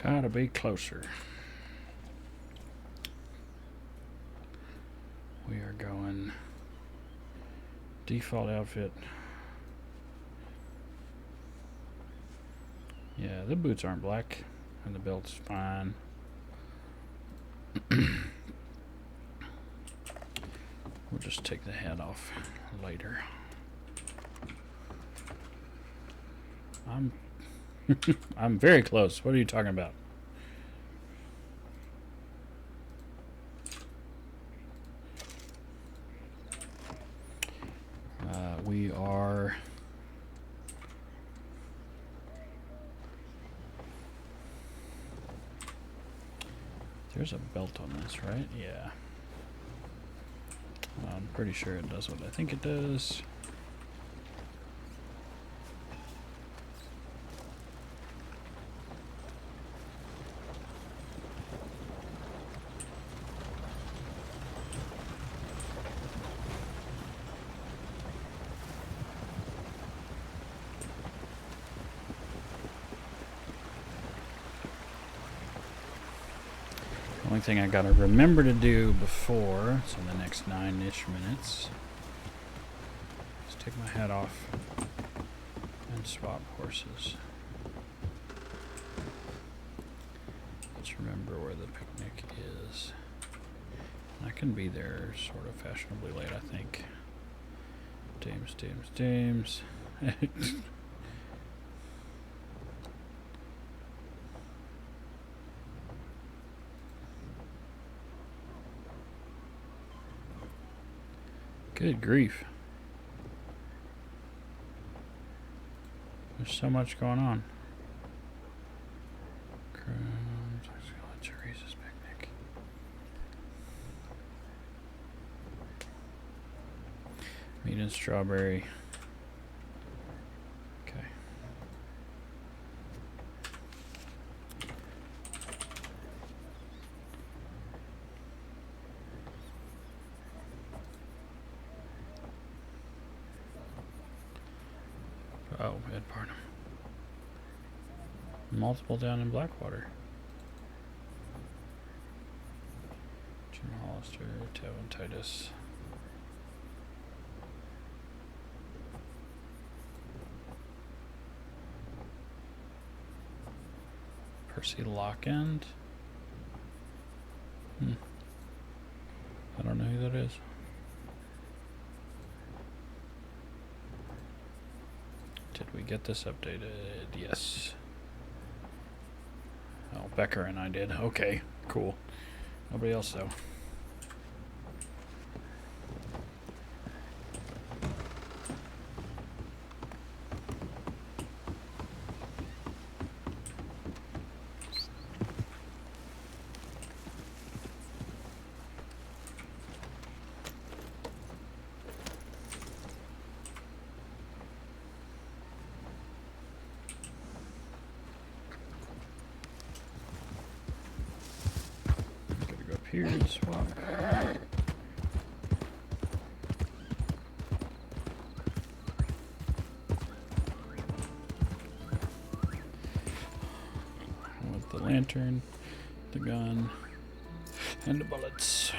Gotta be closer. We are going default outfit. Yeah, the boots aren't black and the belt's fine. We'll just take the hat off later. I'm very close. What are you talking about? We are there's a belt on this, right? Yeah. I'm pretty sure it does what I think it does. Only thing I gotta remember to do before, so in the next 9-ish minutes, is take my hat off and swap horses. Let's remember where the picnic is. I can be there sort of fashionably late, I think. Dames. Good grief. There's so much going on. Teresa's picnic. Meat and strawberry. Okay. Oh, Ed Barnum. Multiple down in Blackwater. Jim Hollister, Tevin Titus. Percy Lockend. I don't know who that is. Did we get this updated? Yes. Oh, Becker and I did. Okay, cool. Nobody else though. Here and swap. lantern, the gun, and the bullets.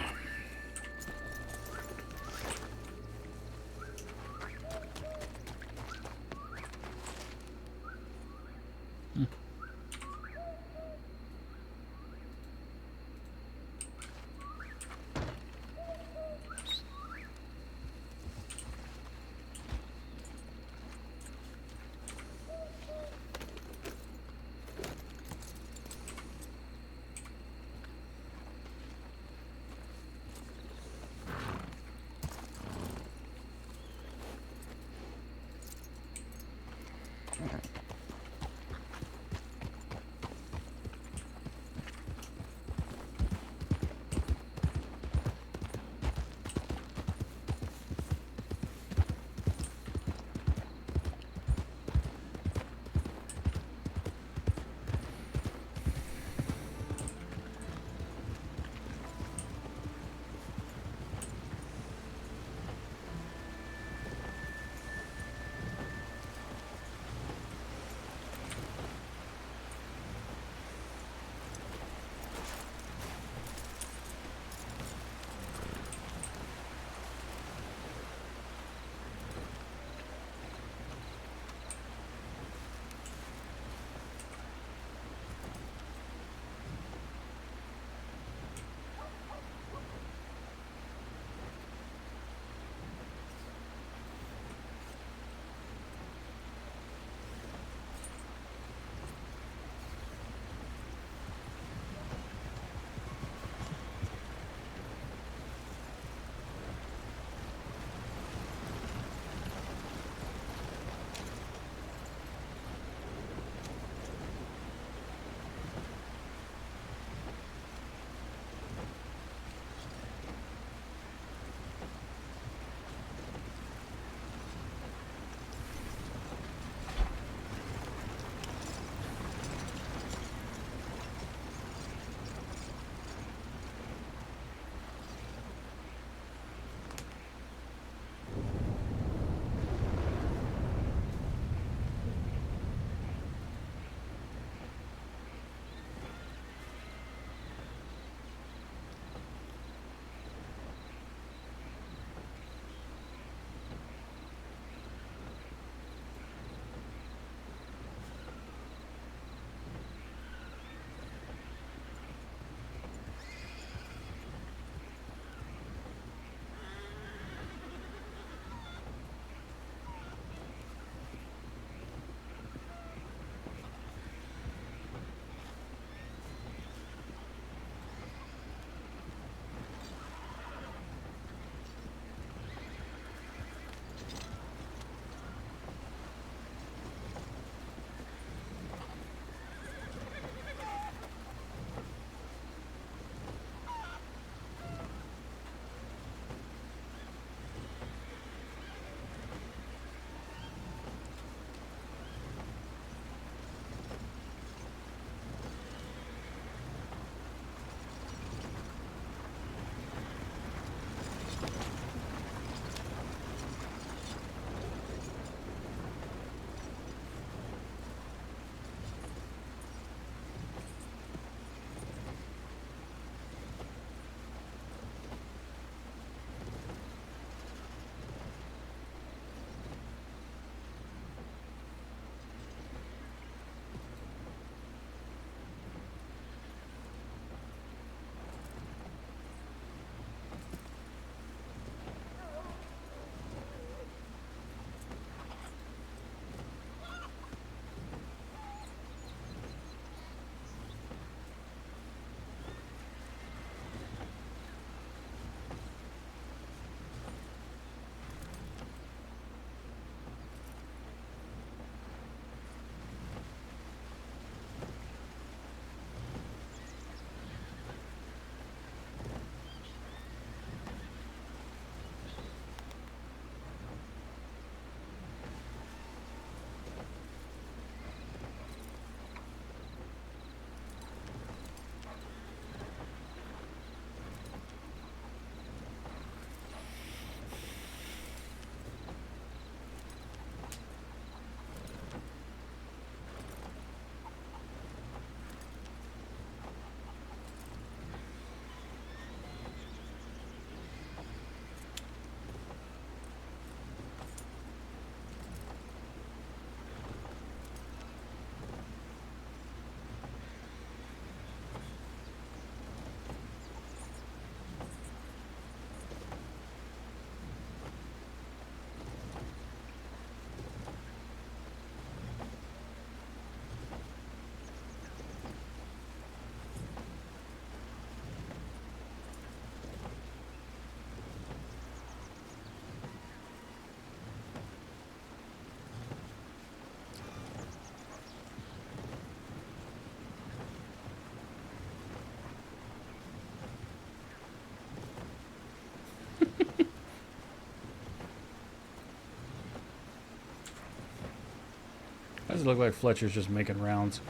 it look like Fletcher's just making rounds?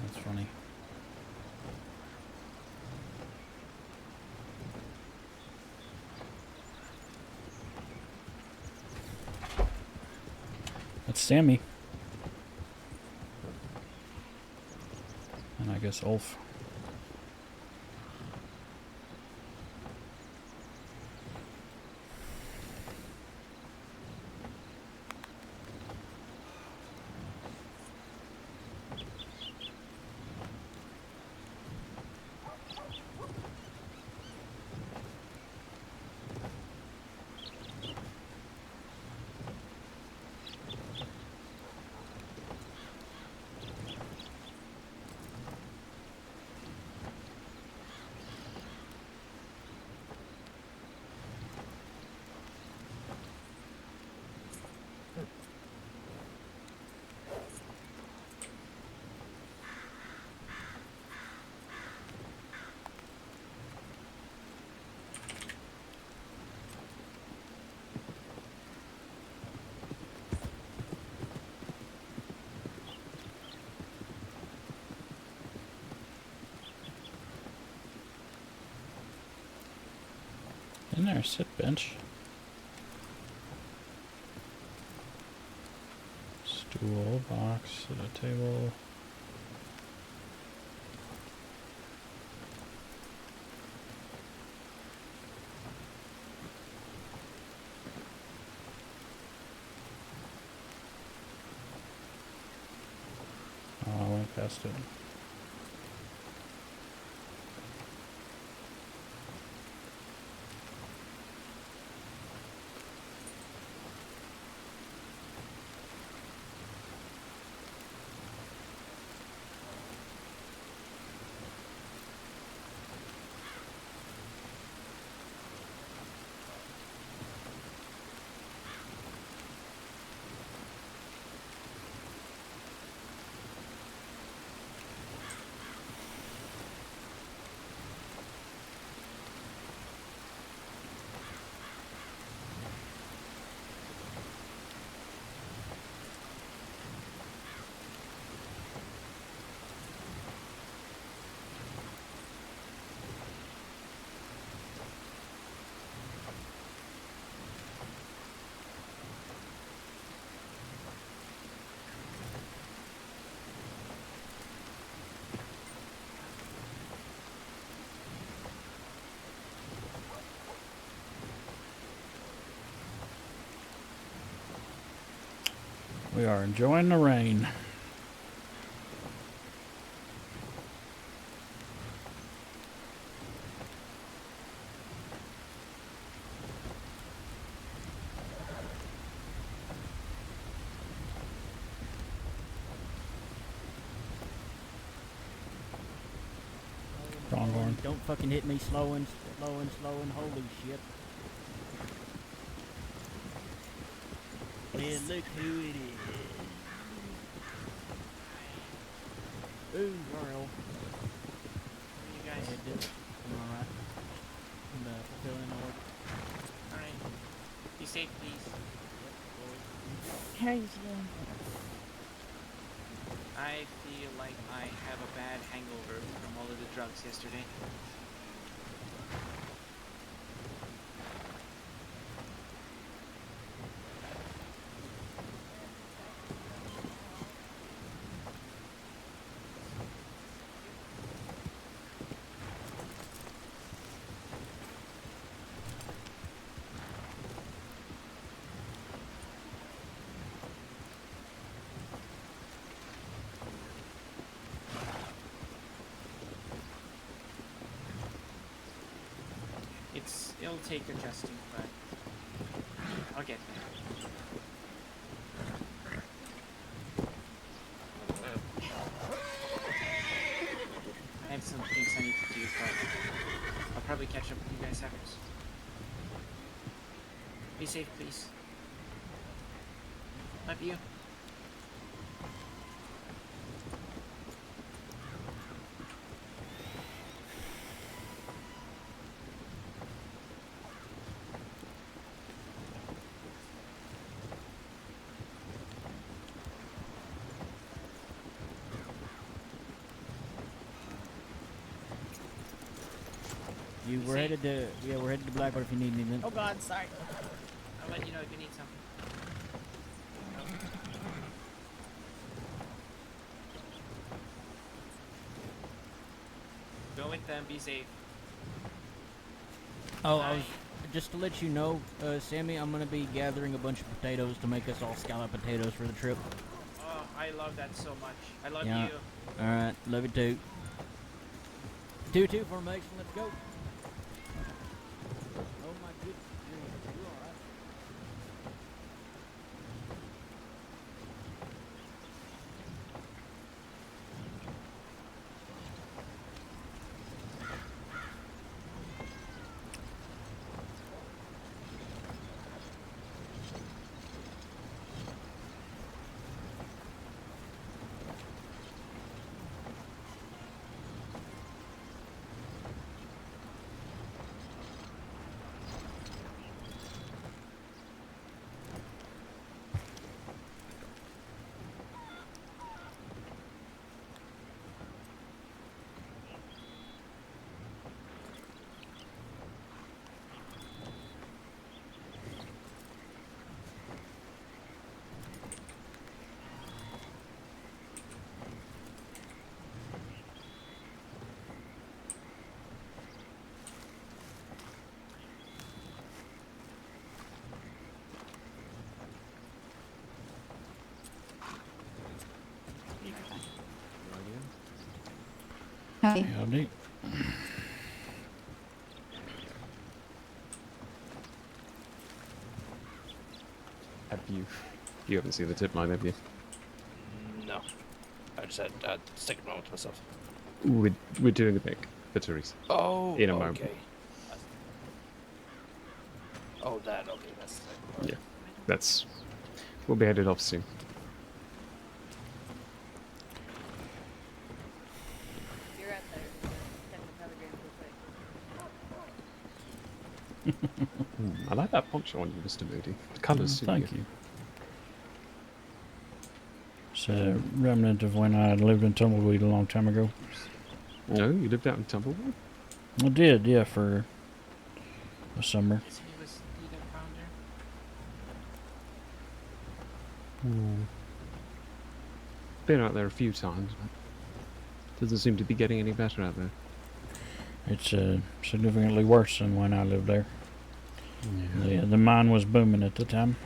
That's funny. That's Sammy. And I guess Ulf. In there, sit bench. Stool, box, at a table. Oh, I went past it. We are enjoying the rain. Pronghorn. Don't fucking hit me slowing, holy shit. Man, look who it is. Ooh, girl. What are you guys? I'm alright. I'm fulfilling order. Alright. Be safe, please. How you doing? I feel like I have a bad hangover from all of the drugs yesterday. It'll take adjusting, but I'll get there. I have some things I need to do, but I'll probably catch up with you guys after. Be safe, please. Love you. We're headed to Blackwater if you need anything. Oh God, sorry. I'll let you know if you need something. Go with them. Be safe. Oh, I was just to let you know, Sammy. I'm gonna be gathering a bunch of potatoes to make us all scallop potatoes for the trip. Oh, I love that so much. I love Yeah. you. All right, love you too. 2-2 formation. Let's go. Oh my goodness. You all right? Hi. Howdy. You haven't seen the tip line, have you? No. I just had stick it around to myself. We're doing a pick for Teresa. Oh, In a moment. okay. Oh, that, okay, that's Yeah, we'll be headed off soon. You're at there. Check the telegram real quick. I like that poncho on you, Mr. Moody. The colours suit Thank you. It's a remnant of when I lived in Tumbleweed a long time ago. No, you lived out in Tumbleweed? I did, yeah, for a summer. Yes, he was the founder. Been out there a few times, but doesn't seem to be getting any better out there. It's significantly worse than when I lived there. The mine was booming at the time.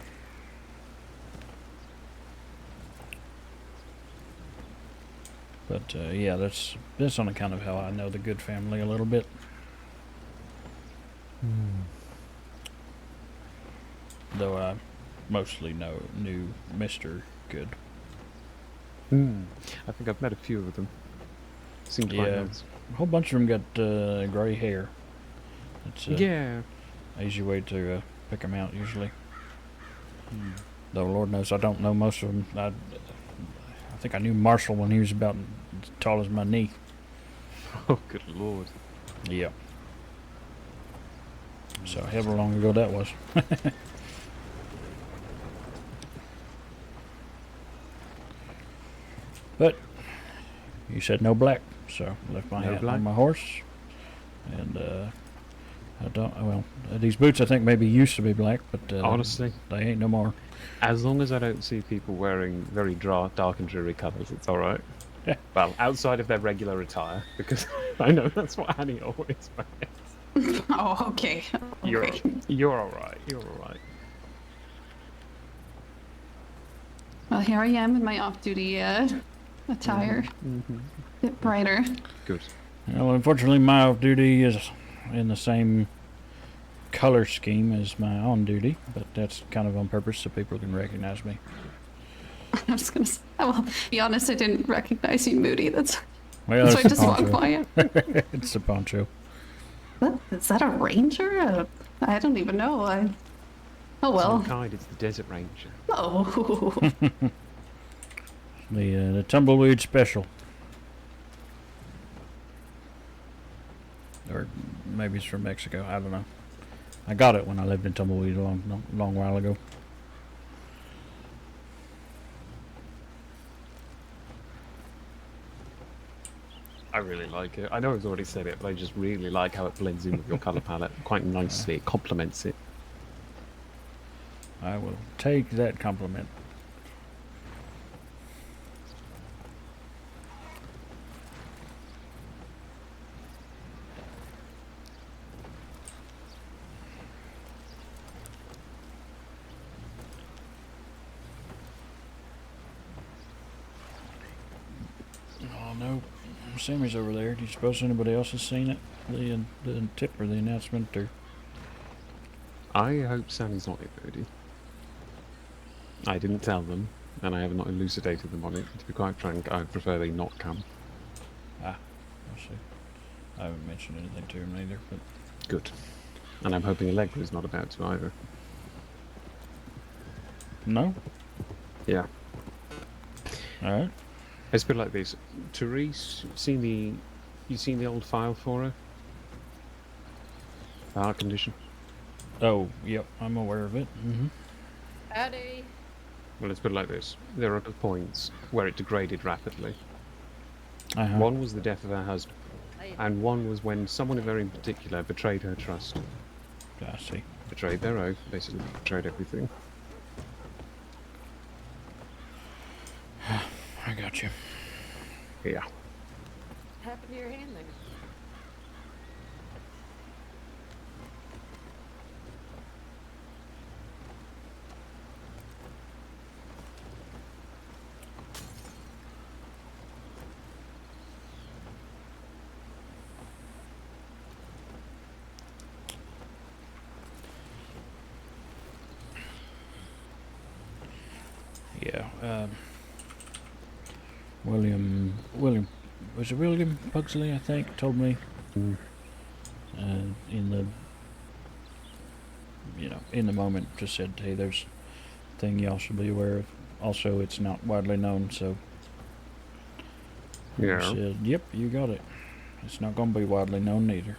But yeah, that's on account of how I know the Good family a little bit. Though I mostly knew Mr. Good. I think I've met a few of them. Seem quite Yeah. nice. A whole bunch of them got gray hair. It's Yeah. easy way to pick them out usually. Though Lord knows I don't know most of them. I think I knew Marshall when he was about as tall as my knee. Oh, good lord. Yeah. So however long ago that was. But you said no black, so I left my No hat black? on my horse. And I don't. Well, these boots I think maybe used to be black, but Honestly, they ain't no more. as long as I don't see people wearing very dark and dreary colours, it's alright. Well, outside of their regular attire, because I know that's what Annie always wears. Oh, okay. You're Okay. alright. You're alright. Well, here I am in my off-duty attire. A bit brighter. Good. Well, unfortunately, my off duty is in the same color scheme as my on duty, but that's kind of on purpose so people can recognize me. I was gonna say, well, to be honest, I didn't recognize you, Moody. That's Well, so I it's just the walked poncho. by you. It's a poncho. Is that a ranger? I don't even know. Oh well. Some kind, it's the Desert Ranger. Oh. The Tumbleweed Special. Or maybe it's from Mexico. I don't know. I got it when I lived in Tumbleweed a long while ago. I really like it. I know I've already said it, but I just really like how it blends in with your colour palette quite nicely. It complements it. I will take that compliment. Oh no, Sammy's over there. Do you suppose anybody else has seen it? The tip or the announcement or? I hope Sammy's not it, Moody. I didn't tell them, and I have not elucidated them on it. To be quite frank, I prefer they not come. Ah, we'll see. I haven't mentioned anything to him either, but Good. And I'm hoping Allegra's not about to either. no. Yeah. All right. Let's put it like this. Therese, you seen the old file for her? The heart condition? Oh, yep, I'm aware of it. Mm-hmm. Howdy. Well, let's put it like this. There are points where it degraded rapidly. Uh-huh. One was the death of her husband, Hey, and one was when someone very in particular betrayed her trust. I see. Betrayed their oath, basically betrayed everything. I got you. Yeah. what happened to your hand there? Yeah. William, was it William Pugsley, I think, told me Mm. in the, in the moment, just said, hey, there's a thing y'all should be aware of. Also, it's not widely known, so he Yeah. said, yep, you got it. It's not going to be widely known neither.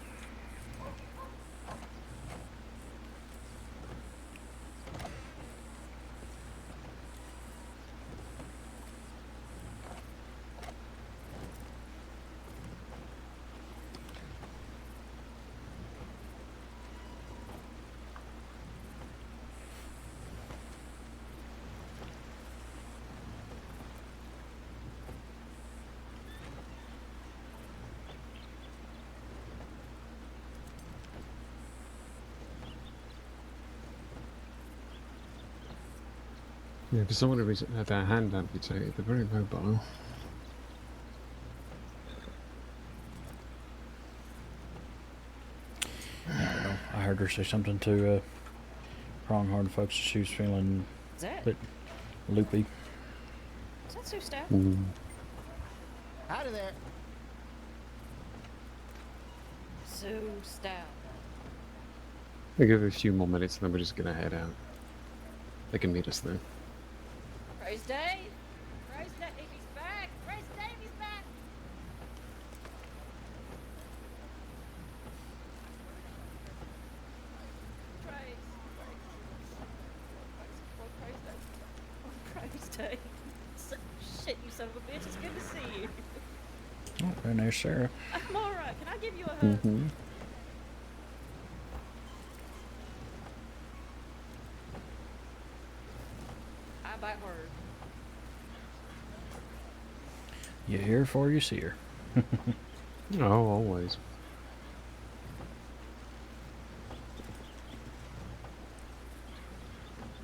Yeah, for someone who had their hand amputated, they're very mobile. I don't know. I heard her say something to Pronghorn folks. She was feeling Is that? But- loopy. Is that Sue Stout? Mm. Howdy there. Sue Stout. We'll give it a few more minutes and then we're just gonna head out. They can meet us there. Praise Dave! Praise Dave, he's back! Praise Dave, he's back! Praise. Praise Dave. Shit, you son of a bitch, it's good to see you. Oh, and there's Sarah. I'm alright, can I give you a hug? Mm-hmm. I bite word. You hear her before you see her. Oh, always.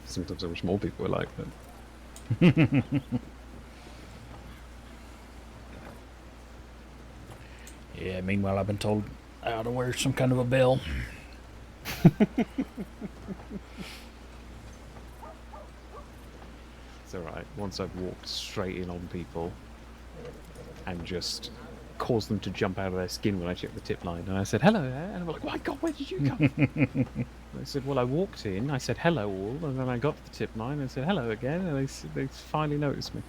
Sometimes I wish more people were like that. Yeah, meanwhile, I've been told I ought to wear some kind of a bell. It's alright. Once I've walked straight in on people and just caused them to jump out of their skin when I checked the tip line, and I said, hello there, and I'm like, oh my god, where did you come? I said, well, I walked in, I said hello all, and then I got to the tip line and said hello again, and they finally noticed me.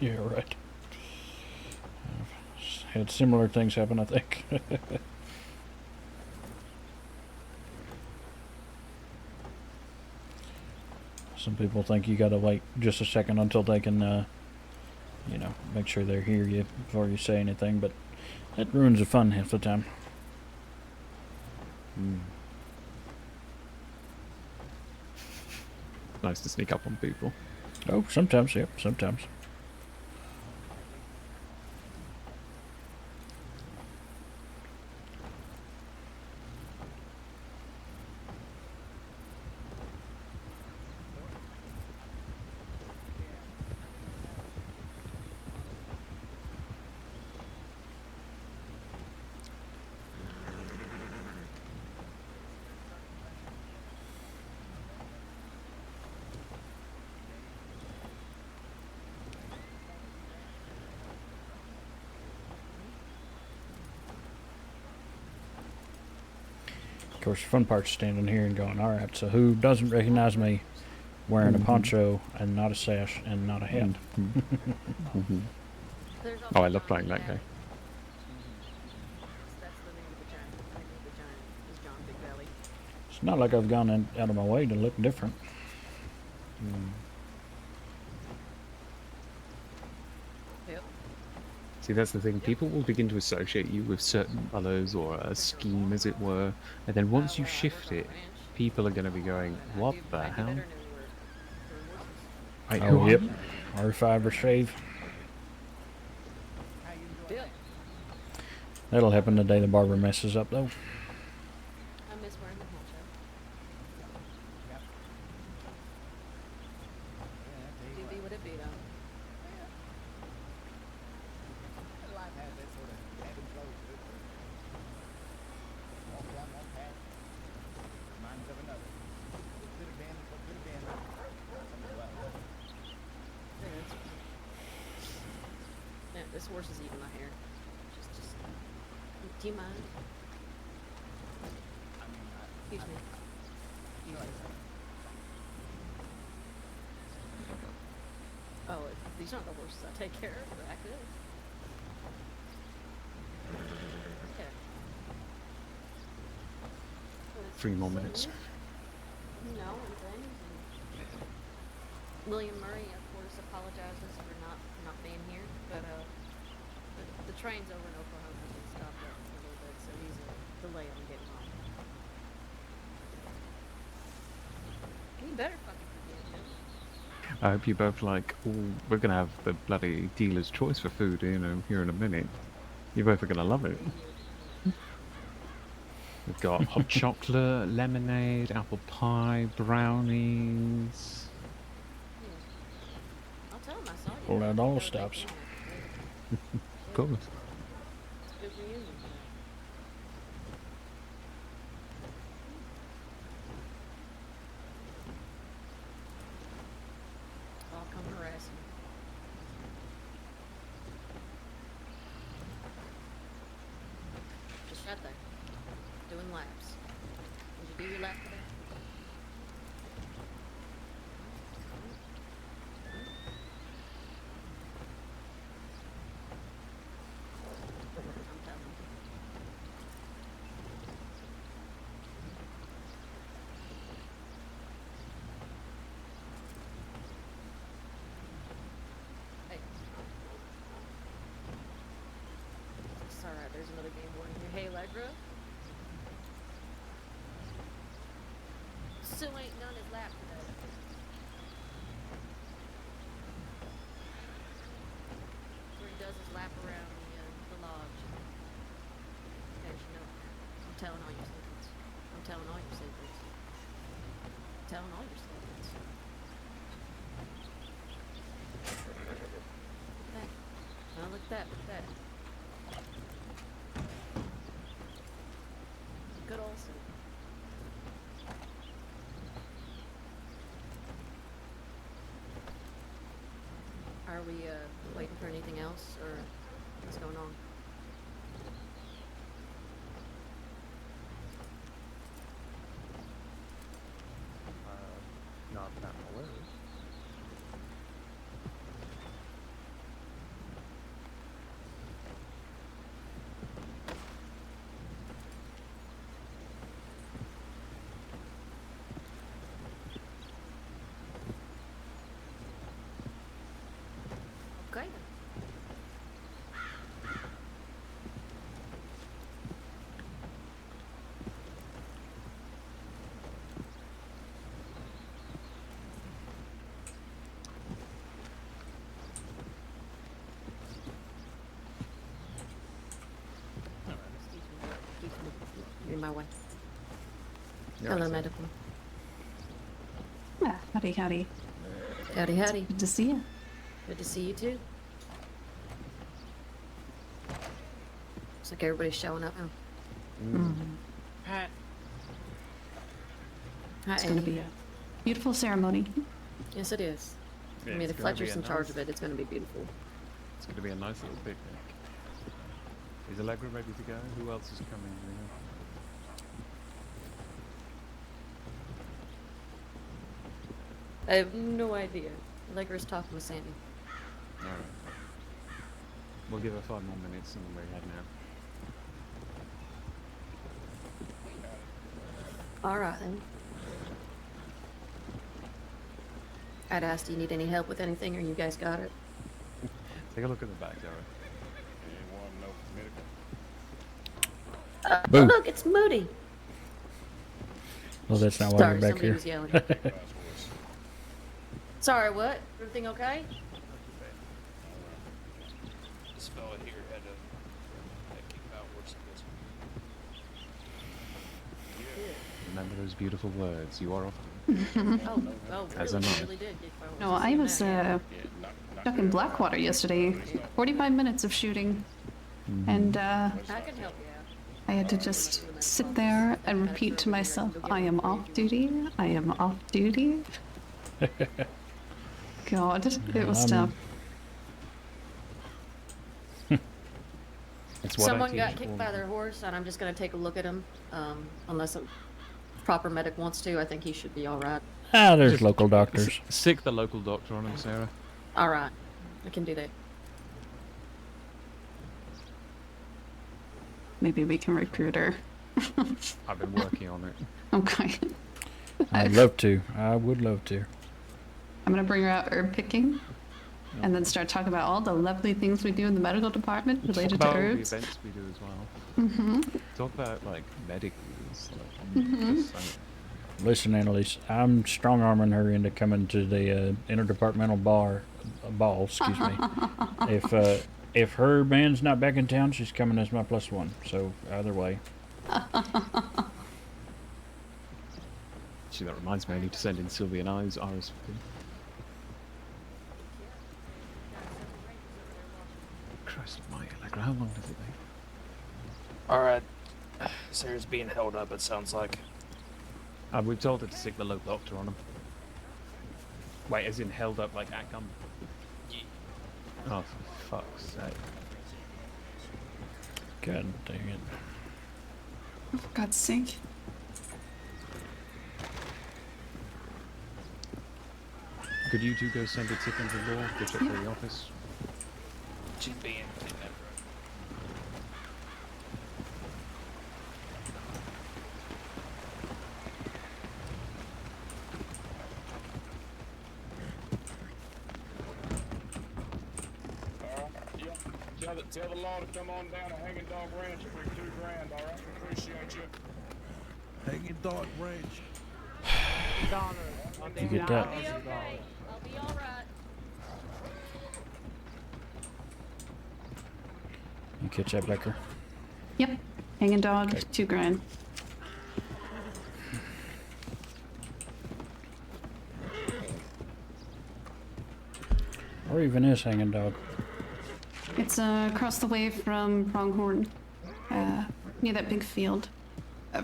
Yeah, right. I've had similar things happen, I think. Some people think you gotta wait just a second until they can, make sure they hear you before you say anything, but That ruins the fun half the time. Nice to sneak up on people. Oh, sometimes, yep, sometimes. Of course, the fun part's standing here and going, alright, so who doesn't recognize me wearing a poncho and not a sash and not a hat? There's Oh, also I love playing John that game. That's the name of the giant. The name of the giant is John Big Belly. It's not like I've gone out of my way to look different. Yep. See, that's the thing. People will begin to associate you with certain colours or a scheme, as it were, and then once you shift it, people are going to be going, "What the hell?" Right, who Oh, are yep. you? R5 or shave. Bill, That'll happen the day the barber messes up, though. I miss wearing the poncho. DB would it be though? Yeah, this horse is eating my hair. Just. Do you mind? Excuse me. Oh, these aren't the horses I take care of, but I could. Okay. Well, it's 3 more so minutes. you know, and things. And William Murray, of course, apologizes for not being here, but the trains over in Oklahoma have been stopped up for a little bit, so he's a delay on getting home. And you better fucking forgive him. I hope you both like, oh, we're going to have the bloody dealer's choice for food, you know, here in a minute. You both are going to love it. We've got hot chocolate, lemonade, apple pie, brownies. I'll tell him I saw you. Pull out there. all the Go stops. back Of course. in. It's a good reunion. I'll come harass him. Just right there, doing laps. Did you do your lap today? I'm telling you. Hey. It's alright, there's another game board in here. Hey, Allegra. Sue ain't done his lap today. Where he does his lap around the lodge. As you know, I'm telling all your secrets. I'm telling all your secrets. I'm telling all your secrets. Look at that. Now look at that, look at that. Good old Sue. Are we waiting for anything else, or what's going on? Not that I'm aware of. Okay then. making my way. Yeah, Hello, so- medical. Ah, howdy, howdy. Howdy, howdy. Good to see you. Good to see you too. Looks like everybody's showing up now. Pat, Hi, It's gonna Eddie. be a beautiful ceremony. Yes, it is. Yeah, I mean, it's if gonna be Fletcher's a in charge nice- of it, it's going to be beautiful. It's going to be a nice little picnic. Is Allegra ready to go? Who else is coming? You know? I have no idea. Allegra's talking with Sandy. Alright. We'll give her 5 more minutes and then we're heading out. All right then. I'd ask, do you need any help with anything, or you guys got it? Take a look at the back, Dara. Oh, Boo. look, it's Moody. Well, that's not why Sorry, we're back somebody here. was yelling. Sorry, what? Everything okay? This fella here had to kick out worse than this. Remember those beautiful words. You are off. Oh, As really? am I. Really did. Get fireworks. No, I was stuck in Blackwater yesterday. 45 minutes of shooting. And I can help you out. I had to just sit there and repeat to myself, I am off duty. I am off duty. God, it was tough. It's what Someone I teach got kicked all- by their horse, and I'm just going to take a look at him. Unless a proper medic wants to, I think he should be all right. Ah, there's local doctors. Sick the local doctor on him, Sarah. All right, I can do that. Maybe we can recruit her. I've been working on it. Okay. I'd love to. I would love to. I'm gonna bring her out herb picking, and then start talking about all the lovely things we do in the medical department Talk related to about all the herbs. events we do as well. Talk about like medical stuff. Just, Listen, Annalise, I'm strong arming her into coming to the interdepartmental ball. Excuse me. If her man's not back in town, she's coming as my +1. So either way. Actually, that reminds me, I need to send in Sylvia and I's RSVP. Christ almighty, like, how long does it take? Alright. Sarah's being held up, it sounds like. We've told her to stick the local doctor on him. Wait, as in held up like at gun? Oh, for fuck's sake. God dang it. Oh, for God's sake. Could you two go send a tip into law, go check for the office? She's being kidnapped. Tell the law to come on down to Hanging Dog Ranch for $2,000, alright? Appreciate you. Hanging Dog Ranch. You get that? I'll be okay. I'll be all right. You catch that, Becker? Yep. Hanging dog, Okay. $2,000. Or even is hanging dog? It's across the way from Pronghorn, near that big field.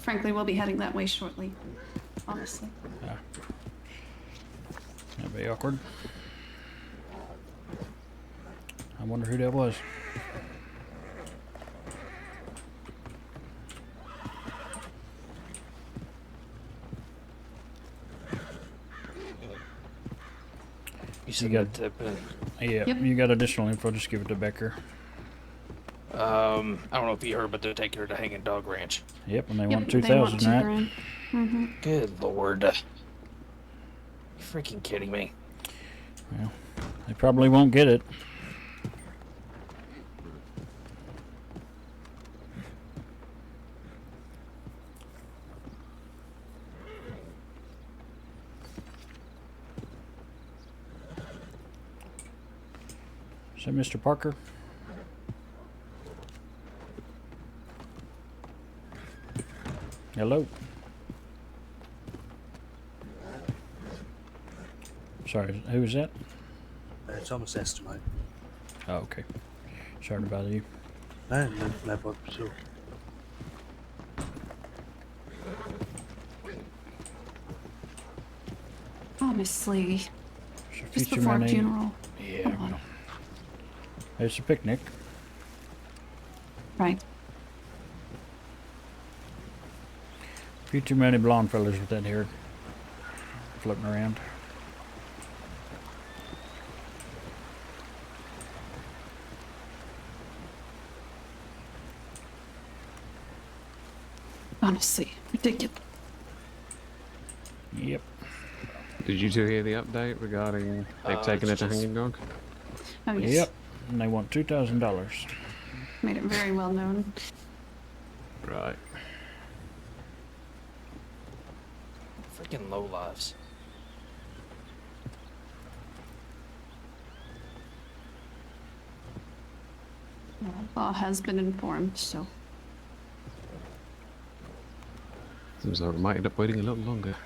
Frankly, we'll be heading that way shortly, honestly. That'd be awkward. I wonder who that was. You said got- that tip in. Yeah, Yep. you got additional info, just give it to Becker. I don't know if you heard, but they're taking her to Hanging Dog Ranch. Yep, and they Yep, want they 2,000, want right? $2,000. Good lord. You freaking kidding me? Well, they probably won't get it. Is that Mr. Parker? Hello. Sorry, who was that? Thomas Estimate. Oh, okay. Sorry to bother you. No problem at all. Honestly, So just future before a money. funeral. Yeah. Come on. It's a picnic. Right. Few too many blonde fellas with that hair floating around. Honestly, ridiculous. Yep. Did you two hear the update regarding they've taken it to Hanging Dog? Oh, yes. Yep. And they want $2,000. Made it very well known. Right. Freaking low lives. Law has been informed, so. Seems like we might end up waiting a little longer.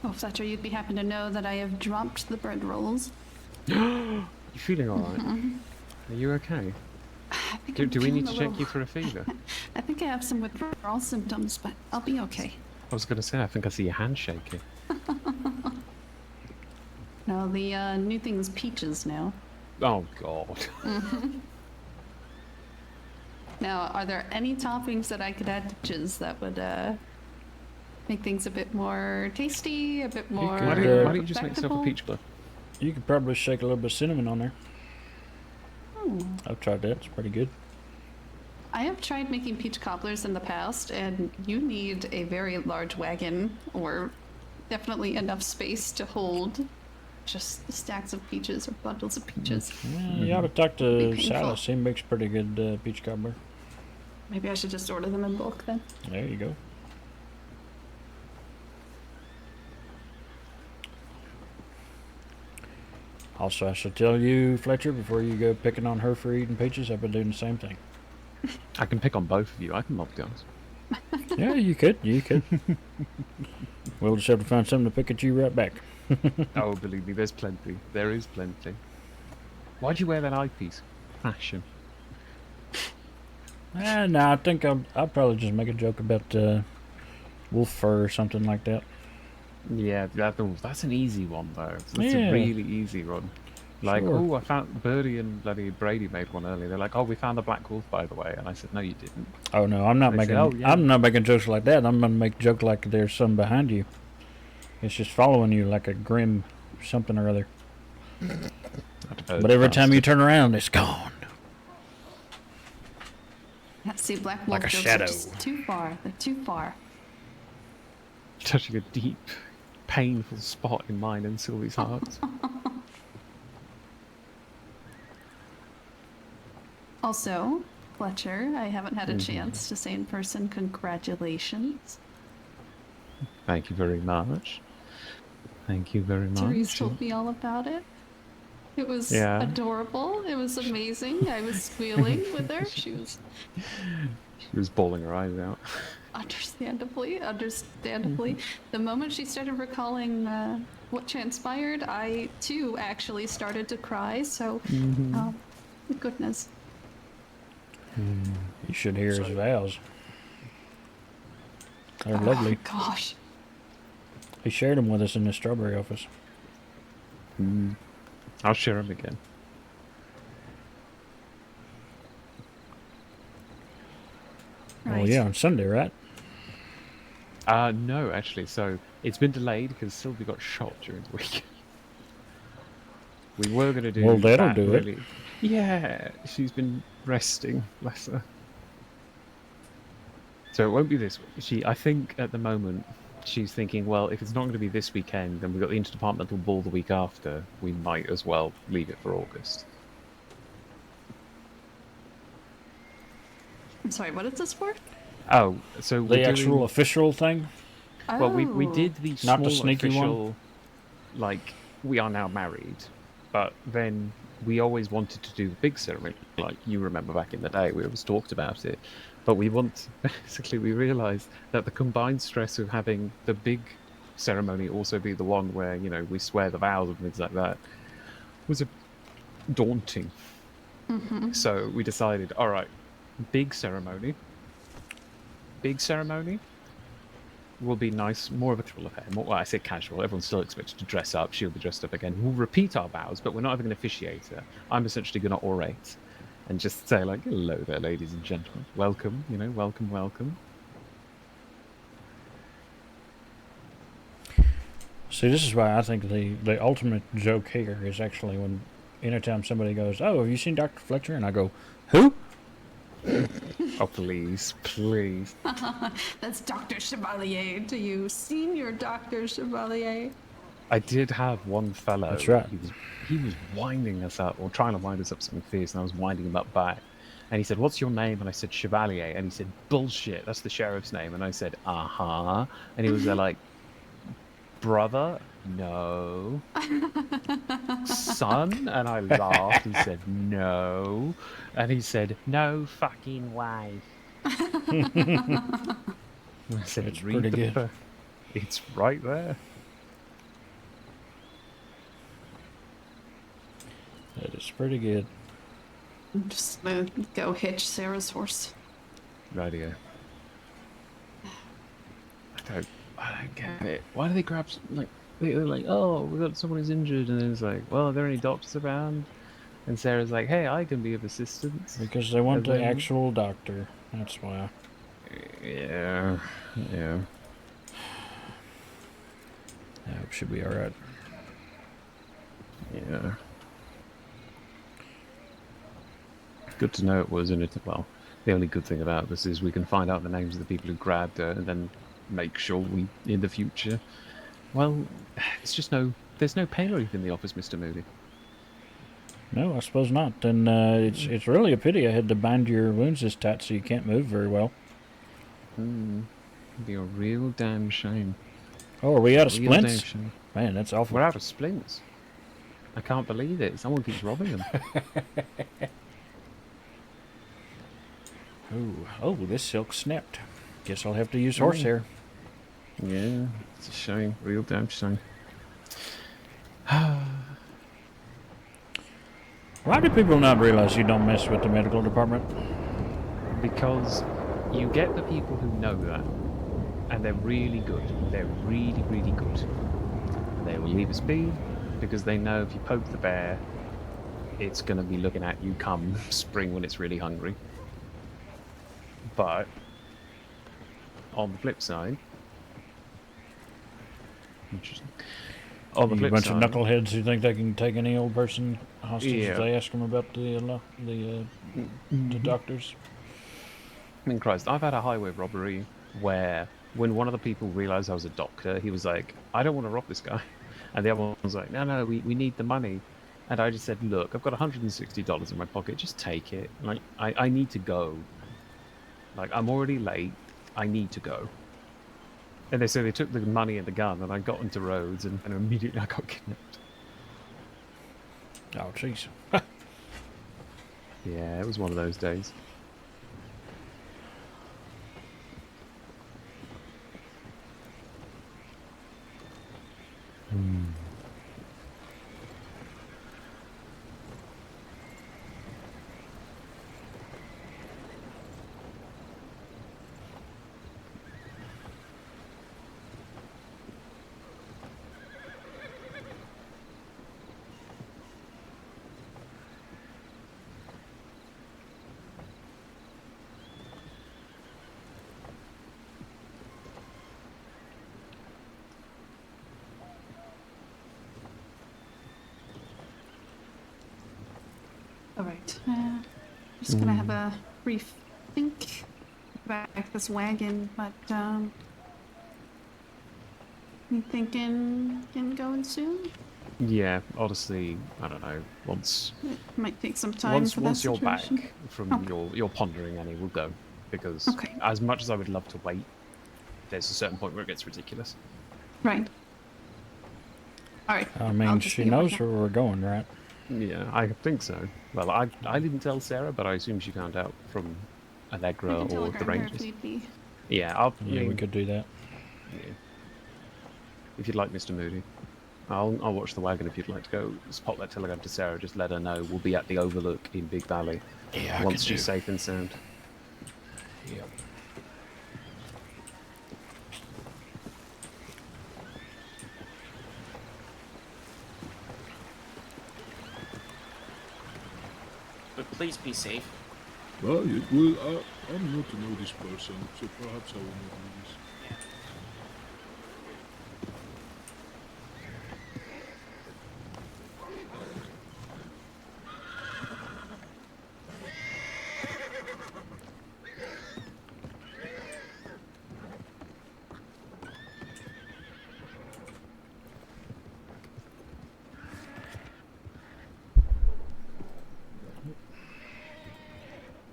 Oh, Fletcher, you'd be happy to know that I have dropped the bread rolls. You feeling alright? Are you okay? I think Do I'm we need feeling to a check little- you for a fever? I think I have some withdrawal symptoms, but I'll be okay. I was going to say, I think I see your hand shaking. No, the new thing's peaches now. Oh, God. Now, are there any toppings that I could add to peaches that would make things a bit more tasty, a bit more could, Why don't you just make yourself a respectable? peach bluff? You could probably shake a little bit of cinnamon on there. Hmm. I've tried that. It's pretty good. I have tried making peach cobblers in the past, and you need a very large wagon, or definitely enough space to hold just stacks of peaches or bundles of peaches. Yeah, you ought to talk Be to painful. Silas. He makes pretty good peach cobbler. Maybe I should just order them in bulk then. There you go. Also, I should tell you, Fletcher, before you go picking on her for eating peaches, I've been doing the same thing. I can pick on both of you. I can mob guns. Yeah, you could. You could. We'll just have to find something to pick at you right back. Oh, believe me, there's plenty. There is plenty. Why'd you wear that eyepiece? Fashion. No, I think I'll probably just make a joke about wolf fur or something like that. Yeah, that's an easy one, though. That's Yeah. a really easy one. Like, Sure. oh, I found Birdie and bloody Brady made one earlier. They're like, oh, we found a black wolf, by the way. And I said, no, you didn't. Oh no, I'm not They making. say, "Oh, yeah." I'm not making jokes like that. I'm gonna make a joke like there's something behind you. It's just following you like a grim something or other. But every time you turn around, it's gone. Yeah, see, Black Wolf Like a goes shadow. just too far. They're too far. touching a deep, painful spot in mine and Sylvie's heart. Also, Fletcher, I haven't had a chance to say in person congratulations. Thank you very much. Thank you very much. Therese told me all about it. It was Yeah. adorable. It was amazing. I was squealing with her. She was She was bawling her eyes out. understandably. The moment she started recalling what transpired, I too actually started to cry. So, goodness. You should hear his So- vows. They're Oh lovely. gosh. He shared them with us in the strawberry office. I'll share him again. Oh Right. yeah, on Sunday, right? No, actually. So it's been delayed because Sylvie got shot during the week. We were going to do. Well, that'll that, do it. really. Yeah, she's been resting, bless her. So it won't be this week. I think at the moment, she's thinking, well, if it's not going to be this weekend, then we've got the interdepartmental ball the week after. We might as well leave it for August. I'm sorry. What is this for? Oh, so The we're actual doing, official thing. well, we Oh. did the Not small the sneaky one? official, like, we are now married, but then we always wanted to do the big ceremony. Like, you remember back in the day, we always talked about it. But we realised that the combined stress of having the big ceremony also be the one where, you know, we swear the vows and things like that was daunting. So we decided, all right, big ceremony will be nice, more of a casual affair. Well, I say casual, everyone's still expected to dress up, she'll be dressed up again. We'll repeat our vows, but we're not having an officiator. I'm essentially going to orate and just say, like, hello there, ladies and gentlemen. Welcome, you know, welcome, welcome. See, this is why I think the ultimate joke here is actually when anytime somebody goes, "Oh, have you seen Dr. Fletcher?" and I go, "Who?" Oh, please, please. That's Dr. Chevalier to you, Senior Dr. Chevalier. I did have one fellow. That's right. He was winding us up, or trying to wind us up something fierce, and I was winding him up back. And he said, "What's your name?" And I said, "Chevalier." And he said, "Bullshit, that's the sheriff's name." And I said, "Uh-huh." And he was there like, "Brother? No." "Son?" And I laughed and said, "No." And he said, "No fucking way." And I said, It's "Read pretty the good. book. It's right there." That is pretty good. I'm just gonna go hitch Sarah's horse. Radio. I don't get it. Why do they grab they're like, "Oh, we got someone who's injured," and then it's like, "Well, are there any doctors around?" And Sarah's like, "Hey, I can be of assistance." Because they want And the then- actual doctor. That's why. Yeah, yeah. I hope she'll be alright. Yeah. Good to know it was in it. Well, the only good thing about this is we can find out the names of the people who grabbed her and then make sure we, in the future. Well, there's no pain relief in the office, Mr. Moody. No, I suppose not. And it's really a pity I had to bind your wounds this tight so you can't move very well. It'd be a real damn shame. Oh, are we out of Real damn splints? shame. Man, that's awful. We're out of splints. I can't believe it. Someone keeps robbing them. Oh, this silk snapped. Guess I'll have to use horsehair. Yeah, it's a shame. Real damn shame. Why do people not realize you don't mess with the medical department? Because you get the people who know that, and they're really good. They're really, really good. They will leave us be, because they know if you poke the bear, it's going to be looking at you come spring when it's really hungry. But, on the flip side... Interesting. On the You flip bunch side... of knuckleheads who think they can take any old person hostage Yeah. if they ask them about the doctors. I mean, Christ, I've had a highway robbery where when one of the people realized I was a doctor, he was like, "I don't want to rob this guy." And the other one was like, no, we need the money. And I just said, "Look, I've got $160 in my pocket, just take it. Like, I need to go. Like, I'm already late, I need to go." And so they took the money and the gun, and I got into Rhodes, and immediately I got kidnapped. Oh, jeez. Yeah, it was one of those days. All right. Just gonna have a brief think about this wagon, but you thinking going soon? Yeah, honestly, I don't know. Once It might take some time for that once you're back situation. from Okay. your pondering, Annie, we'll go. Because Okay. as much as I would love to wait, there's a certain point where it gets ridiculous. Right. All right. I I'll mean, just she be knows looking. where we're going, right? Yeah, I think so. Well, I didn't tell Sarah, but I assume she found out from I Allegra can or the telegram her if Rangers. need be. Yeah, I Yeah, we mean, could do that. yeah. If you'd like, Mr. Moody, I'll watch the wagon if you'd like to go. Just pop that telegram to Sarah. Just let her know we'll be at the Overlook in Big Valley Yeah, once she's safe and sound. Yep. But please be safe. Well, I'm not a notice person, so perhaps I will not do this.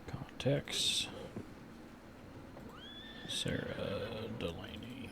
Contacts. Sarah Delaney.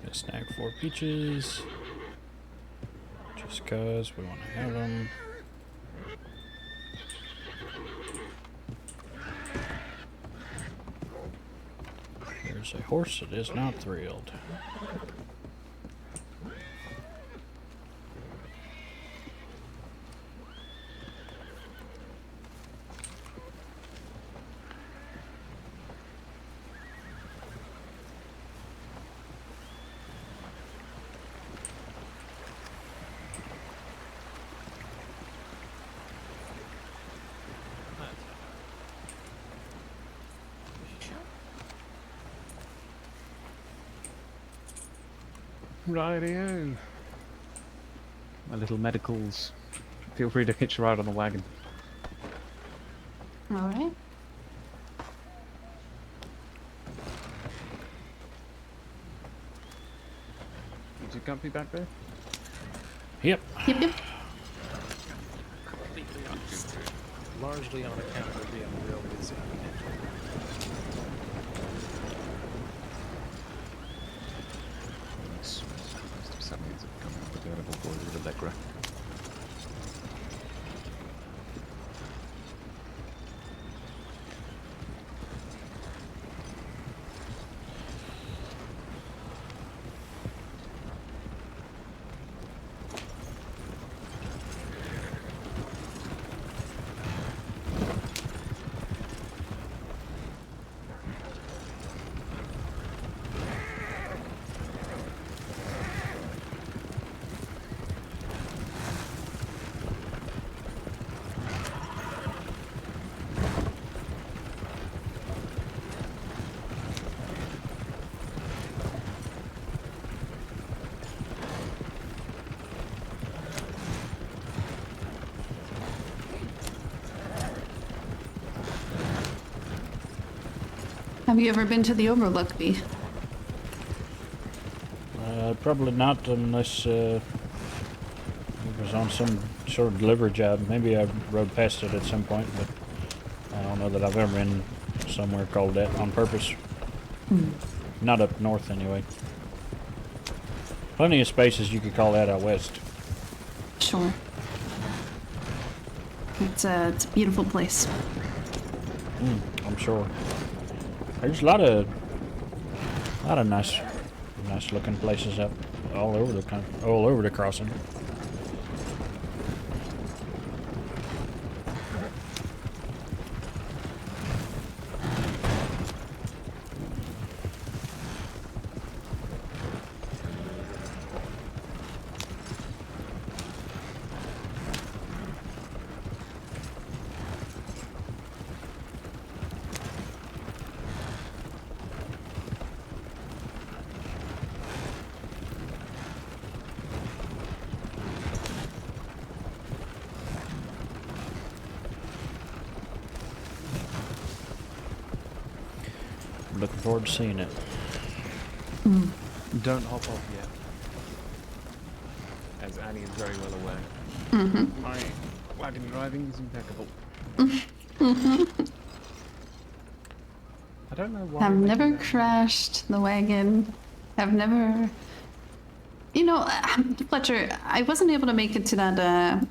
Gonna snag 4 peaches. Just cause we want to have them. There's It's a horse that is not thrilled. Rightio. My little medicals. Feel free to hitch a ride on the wagon. All right. You too comfy back there? Yep. Yep, yep. Completely honest. Largely on account of being real busy. Something's coming up with the edible boy with Allegra. Have you ever been to the Overlook, Bee? Probably not unless it was on some sort of delivery job. Maybe I rode past it at some point, but I don't know that I've ever been somewhere called that on purpose. Not up north, anyway. Plenty of spaces you could call that out west. Sure. It's a beautiful place. I'm sure. There's a lot of nice looking places up all over the crossing. Looking forward to seeing it. Don't hop off yet. As Annie is very well aware. My wagon driving is impeccable. I don't know why. I've never crashed the wagon. I've never... You know, Fletcher, I wasn't able to make it to that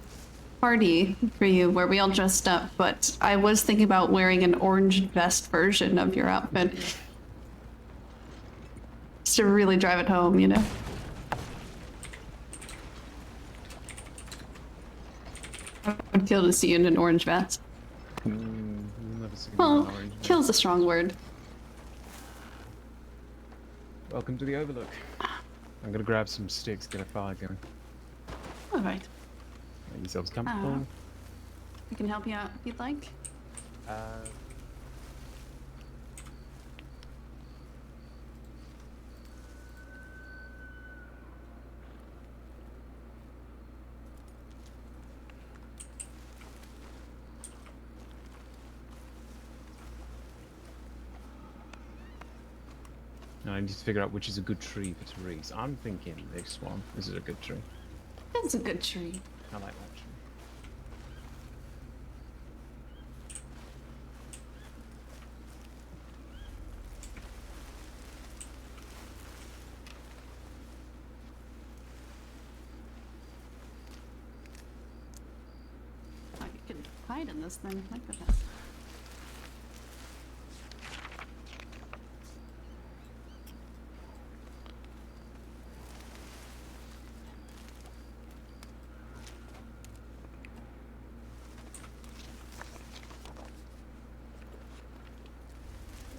party for you where we all dressed up, but I was thinking about wearing an orange vest version of your outfit. Just to really drive it home, you know? I would kill to see you in an orange vest. You'll never see me in Well, an orange. kill's a strong word. Welcome to the Overlook. I'm gonna grab some sticks, get a fire going. Alright. Make yourselves comfortable. I can help you out if you'd like. Now I need to figure out which is a good tree for Therese. I'm thinking this one. This is a good tree. That's a good tree. I like that tree. Oh, you could hide in this thing. Look at that.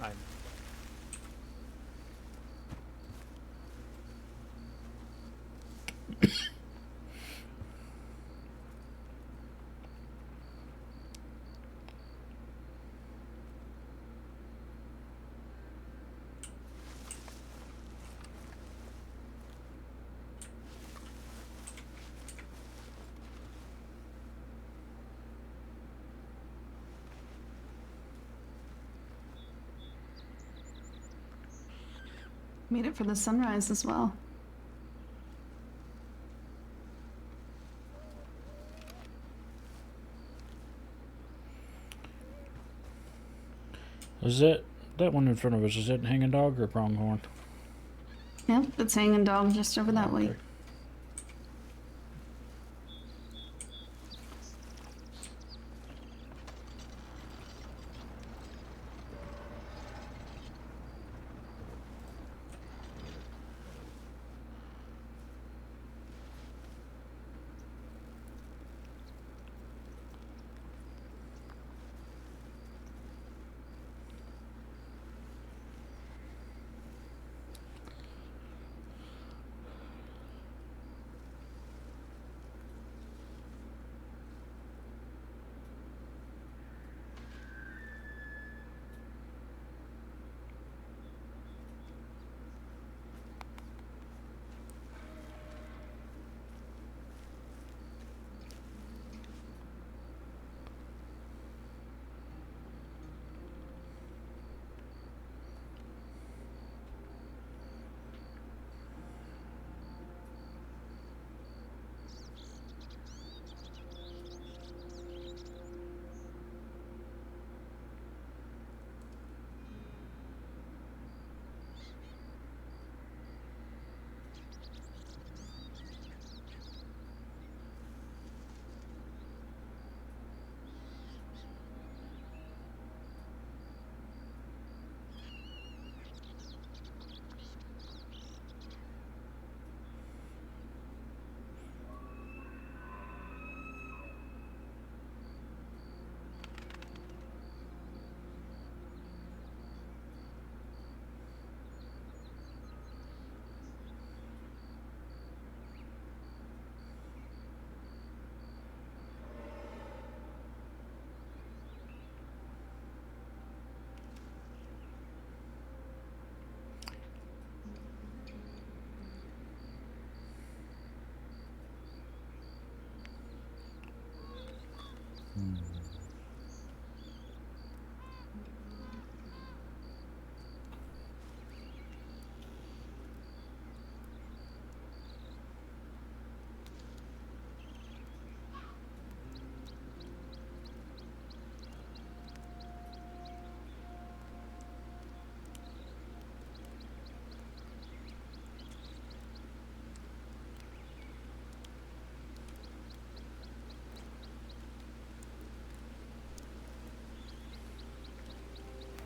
I'm Made it for the sunrise as well. Is that one in front of us? Is that hanging dog or pronghorn? Yep, it's hanging dog just over that way. Okay.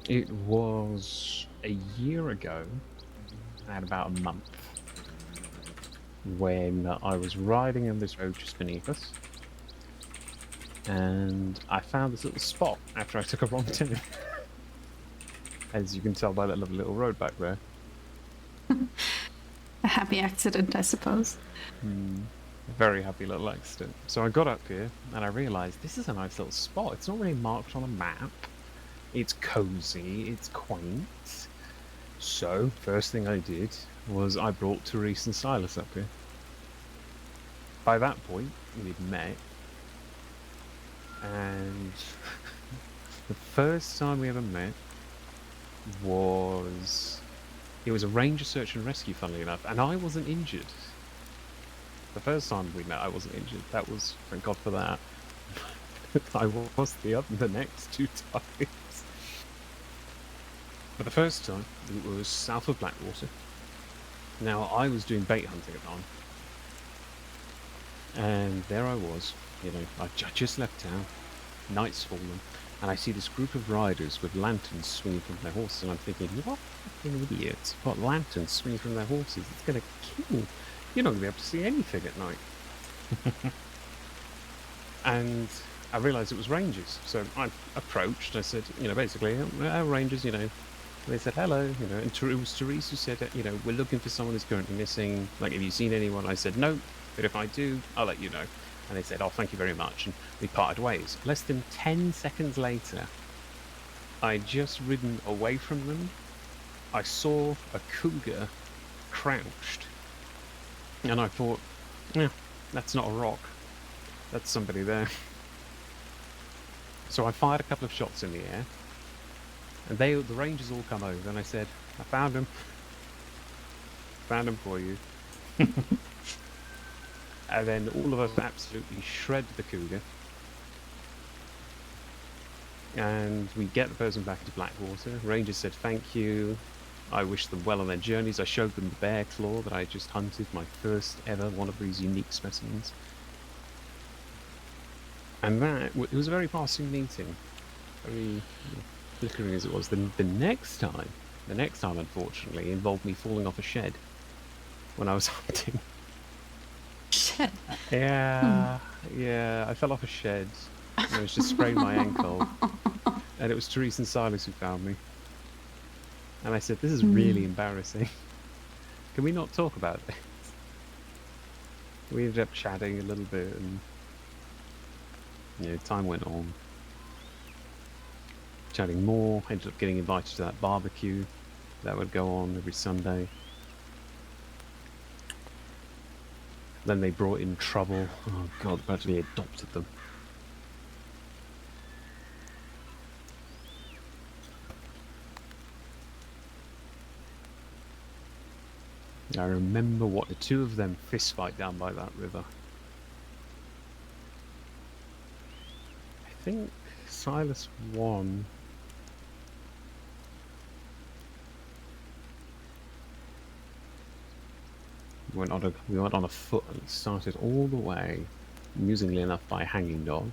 It was a year ago, at about a month, when I was riding on this road just beneath us, and I found this little spot after I took a wrong turn. As you can tell by that lovely little road back there. A happy accident, I suppose. A very happy little accident. So I got up here, and I realised this is a nice little spot. It's not really marked on a map. It's cozy, it's quaint. So, first thing I did was I brought Therese and Silas up here. By that point, we'd met, and the first time we ever met was... It was a ranger search and rescue, funnily enough, and I wasn't injured. The first time we met, I wasn't injured. That was, thank God for that. I was the next two times. But the first time, it was south of Blackwater. Now, I was doing bait hunting at the time. And there I was, you know, I just left town, night's fallen, and I see this group of riders with lanterns swinging from their horses, and I'm thinking, what fucking idiots got lanterns swinging from their horses? It's going to kill. You're not going to be able to see anything at night. And I realised it was rangers, so I approached. I said, you know, basically, our rangers, you know, They said hello, you know, and it was Therese who said, you know, we're looking for someone who's currently missing. Like, have you seen anyone? I said no, but if I do, I'll let you know. And they said, oh, thank you very much, and we parted ways. Less than 10 seconds later, I'd just ridden away from them. I saw a cougar crouched, and I thought, yeah, that's not a rock. That's somebody there. So I fired a couple of shots in the air, and the rangers all come over, and I said, I found him. Found him for you. And then all of us absolutely shred the cougar. And we get the person back into Blackwater. Rangers said thank you. I wish them well on their journeys. I showed them the bear claw that I just hunted, my first ever one of these unique specimens. And it was a very passing meeting. Very flickering as it was. The next time, unfortunately, involved me falling off a shed when I was hunting. Shed? Yeah, I fell off a shed. And I was just spraying my ankle. And it was Therese and Silas who found me. And I said, this is really embarrassing. Can we not talk about this? We ended up chatting a little bit, and time went on. Chatting more, ended up getting invited to that barbecue that would go on every Sunday. Then they brought in trouble. Oh god, practically adopted them. I remember what the two of them fist fight down by that river. I think Silas won. We went on a foot and started all the way, amusingly enough, by a hanging dog.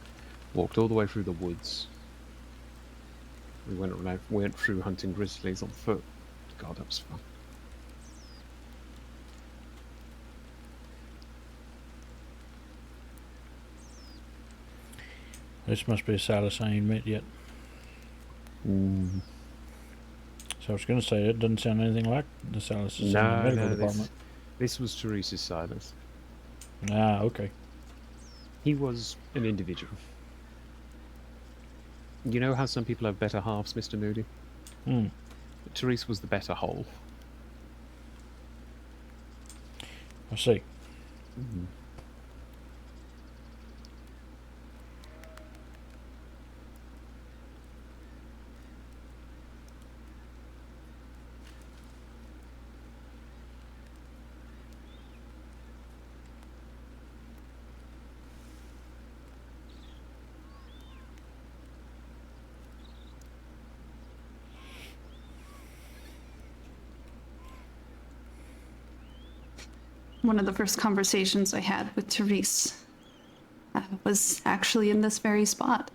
Walked all the way through the woods. We went through hunting grizzlies on foot. God, that was fun. This must be a Silas I ain't met yet. So I was going to say, it doesn't sound anything like the Silas in the medical department. This was Therese's Silas. Ah, okay. He was an individual. You know how some people have better halves, Mr. Moody? Therese was the better whole. I see. One of the first conversations I had with Therese was actually in this very spot.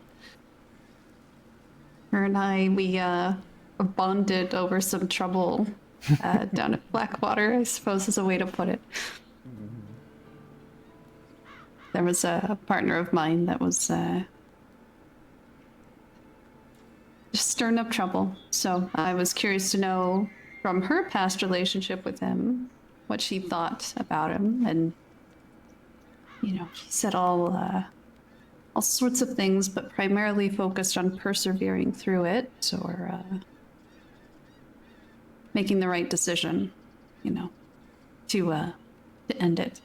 Her and I, we bonded over some trouble down at Blackwater, I suppose is a way to put it. There was a partner of mine that was just stirring up trouble. So I was curious to know from her past relationship with him what she thought about him, and she said all sorts of things, but primarily focused on persevering through it, or making the right decision, to end it,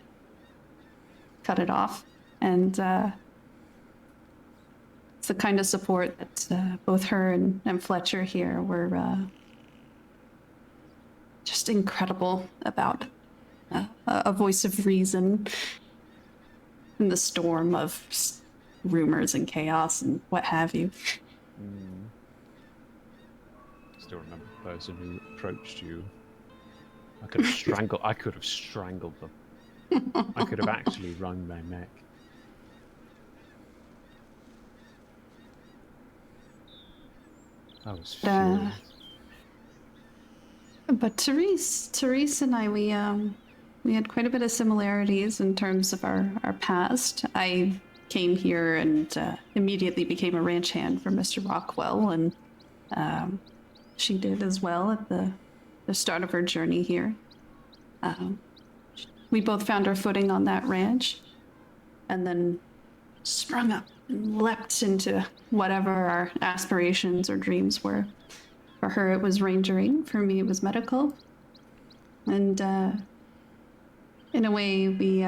cut it off, and it's the kind of support that both her and Fletcher here were just incredible about. A voice of reason in the storm of rumors and chaos and what have you. Still remember the person who approached you. I could have strangled them. I could have actually wrung their neck. I was furious. But Therese and I, we had quite a bit of similarities in terms of our past. I came here and immediately became a ranch hand for Mr. Rockwell, and she did as well at the start of her journey here. We both found our footing on that ranch and then sprung up and leapt into whatever our aspirations or dreams were. For her, it was rangering. For me, it was medical. And in a way, we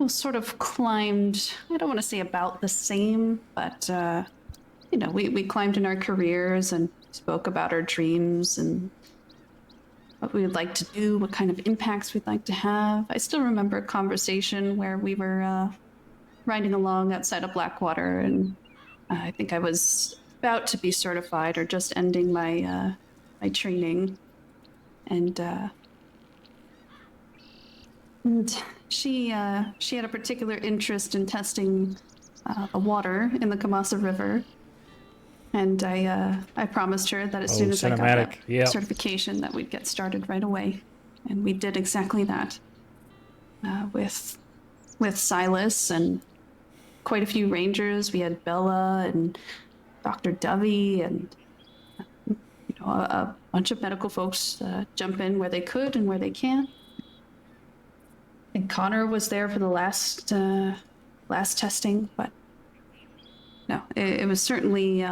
sort of climbed, I don't want to say about the same, but, we climbed in our careers and spoke about our dreams and what we would like to do, what kind of impacts we'd like to have. I still remember a conversation where we were riding along outside of Blackwater, and I think I was about to be certified or just ending my training, and she had a particular interest in testing the water in the Kamasa River. And I promised her that as soon as I got that certification that we'd get started right away. And we did exactly that with Silas and quite a few rangers. We had Bella and Dr. Dovey and a bunch of medical folks jump in where they could and where they can. And Connor was there for the last testing, but no, it was certainly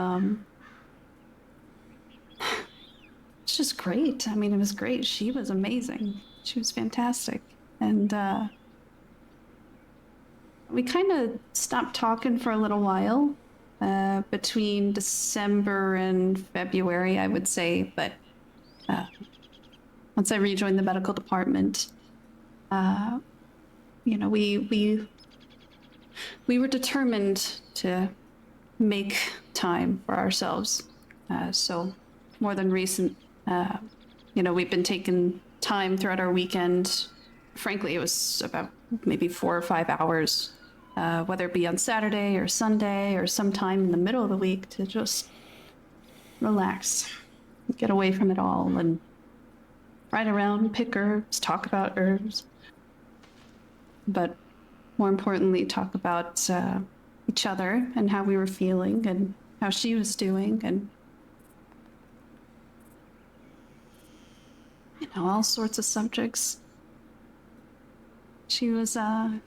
it's just great. I mean, it was great. She was amazing. She was fantastic. And we kind of stopped talking for a little while between December and February, I would say. But once I rejoined the medical department, we were determined to make time for ourselves. So more than recent, we've been taking time throughout our weekend. Frankly, it was about maybe 4 or 5 hours, whether it be on Saturday or Sunday or sometime in the middle of the week, to just relax, get away from it all, and ride around, pick herbs, talk about herbs. But more importantly, talk about each other and how we were feeling and how she was doing, and all sorts of subjects. She was, in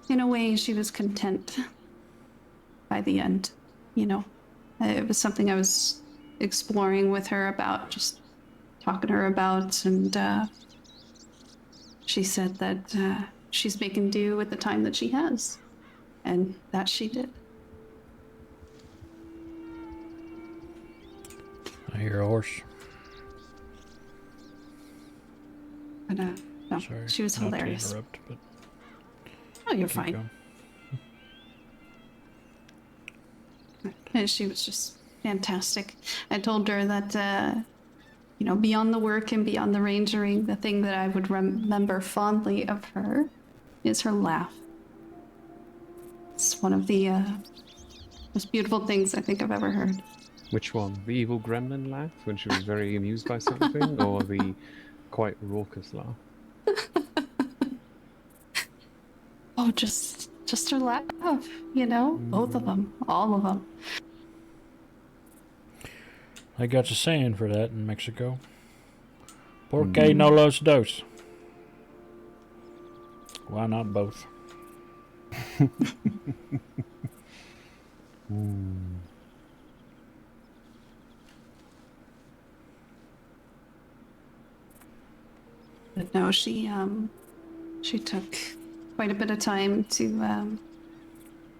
a way, she was content by the end. It was something I was exploring with her about, just talking to her about, and she said that she's making do with the time that she has, and that she did. I hear a horse. But no, Sorry, she was not to hilarious. interrupt, but Oh, you're keep fine. going. And she was just fantastic. I told her that, beyond the work and beyond the rangering, the thing that I would remember fondly of her is her laugh. It's one of the most beautiful things I think I've ever heard. Which one? The evil gremlin laugh when she was very amused by something, or the quite raucous laugh? Oh, just her laugh, both of them, all of them. They got a saying for that in Mexico. ¿Por qué no los dos? Why not both? But no, she took quite a bit of time to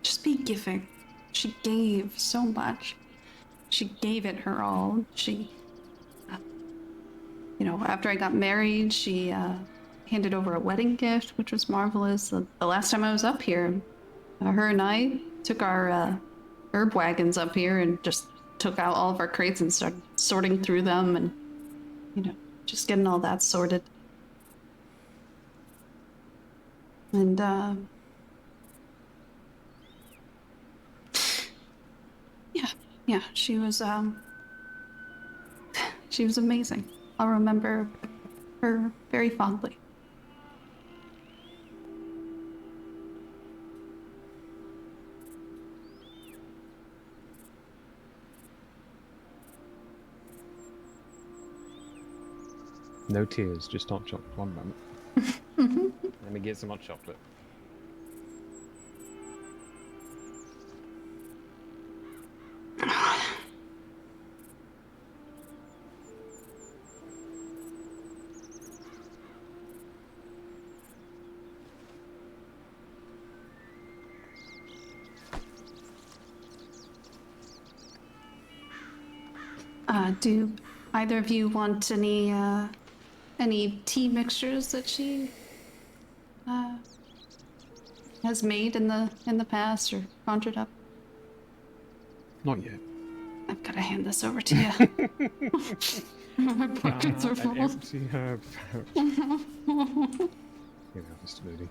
just be giving. She gave so much. She gave it her all. She, after I got married, she handed over a wedding gift, which was marvelous. The last time I was up here, her and I took our herb wagons up here and just took out all of our crates and started sorting through them and, just getting all that sorted. And, yeah, she was amazing. I'll remember her very fondly. No tears, just hot chocolate. One moment. Let me get some hot chocolate. Do either of you want any tea mixtures that she has made in the past or conjured up? Not yet. I've got to hand this over to you. My pockets are An full. empty herb pouch. Here we are, Mr. Moody.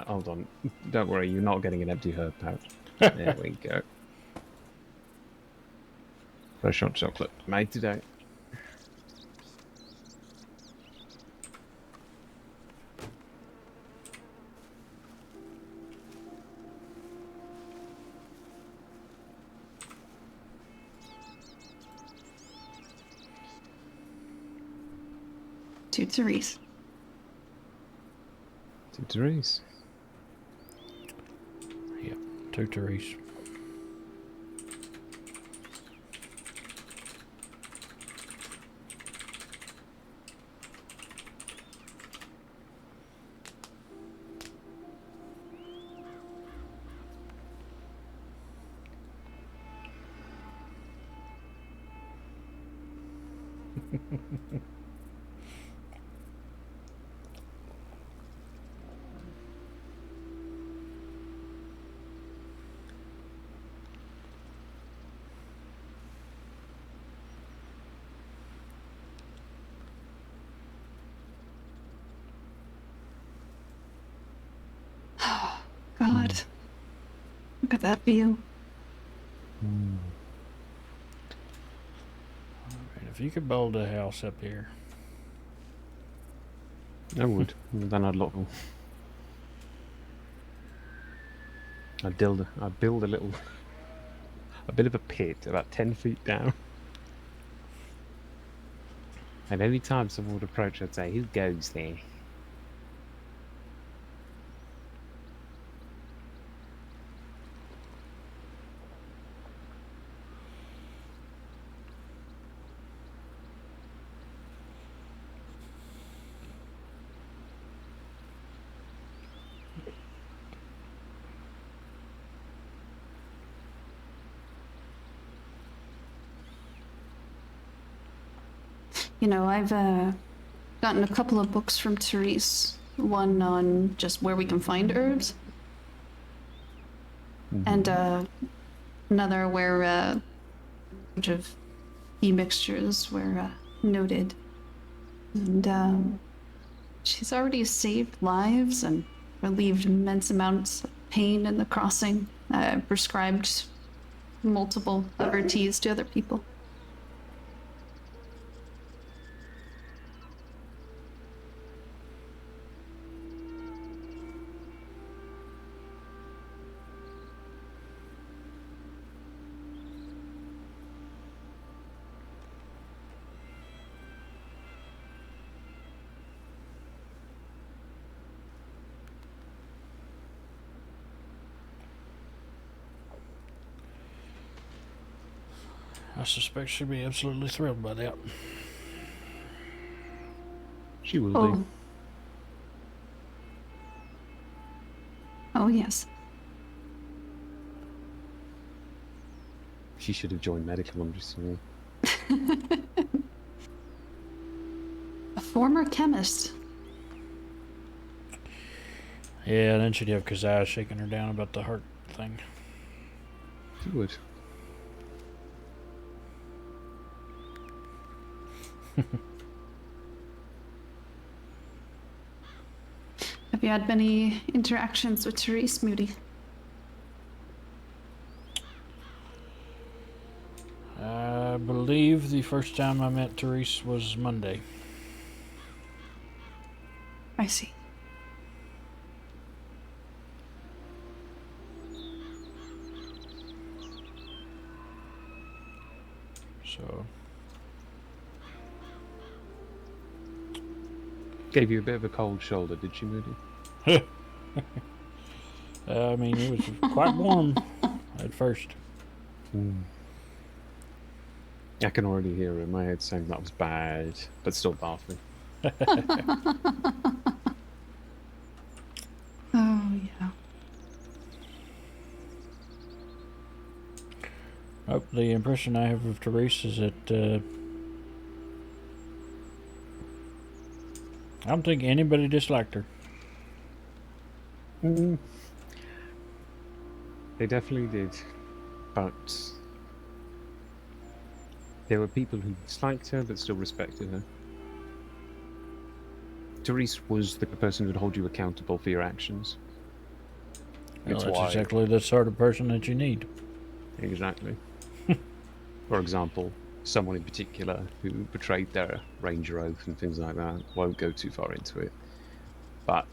Hold on. Don't worry, you're not getting an empty herb pouch. There we go. Fresh hot chocolate. Made today. To Therese. To Therese. Yep, to Therese. God. Look at that view. Alright, if you could build a house up here. I would. Then I'd look. I'd build a little, a bit of a pit about 10 feet down. And any time someone would approach, I'd say, "Who goes there?" You know, I've gotten a couple of books from Therese. One on just where we can find herbs, and another where a bunch of tea mixtures were noted. And she's already saved lives and relieved immense amounts of pain in the crossing. Prescribed multiple of her teas to other people. I suspect she'd be absolutely thrilled by that. She will Oh. be. Oh, yes. She should have joined medical. I'm just saying. A former chemist. Yeah, then she'd have Kazai shaking her down about the heart thing. She would. Have you had many interactions with Therese, Moody? I believe the first time I met Therese was Monday. I see. So Gave you a bit of a cold shoulder, did she, Moody? I mean, it was quite warm at first. I can already hear her in my head saying that was bad, but still laughing. Oh, yeah. Oh, the impression I have of Therese is that I don't think anybody disliked her. They definitely did, but there were people who disliked her but still respected her. Therese was the person who'd hold you accountable for your actions. Well, It's that's why... exactly the sort of person that you need. Exactly. For example, someone in particular who betrayed their ranger oath and things like that. Won't go too far into it. But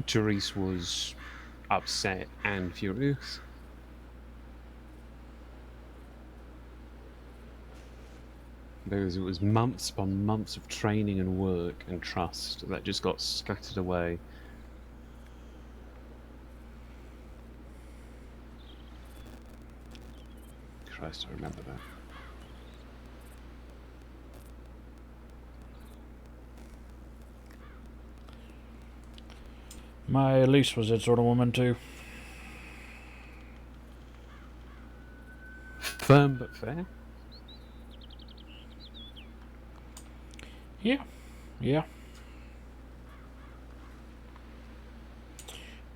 Therese was upset and furious. Because it was months upon months of training and work and trust that just got scattered away. Christ, I remember that. My Elise was that sort of woman too. Firm but fair? Yeah. Yeah.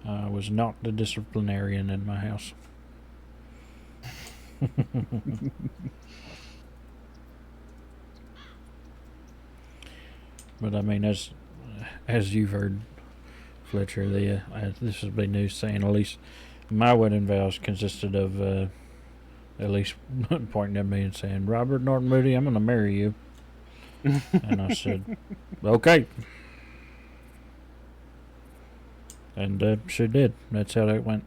I was not the disciplinarian in my house. But I mean, as you've heard, Fletcher, this has been news saying at least my wedding vows consisted of at least pointing at me and saying, "Robert Norton Moody, I'm going to marry you." And I said, "Okay." And she did. That's how that went.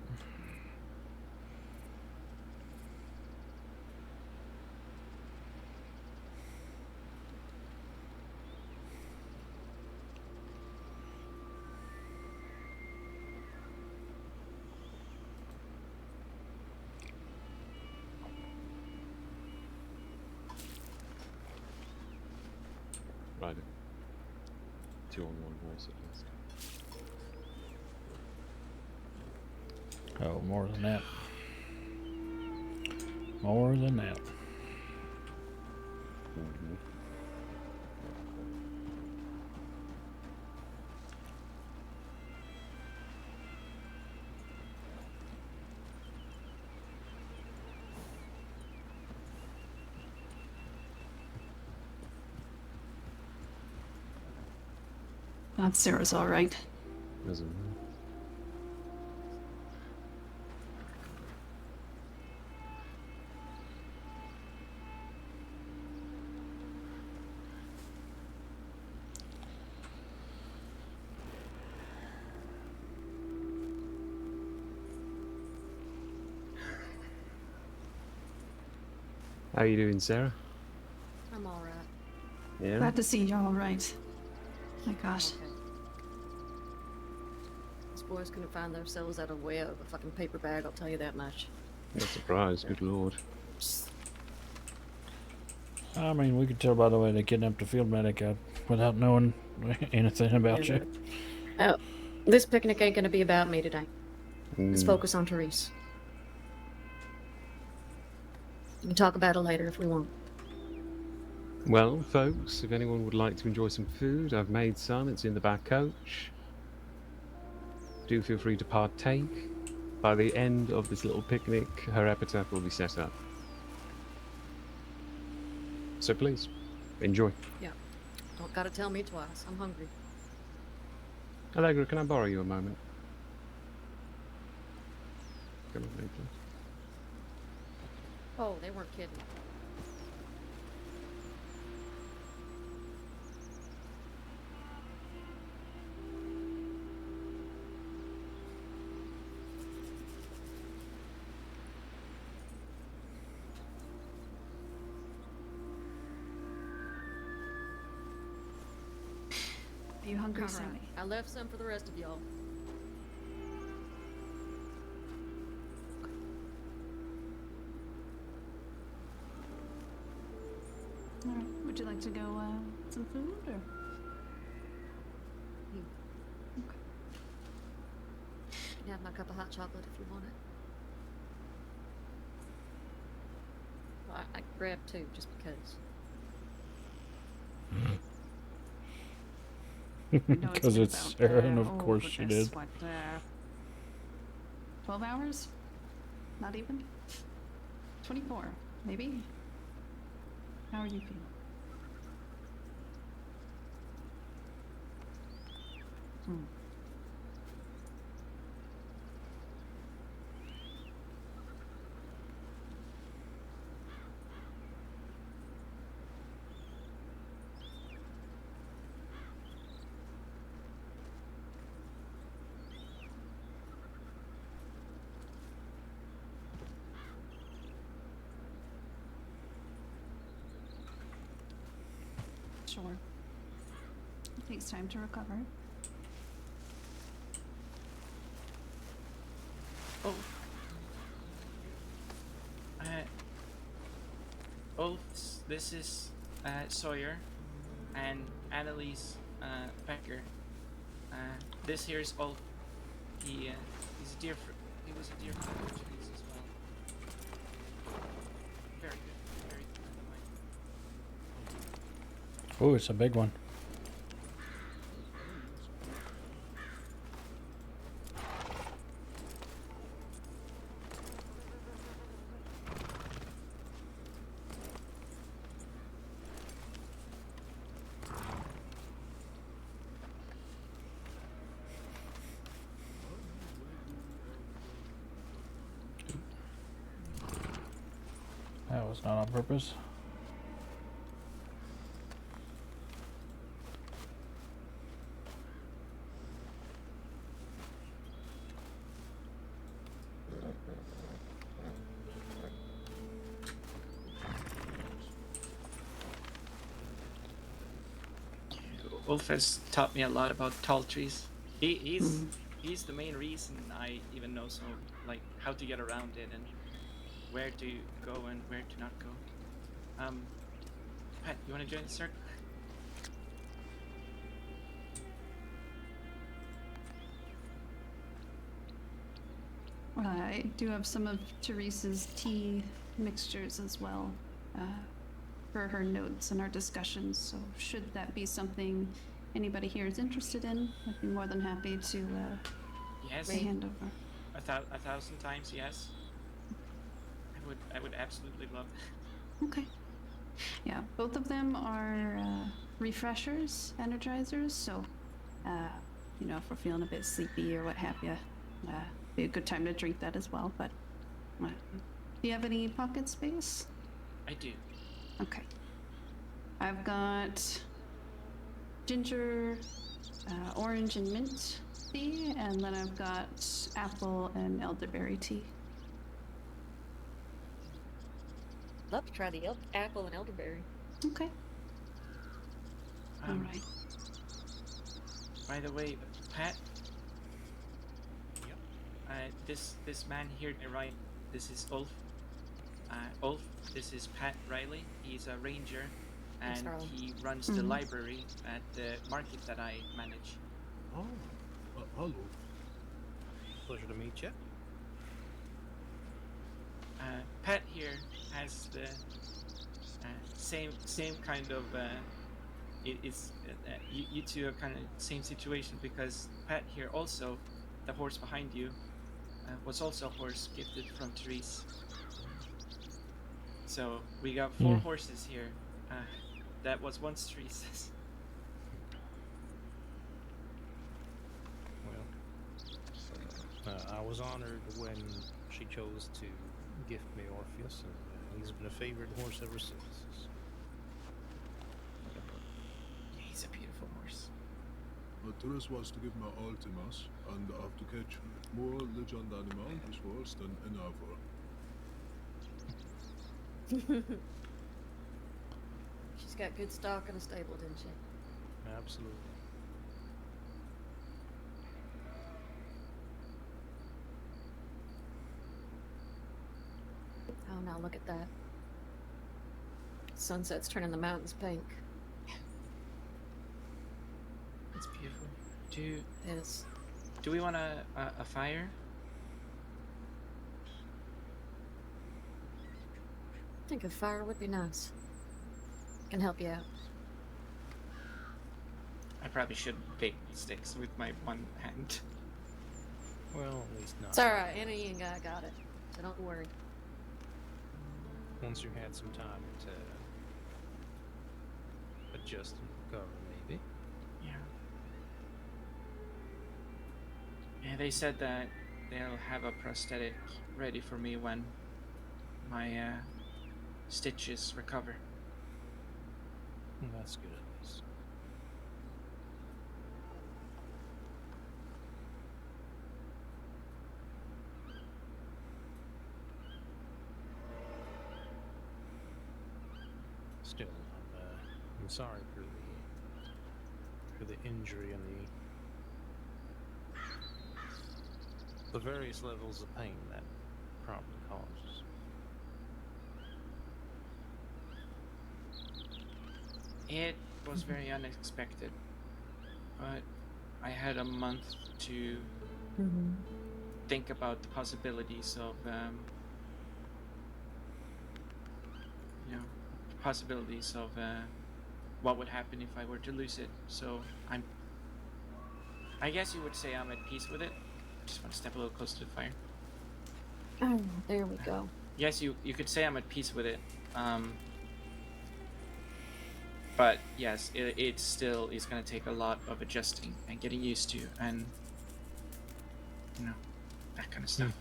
Right. 2 on 1 horse at least. Oh, more than that. More than that. That Sarah's all right. Doesn't matter. How you doing, Sarah? I'm alright. Yeah? Glad to see you're all right. My gosh. Okay. These boys couldn't find themselves out of way of a fucking paper bag, I'll tell you that much. Not surprised, good lord. I mean, we could tell by the way they kidnapped a field medic without knowing anything about you. Oh, this picnic ain't gonna be about me today. Let's focus on Therese. We can talk about it later if we want. Well, folks, if anyone would like to enjoy some food, I've made some. It's in the back coach. Do feel free to partake. By the end of this little picnic, her epitaph will be set up. So please, enjoy. Yeah. Don't gotta tell me twice. I'm hungry. Allegra, can I borrow you a moment? Come with me, please. Oh, they weren't kidding. Are you hungry? hungry, Alright, Sammy. I left some for the rest of y'all. All right. Would you like to go some food or? Okay. You can have my cup of hot chocolate if you want it. Well, I grabbed two just because. Because it's Sarah, and of course she did. 12 hours? Not even? 24, maybe? How are you feeling? Sure. It takes time to recover. Oh. Ulf, this is Sawyer and Annalise Becker. This here is Ulf. He's a dear he was a dear friend of Julie's as well. Very good friend of mine. Oh, it's a big one. That was not on purpose. Ulf has taught me a lot about tall trees. He's the main reason I even know so like how to get around it and where to go and where to not go. Pat, you want to join the circle? I do have some of Teresa's tea mixtures as well for her notes and our discussions. So should that be something anybody here is interested in, I'd be more than happy to Yes. hand over. A thousand times yes. I would absolutely love that. Okay. Yeah, both of them are refreshers, energizers. So, you know, if we're feeling a bit sleepy or what have you, be a good time to drink that as well. But do you have any pocket space? I do. Okay. I've got ginger, orange and mint tea, and then I've got apple and elderberry tea. Love to try the apple and elderberry. Okay. All right. By the way, Pat. This man here to my right, this is Ulf. Ulf, this is Pat Riley. He's a ranger, and he runs the library at the market that I manage. Oh, hello. Pleasure to meet you. Pat here has the same kind of you two are kind of same situation because Pat here also, the horse behind you, was also a horse gifted from Therese. So we got 4 horses here. That was once Therese's. Well, I was honored when she chose to gift me Orpheus, and he's been a favorite horse ever since. He's a beautiful horse. Therese wants to give me Ultimus, and I have to catch more legend animal this horse than ever. She's got good stock in a stable, didn't she? Absolutely. now look at that. Sunset's turning the mountains pink. It's beautiful. Yes. Do we want a fire? I think a fire would be nice. Can help you out. I probably should bake sticks with my one hand. Well, at least not. It's alright, Annie and I got it. So don't worry. Once you had some time to adjust and recover, maybe. Yeah. Yeah, they said that they'll have a prosthetic ready for me when my stitches recover. Well, that's good at least. Still, I'm sorry for the injury and the various levels of pain that probably causes. It was very unexpected, but I had a month to think about the possibilities of, what would happen if I were to lose it. So I guess you would say I'm at peace with it. Just want to step a little closer to the fire. Oh, there we go. Yes, you could say I'm at peace with it. But yes, it still is going to take a lot of adjusting and getting used to, and that kind of stuff.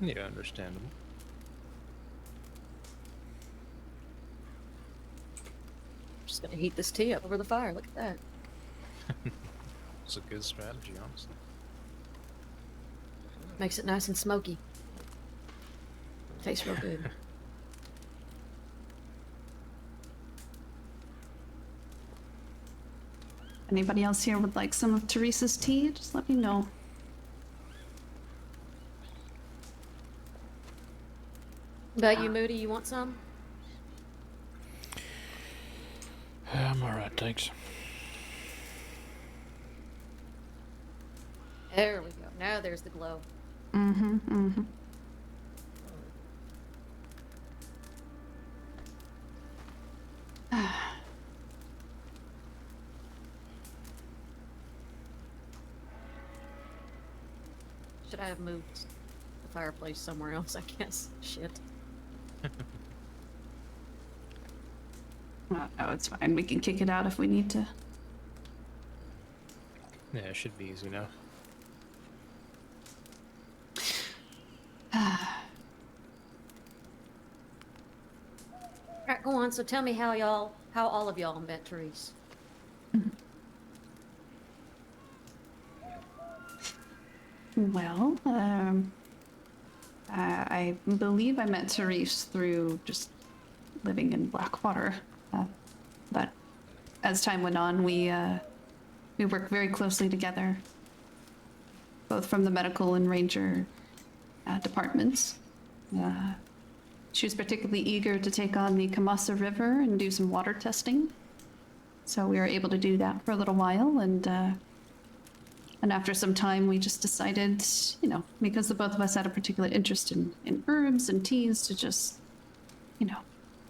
Yeah, understandable. Just gonna heat this tea up over the fire. Look at that. It's a good strategy, honestly. Makes it nice and smoky. Tastes real good. Anybody else here would like some of Teresa's tea? Just let me know. About you, Moody, you want some? I'm alright, thanks. There we go. Now there's the glow. Should I have moved the fireplace somewhere else, I guess? Shit. No, it's fine. We can kick it out if we need to. Yeah, it should be easy enough. Alright, go on. So tell me how all of y'all met Therese. Well, I believe I met Therese through just living in Blackwater. But as time went on, we worked very closely together, both from the medical and ranger departments. She was particularly eager to take on the Kamasa River and do some water testing. So we were able to do that for a little while, and after some time, we just decided, because the both of us had a particular interest in herbs and teas, to just,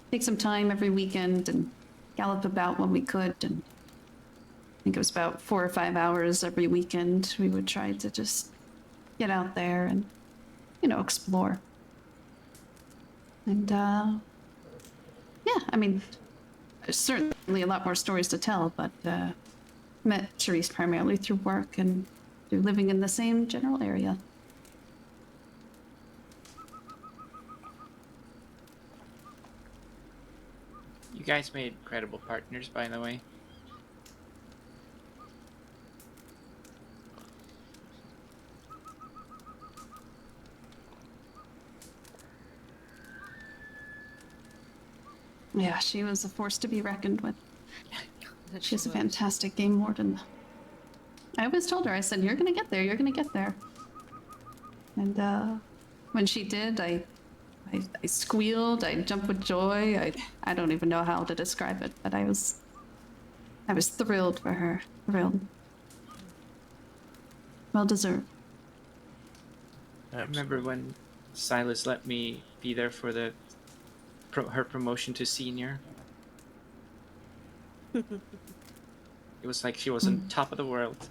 take some time every weekend and gallop about when we could. And I think it was about 4 or 5 hours every weekend. We would try to just get out there and, explore. And, there's certainly a lot more stories to tell, but met Therese primarily through work and through living in the same general area. You guys made incredible partners, by the way. Yeah, she was a force to be reckoned with. She's a fantastic game warden. I always told her, I said, you're gonna get there, you're gonna get there. And when she did, I I squealed, I jumped with joy. I don't even know how to describe it, but I was thrilled for her. Thrilled. Well deserved. I remember when Silas let me be there for the her promotion to senior. It was like she was on top of the world.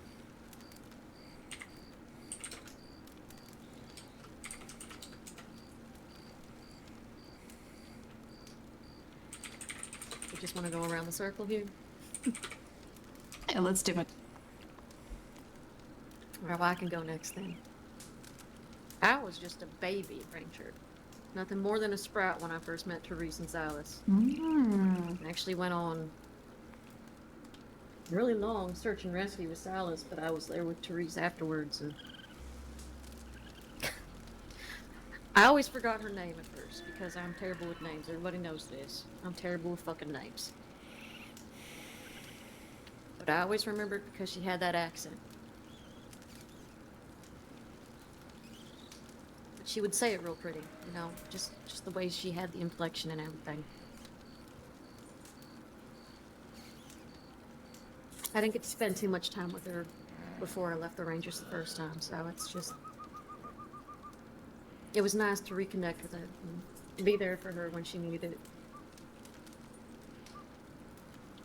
You just want to go around the circle here? Yeah, let's do it. Well, I can go next then. I was just a baby ranger. Nothing more than a sprout when I first met Therese and Silas. I actually went on really long search and rescue with Silas, but I was there with Therese afterwards. And I always forgot her name at first because I'm terrible with names. Everybody knows this. I'm terrible with fucking names. But I always remembered because she had that accent. But she would say it real pretty, you know, just the way she had the inflection and everything. I didn't get to spend too much time with her before I left the Rangers the first time, so it's just... It was nice to reconnect with her and be there for her when she needed it.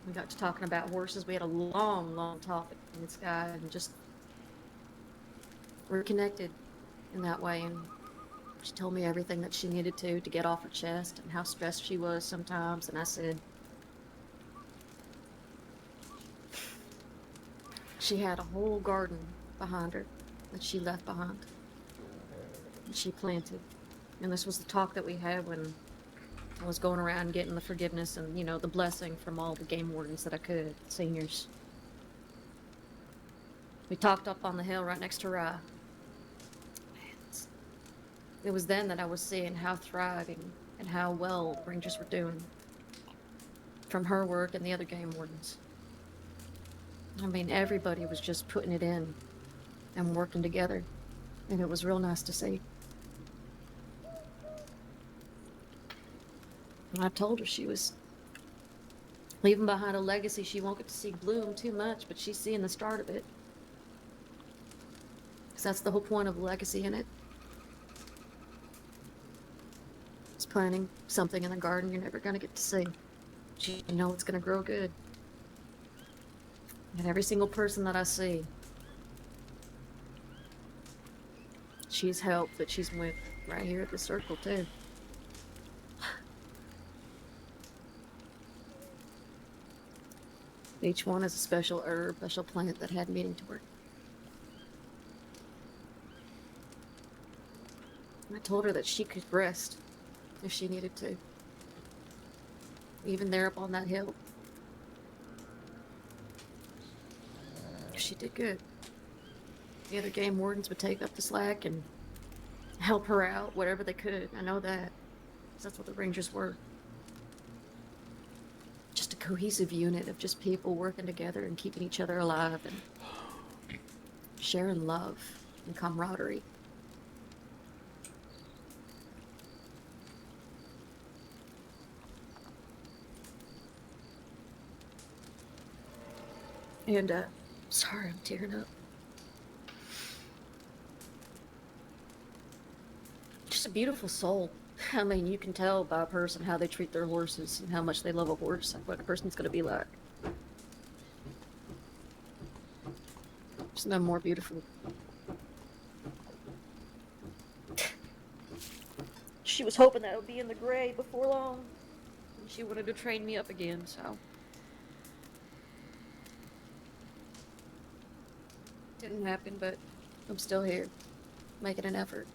We got to talking about horses. We had a long talk in the sky and just reconnected in that way. And she told me everything that she needed to get off her chest and how stressed she was sometimes. And I said, she had a whole garden behind her that she left behind. And she planted. And this was the talk that we had when I was going around getting the forgiveness and, you know, the blessing from all the game wardens that I could, seniors. We talked up on the hill right next to Rye. It was then that I was seeing how thriving and how well the Rangers were doing from her work and the other game wardens. I mean, everybody was just putting it in and working together, and it was real nice to see. And I told her she was leaving behind a legacy she won't get to see bloom too much, but she's seeing the start of it. Because that's the whole point of a legacy in it. It's planting something in the garden you're never going to get to see. You know it's going to grow good. And every single person that I see, she's helped that she's with right here at the circle too. Each one is a special herb, special plant that had meaning to her. I told her that she could rest if she needed to. Even there up on that hill. She did good. The other game wardens would take up the slack and help her out, whatever they could. I know that. 'Cause that's what the Rangers were. Just a cohesive unit of just people working together and keeping each other alive and sharing love and camaraderie. And, sorry, I'm tearing up. Just a beautiful soul. I mean, you can tell by a person how they treat their horses and how much they love a horse and what a person's gonna be like. There's none more beautiful. She was hoping that I would be in the gray before long. And she wanted to train me up again, so... Didn't happen, but I'm still here, making an effort.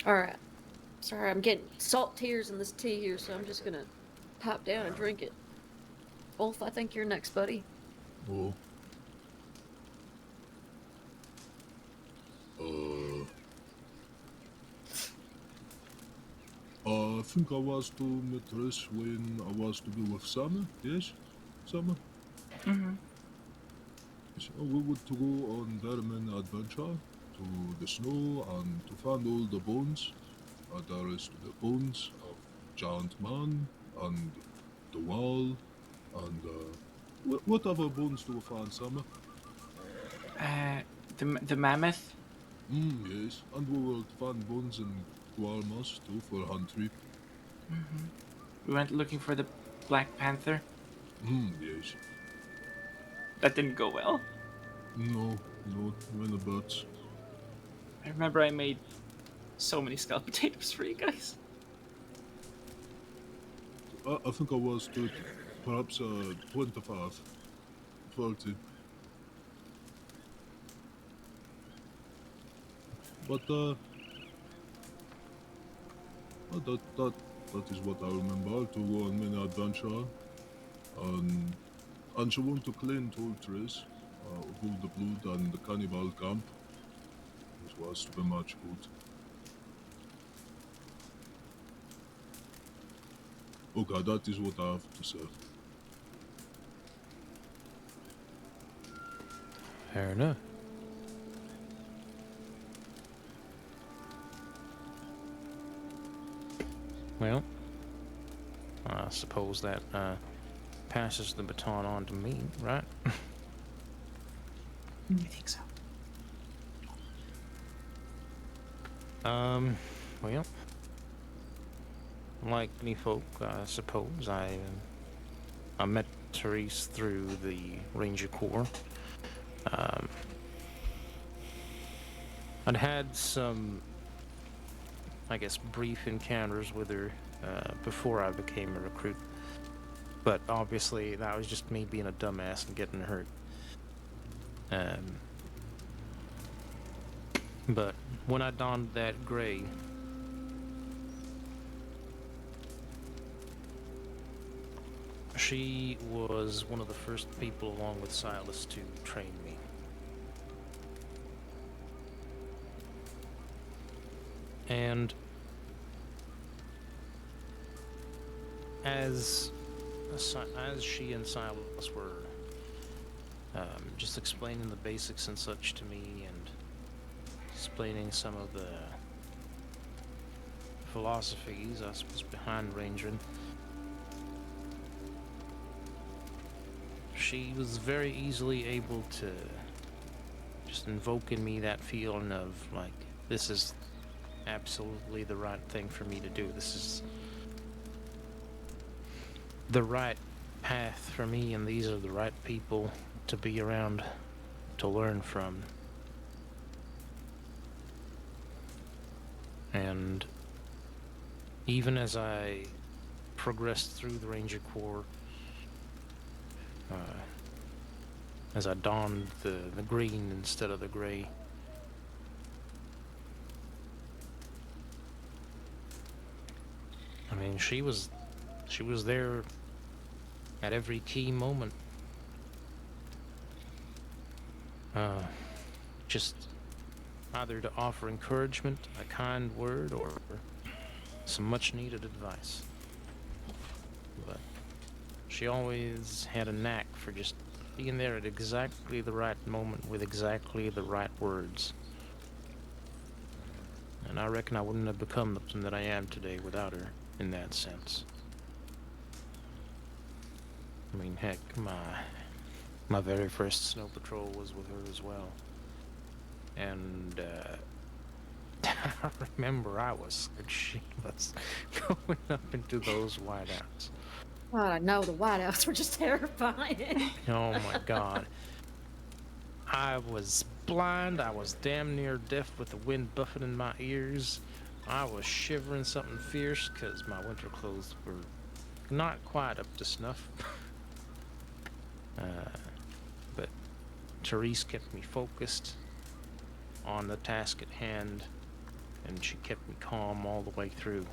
Alright. Sorry, I'm getting salt tears in this tea here, so I'm just gonna pop down and drink it. Wolf, I think you're next, buddy. Oh. I think I was to meet Chris when I was to be with Summer, yes? Summer? Mm-hmm. So we were to go on very many adventure, to the snow and to find all the bones. There is the bones of giant man and the wall and what other bones do we find, Summer? The mammoth. Yes, and we will find bones in Gualmas too for hunt trip. We went looking for the Black Panther. Yes. That didn't go well. No, in the butts. I remember I made so many scalloped potatoes for you guys. I think I was to perhaps 25, 30. But that is what I remember, to go on many adventure. And she want to clean tall trees, hold the blood and the cannibal camp. It was very much good. Okay, that is what I have to say. Fair enough. Well, I suppose that passes the baton on to me, right? I think so. Well, like many folk, I suppose I met Therese through the Ranger Corps. I'd had some, I guess, brief encounters with her before I became a recruit. But obviously, that was just me being a dumbass and getting hurt. But when I donned that gray, she was one of the first people, along with Silas, to train me. And as she and Silas were just explaining the basics and such to me, and explaining some of the philosophies, I suppose, behind Rangering, she was very easily able to just invoke in me that feeling of, like, this is absolutely the right thing for me to do. This is the right path for me, and these are the right people to be around to learn from. And even as I progressed through the Ranger Corps, as I donned the green instead of the gray, I mean, she was there at every key moment. Just either to offer encouragement, a kind word, or some much needed advice. But she always had a knack for just being there at exactly the right moment with exactly the right words. And I reckon I wouldn't have become the person that I am today without her, in that sense. I mean, heck, my very first snow patrol was with her as well. And I remember I was scared shitless going up into those whiteouts. God, I know, the whiteouts were just terrifying. Oh my God. I was blind, I was damn near deaf with the wind buffeting my ears. I was shivering something fierce because my winter clothes were not quite up to snuff. But Therese kept me focused on the task at hand, and she kept me calm all the way through.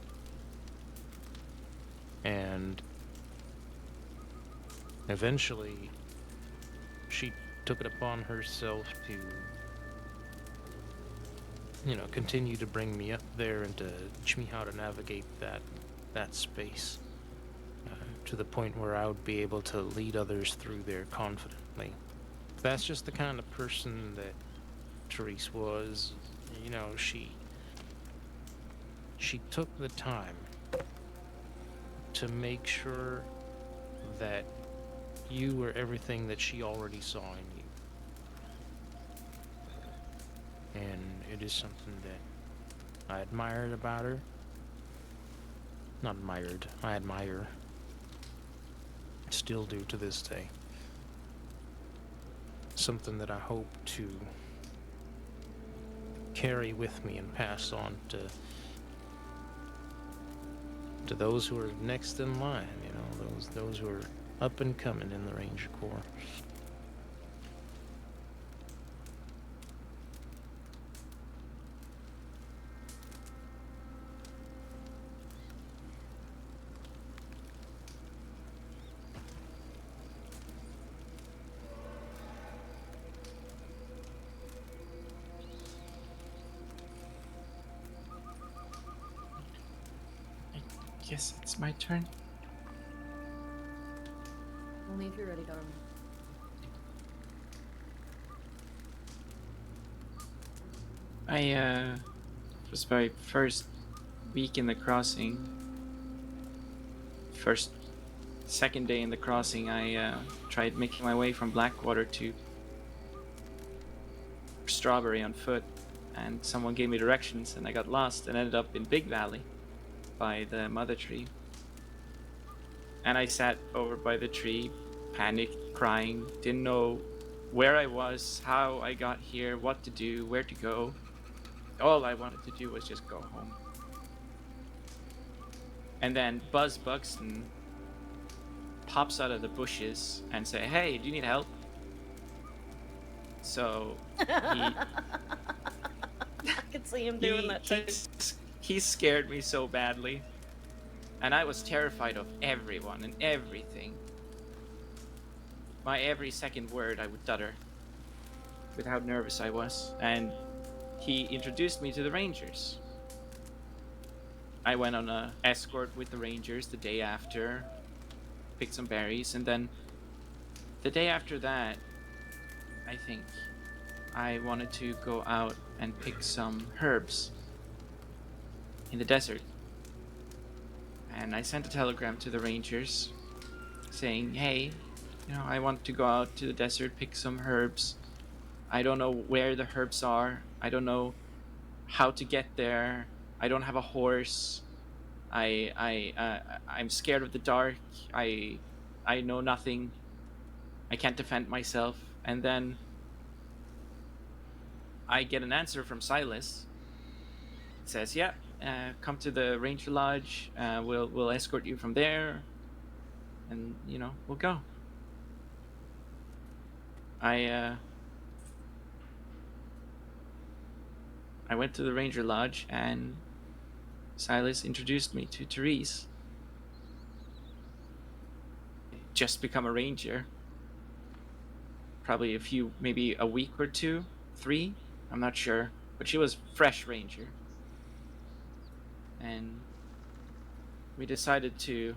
And eventually, she took it upon herself to, continue to bring me up there and to teach me how to navigate that space to the point where I would be able to lead others through there confidently. That's just the kind of person that Therese, was, you know, she took the time to make sure that you were everything that she already saw in you. And it is something that I admired about her. Not admired, I admire. Still do to this day. Something that I hope to carry with me and pass on to those who are next in line, you know, those who are up and coming in the Ranger Corps. Yes, it's my turn. Only if you're ready, darling. It was my first week in the crossing. Second day in the crossing, I tried making my way from Blackwater to Strawberry on foot, and someone gave me directions, and I got lost and ended up in Big Valley by the mother tree. And I sat over by the tree, panicked, crying, didn't know where I was, how I got here, what to do, where to go. All I wanted to do was just go home. And then Buzz Buxton pops out of the bushes and say, "Hey, do you need help?" So I could see him doing that too. He scared me so badly. And I was terrified of everyone and everything. My every second word I would stutter with how nervous I was. And he introduced me to the Rangers. I went on an escort with the Rangers the day after, picked some berries, and then the day after that, I think, I wanted to go out and pick some herbs in the desert. And I sent a telegram to the Rangers saying, "Hey, you know, I want to go out to the desert, pick some herbs. I don't know where the herbs are. I don't know how to get there. I don't have a horse. I'm scared of the dark. I know nothing. I can't defend myself." And then I get an answer from Silas. It says, "Yeah, come to the Ranger Lodge. We'll escort you from there, and you know, we'll go." I went to the Ranger Lodge, and Silas introduced me to Therese. Just become a ranger. Probably maybe a week or 2, 3, I'm not sure, but she was fresh ranger. And we decided to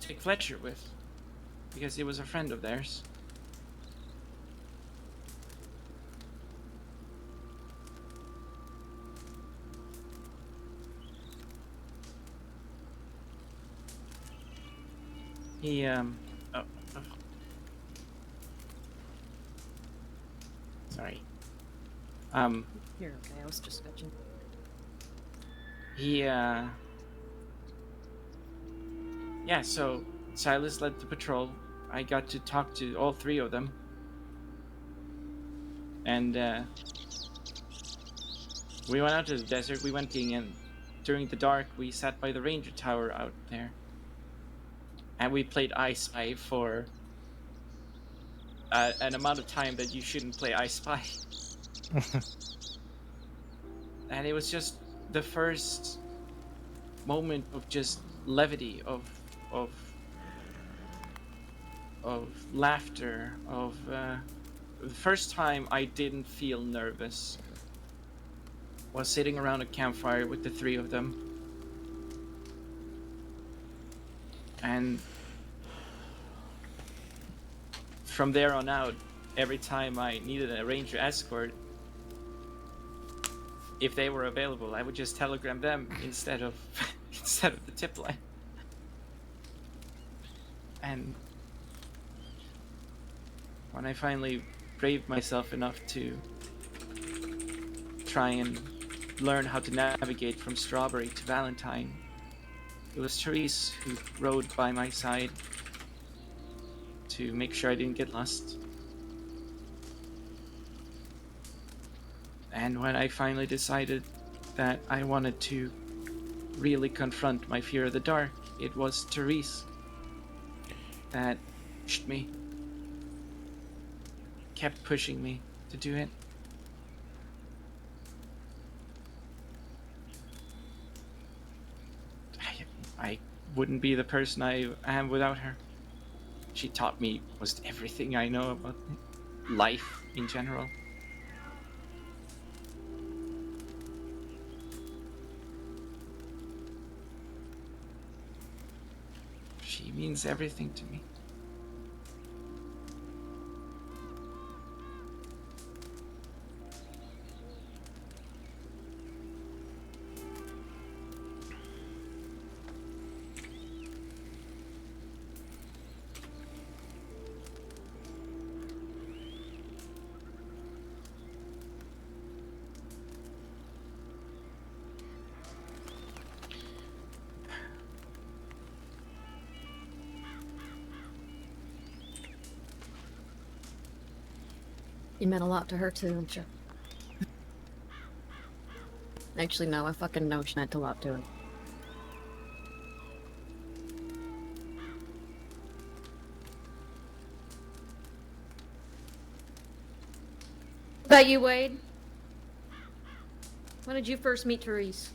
take Fletcher with, because he was a friend of theirs. He sorry. You're okay, I was just sketching. Yeah, so Silas led the patrol. I got to talk to all 3 of them. And we went out to the desert. We went digging, and during the dark, we sat by the ranger tower out there. And we played I Spy for an amount of time that you shouldn't play I Spy. And it was just the first moment of just levity, of laughter, of the first time I didn't feel nervous was sitting around a campfire with the 3 of them, And from there on out, every time I needed a ranger escort, if they were available, I would just telegram them instead of instead of the tip line. And when I finally braved myself enough to try and learn how to navigate from Strawberry to Valentine, it was Therese who rode by my side to make sure I didn't get lost. And when I finally decided that I wanted to really confront my fear of the dark, it was Therese that pushed me, kept pushing me to do it. I wouldn't be the person I am without her. She taught me almost everything I know about life in general. She means everything to me. You meant a lot to her too, didn't you? Actually, no, I fucking know she meant a lot to her. About you, Wade? When did you first meet Therese?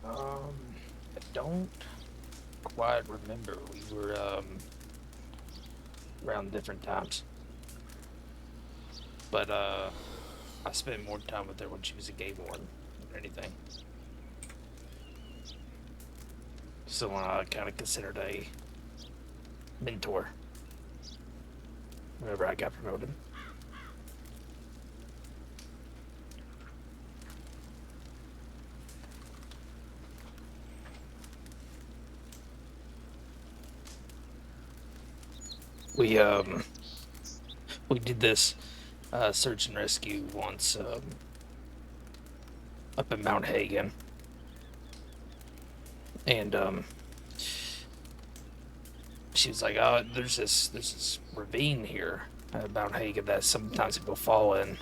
I don't quite remember. We were around different times. But I spent more time with her when she was a gay warden than anything. Someone I kind of considered a mentor whenever I got promoted. We did this search and rescue once up in Mount Hagen, and she was like, "Oh, there's this ravine here at Mount Hagen that sometimes people fall in,"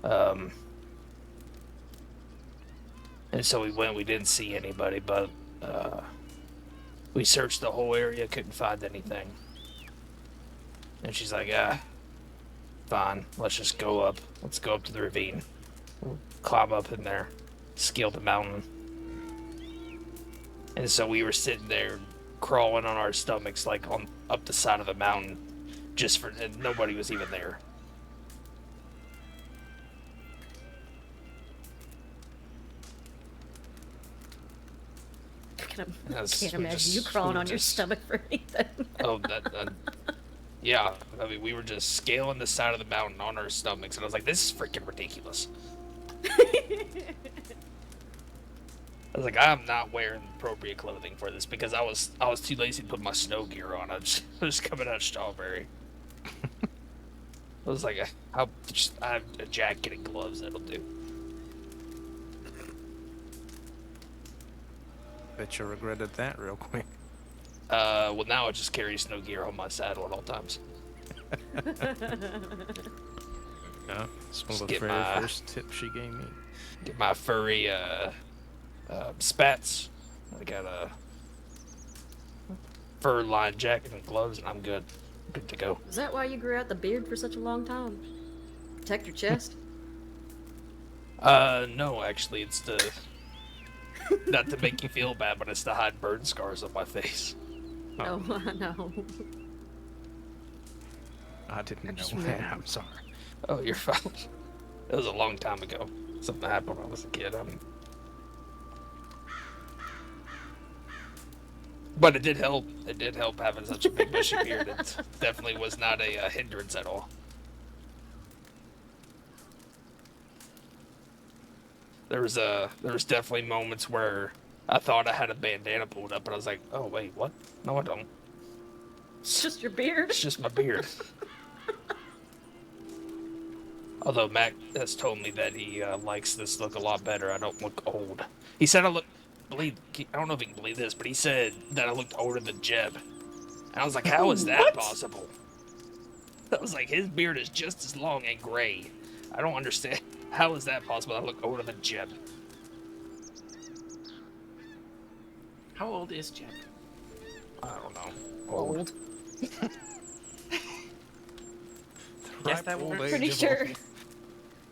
and so we went. We didn't see anybody, but we searched the whole area, couldn't find anything. And she's like, fine, let's just go up. Let's go up to the ravine. We'll climb up in there, scale the mountain. And so we were sitting there, crawling on our stomachs, like up the side of the mountain, and nobody was even there. I can't imagine you crawling on your stomach for anything. Oh, yeah. I mean, we were just scaling the side of the mountain on our stomachs, and I was like, this is freaking ridiculous. I was like, I'm not wearing appropriate clothing for this because I was too lazy to put my snow gear on. I was coming out of Strawberry. I was like, I have a jacket and gloves, that'll do. Bet you regretted that real quick. Well, now I just carry snow gear on my saddle at all times. Yeah, it's one of the very first tips she gave me. Get my furry spats. I got a fur-lined jacket and gloves, and I'm good. Good to go. Is that why you grew out the beard for such a long time? Protect your chest? No, actually, it's to... not to make you feel bad, but it's to hide burn scars on my face. Oh, no. I didn't know that. I'm sorry. Oh, you're fine. It was a long time ago. Something happened when I was a kid. But it did help. It did help having such a big bushy beard. It definitely was not a hindrance at all. There was definitely moments where I thought I had a bandana pulled up, but I was like, oh wait, what? No, I don't. It's just your beard. It's just my beard. Although Mac has told me that he likes this look a lot better. I don't look old. He said I don't know if he can believe this, but he said that I looked older than Jeb. And I was like, how is that possible? I was like, his beard is just as long and gray. I don't understand. How is that possible? I look older than Jeb. How old is Jeb? I don't know. Old. Guess that would Pretty sure.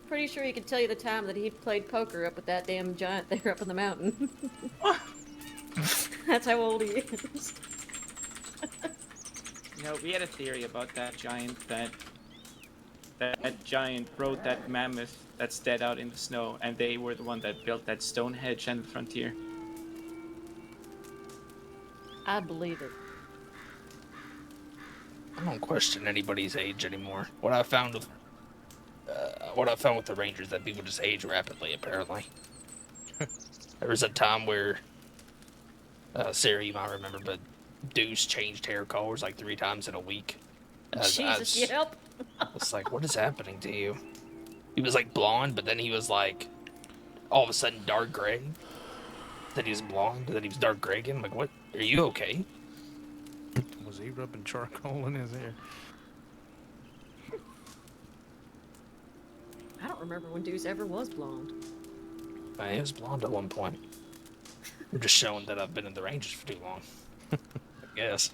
Pretty sure he could tell you the time that he played poker up with that damn giant there up in the mountain. That's how old he is. You know, we had a theory about that giant that giant rode that mammoth that's dead out in the snow, and they were the one that built that Stonehenge and the frontier. I believe it. I don't question anybody's age anymore. What I found with the Rangers that people just age rapidly. Apparently, there was a time where Sarah, you might remember, but Deuce changed hair colors like 3 times in a week. Jesus, yep. It's like, what is happening to you? He was like blonde, but then he was like all of a sudden dark gray. Then he was blonde, then he was dark gray again. I'm like, what? Are you okay? Was he rubbing charcoal in his hair? I don't remember when Deuce ever was blonde. He was blonde at one point. We're just showing that I've been in the Rangers for too long. I guess.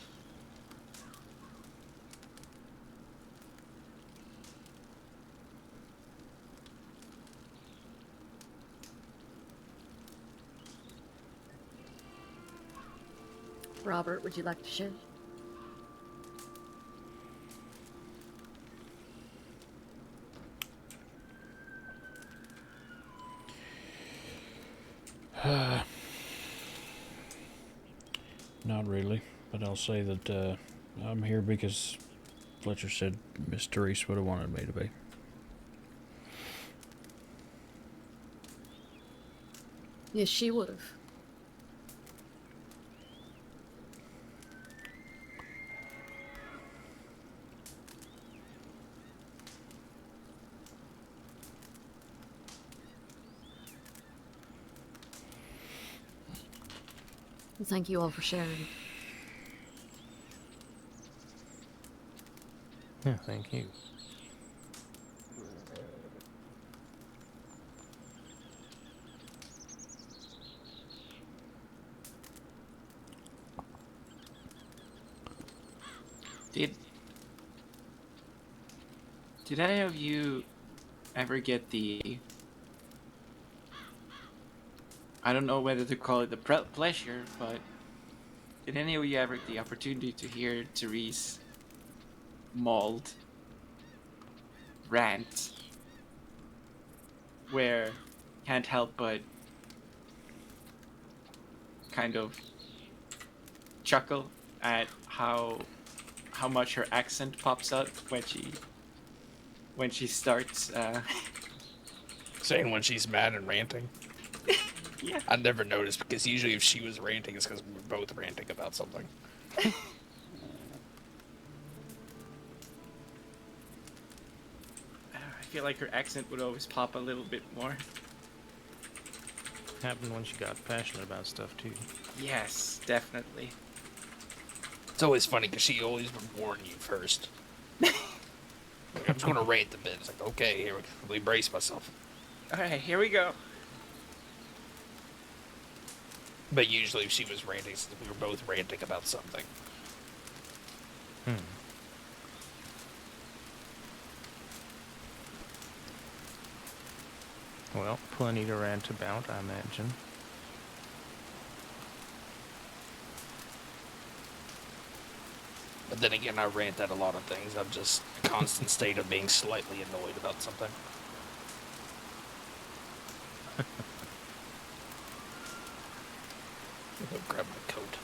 Robert, would you like to share? Not really, but I'll say that I'm here because Fletcher said Miss Therese would have wanted me to be. Yes, she would have. Thank you all for sharing. Yeah, thank you. Did any of you ever get the... I don't know whether to call it the pleasure, but did any of you ever get the opportunity to hear Therese mauled rant, where can't help but kind of chuckle at how much her accent pops out when she starts Saying when she's mad and ranting. Yeah. I never noticed, because usually if she was ranting, it's because we were both ranting about something. I feel like her accent would always pop a little bit more. Happened when she got passionate about stuff too. Yes, definitely. It's always funny because she always would warn you first. Like, I'm just going to rant a bit. It's like, okay, here let me brace myself. Alright, here we go. But usually if she was ranting, we were both ranting about something. Well, plenty to rant about, I imagine. But then again, I rant at a lot of things. I'm just a constant state of being slightly annoyed about something. I'll grab my coat.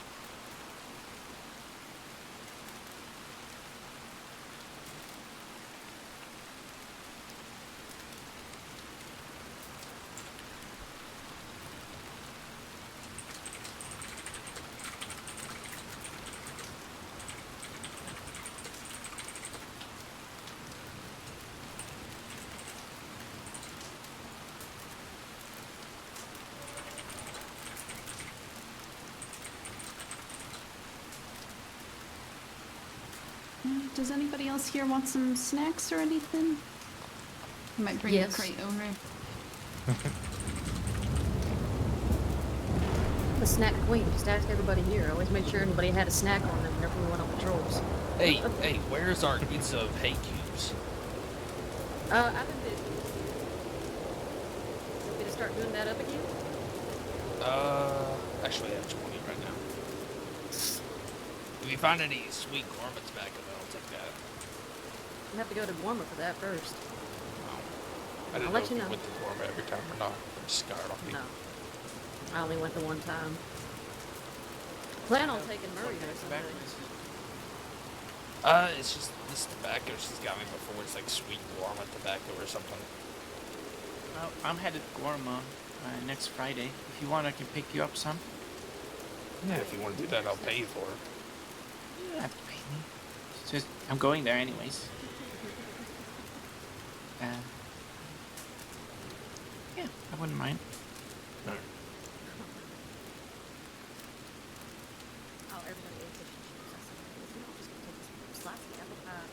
Does anybody else here want some snacks or anything? I might bring Yes. a crate over. The snack queen. Just ask everybody here. I always make sure anybody had a snack on them whenever we went on patrols. Hey, hey, where's our pizza of hay cubes? I've been busy. Want me to start doing that up again? Actually I have 20 right now. If you find any sweet garments back in there, I'll take that. You have to go to Gorma for that first. I didn't I'll know let if you you know. went to Gorma every time or not. I'm just scarred off me. No. I only went the one time. Plan on taking Murray there someday. It's just this tobacco she's got me before. It's like sweet Gorma tobacco or something. I'm headed to Gorma next Friday. If you want, I can pick you up some. Yeah, if you want to do that, I'll pay you for it. You don't have to pay me. It's just, I'm going there anyways. Yeah, I wouldn't mind. No. Oh, everybody ate fish and chips. I said, you know, I'm just gonna take this slice of the apple pie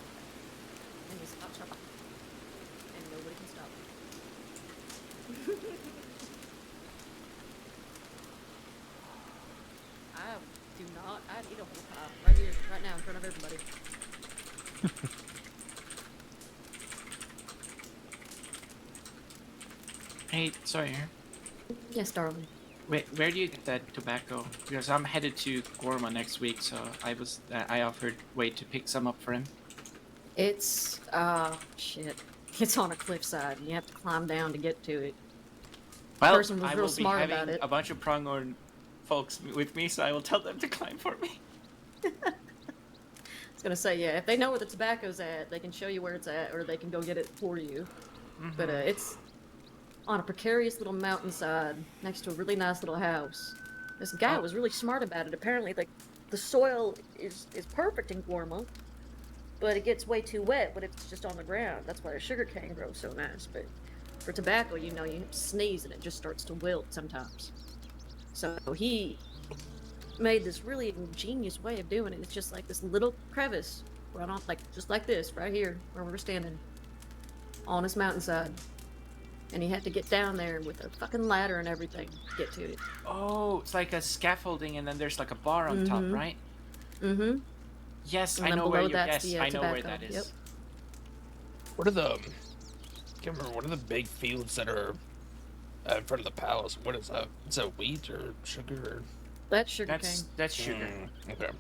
and just stop shopping. And nobody can stop me. I do not. I'd eat a whole pie right here, right now, in front of everybody. Hey, Sawyer. Yes, darling. Where do you get that tobacco? Because I'm headed to Gorma next week, so I offered Wade to pick some up for him. It's shit. It's on a cliffside. And you have to climb down to get to it. Well, Person was I real will be smart having about it. a bunch of pronghorn folks with me, so I will tell them to climb for me. I was gonna say, yeah, if they know where the tobacco's at, they can show you where it's at, or they can go get it for you. But it's on a precarious little mountainside next to a really nice little house. This guy was really smart about it. Apparently, like, the soil is perfect in Gorma, but it gets way too wet when it's just on the ground. That's why the sugar cane grows so nice. But for tobacco, you know, you sneeze and it just starts to wilt sometimes. So he made this really ingenious way of doing it. It's just like this little crevice right on, like, just like this, right here, where we're standing, on this mountainside. And he had to get down there with a fucking ladder and everything to get to it. Oh, it's like a scaffolding, and then there's like a bar on top, right? Mm-hmm. Yes, And I then know where below you're. that's Yes, the, I know where tobacco. that is. Yep. What are the... I can't remember. What are the big fields that are in front of the palace? What is that? Is that wheat or sugar? Or... That's sugar cane. That's sugar. Okay.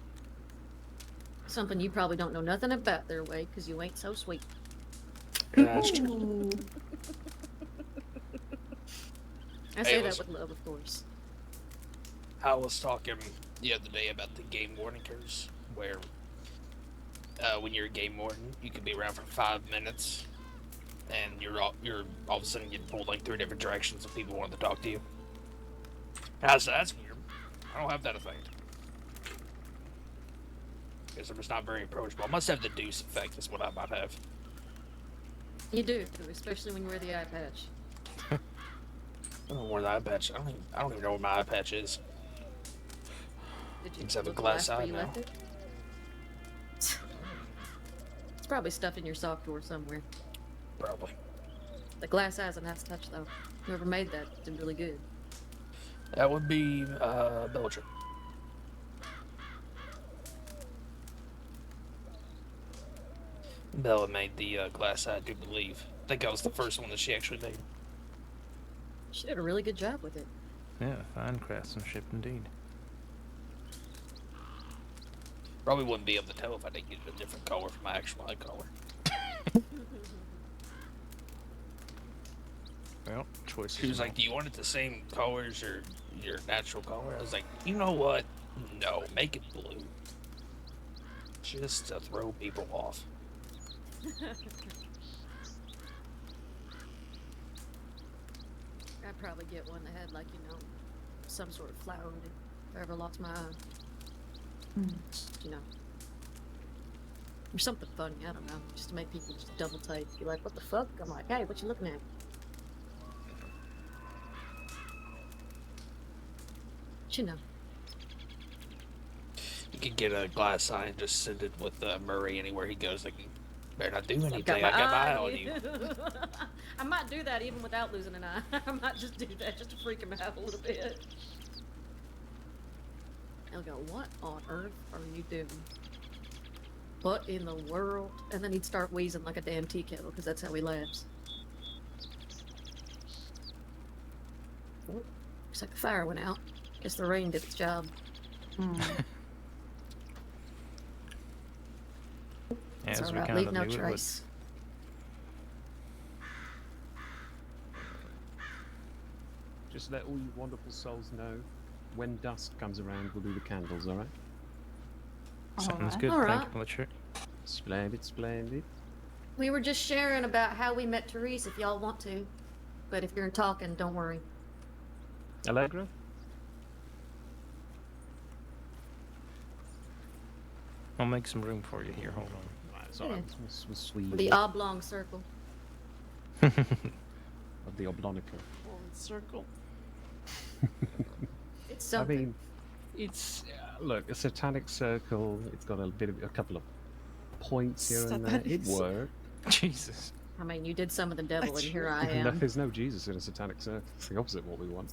Something you probably don't know nothing about their way, because you ain't so sweet. Yeah, that's true. I say that with love, of course. I was talking the other day about the game warningers, where when you're a game warden, you can be around for 5 minutes, and you're all of a sudden getting pulled like 3 different directions, and people wanting to talk to you. That's weird. I don't have that effect. Because I'm just not very approachable. I must have the deuce effect, is what I might have. You do, especially when you wear the eye patch. I don't know where the eye patch. I don't even know where my eye patch is. Did you Just have a look glass last where eye you now. left it? It's probably stuffed in your sock drawer somewhere. Probably. The glass eye's a nice touch, though. Whoever made that did really good. That would be Belgium. Bella made the glass eye, I do believe. I think that was the first one that she actually made. She did a really good job with it. Yeah, fine craftsmanship indeed. Probably wouldn't be able to tell if I didn't get a different color from my actual eye color. Well, choices. She was like, "Do you want it the same color as your natural color?" I was like, "You know what? No, make it blue. Just to throw people off." I'd probably get one that had, like, you know, some sort of flower in it. If I ever lost my eye. You know. Or something funny, I don't know. Just to make people just double take. Be like, what the fuck? I'm like, hey, what you looking at? But you know. could get a glass eye and just send it with Murray anywhere he goes. Like, better not do I've anything. I got my eye on on you. I might do that even without losing an eye. I might just do that just to freak him out a little bit. He'll go, what on earth are you doing? What in the world? And then he'd start wheezing like a damn tea kettle, because that's how he laughs. Oh, looks like the fire went out. Guess the rain did its job. It's As we alright, kind leave of no knew it would. trace. Just let all you wonderful souls know, when dusk comes around, we'll do the candles, alright? Sounds good. All Thank right. you, Butcher. Splendid, splendid. We were just sharing about how we met Therese, if y'all want to. But if you're talking, don't worry. Allegra? I'll make some room for you here. Hold on. Right, it's alright, we'll sweep The it. oblong circle. Of the oblonica. Circle. It's something. I mean, it's look, a satanic circle. It's got a couple of points here and there. It worked. Jesus. I mean, you did some of the devil, and here I No, am. there's no Jesus in a satanic circle. It's the opposite of what we want.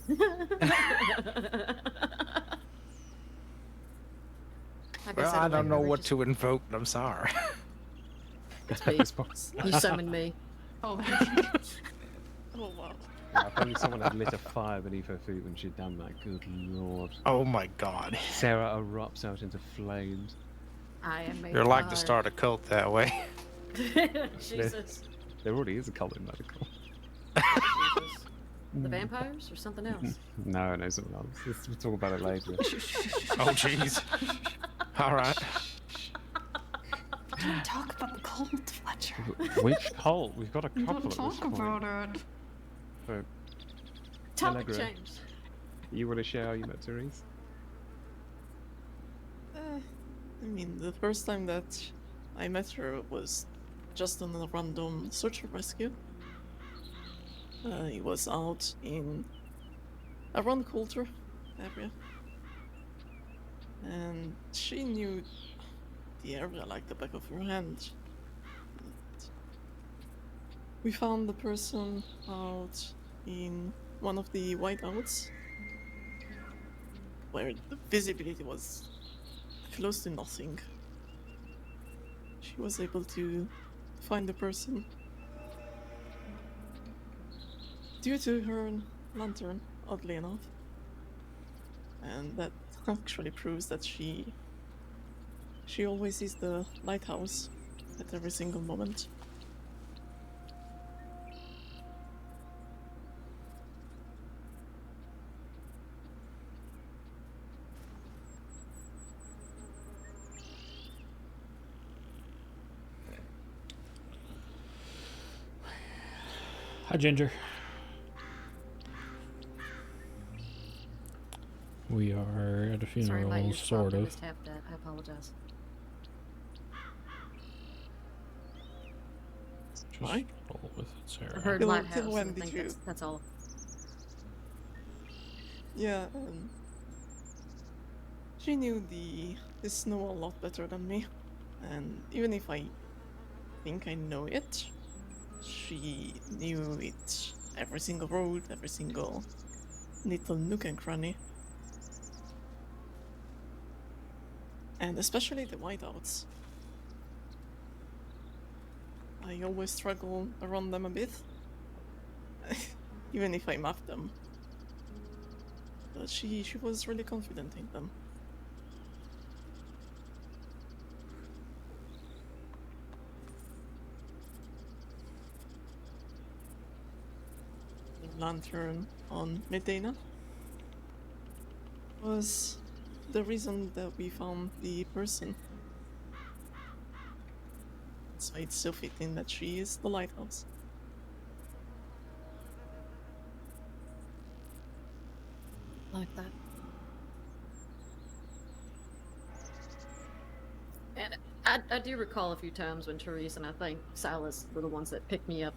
Like Well, said, I don't know Allegra what just- to invoke. I'm sorry. It's me. You summoned me. Oh, Oh wow. Yeah, if only someone had lit a fire beneath her feet when she'd done that. Good lord. Oh my God. Sarah erupts out into flames. I am made You're of like to fire. start a cult that way. Jesus. There already is a cult in medical. Jesus. The vampires or something else? No, something else. We'll talk about it later. Oh jeez. All right. don't talk about the cult, Fletcher. Which cult? We've got a couple Don't at this talk point. about it. So, Topic Allegra, change. you want to share how you met Therese? I mean, the first time that I met her was just on a random search and rescue. It was out in around Coulter area. And she knew the area like the back of her hand. And we found the person out in one of the whiteouts where the visibility was close to nothing. She was able to find the person due to her lantern, oddly enough. And that actually proves that she always sees the lighthouse at every single moment. Hi, Ginger. We are at a Sorry, funeral, my ears sort popped. I of. missed half that. I apologize. Just Why? roll with it, Sarah. I heard Till- lighthouse. till when and I did think you- that's all. Yeah, she knew the snow a lot better than me. And even if I think I know it, she knew it every single road, every single little nook and cranny. And especially the whiteouts. I always struggle around them a bit, even if I map them. But she was really confident in them. The lantern on Medina was the reason that we found the person. So it's so fitting that she is the lighthouse. Like that. And I do recall a few times when Therese and I think Silas were the ones that picked me up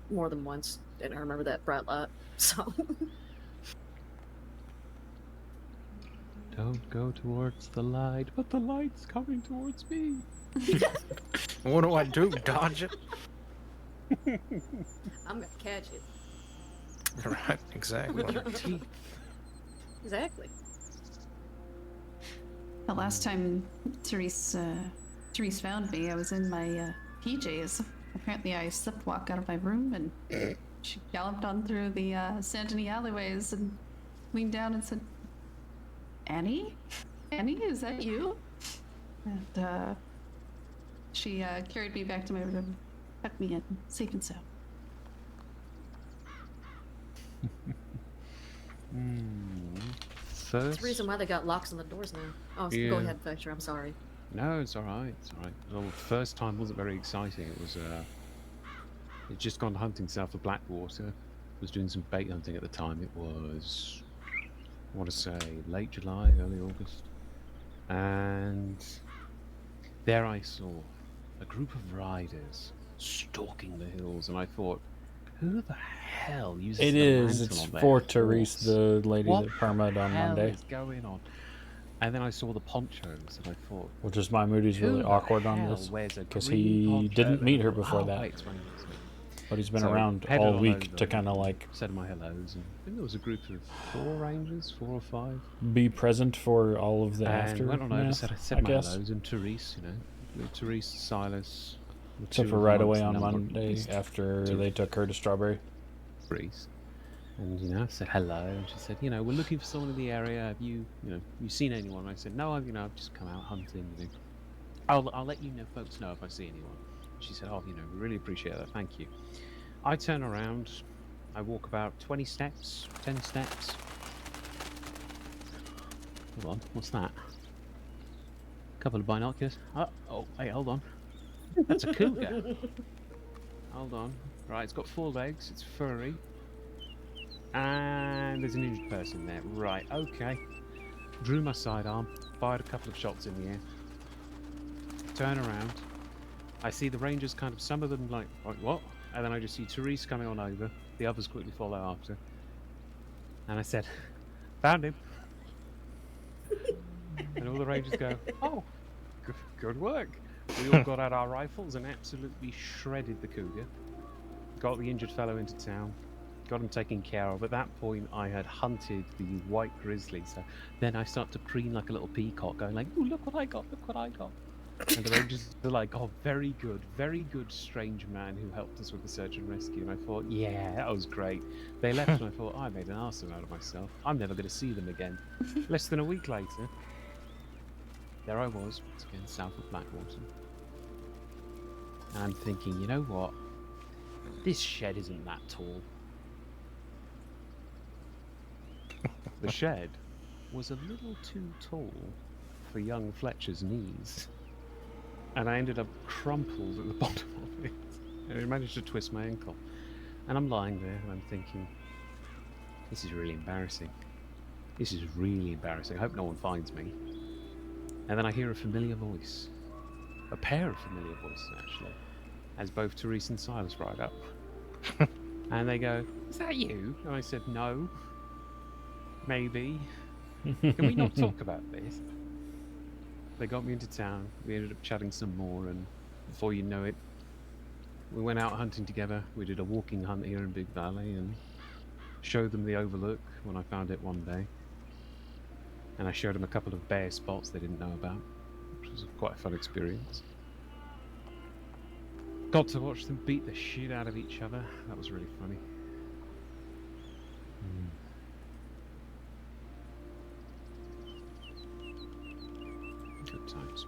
more than once, and I remember that bright light. So Don't go towards the light, but the light's coming towards me. What do I do? Dodge it? I'm gonna catch it. Right, exactly. With your teeth. Exactly. The last time Therese found me, I was in my PJs. Apparently, I walked out of my room and she galloped on through the Santony alleyways and leaned down and said, "Annie? Annie, is that you?" And she carried me back to my room, tucked me in, safe and sound. First. That's the reason why they got locks on the doors now. Oh, Yeah. go ahead, Fletcher. I'm sorry. No, it's alright, it's alright. Well, the first time wasn't very exciting. It was, I'd just gone hunting south of Blackwater. Was doing some bait hunting at the time. It was, I want to say, late July, early August. And there I saw a group of riders stalking the hills, and I thought, who the hell uses It the is. lantern It's on their for Therese, horse? the lady What that perma'd on the hell Monday. is going on? And then I saw the ponchos, and I thought, Which is why Moody's who really the awkward on hell this. wears a Because green he poncho? didn't meet her Oh, before that. I explained it to me. But he's been So I around headed all on week over to and kind of like said my hellos, and I think there was a group of 4 rangers, 4 or 5. be present for all of the And went on over, aftermath, said I my guess. hellos, and Therese, you know, with Therese, Silas. the Except two for of right them away amongst on the number- Monday after they took her to Strawberry. Therese. And, you know, I said hello, and she said, you know, we're looking for someone in the area. Have you seen anyone? And I said, no, I've just come out hunting. You know. I'll let you know, folks know if I see anyone. She said, oh, we really appreciate that. Thank you. I turn around. I walk about 20 steps, 10 steps. Hold on, what's that? Couple of binoculars. Oh, hey, hold on. That's a cougar. Hold on. Right, it's got 4 legs. It's furry. And there's an injured person there. Right, okay. Drew my sidearm, fired a couple of shots in the air. Turn around. I see the rangers kind of, some of them like what? And then I just see Therese coming on over. The others quickly follow after. And I said, found him. And all the rangers go, oh, good work. We all got out our rifles and absolutely shredded the cougar. Got the injured fellow into town. Got him taken care of. At that point, I had hunted the white grizzly. So then I start to preen like a little peacock, going like, "Ooh, look what I got! Look what I got!" And the rangers are like, "Oh, very good, strange man who helped us with the search and rescue." And I thought, "Yeah, that was great." They left, and I thought, "I made an arsehole out of myself. I'm never going to see them again." Less than a week later, there I was, once again, south of Blackwater. And I'm thinking, you know what? This shed isn't that tall. The shed was a little too tall for young Fletcher's knees. And I ended up crumpled at the bottom of it. And I managed to twist my ankle. And I'm lying there and I'm thinking, this is really embarrassing. This is really embarrassing. I hope no one finds me. And then I hear a familiar voice. A pair of familiar voices, actually. As both Therese and Silas ride up. And they go, "Is that you?" And I said, "No. Maybe. Can we not talk about this?" They got me into town. We ended up chatting some more, and before you know it, we went out hunting together. We did a walking hunt here in Big Valley and showed them the overlook when I found it one day. And I showed them a couple of bear spots they didn't know about, which was quite a fun experience. Got to watch them beat the shit out of each other. That was really funny. Good times.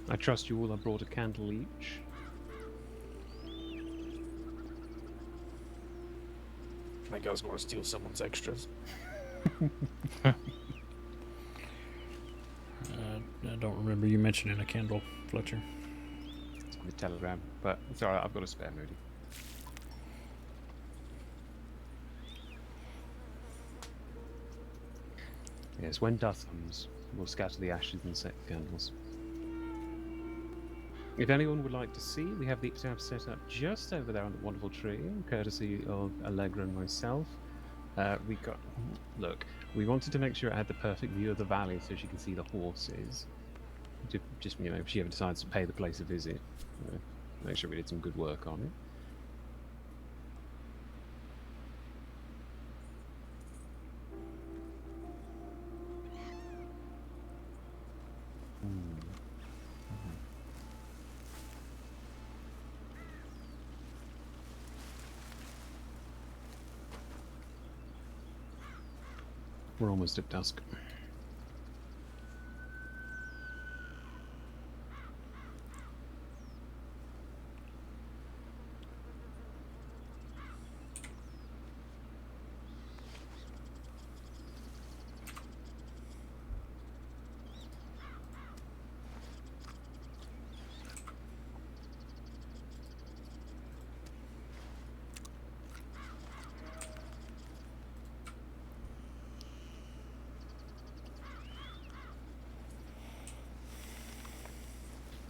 I trust you all have brought a candle each. I think I was going to steal someone's extras. I don't remember you mentioning a candle, Fletcher. It's on the telegram, but it's alright, I've got a spare, Moody. Yes, when dusk comes, we'll scatter the ashes and set candles. If anyone would like to see, we have the tab set up just over there on the wonderful tree, courtesy of Allegra and myself. Look, we wanted to make sure it had the perfect view of the valley so she can see the horses. Just if she ever decides to pay the place a visit, make sure we did some good work on it. We're almost at dusk.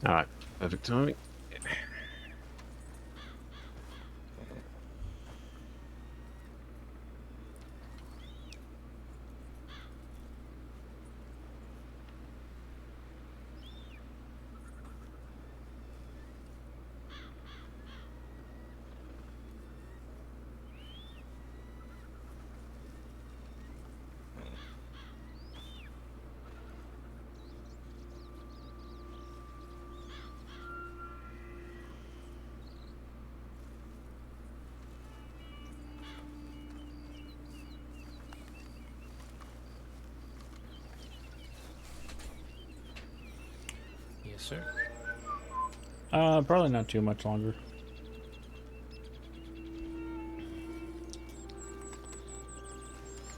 Alright, perfect timing. Yes, sir. Probably not too much longer.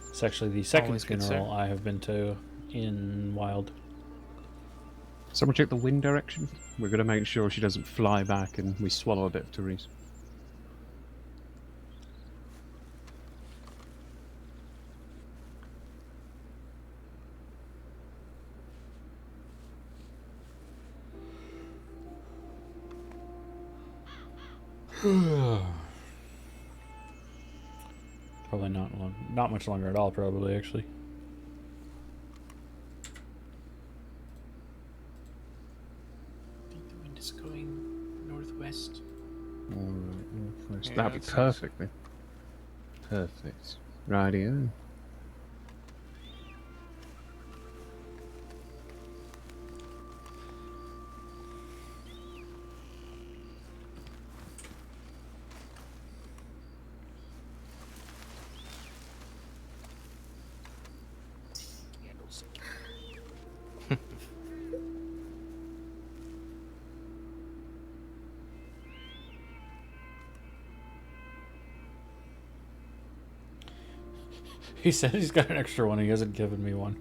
It's actually the second Always good, funeral sir. I have been to in Wild. Someone check the wind direction. We're going to make sure she doesn't fly back and we swallow a bit of Therese. Probably not long, not much longer at all. Probably actually. I think the wind is going northwest. Alright, Yeah, that'd be that sounds- perfect then. Perfect. Rightio. He said he's got an extra one. He hasn't given me one.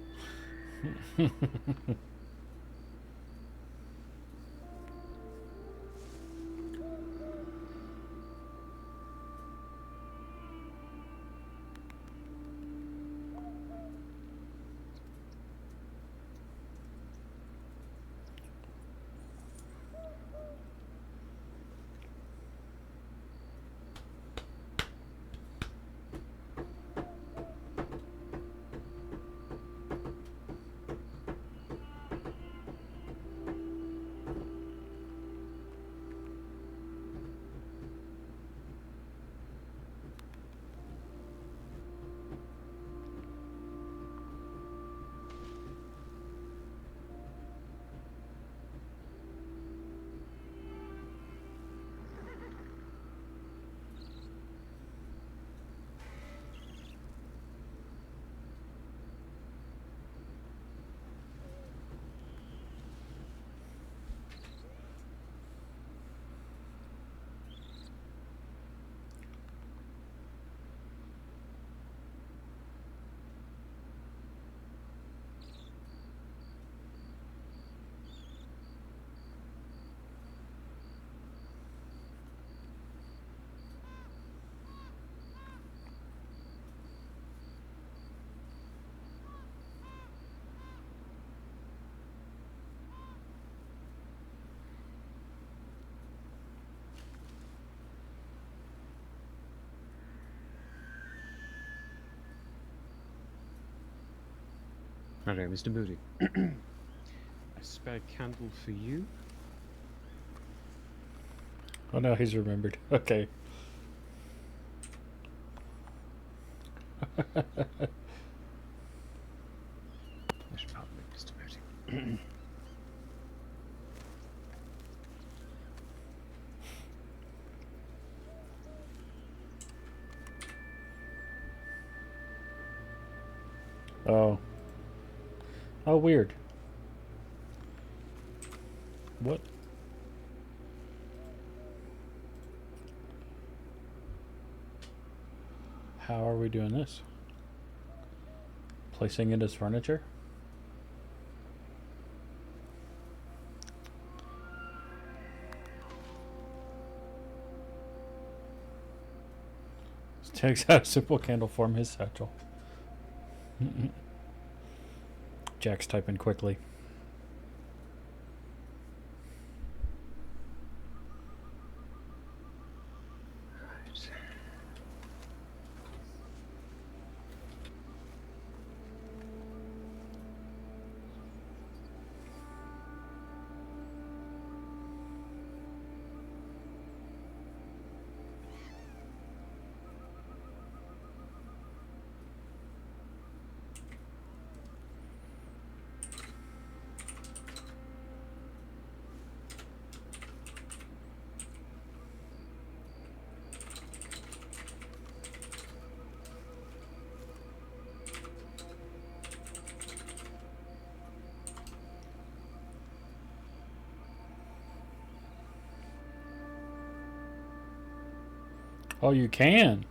Okay, Mr. Moody. A spare candle for you. Oh no, he's remembered. Okay. Pleasure, pardon me, Mr. Moody. Oh. Oh, weird. What? How are we doing this? Placing it as furniture? Takes out a simple candle from his satchel. Jack's typing quickly. Oh, you can.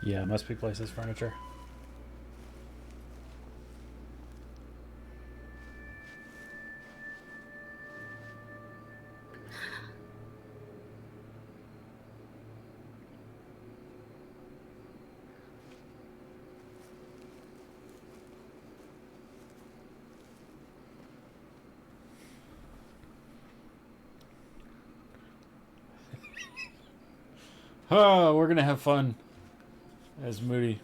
Yeah, must be placed as furniture. Oh, we're gonna have fun as Moody.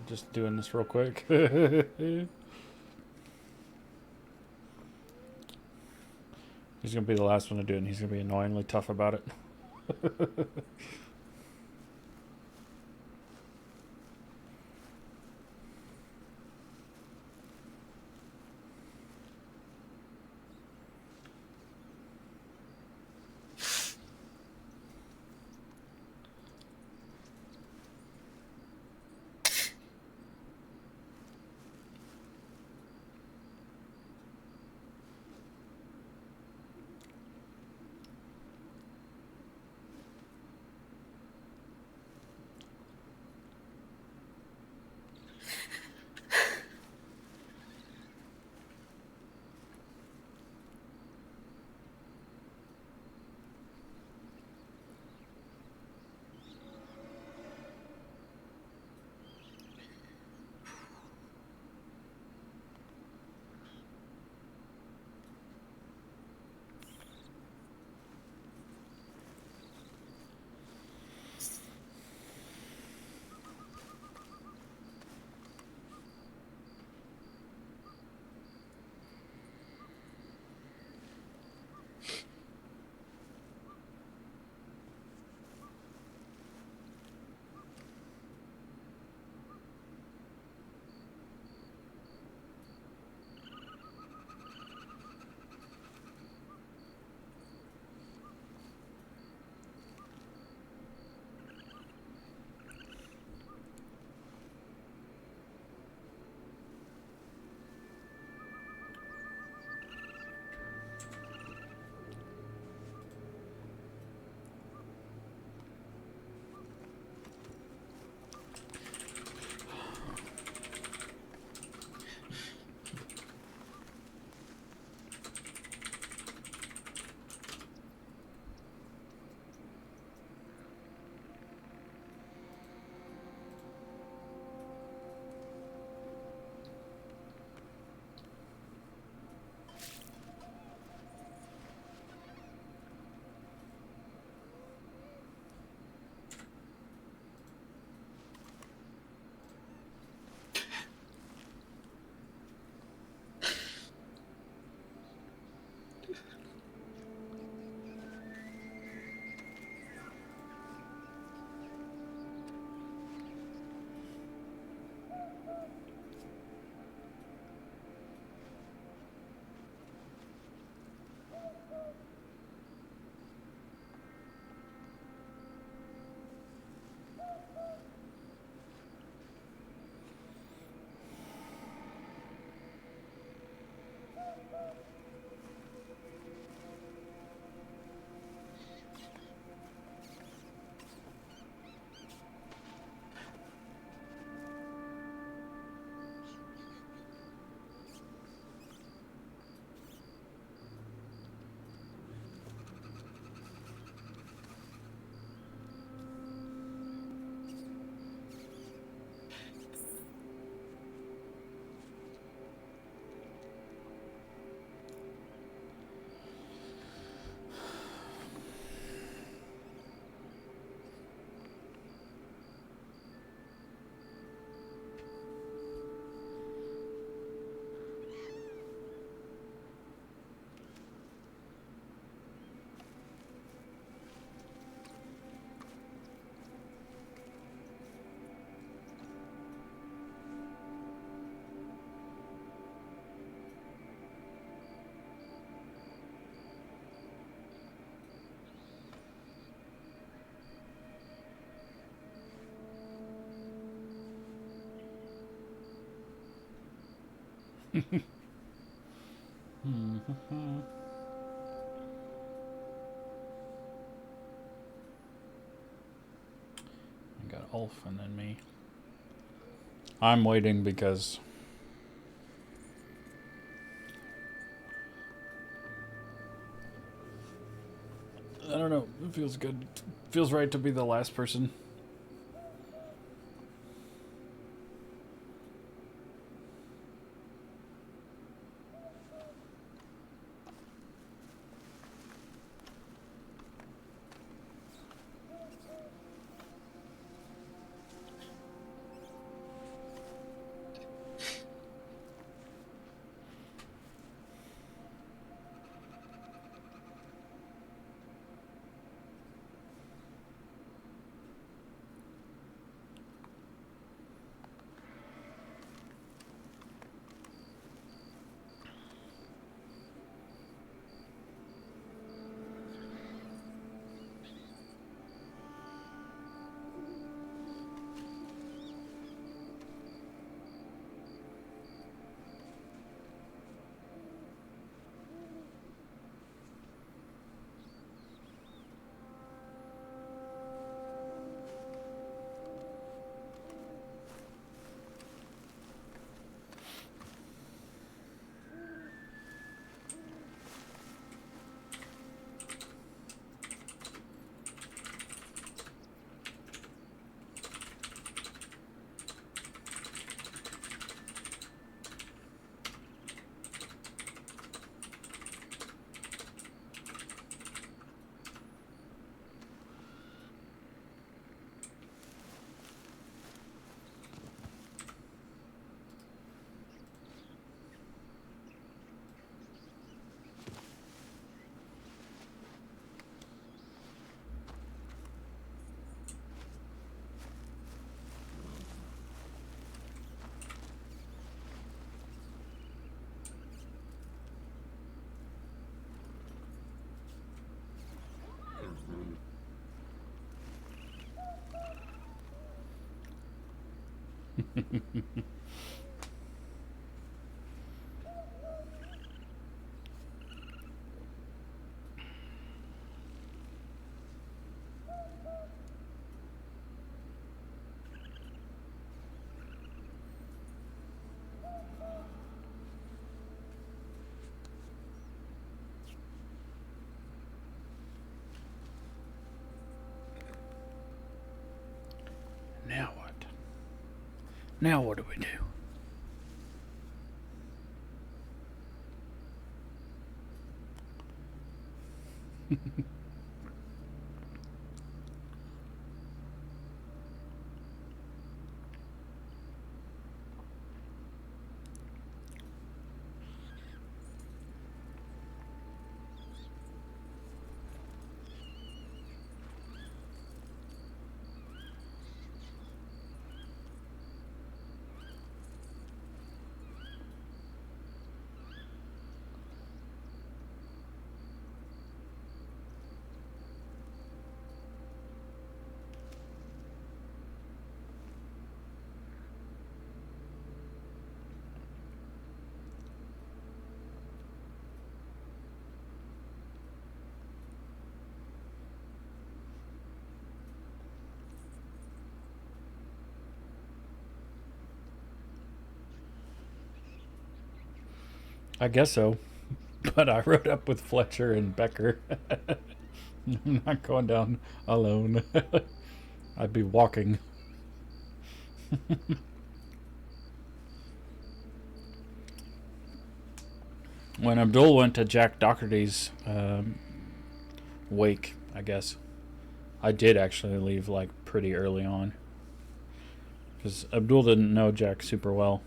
Just doing this real quick. He's gonna be the last one to do it, and he's gonna be annoyingly tough about it. I got Ulf and then me. I'm waiting because I don't know. It feels good. It feels right to be the last person. Now what? Now what do we do? I guess so. But I rode up with Fletcher and Becker. I'm not going down alone. I'd be walking. When Abdul went to Jack Doherty's wake, I guess, I did actually leave like pretty early on. Because Abdul didn't know Jack super well.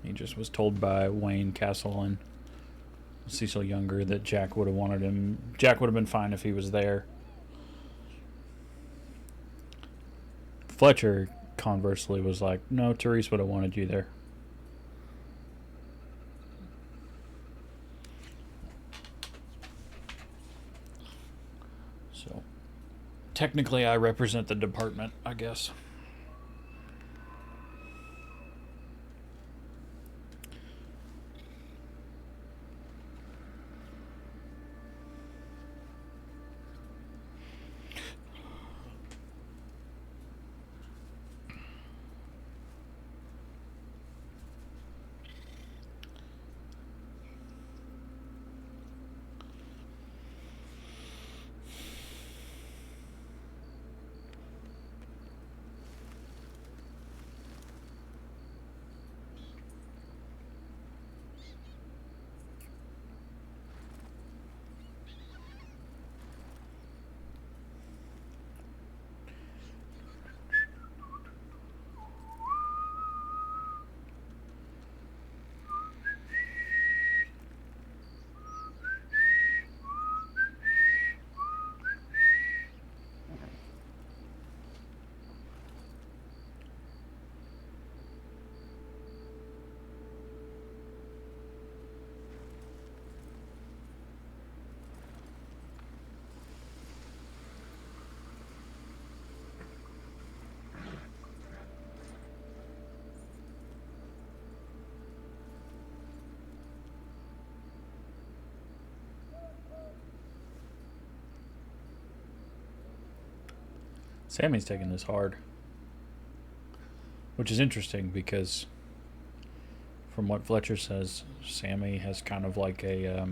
He just was told by Wayne Castle and Cecil Younger that Jack would have wanted him. Jack would have been fine if he was there. Fletcher, conversely, was like, no, Therese would have wanted you there. So, technically, I represent the department, I guess. Sammy's taking this hard. Which is interesting because from what Fletcher says, Sammy has kind of like a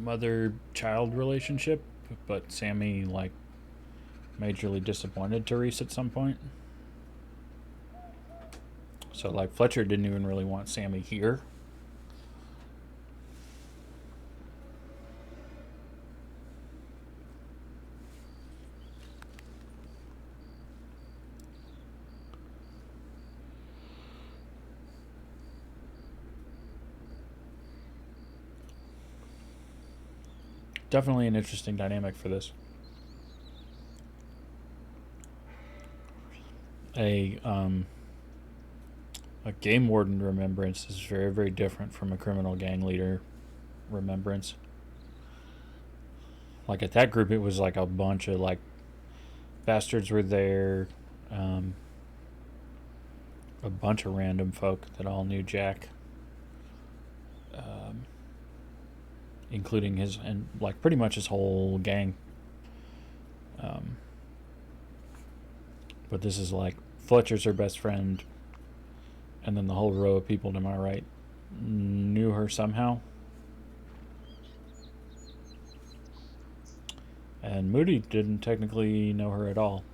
mother-child relationship, but Sammy like majorly disappointed Therese at some point. So like Fletcher didn't even really want Sammy here. Definitely an interesting dynamic for this. A game warden remembrance is very, very different from a criminal gang leader remembrance. Like at that group, it was like a bunch of like bastards were there, a bunch of random folk that all knew Jack, including his and like pretty much his whole gang. But this is like Fletcher's her best friend, and then the whole row of people to my right knew her somehow. And Moody didn't technically know her at all.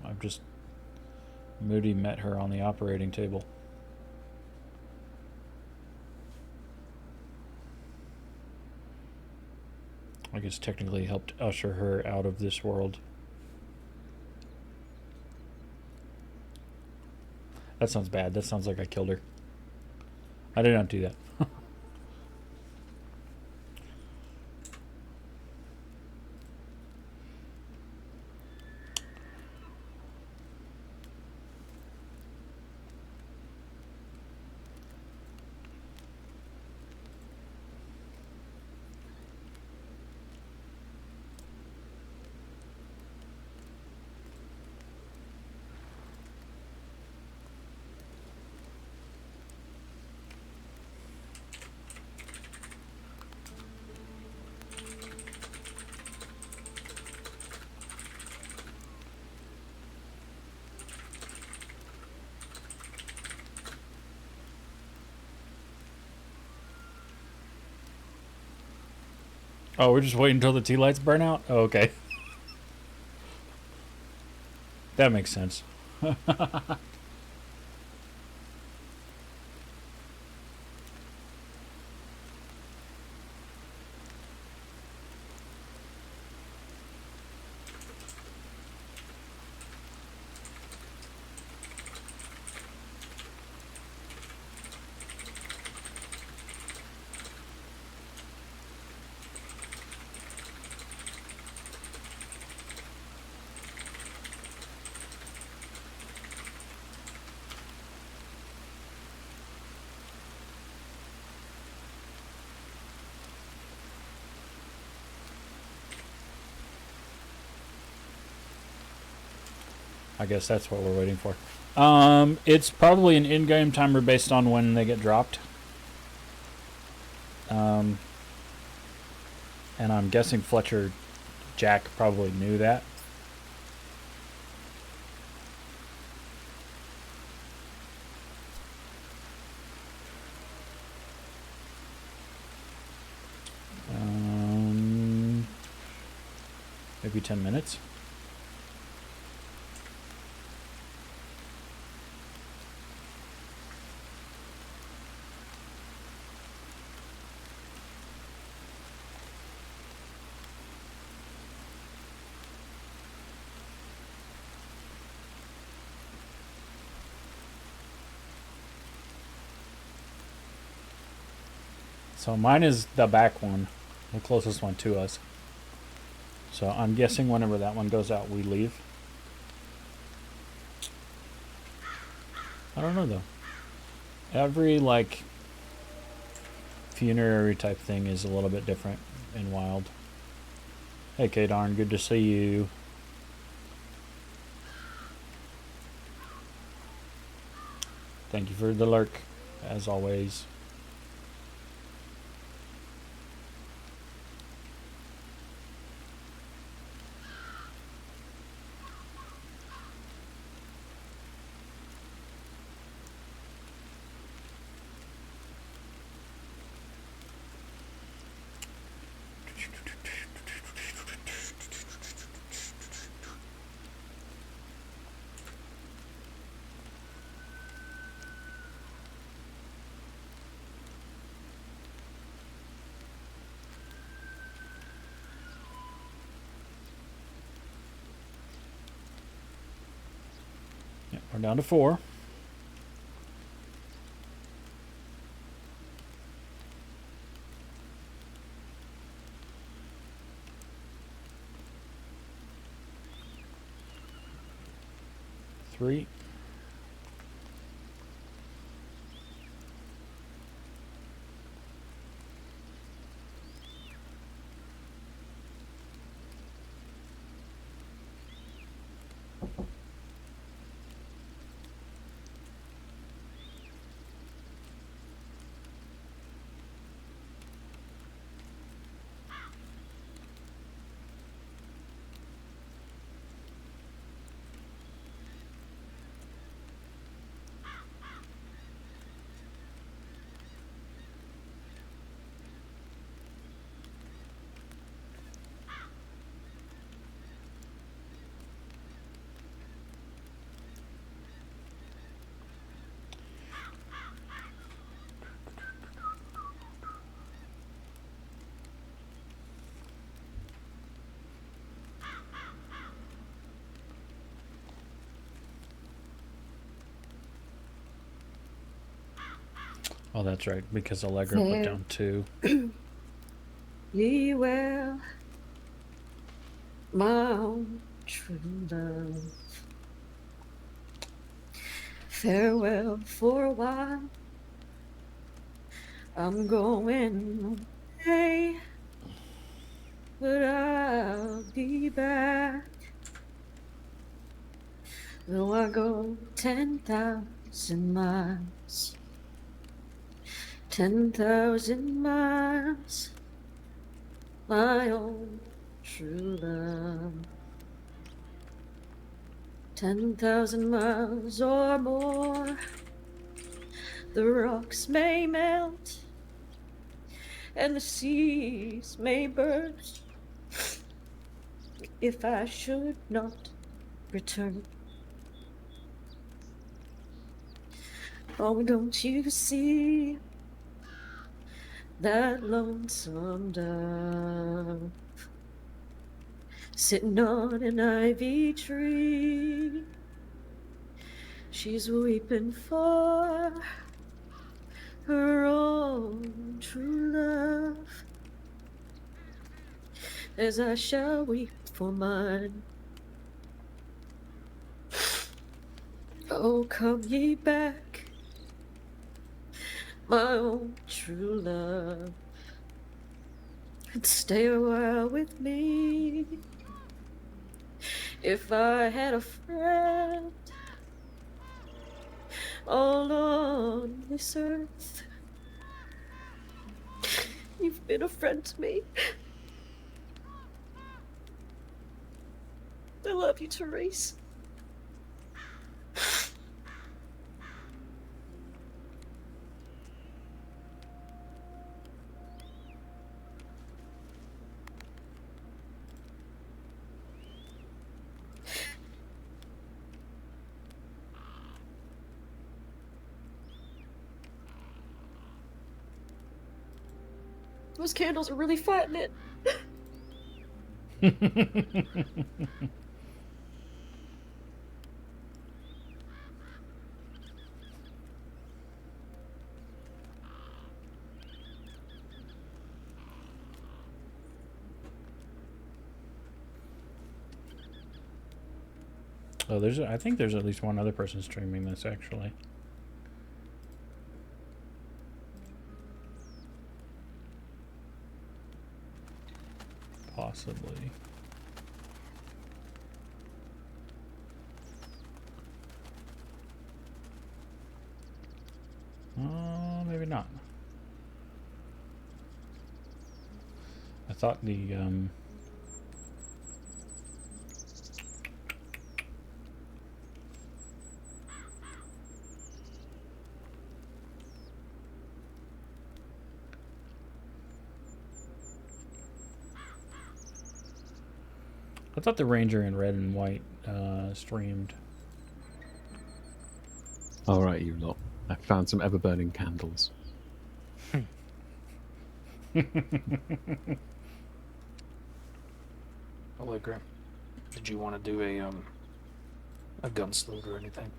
Moody met her on the operating table. I guess technically helped usher her out of this world. That sounds bad. That sounds like I killed her. I did not do that. Oh, we're just waiting until the tea lights burn out? Oh, okay. That makes sense. I guess that's what we're waiting for. It's probably an in-game timer based on when they get dropped. And I'm guessing Fletcher Jack probably knew that. Maybe 10 minutes. So mine is the back one, the closest one to us. So I'm guessing whenever that one goes out, we leave. I don't know though. Every like funerary type thing is a little bit different in Wild. Hey K-Darn, good to see you. Thank you for the lurk, as always. We're down to 4. Three. Oh, that's right, because Allegra put down 2. Lee well, my own true love. Farewell for a while. I'm going away, but I'll be back. Though I go 10,000 miles, 10,000 miles, my own true love. 10,000 miles or more, the rocks may melt and the seas may burst if I should not return. Oh, don't you see that lonesome dove sitting on an ivy tree? She's weeping for her own true love, as I shall weep for mine. Oh, come ye back, my own true love, and stay a while with me. If I had a friend all on this earth, you've been a friend to me. I love you, Therese. Those candles are really fighting it. Oh, I think there's at least one other person streaming this, actually. Possibly. Maybe not. I thought the Ranger in red and white streamed. All right, you lot. I found some ever-burning candles. Allegra, did you want to do a gunslinger or anything?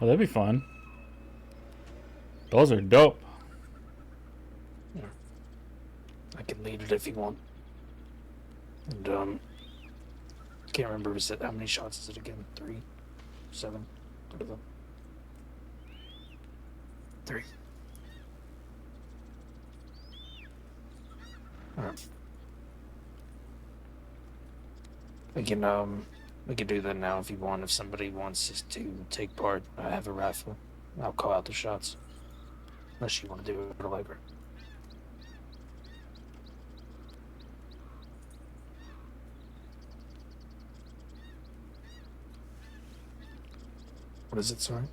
Oh, that'd be fun. Those are dope. Yeah. I can lead it if you want. And can't remember, is it how many shots is it again? 3, 7, whatever. 3. Alright. We can do that now if you want. If somebody wants us to take part, I have a rifle. I'll call out the shots. Unless you want to do it like her. What is it, sorry?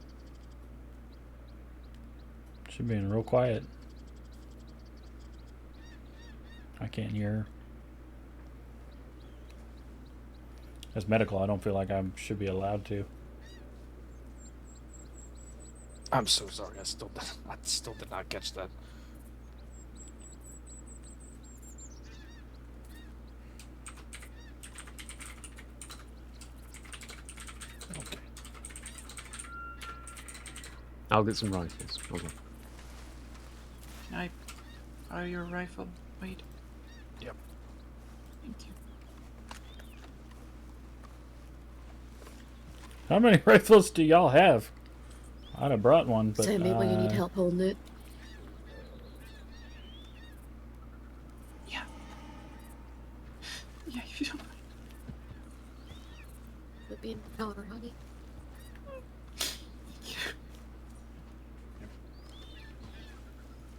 She's being real quiet. I can't hear her. As medical, I don't feel like I should be allowed to. I'm so sorry. I still did not catch that. Okay. I'll get some rifles. Hold on. Can I fire your rifle? Wait. Yep. Thank you. How many rifles do y'all have? I'd have brought one, but Sammy, will you need help holding it? Yeah. Yeah, if you don't mind. Would be in power, honey. Thank you.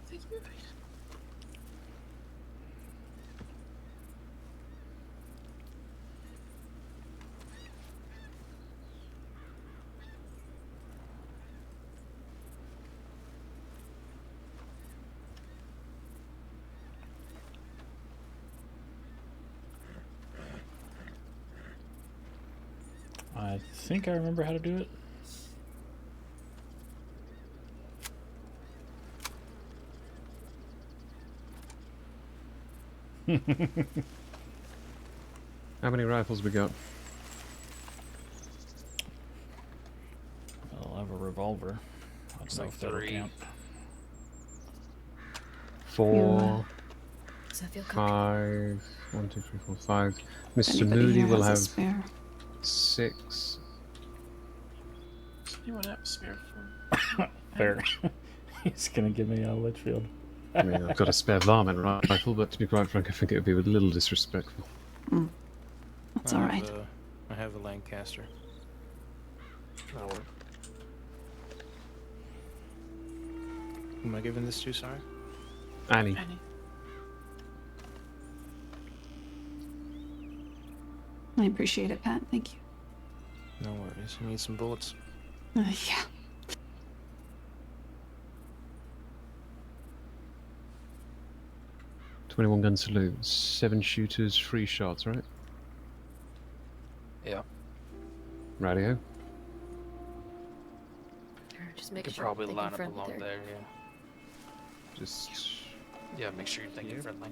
Thank you. I think I remember how to do it. How many rifles we got? I'll have a revolver. I don't know if that'll 3. count. 4, Does that feel comfortable? 5. 1, 2, 3, 4, 5. Mr. Anybody Moody here will has a have spare? 6. Does anyone have a spare for? There. He's gonna give me a Litchfield. I mean, I've got a spare varmint rifle, but to be quite frank, I think it would be a little disrespectful. That's alright. I have a Lancaster. That'll work. Who am I giving this to, sorry? Annie. Annie. I appreciate it, Pat. Thank you. No worries. You need some bullets? Yeah. .21 gun salute. 7 shooters, 3 shots, right? Yeah. Radio. Just You make could sure probably they line up confirm along that there, yeah. Just... Yeah, make sure you're thinking friendly.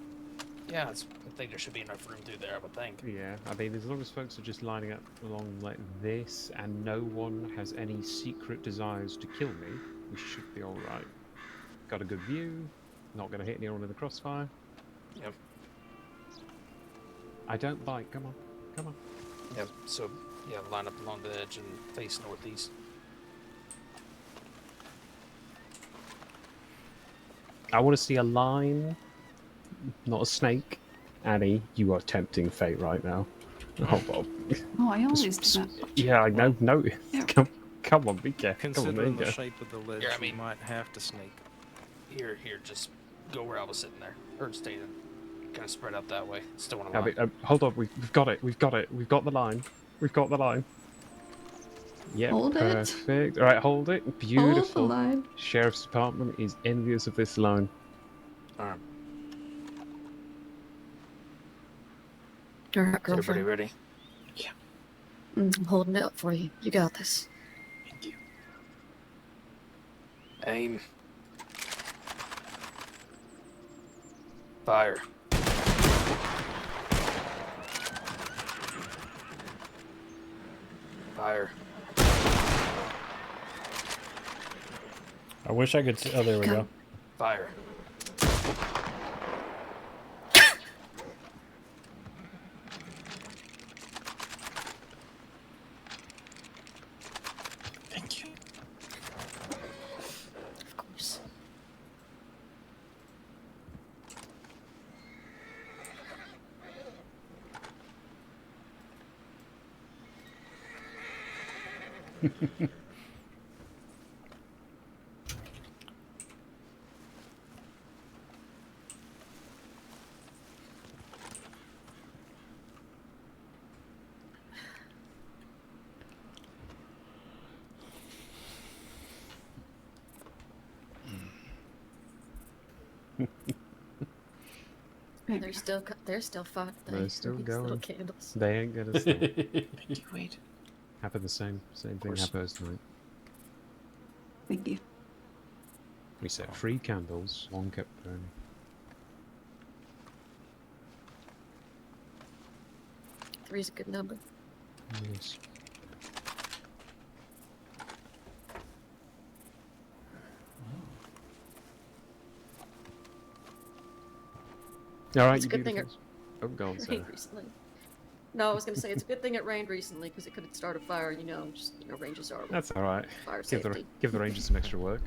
Yeah, I think there should be enough room through there, I would think. Yeah, I mean, as long as folks are just lining up along like this, and no one has any secret desires to kill me, we should be alright. Got a good view, not going to hit anyone in the crossfire. Yep. I don't bite, come on, come on. Yep, so, yeah, line up along the edge and face northeast. I want to see a line, not a snake. Annie, you are tempting fate right now. Oh, Bob. Oh, I always do that. Yeah, I know. No, come on, be careful. Come on, there Considering you the go. shape of the ledge, Yeah, I mean- you might have to sneak. Here, just go where I was sitting there. Or stay in. Kind of spread out that way. Still want to I line. mean, hold on, we've got it. We've got the line. We've got the line. Yep, Hold it. perfect. All right, hold it. Hold the Beautiful. line. Sheriff's Department is envious of this line. Alright. Alright, Everybody girlfriend. ready? I'm holding it up for you. You got this. Thank you. Aim. Fire. Fire. I wish I could see. Oh, there we go. Fire. Thank you. Of course. They're still fun. They're still These going. little candles. They ain't gonna stop. Thank you, Wade. Happened the same thing course. happened tonight. Thank you. We set 3 candles, 1 kept burning. Three's a good number. Yes. Alright, It's you a good thing beautifuls. Oh, go on, It Sarah. rained recently. No, I was gonna say it's a good thing it rained recently because it could have started a fire. You know, just ranges are. That's alright. Fire Give safety. the rangers some extra work.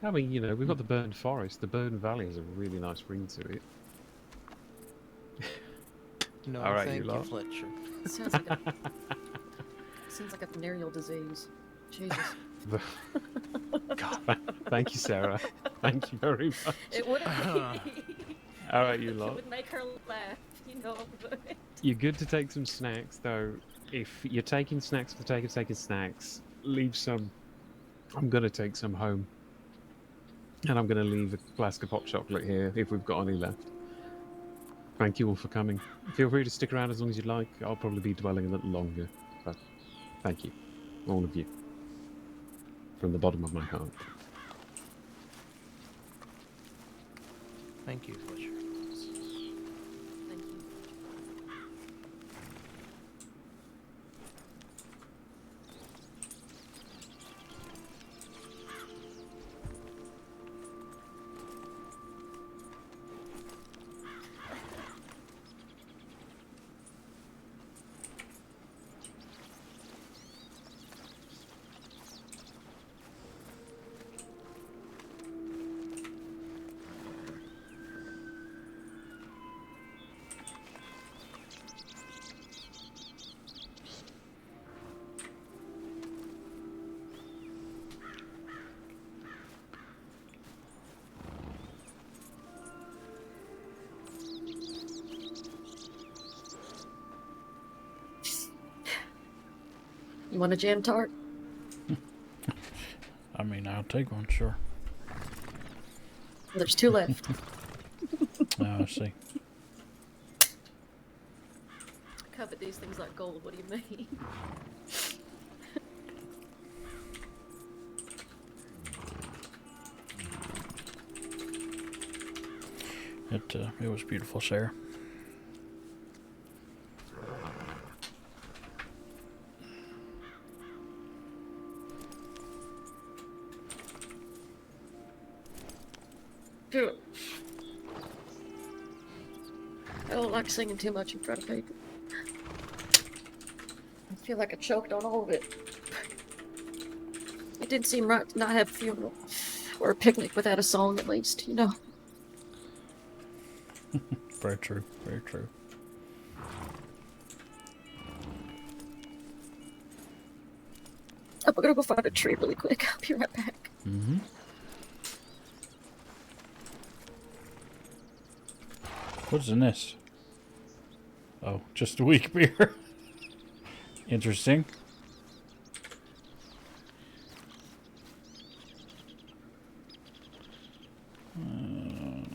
I mean, you know, we've got the Burned Forest. The Burned Valley has a really nice ring to it. No, Alright, thank you you, lot. Fletcher. Sounds like a venereal disease. Jesus. God, thank you, Sarah. Thank you very much. It wouldn't. Alright, you It lot. would make her laugh, you know. But You're good to take some snacks, though. If you're taking snacks for the sake of taking snacks, leave some. I'm gonna take some home. And I'm gonna leave a flask of hot chocolate here, if we've got any left. Thank you all for coming. Feel free to stick around as long as you'd like. I'll probably be dwelling a little longer. But thank you. All of you. From the bottom of my heart. Thank you, Fletcher. thank you. You want a jam tart? I mean, I'll take one, sure. There's 2 left. Oh, I see. Covet these things like gold. What do you mean? It was beautiful, Sarah. Good. I don't like singing too much in front of people. I feel like I choked on all of it. It didn't seem right to not have a funeral or a picnic without a song, at least, you know. Very true. Very true. I'm gonna go find a tree really quick. I'll be right back. Mm-hmm. What's in this? Oh, just a weak beer. Interesting. I'm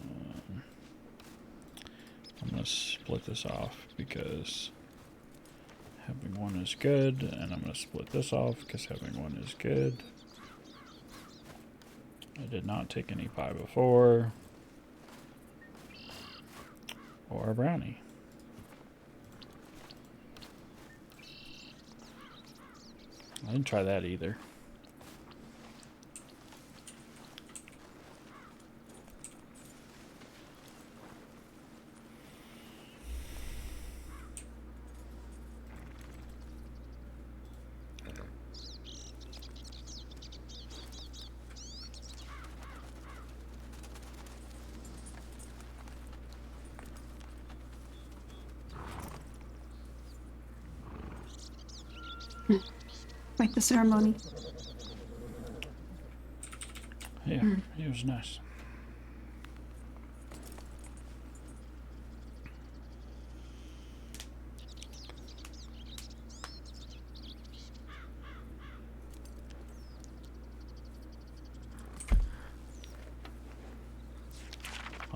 going to split this off because having one is good, and I'm going to split this off because having one is good. I did not take any pie before. Or a brownie. I didn't try that either. Quite the ceremony. Yeah, it was nice.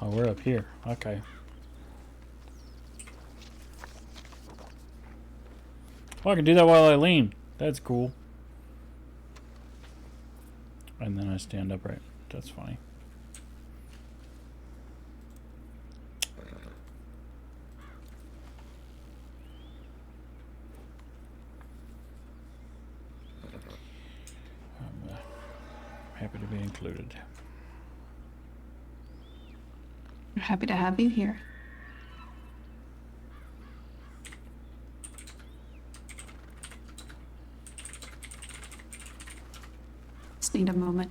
Oh, we're up here. Okay. Oh, I can do that while I lean. That's cool. And then I stand upright. That's funny. I'm happy to be included. We're happy to have you here. Just need a moment.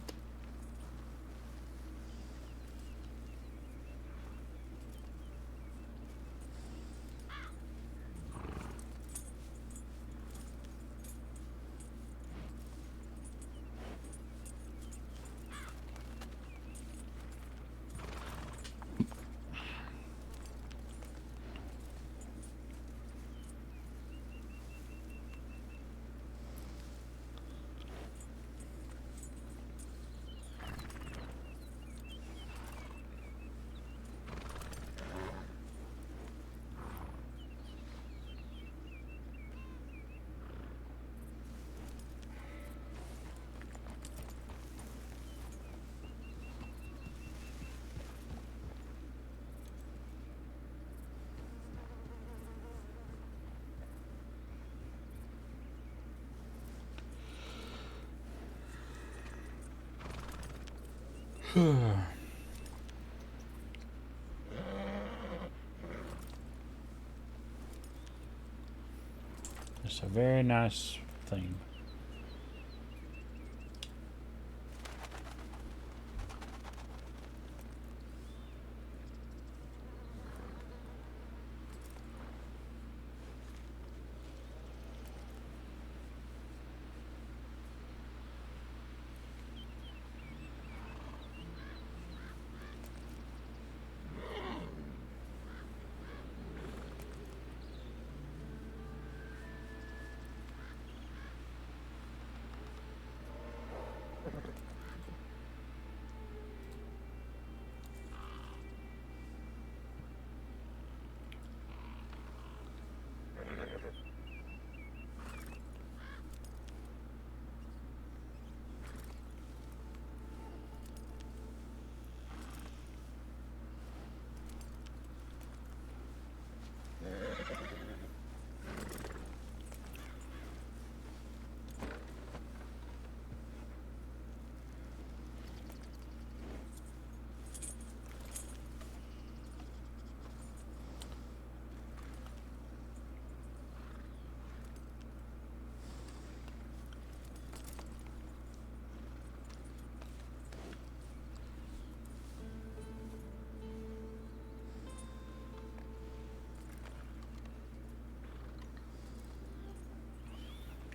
It's a very nice thing.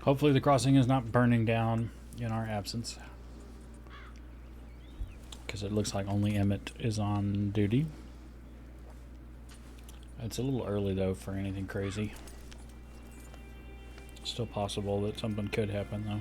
Hopefully the crossing is not burning down in our absence. Because it looks like only Emmett is on duty. It's a little early though for anything crazy. Still possible that something could happen though.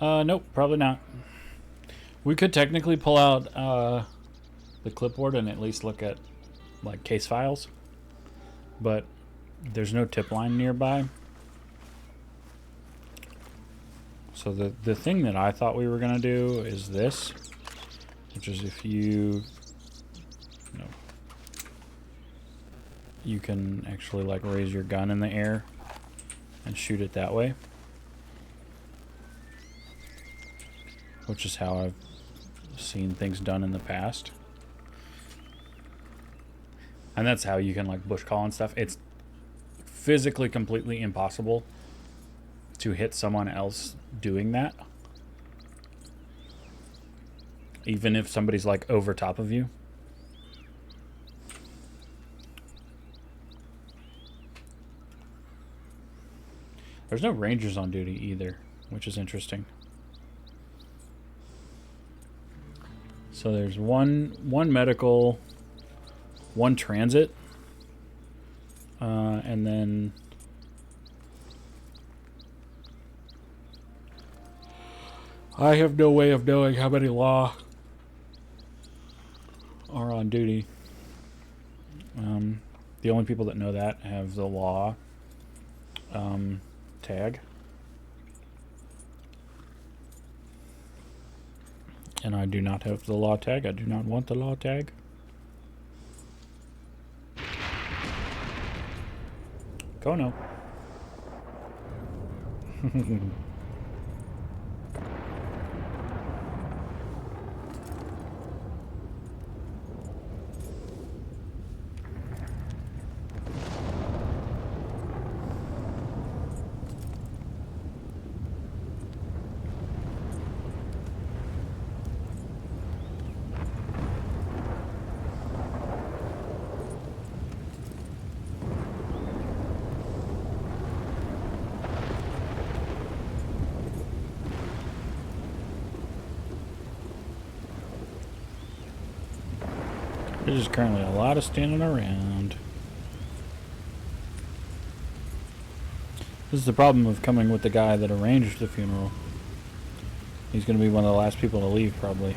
Nope, probably not. We could technically pull out the clipboard and at least look at like case files, but there's no tip line nearby. So the thing that I thought we were gonna do is this, which is if you know, you can actually like raise your gun in the air and shoot it that way, which is how I've seen things done in the past. And that's how you can like bush call and stuff. It's physically completely impossible to hit someone else doing that, even if somebody's like over top of you. There's no rangers on duty either, which is interesting. So there's one medical, one transit, and then I have no way of knowing how many law are on duty. The only people that know that have the law tag. And I do not have the law tag. I do not want the law tag. Go no. There's just currently a lot of standing around. This is the problem of coming with the guy that arranged the funeral. He's going to be one of the last people to leave, probably.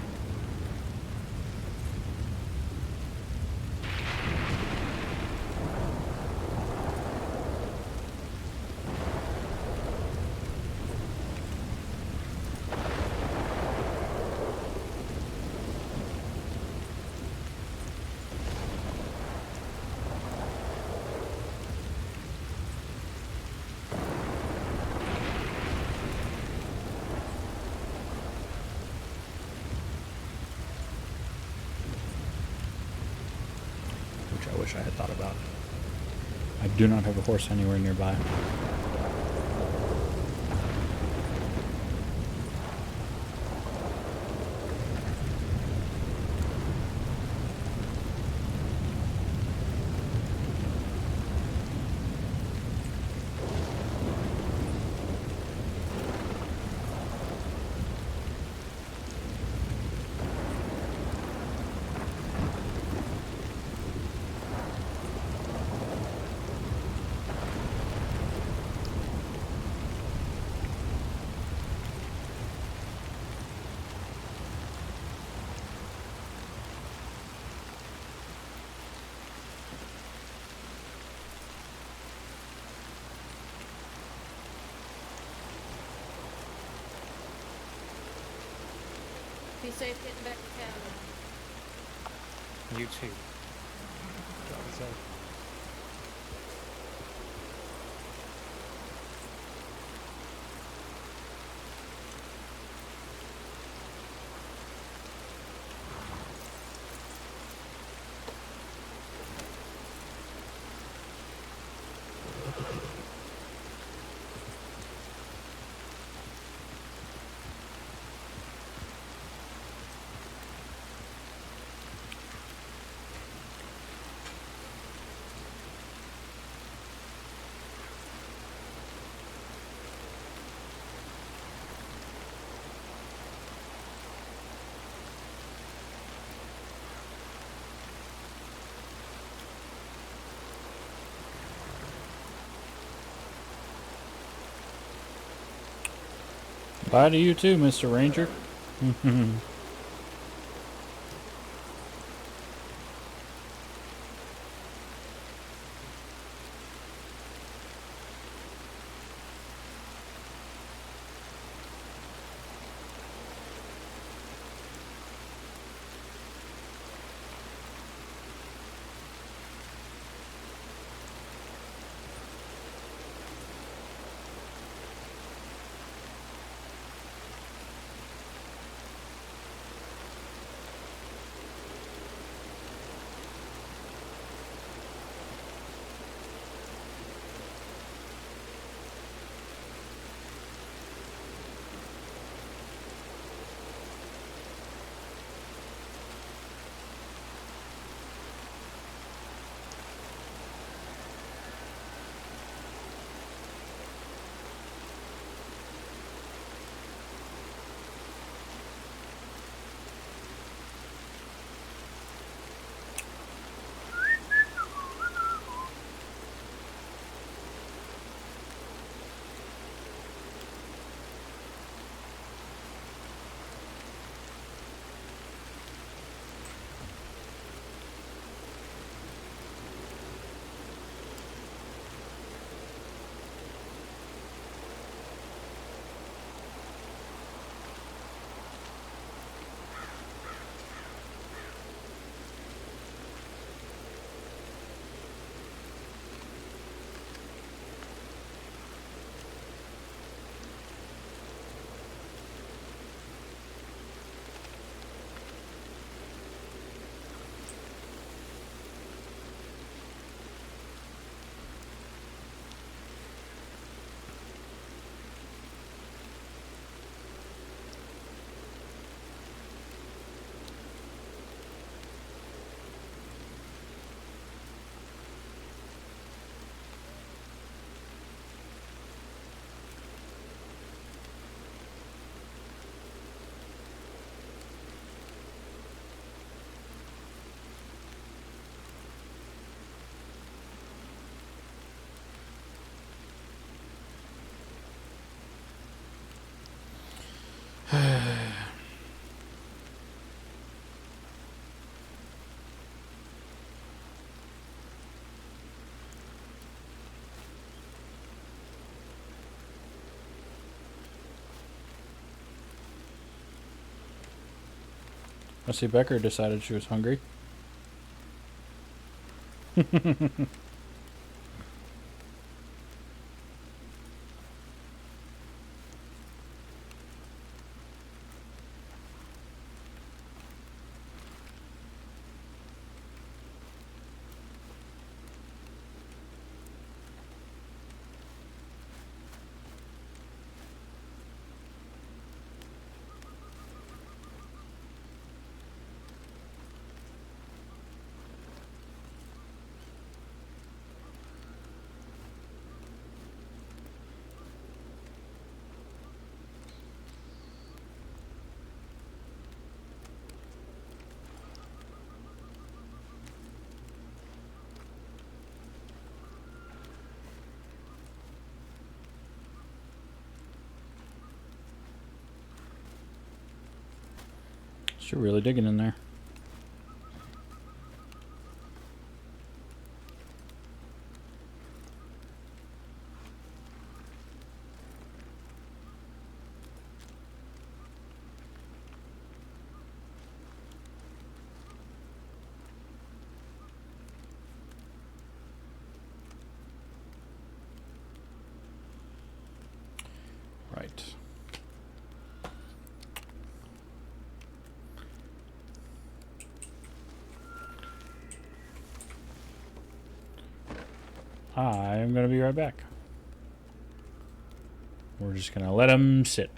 I wish I had thought about. I do not have a horse anywhere nearby. Be safe getting back to town. You too. Drive safe. Bye to you too, Mr. Ranger. I see Becker decided she was hungry. She's really digging in there. Right. I'm going to be right back. We're just going to let him sit.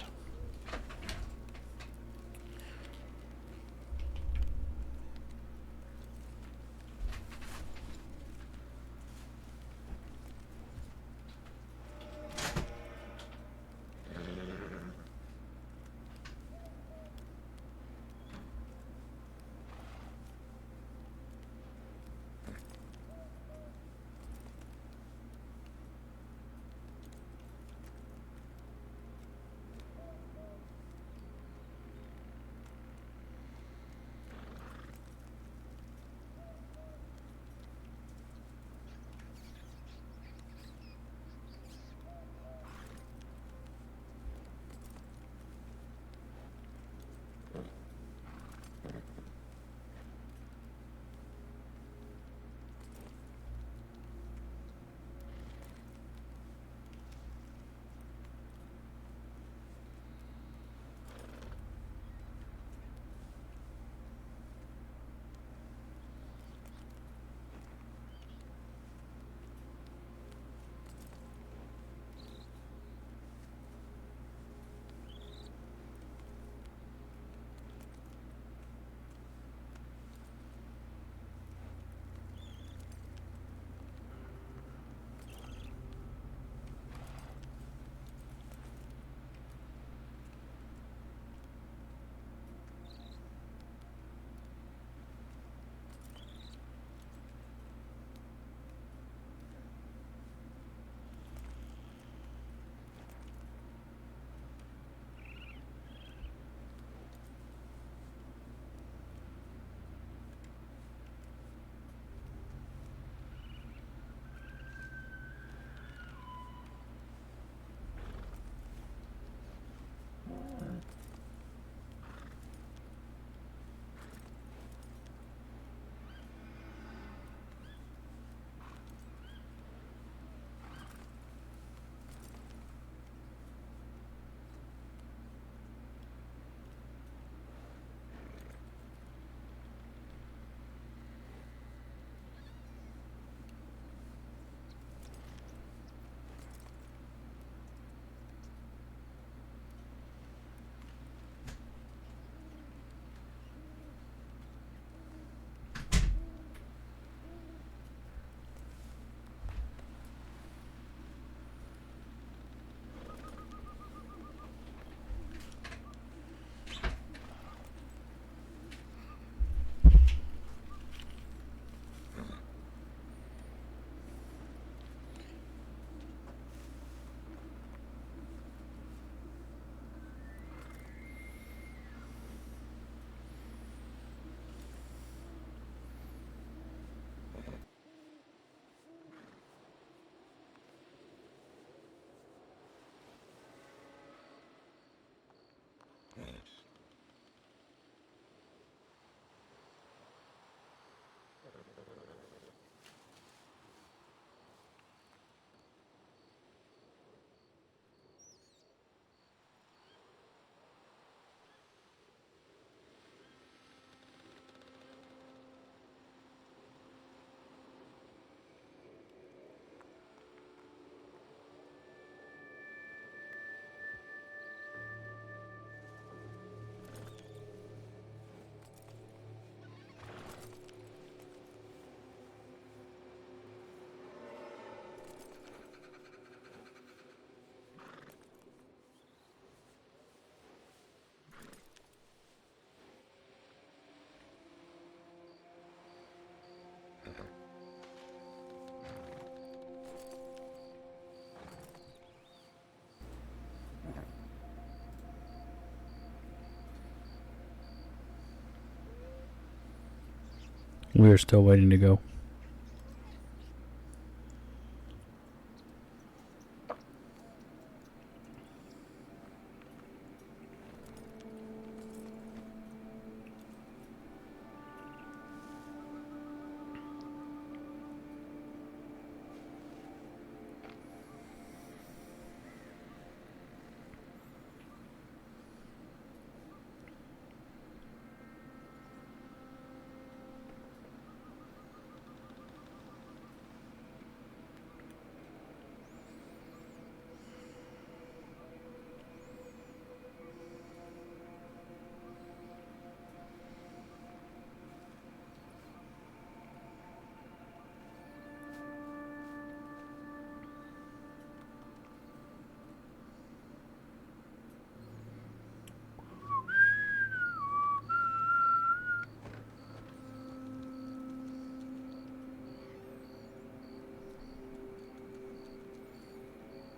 We are still waiting to go.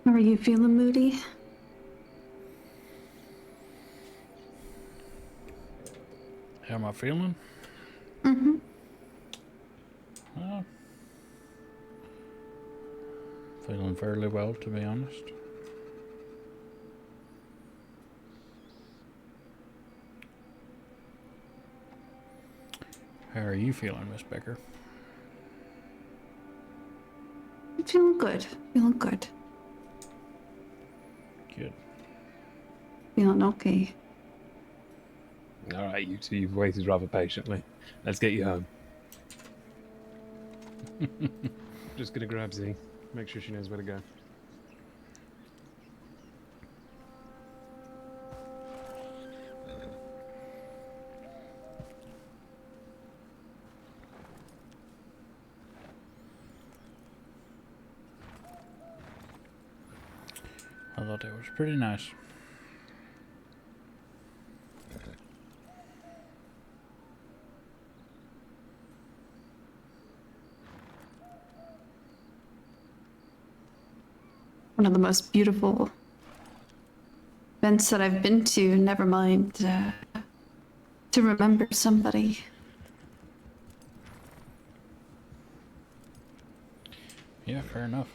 How are you feeling, Moody? How am I feeling? Mm-hmm. Well, feeling fairly well, to be honest. How are you feeling, Miss Becker? I'm feeling good. Feeling good. Good. Feeling okay. All right, you two, you've waited rather patiently. Let's get you home. Just gonna grab Z. Make sure she knows where to go. I thought that was pretty nice. One of the most beautiful events that I've been to, never mind to remember somebody. Yeah, fair enough.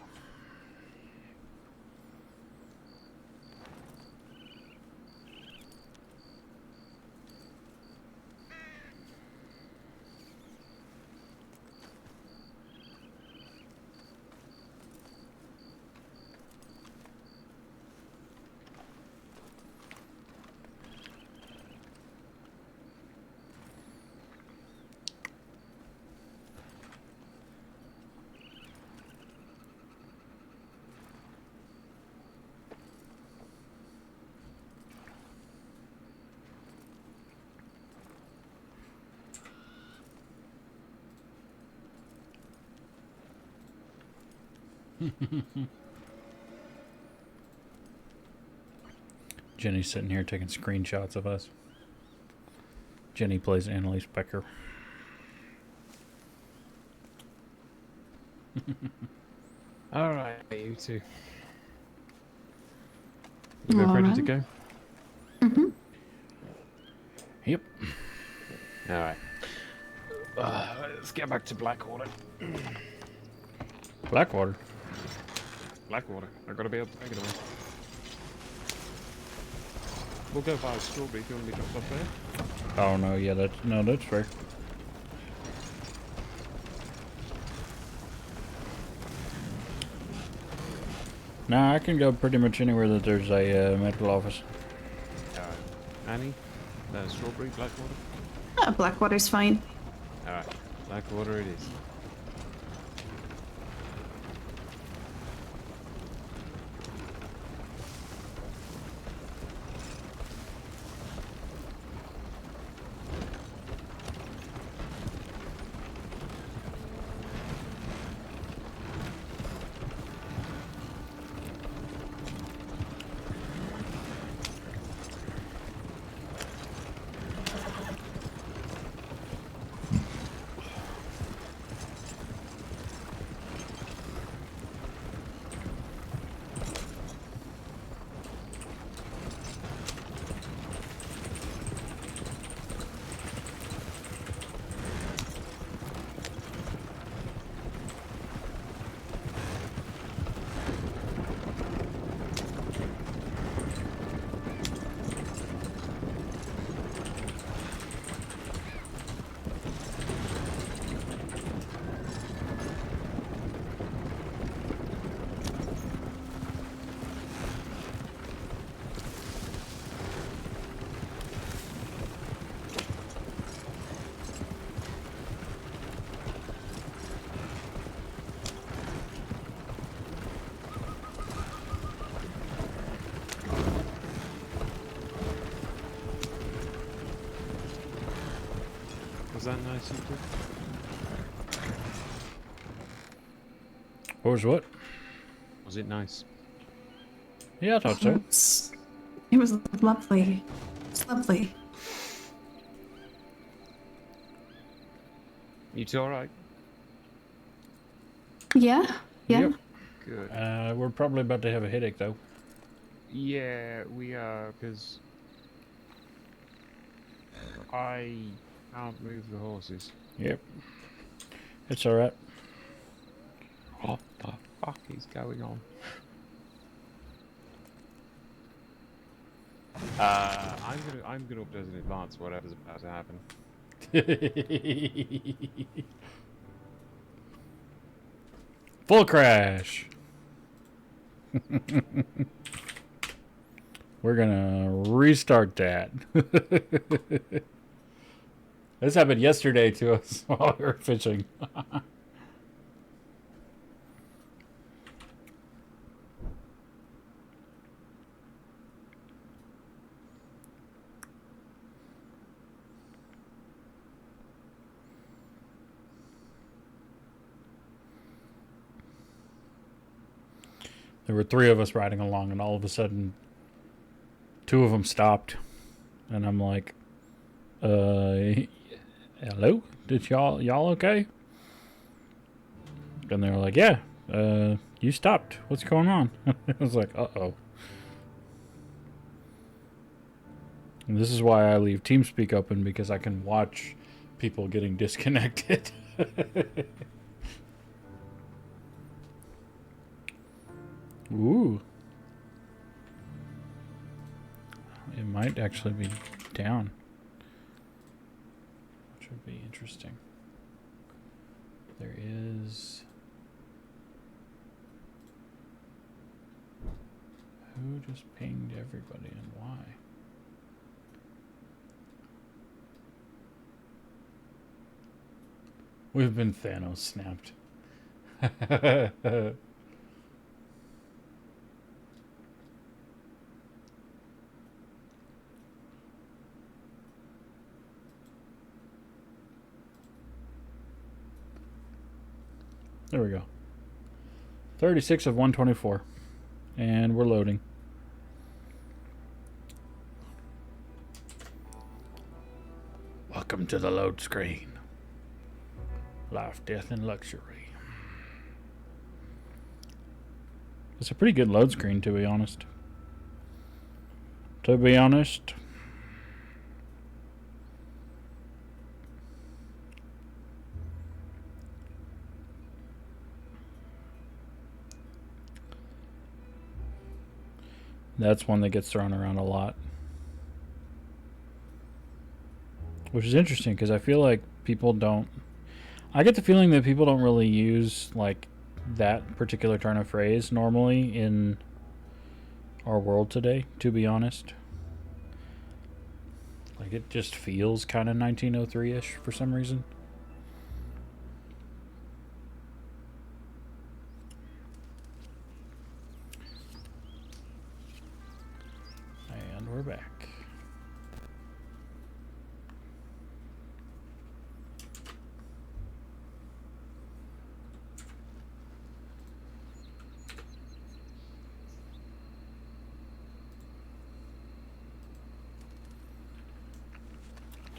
Jenny's sitting here taking screenshots of us. Jenny plays Annalise Becker. All right, you two. You both ready to go? Mm-hmm. Yep. All right. Let's get back to Blackwater. Blackwater. Blackwater. I've got to be able to take it away. We'll go by Strawberry if you want to be dropped off there. Oh no, yeah, that's fair. Nah, I can go pretty much anywhere that there's a medical office. Annie, Strawberry, Blackwater. Blackwater's fine. All right, Blackwater it is. Was that nice of you? What was what? Was it nice? Yeah, I thought so. It was lovely. It's lovely. You two alright? Yeah? Yeah? Yep. Good. We're probably about to have a headache, though. Yeah, we are, because I can't move the horses. Yep. It's alright. What the fuck is going on? I'm gonna update in advance whatever's about to happen. Full crash. We're gonna restart that. This happened yesterday to us while we were fishing. There were 3 of us riding along, and all of a sudden, 2 of them stopped, and I'm like, hello? Did y'all okay?" And they were like, "Yeah, you stopped. What's going on?" I was like, "Uh-oh." And this is why I leave TeamSpeak open, because I can watch people getting disconnected. Ooh. It might actually be down, which would be interesting. There is... Who just pinged everybody and why? We've been Thanos snapped. There we go. 36 of 124. And we're loading. Welcome to the load screen. Life, death, and luxury. It's a pretty good load screen, to be honest. That's one that gets thrown around a lot. Which is interesting, because I feel like people don't... I get the feeling that people don't really use, like, that particular turn of phrase normally in our world today, to be honest. Like, it just feels kind of 1903-ish for some reason. And we're back.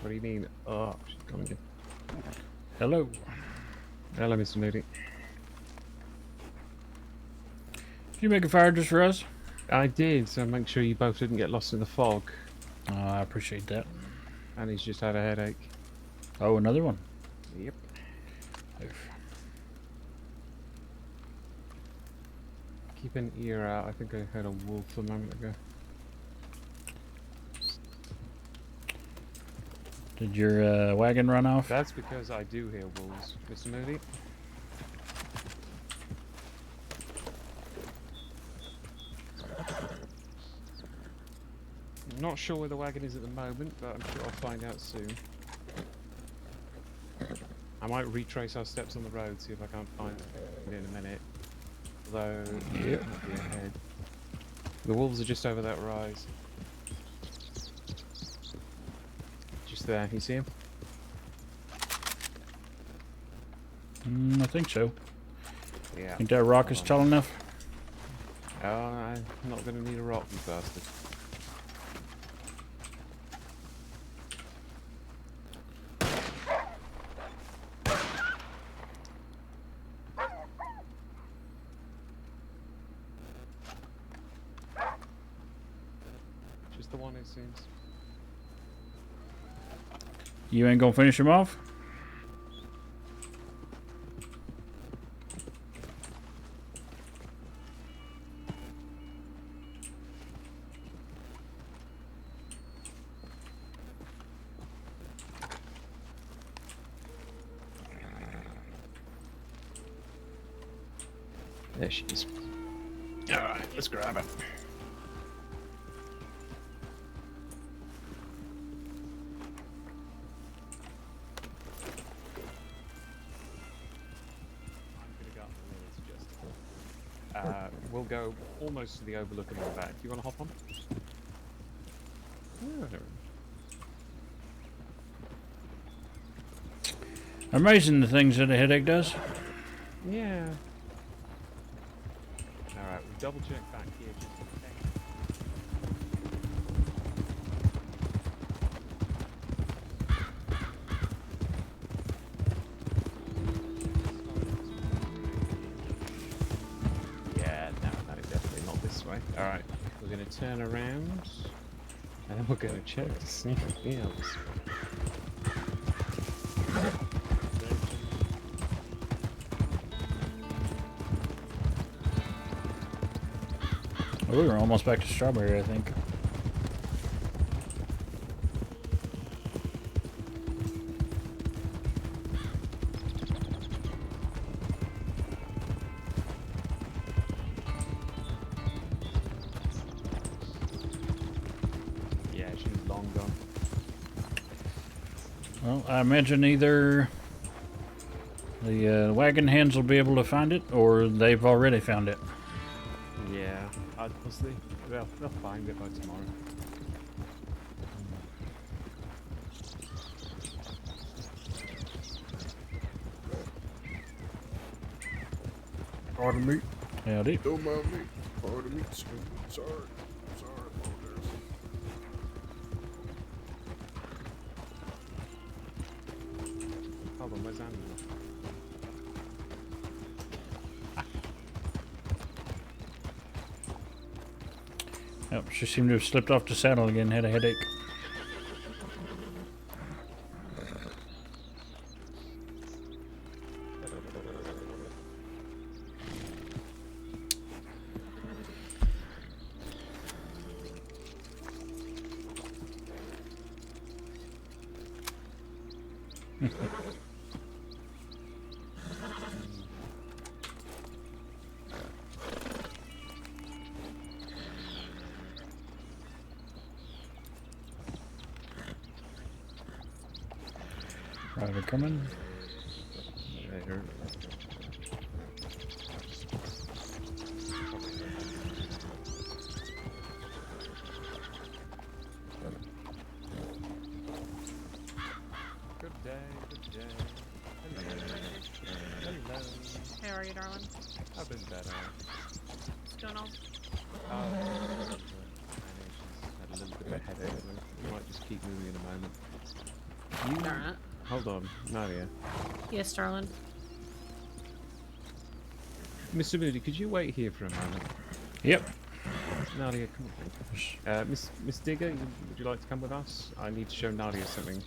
What do you mean? Oh, she's coming in. Hello. Hello, Mr. Moody. Did you make a fire just for us? I did, so make sure you both didn't get lost in the fog. I appreciate that. And he's just had a headache. Oh, another one? Yep. Keep an ear out. I think I heard a wolf a moment ago. Did your wagon run off? That's because I do hear wolves, Mr. Moody. I'm not sure where the wagon is at the moment, but I'm sure I'll find out soon. I might retrace our steps on the road, see if I can't find it in a minute. Although, it might be ahead. The wolves are just over that rise. Just there, you see him? I think so. Yeah. Think that rock is tall enough? Oh, I'm not going to need a rock, you bastard. Just the one, it seems. You ain't gonna finish him off? There she is. Alright, let's grab her. We'll go almost to the overlook and then back. Do you want to hop on? Amazing the things that a headache does. Yeah. Alright, we'll double check back here just in case. Yeah, no, definitely not this way. Alright, we're going to turn around and then we're going to check to see anything else. We were almost back to strawberry, I think. Yeah, she's long gone. Well, I imagine either the wagon hands will be able to find it, or they've already found it. Yeah, honestly, they'll find it by tomorrow. Pardon me. Howdy. Don't mind me. Pardon me. Sorry. Apologize. Hold on, where's Andy? Yep, she seemed to have slipped off the saddle again, had a headache. Rider coming. Later. Good day. Hello. How are you, darling? I've been better. What's going on? I know she's had a little bit of a headache. We might just keep moving in a moment. Alright. Hold on, Nadia. Yes, darling. Mr. Moody, could you wait here for a moment? Yep. Nadia, come on. Miss Digger, would you like to come with us? I need to show Nadia something.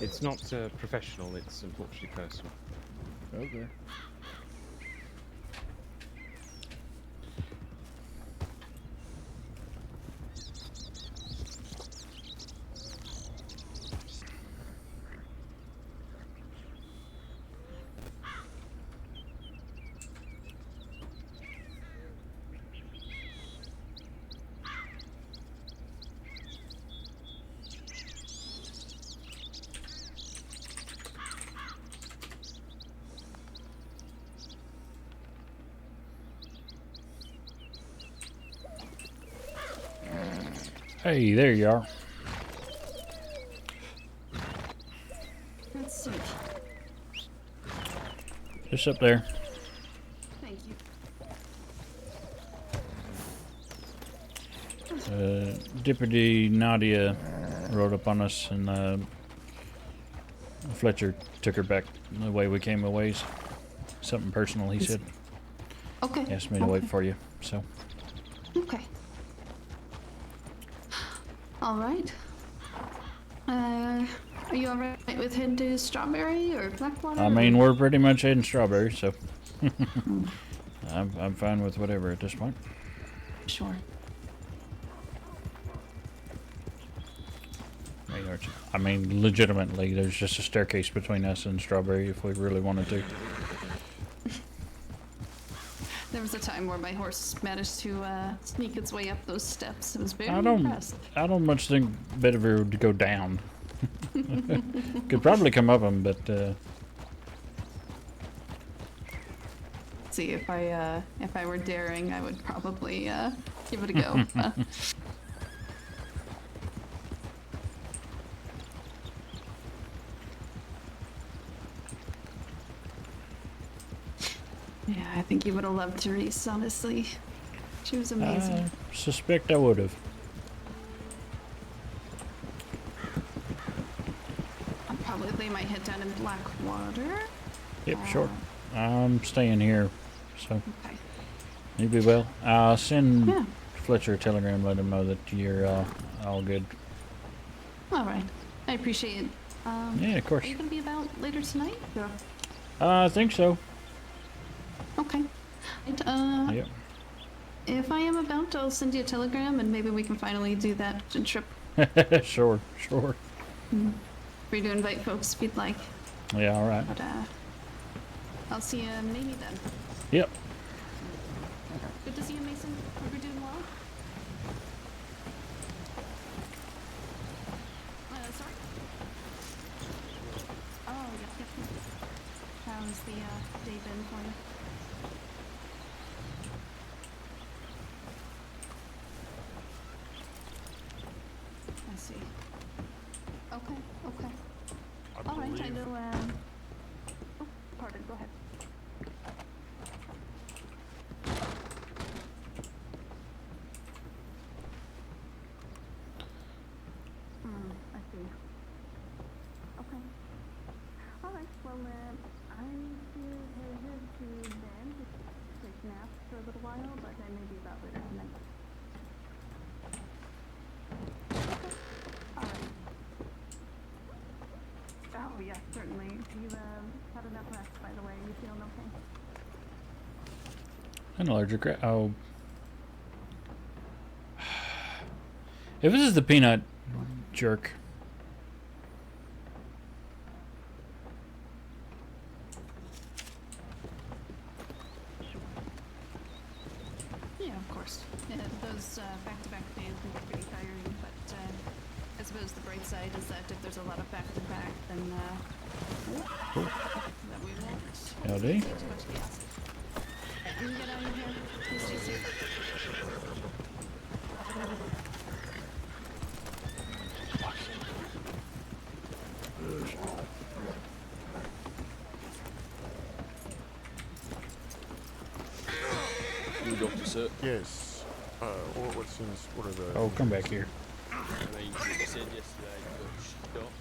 It's not professional, it's unfortunately personal. Okay. Hey, there you are. Let's see. Just up there. Thank you. Deputy Nadia rode up on us, and Fletcher took her back the way we came a ways. Something personal, he said. Okay. Asked me to wait for you, so. Okay. All right. Are you all right with heading to Strawberry or Blackwater? I mean, we're pretty much heading Strawberry, so. I'm fine with whatever at this point. Sure. I mean, legitimately, there's just a staircase between us and Strawberry if we really wanted to. There was a time where my horse managed to sneak its way up those steps. It was very I don't much think better would go down. Could probably come up them, but see, if I were daring, I would probably give it a go. Yeah, I think you would have loved Therese, honestly. She was amazing. Suspect I would have. I'll probably lay my head down in Blackwater. Yep, sure. I'm staying here, so. Okay. You be well. I'll send Yeah. Fletcher a telegram, let him know that you're all good. All right. I appreciate it. Yeah, of course. Are you going to be about later tonight? Or? I think so. Okay. Right, Yep. if I am about, I'll send you a telegram and maybe we can finally do that trip. Sure. Free to invite folks if you'd like. Yeah, all right. But I'll see you maybe then. Yep. Good to see you, Mason. Hope you're doing well. Sorry? Oh, yep. How's the day been for you? I see. Okay. All right, I know, oh, pardon, go ahead. I see. Okay. All right, well, I'm still headed to bed to take naps for a little while, but I may be about later tonight. Okay. All right. Oh, yes, certainly. You had enough rest, by the way. You feeling okay? An allergic rat. Oh. If this is the peanut jerk. Yeah, of course. Yeah, those back-to-back days can be pretty tiring, but I suppose the bright side is that if there's a lot of back-to-back, then that we won't Howdy. need too much gas. You can get out of here. Please stay safe. You doctor, sir? Yes. What are the... Oh, come back here. I mean, you said yesterday you got shot.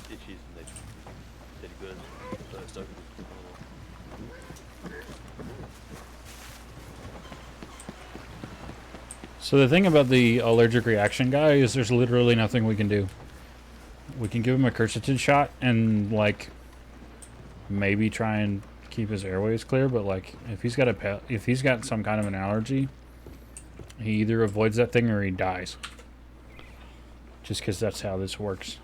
Stitches and they're good. First open. So the thing about the allergic reaction guy is there's literally nothing we can do. We can give him a quercetin shot and like maybe try and keep his airways clear, but like if he's got some kind of an allergy, he either avoids that thing or he dies. Just because that's how this works.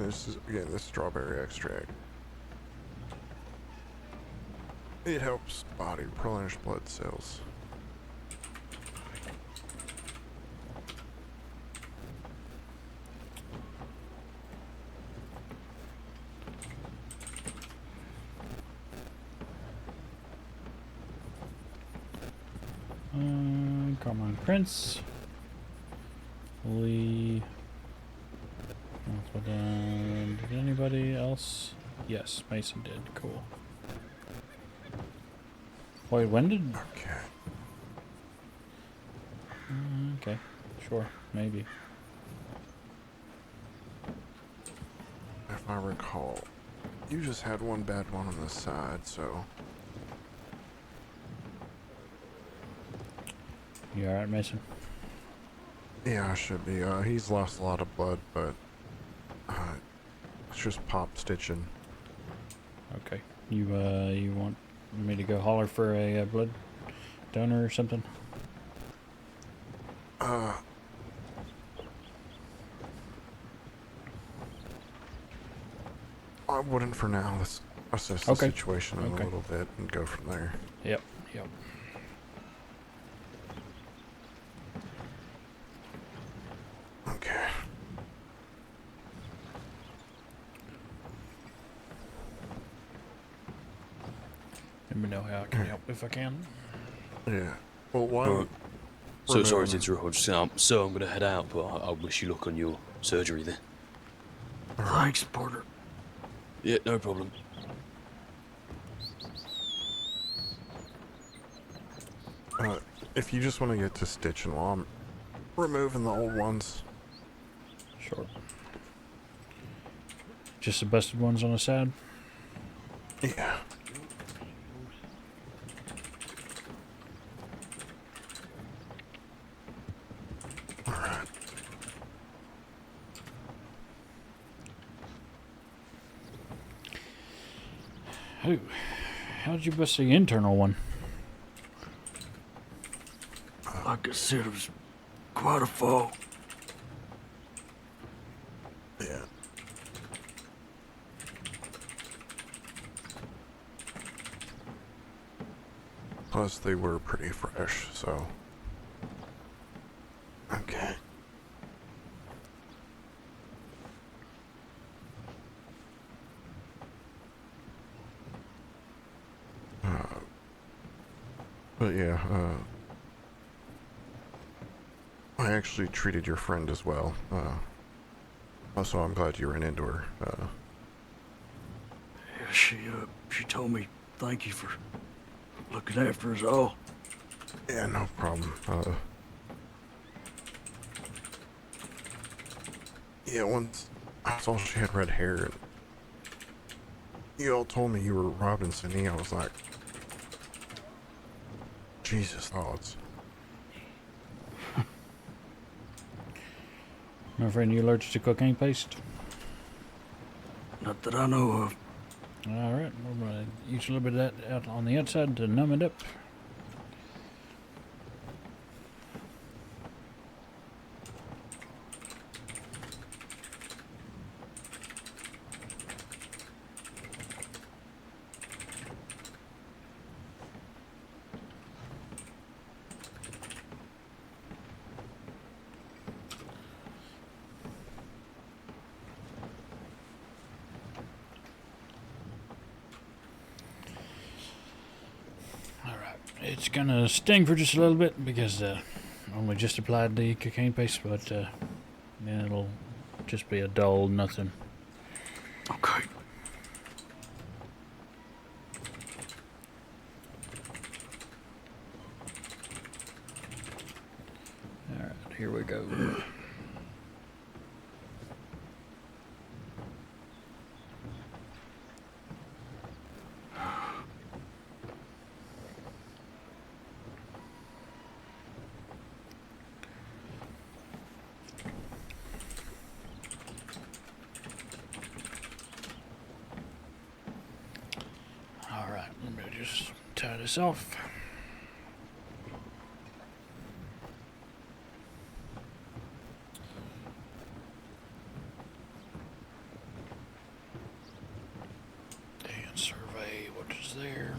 this is again this strawberry extract. It helps body replenish blood cells. Come on, Prince. Lee. Did anybody else? Yes, Mason did. Cool. Wait, when did? Okay. Okay, sure, maybe. If I recall, you just had one bad one on the side, so. You alright, Mason? Yeah, I should be. He's lost a lot of blood, but it's just pop stitching. Okay. You want me to go holler for a blood donor or something? I wouldn't for now. Let's assess the situation in a little bit and go from there. Yep. Okay. Let me know how I can help if I can. Yeah. Well, why? So sorry to interrupt. So I'm going to head out, but I wish you luck on your surgery then. Thanks, Porter. Yeah, no problem. If you just want to get to stitching while I'm removing the old ones. Sure. Just the busted ones on the side? Yeah. Alright. Ooh. How'd you bust the internal one? Like I said, it was quite a fall. Yeah. Plus, they were pretty fresh, so. Okay. But yeah, I actually treated your friend as well. So I'm glad you ran into her. Yeah, she told me thank you for looking after us all. Yeah, no problem. Yeah, once I saw she had red hair, and you all told me you were Robinson-y, I was like, Jesus thoughts. My friend, you allergic to cocaine paste? Not that I know of. Alright, we're going to use a little bit of that out on the outside to numb it up. It's gonna sting for just a little bit because only just applied the cocaine paste, but then it'll just be a dull nothing. Okay. Alright, here we go. Alright, let me just tie this off. survey what is there.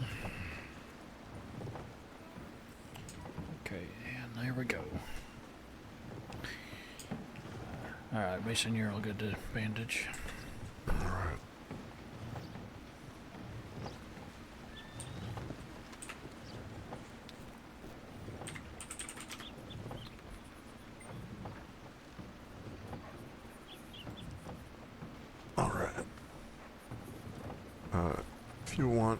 Okay, and there we go. Alright, Mason, you're all good to bandage. Alright. Alright. If you want.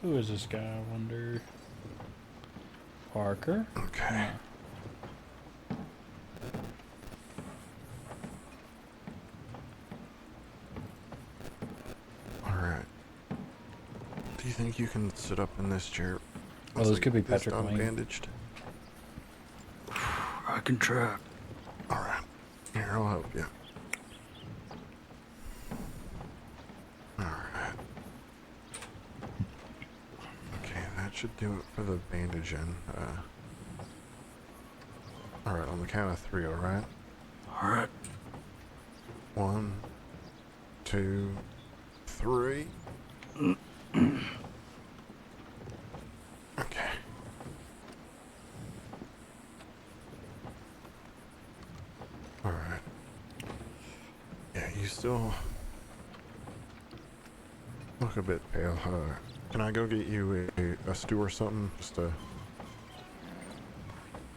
Who is this guy, I wonder? Parker? Okay. Alright. Do you think you can sit up in this chair? Oh, this could be Patrick Wayne. Unbandaged. I can try. Alright. Here, I'll help you. Alright. Okay, that should do it for the bandaging. Alright, on the count of 3, alright? Alright. 1, 2, 3. Okay. Alright. Yeah, you still look a bit pale. Can I go get you a stew or something? Just a...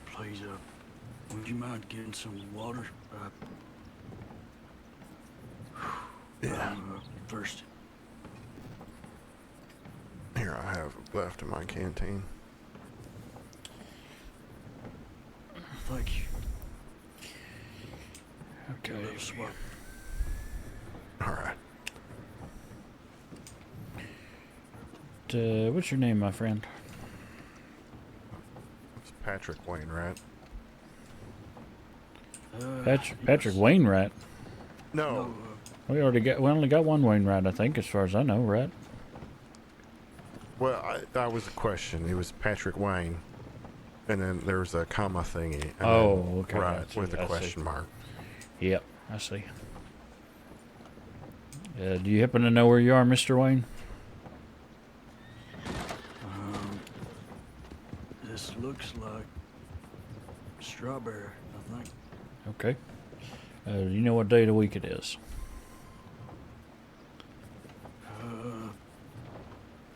Please, would you mind getting some water? Yeah. I'm thirsty. Here, I have left in my canteen. Thank you. Okay. Alright. What's your name, my friend? It's Patrick Wainwright. Patrick Wainwright? No. We only got one Wainwright, I think, as far as I know, right? Well, that was a question. It was Patrick Wayne. And then there was a comma thingy. And Oh, then okay. Right, I see, with a I question see. mark. Yep, I see. Do you happen to know where you are, Mr. Wayne? This looks like strawberry, I think. Okay. Do you know what day of the week it is?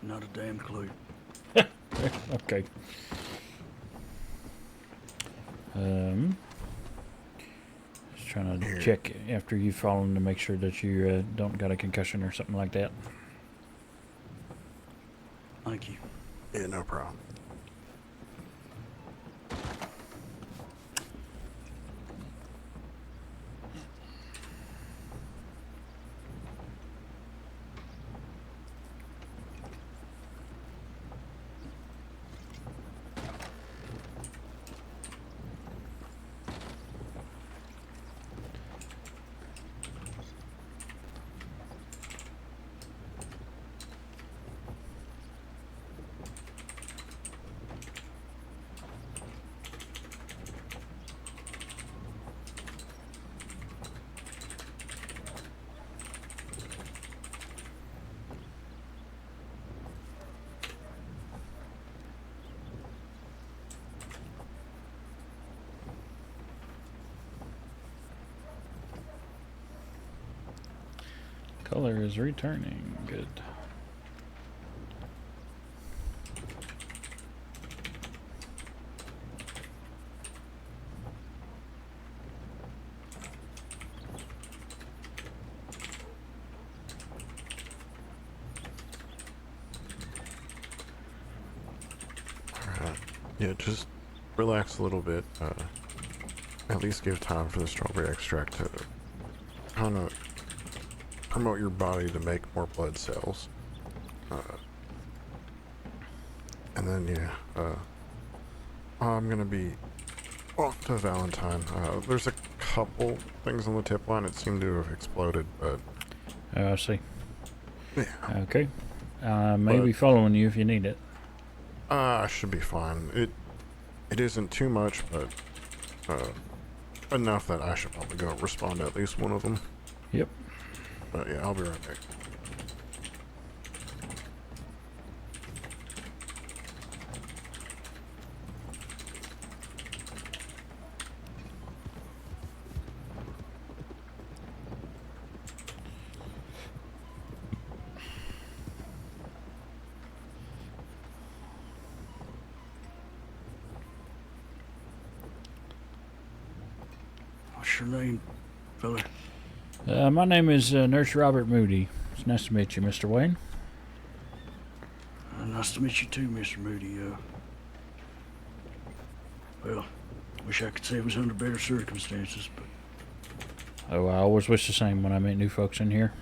Not a damn clue. Okay. Just trying to check after you've fallen to make sure that you don't got a concussion or something like that. Thank you. Yeah, no problem. Color is returning. Good. Alright. Yeah, just relax a little bit. At least give time for the strawberry extract to kind of promote your body to make more blood cells. And then, yeah, I'm gonna be off to Valentine. There's a couple things on the tip line that seem to have exploded, but... Oh, I see. Yeah. Okay. Maybe following you if you need it. I should be fine. It isn't too much, but enough that I should probably go respond to at least one of them. Yep. But yeah, I'll be right back. What's your name, fella? My name is Nurse Robert Moody. It's nice to meet you, Mr. Wayne. Nice to meet you too, Mr. Moody. Well, wish I could say it was under better circumstances, but... Oh, I always wish the same when I meet new folks in here.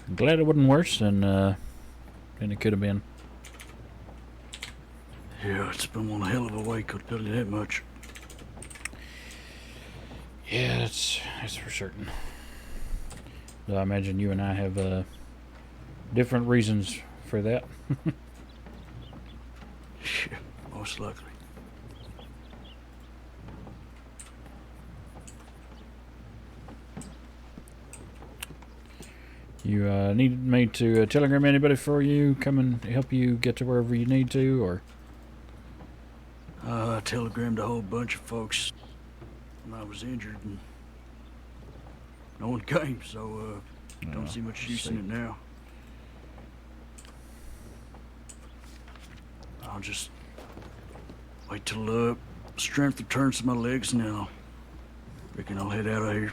I'm glad it wasn't worse than it could have been. Yeah, it's been one hell of a wake, I'll tell you that much. Yeah, that's for certain. Though I imagine you and I have different reasons for that. Yeah, most likely. You need me to telegram anybody for you, come and help you get to wherever you need to, or? I telegrammed a whole bunch of folks when I was injured, and no one came, so don't see much use in it now. I'll just wait till strength returns to my legs, and then I'll reckon I'll head out of here,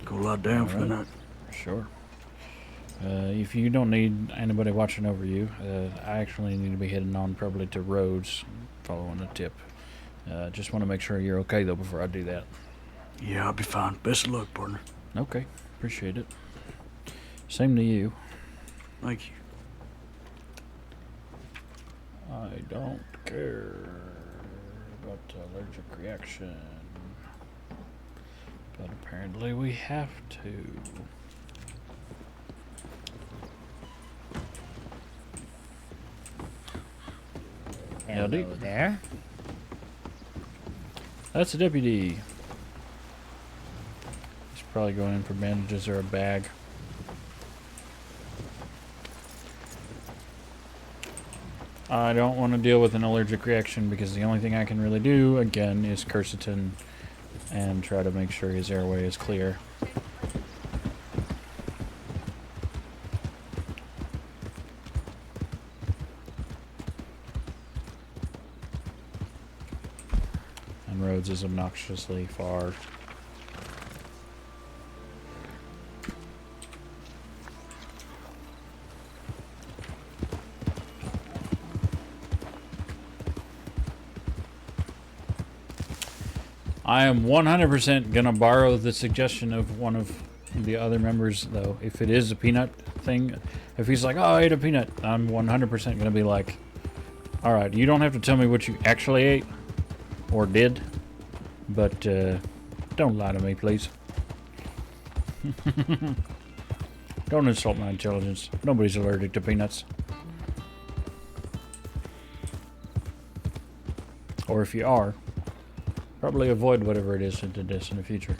go lie down for the night. Sure. If you don't need anybody watching over you, I actually need to be heading on probably to Rhodes, following a tip. Just want to make sure you're okay, though, before I do that. Yeah, I'll be fine. Best of luck, partner. Okay, appreciate it. Same to you. Thank you. I don't care about the allergic reaction, but apparently we have to. Hello there. That's a deputy. He's probably going in for bandages or a bag. I don't want to deal with an allergic reaction because the only thing I can really do, again, is quercetin and try to make sure his airway is clear. And Rhodes is obnoxiously far. I am 100% gonna borrow the suggestion of one of the other members, though. If it is a peanut thing, if he's like, "Oh, I ate a peanut," I'm 100% gonna be like, "All right, you don't have to tell me what you actually ate or did, but don't lie to me, please." Don't insult my intelligence. Nobody's allergic to peanuts. Or if you are, probably avoid whatever it is that did this in the future.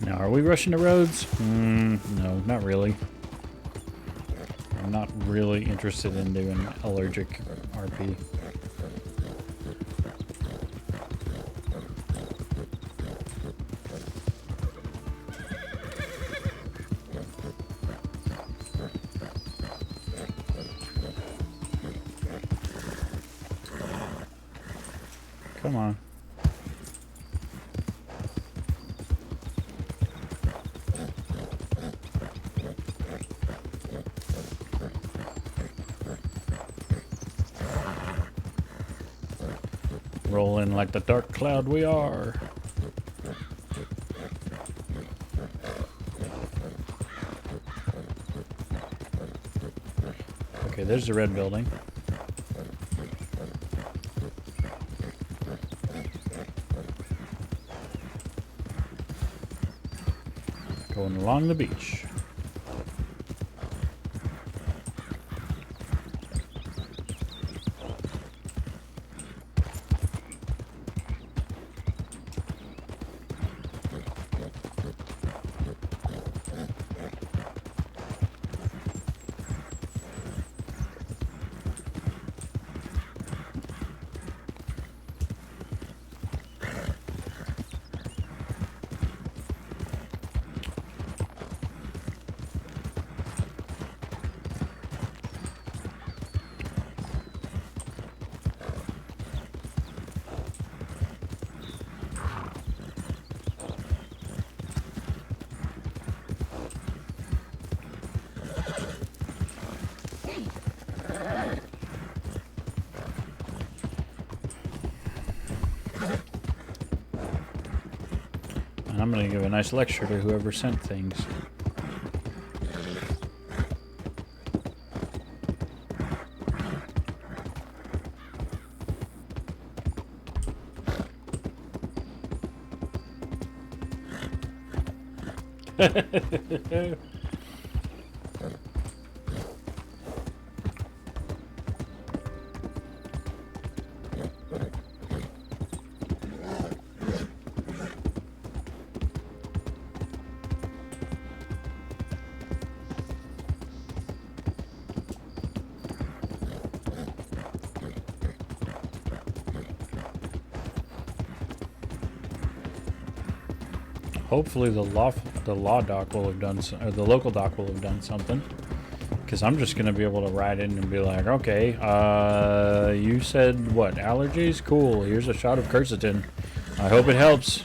Now, are we rushing the roads? No, not really. I'm not really interested in doing allergic RP. Come on. Rolling like the dark cloud we are. Okay, there's the red building. Going along the beach. And I'm going to give a nice lecture to whoever sent things. Hopefully the law doc will have done, or the local doc will have done something. Because I'm just going to be able to ride in and be like, okay, you said what, allergies? Cool, here's a shot of quercetin. I hope it helps.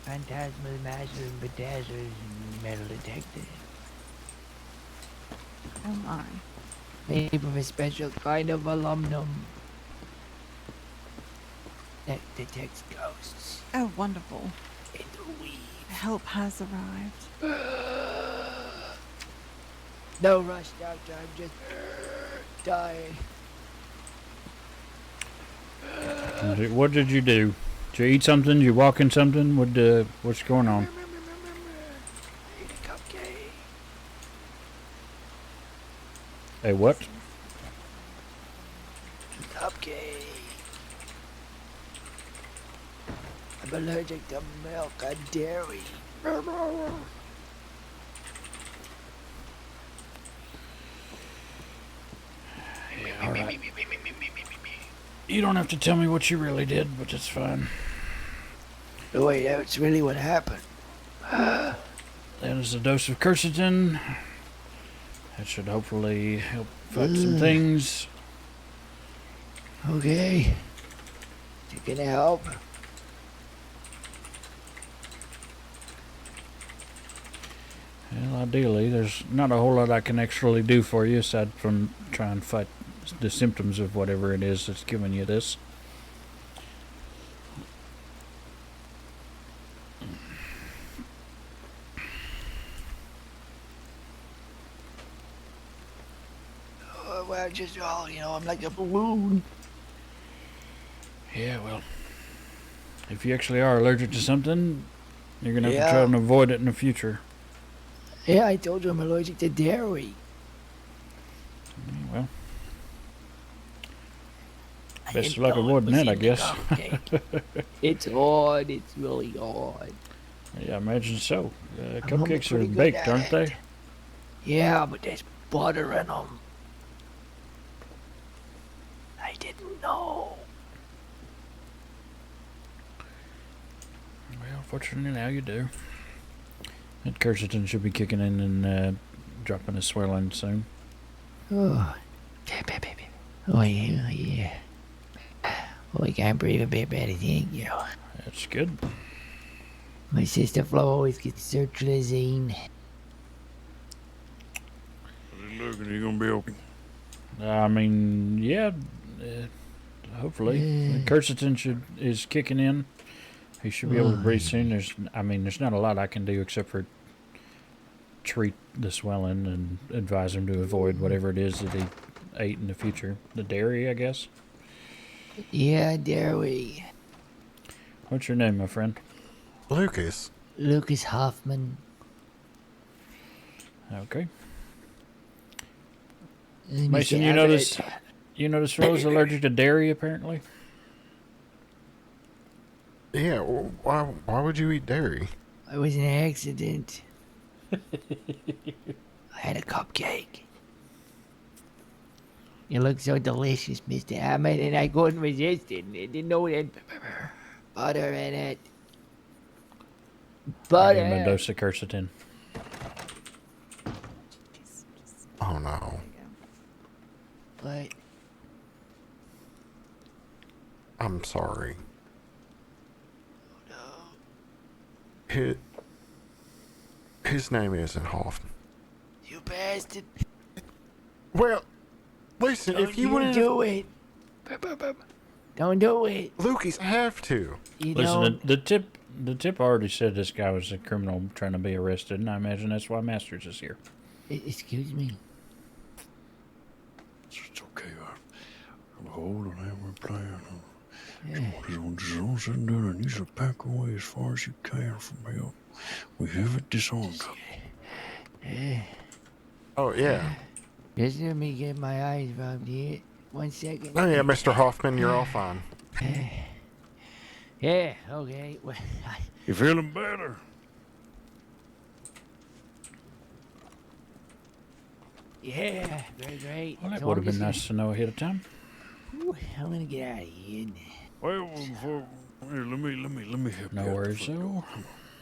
Phantasmal Master Bedazzlers metal detector. Oh my. Made from a special kind of aluminum that detects ghosts. Oh, wonderful. In the weave. Help has arrived. No rush, Doctor. I'm just dying. What did you do? Did you eat something? Did you walk in something? What's going on? Eat a cupcake. A what? Cupcake. I'm allergic to milk and dairy. All right. You don't have to tell me what you really did, but it's fine. Oh, wait, that's really what happened. That is a dose of quercetin. That should hopefully help fight some things. Okay. You can help. Well, ideally, there's not a whole lot I can actually do for you aside from try and fight the symptoms of whatever it is that's giving you this. just, oh, you know, I'm like a balloon. Yeah, well, if you actually are allergic to something, you're gonna have to try Yeah. and avoid it in the future. Yeah, I told you I'm allergic to dairy. Well, best of luck avoiding that, I guess. It's hard. It's really hard. Yeah, I imagine so. I'm Cupcakes are pretty good baked, at aren't it. they? Yeah, but there's butter in them. I didn't know. Well, fortunately now you do. That quercetin should be kicking in and dropping the swelling soon. Oh, oh yeah, yeah. Oh, I can't breathe a bit better, thank you. That's good. My sister Flo always gets sertraline. Look, you gonna be okay? I mean, yeah, hopefully. The quercetin is kicking in. He should be able to breathe soon. There's not a lot I can do except for treat the swelling and advise him to avoid whatever it is that he ate in the future. The dairy, I guess. Yeah, dairy. What's your name, my friend? Lucas. Lucas Hoffman. Okay. Mason, you notice Rose allergic to dairy apparently? Yeah, why would you eat dairy? It was an accident. I had a cupcake. It looked so delicious, Mr. Hammond, and I couldn't resist it. I didn't know it had butter in it. I gave him a dose of quercetin. Oh no. What? I'm sorry. His name isn't Hoffman. You bastard. Well, listen, Don't if you want to do it. Don't do it. Lucas, I have to. Listen, the tip already said this guy was a criminal trying to be arrested, and I imagine that's why Masters is here. Excuse me. It's okay. I'm holding and we're playing. Just all said and done, I need you to back away as far as you can from here. We have it disarmed. Oh, yeah. Just let me get my eyes rubbed here. 1 second. Oh, yeah, Mr. Hoffman, you're all fine. Yeah, okay. Well, You feeling better? yeah, very great. Well, that would have been nice to know ahead of time. Ooh, I'm gonna get out of here. Well, before here, let me help No you. worries, though.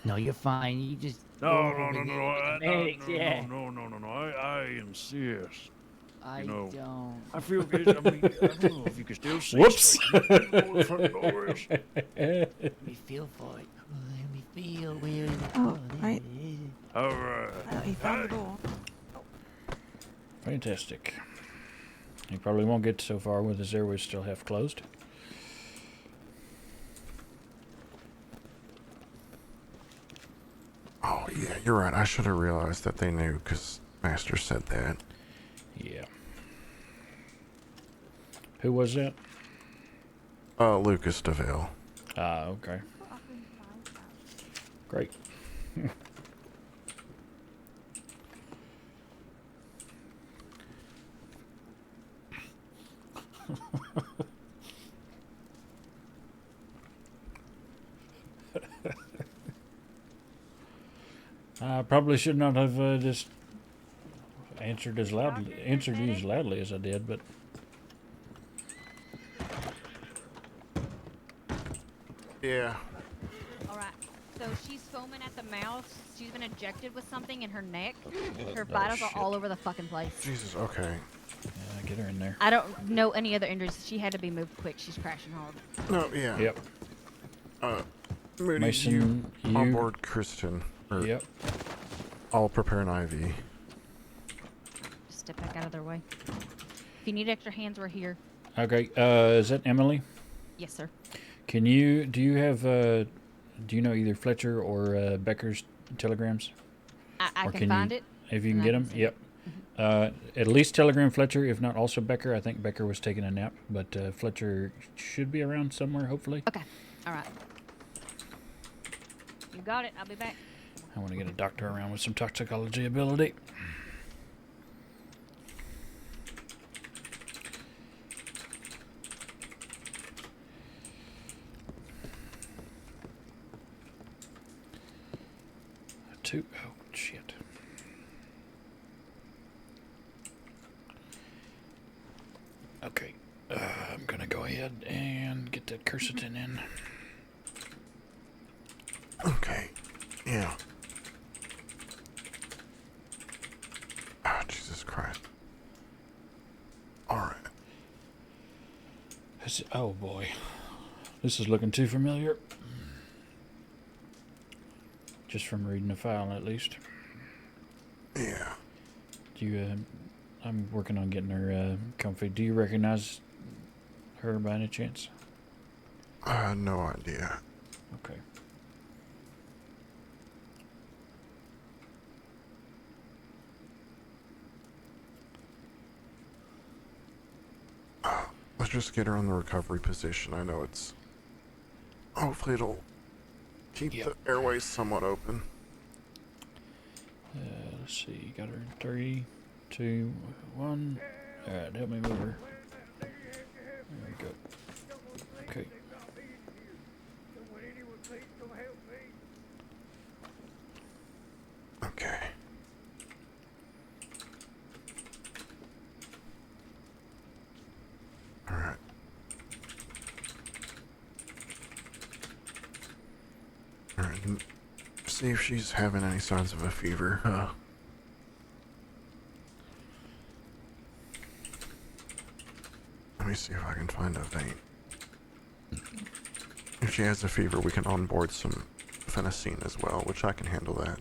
No, you're fine. You just No, yeah. I insist. I You know, don't. I feel good. I mean, I don't know if you can still see. Whoops. straight. You know where the front door is. Let me feel for it. Let me feel where it Oh, right. All right. He found the door. Fantastic. He probably won't get so far with his airways still half closed. Oh, yeah, you're right. I should have realized that they knew because Master said that. Yeah. Who was that? Lucas DeVille. Ah, okay. Great. I probably should not have just answered you as loudly as I did, but yeah. Alright, so she's foaming at the mouth. She's been injected with something in her neck. Her vitals are all over the fucking place. Jesus, okay. Yeah, get her in there. I don't know any other injuries. She had to be moved quick. She's crashing hard. No, yeah. Yep. Moody, Mason, you on board Kristen. Yep. I'll prepare an IV. Just step back out of their way. If you need extra hands, we're here. Okay, is that Emily? Yes, sir. Do you have, do you know either Fletcher or Becker's telegrams? I Or can find you, it. If you can and I get can them, send yep. it. At least telegram Fletcher, if not also Becker. I think Becker was taking a nap, but Fletcher should be around somewhere, hopefully. Okay. All right. You got it. I'll be back. I want to get a doctor around with some toxicology ability. Oh, shit. Okay. I'm going to go ahead and get that quercetin in. Okay. Yeah. Ah, Jesus Christ. Alright. Oh, boy. This is looking too familiar. Just from reading the file, at least. Yeah. Do you, I'm working on getting her comfy. Do you recognize her by any chance? No idea. Okay. Let's just get her on the recovery position. I know it's... Hopefully it'll keep the airways somewhat open. Let's see. Got her in 3, 2, 1. Alright, help me move her. There we go. Okay. Okay. Alright. Alright, see if she's having any signs of a fever. Let me see if I can find a vein. If she has a fever, we can onboard some phenicine as well, which I can handle that.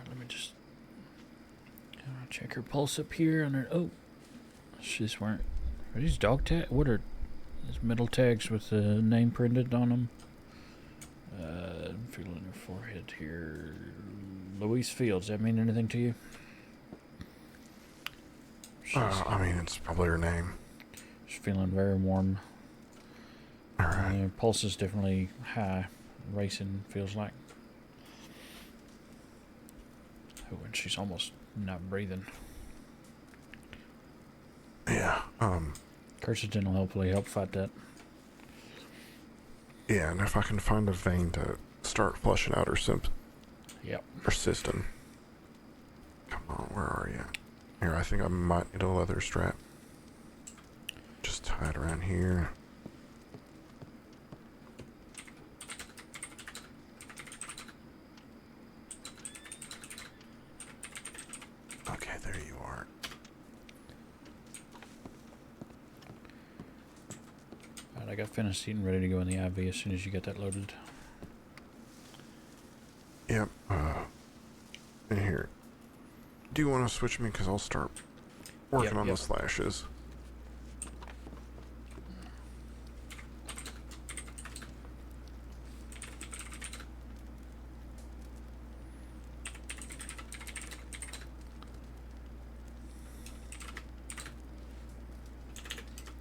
Let me just check her pulse up here on her. Oh, she's wearing. Are these dog tags? What are these metal tags with the name printed on them? I'm feeling her forehead here. Louise Fields. Does that mean anything to you? I mean, it's probably her name. She's feeling very warm. Alright. Pulse is definitely high. Racing, feels like. Oh, and she's almost not breathing. Yeah, Quercetin will hopefully help fight that. Yeah, and if I can find a vein to start flushing out her her system. Come on, where are you? Here, I think I might need a leather strap. Just tie it around here. Okay, there you are. Alright, I got phenicine ready to go in the IV as soon as you get that loaded. Yep, in here. Do you want to switch me? Because I'll start working on the slashes.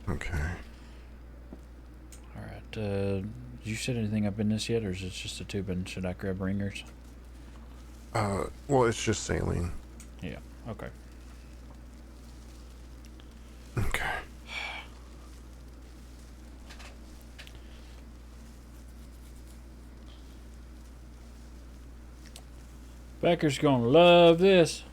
Okay. Alright, did you set anything up in this yet, or is it just a tube, and should I grab ringers? Well, it's just saline. Yeah, okay. Okay. Becker's gonna love this.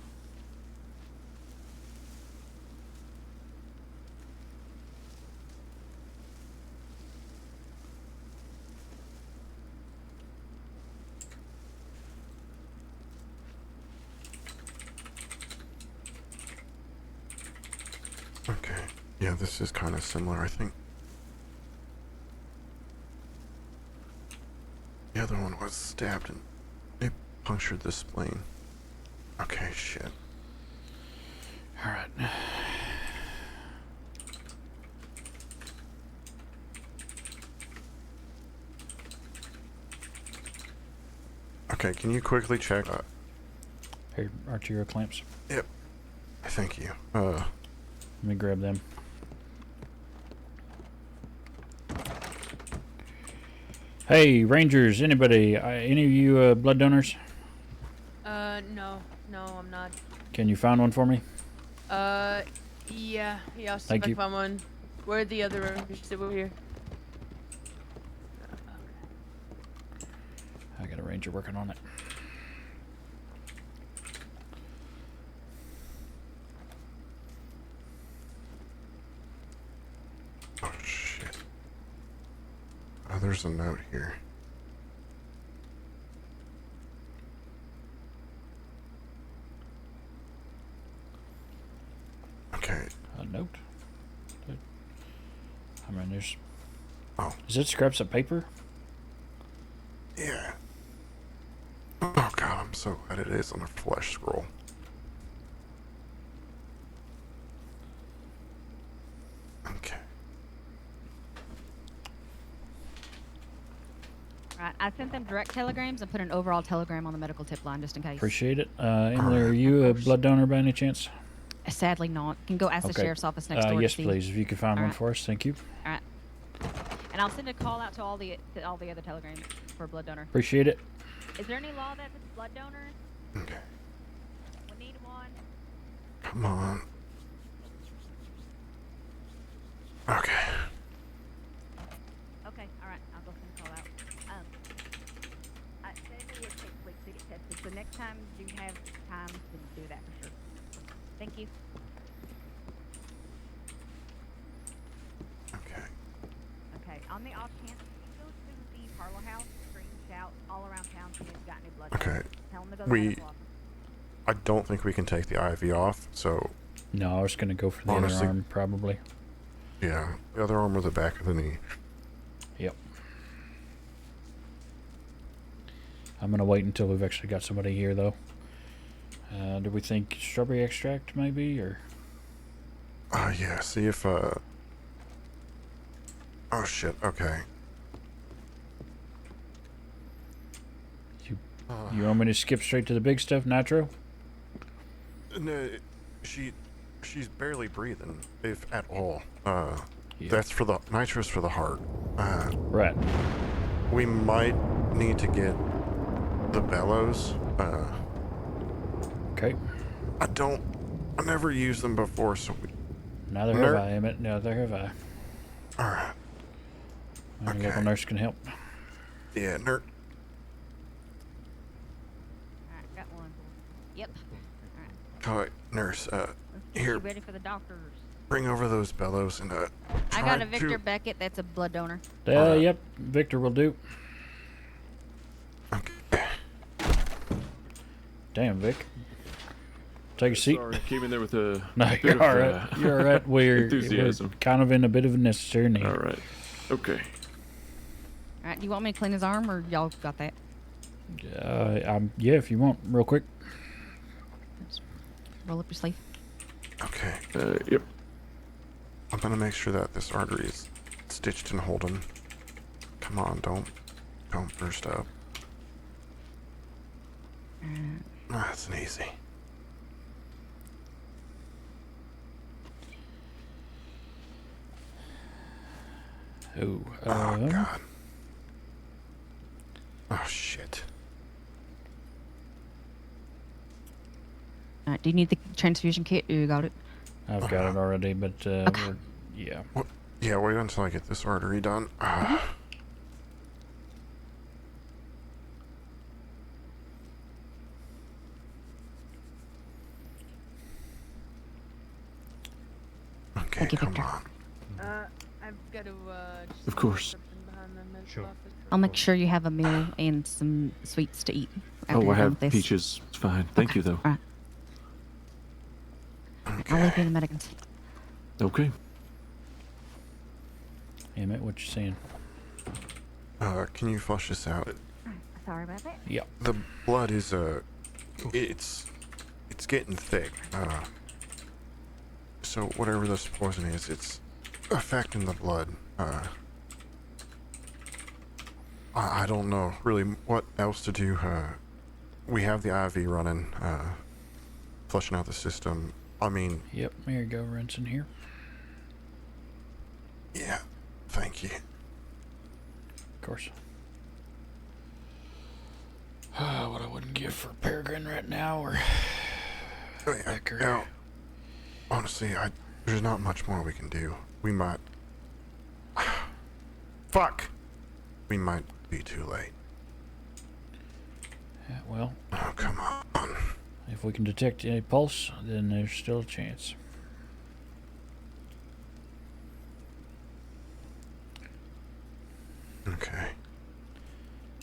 Okay. Yeah, this is kind of similar, I think. The other one was stabbed and it punctured the spleen. Okay, shit. All right. Okay, can you quickly check? Here, arterial clamps. Yep. Thank you. Let me grab them. Hey, Rangers, anybody? Any of you blood donors? No, I'm not. Can you find one for me? Yeah, I'll see Thank if I you. can find one. Where are the other rangers that were here? I got a ranger working on it. Oh, shit. Oh, there's a note here. Okay. A note? I mean, there's... Oh. Is it scraps of paper? Yeah. Oh, God, I'm so glad it is on a flesh scroll. Okay. Right, I sent them direct telegrams and put an overall telegram on the medical tip line just in case. Appreciate it. Emily, are you a blood donor by any chance? Sadly not. You can go ask the sheriff's office next door. Yes, to see. please. If you could find All one right. for us, thank you. All right. And I'll send a call out to all the other telegrams for a blood donor. Appreciate it. Is there any law that puts blood donors? Okay. We need one. Come on. Okay. Okay, alright, I'll go send a call out. Sadly, it takes weeks to get tested, so next time you have time to do that for sure. Thank you. Okay. Okay, on the off chance, you go to the Harlow House, scream, shout all around town, see if you've got any blood. Okay. Tell them to go to the We... medical office. I don't think we can take the IV off, so... No, I was going to go for the Honestly- other arm, probably. Yeah, the other arm or the back of the knee. Yep. I'm going to wait until we've actually got somebody here, though. Do we think strawberry extract, maybe, or... Yeah, see if, Oh, shit, okay. You want me to skip straight to the big stuff, Nitro? No, she's barely breathing, if at all. Yeah. That's for the nitrous for the heart. Right. We might need to get the bellows. Okay. I never used them before, so we... Neither have I, Emmett. Neither have I. Alright. My local nurse can help. Yeah, Alright, got one. Yep. Alright, nurse, here, You ready for the doctors? bring over those bellows and, I try got a to- Victor Beckett that's a blood donor. Yep, Victor will do. Damn, Vic. Take a seat. Sorry, came in there with a No, bit you're of, all right. You're all right. We're enthusiasm. kind of in a bit of a necessary need. All right. Okay. Alright, do you want me to clean his arm or y'all got that? Yeah, if you want, real quick. Roll up your sleeve. Okay. Yep. I'm gonna make sure that this artery is stitched and holding. Come on, don't burst up. That's an easy. Oh, God. Oh, shit. Alright, do you need the transfusion kit? You got it? I've got it already, but yeah. Yeah, wait until I get this artery done. Okay, come on. I've got to, just Of course. behind the medical office. I'll make sure you have a meal and some sweets to eat after Oh, you're I done have with this. peaches. It's fine. Thank you, though. Alright. I'll leave you in the medicines. Okay. Emmett, what you saying? Can you flush this out? Sorry about that. Yep. The blood is, it's getting thick. so whatever this poison is, it's affecting the blood. I don't know really what else to do. We have the IV running, flushing out the system. I mean... Yep, here you go, rinsing here. Yeah, thank you. Of course. What I wouldn't give for Peregrine right now, or... Becker. Now, honestly, there's not much more we can do. We might... Fuck! We might be too late. Yeah, well... Oh, come on. If we can detect any pulse, then there's still a chance. Okay.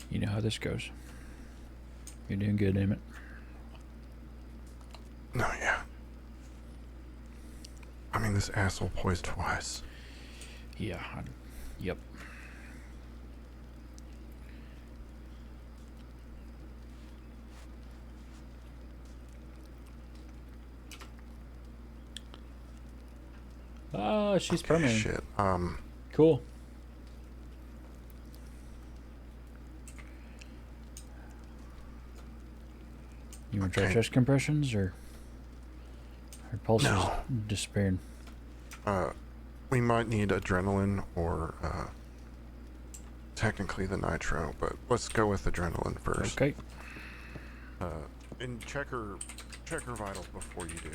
You know how this goes. You're doing good, Emmett. No, yeah. I mean, this asshole poised twice. Yeah, yep. Oh, she's permanent. Shit. Cool. You want to try chest compressions, or her pulse is disappearing? We might need adrenaline or technically the nitro, but let's go with adrenaline first. Okay. And check her vitals before you do.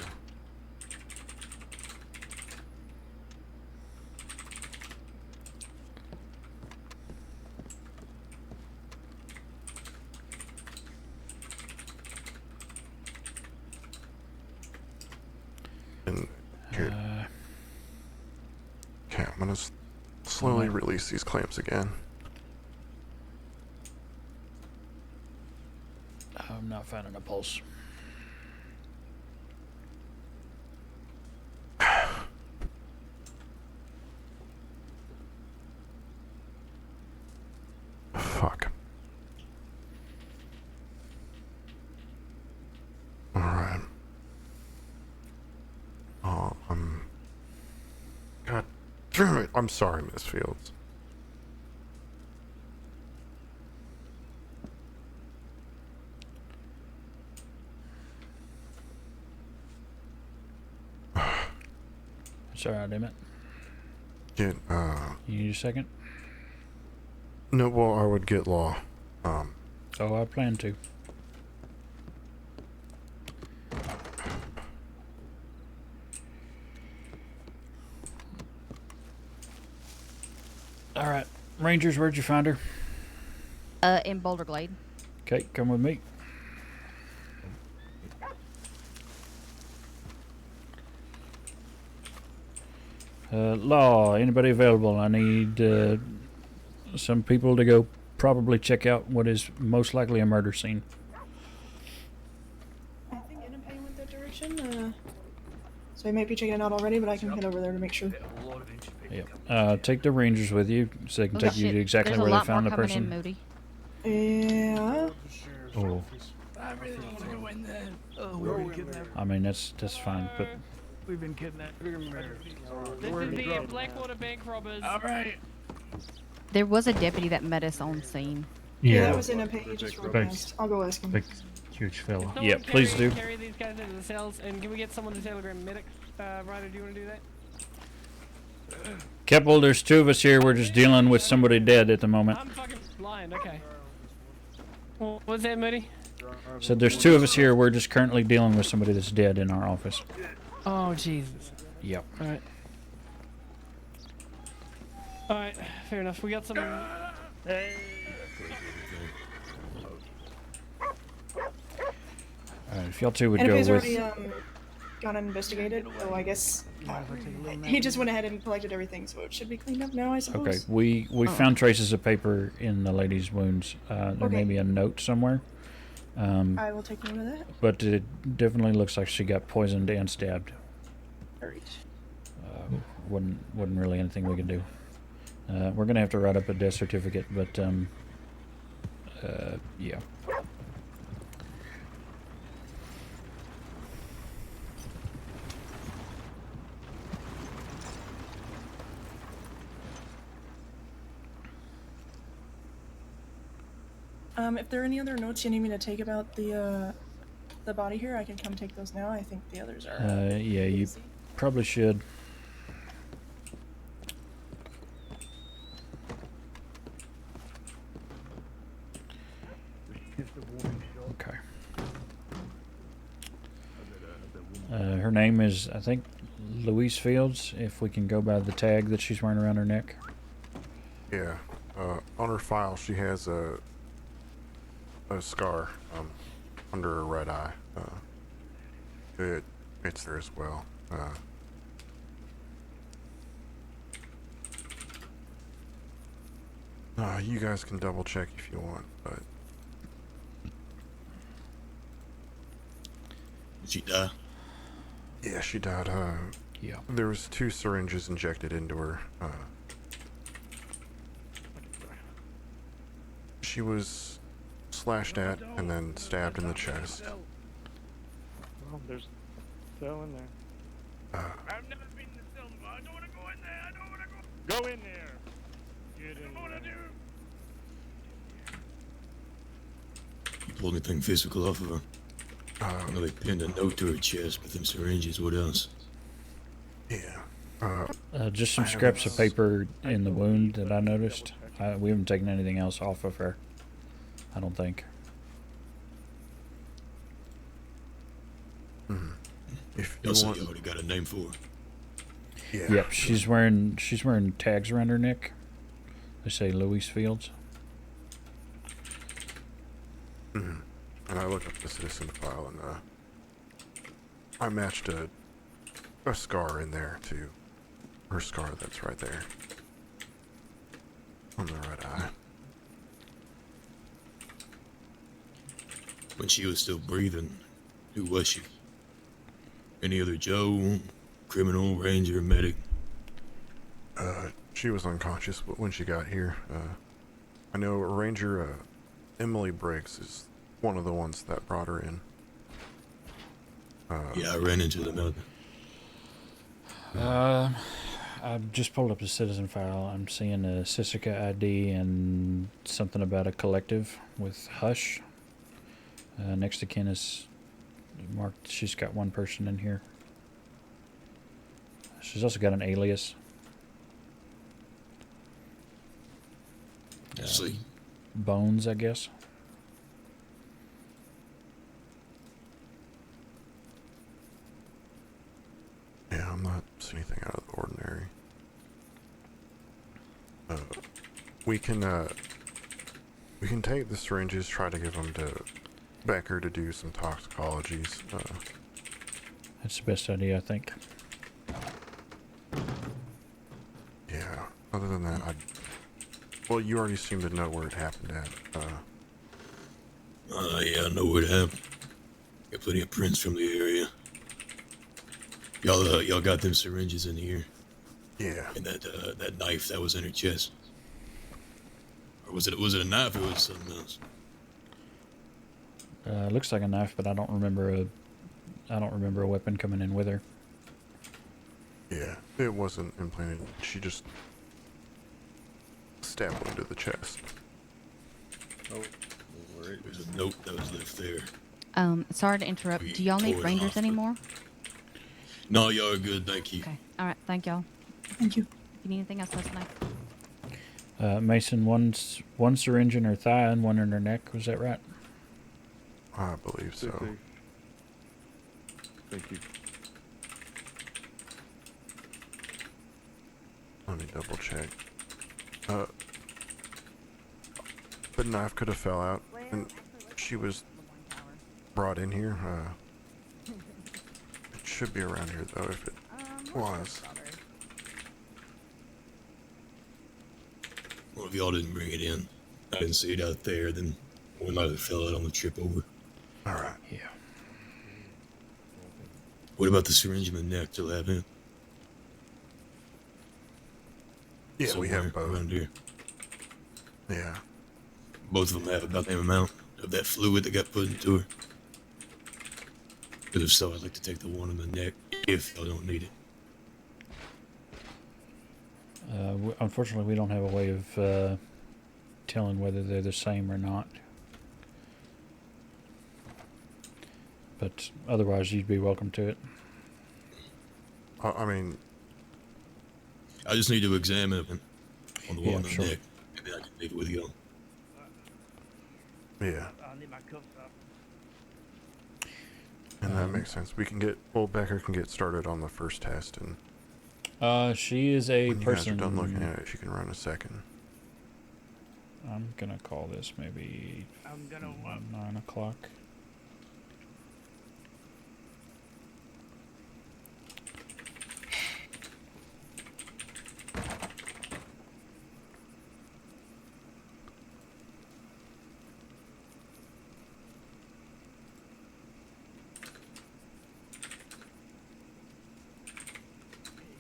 And here. Okay, I'm gonna slowly release these clamps again. I'm not finding a pulse. Fuck. Alright. Oh, God damn it. I'm sorry, Miss Fields. It's alright, Emmett. Get, You need a second? No, well, I would get law. Oh, I plan to. Alright. Rangers, where'd you find her? In Boulder Glade. Okay, come with me. Law, anybody available? I need some people to go probably check out what is most likely a murder scene. I think Innipay went that direction. So I might be checking it out already, but I can head over there to make sure. Yep. Take the Rangers with you so they can take you to exactly where they found the person. Moody. Yeah. Oh. I really don't want to go in there. Oh, we've been kidnapped. I mean, that's fine, but We've been kidnapped. This is the Blackwater bank robbers. All right. There was a deputy that met us on scene. Yeah, that was Innipay. He just rode past. I'll go ask him. Huge fella. Someone Yeah, please do. Carry these guys into the cells, and can we get someone to telegram medic? Ryder, do you want to do that? Keppel, there's two of us here. We're just dealing with somebody dead at the moment. I'm fucking blind. Okay. Well, what's that, Moody? So there's two of us here. We're just currently dealing with somebody that's dead in our office. Oh, Jesus. Yep. Alright. Alright, fair enough. We got some... If y'all two would go Innipay's with... already got investigated, so I guess he just went ahead and collected everything, so it should be cleaned up now, I suppose. Okay, we found traces of paper in the lady's wounds. There may be a note somewhere. I will take note of that. But it definitely looks like she got poisoned and stabbed. Alright. Wasn't really anything we could do. We're gonna have to write up a death certificate, but yeah. If there are any other notes you need me to take about the body here, I can come take those now. I think the others are. Yeah, you probably should. Okay. Her name is, I think, Louise Fields, if we can go by the tag that she's wearing around her neck. Yeah. On her file, she has a scar under her right eye. It's there as well. You guys can double check if you want, but Did she die? yeah, she died. Yeah. There was 2 syringes injected into her. She was slashed at and then stabbed in the chest. Well, there's a cell in there. I've never been in the cell before. I don't want to go in there. I don't want to go. Go in there. Get in What I do? You pulled anything physical off of her? I know they pinned a note to her chest with them syringes. What else? Yeah. Just some scraps of paper in the wound that I noticed. We haven't taken anything else off of her, I don't think. If you also, you already got a name for her. Yeah. Yep, she's wearing tags around her neck. They say Louise Fields. And I looked up the citizen file and I matched a scar in there to her scar that's right there on the right eye. When she was still breathing, who was she? Any other Joe, criminal, ranger, medic? She was unconscious, but when she got here, I know Ranger Emily Briggs is one of the ones that brought her in. Yeah, I ran into them out I just pulled up the citizen file. I'm seeing a Sisika ID and something about a collective with Hush. Next to kin is marked. She's got 1 person in here. She's also got an alias. See. Bones, I guess. Yeah, I'm not seeing anything out of the ordinary. We can take the syringes, try to give them to Becker to do some toxicologies. That's the best idea, I think. Yeah, other than that, well, you already seem to know where it happened at. Yeah, I know where it happened. Got plenty of prints from the area. Y'all got them syringes in here. Yeah. And that knife that was in her chest. Or was it a knife or was it something else? Looks like a knife, but I don't remember a weapon coming in with her. Yeah, it wasn't implanted. She just stabbed one into the chest. Oh, there's a note that was left there. Sorry to interrupt. Do y'all need tore it rangers off. anymore? No, y'all are good, thank you. Okay. All right. Thank y'all. Thank you. If you need anything else, let us know. Mason, one syringe in her thigh and 1 in her neck. Was that right? I believe so. Okay. Thank you. Let me double check. The knife could have fell out, and she was brought in here. It should be around here, though, if it was. Well, if y'all didn't bring it in, I didn't see it out there, then we might have fell out on the trip over. Alright. Yeah. What about the syringe in the neck? Still have it? Yeah, we have Somewhere both. around here. Yeah. Both of them have about the same amount of that fluid that got put into her. But if so, I'd like to take the one in the neck if y'all don't need it. Unfortunately, we don't have a way of telling whether they're the same or not. But otherwise, you'd be welcome to it. I mean, I just need to examine it on the wall Yeah, and the sure. neck, and then I can leave it with you. yeah, I need my cups up. and that makes sense. We can get, Becker can get started on the first test, and She is a when you guys are person. done looking at it, if you can run a second. I'm gonna call this maybe I'm gonna 9 o'clock.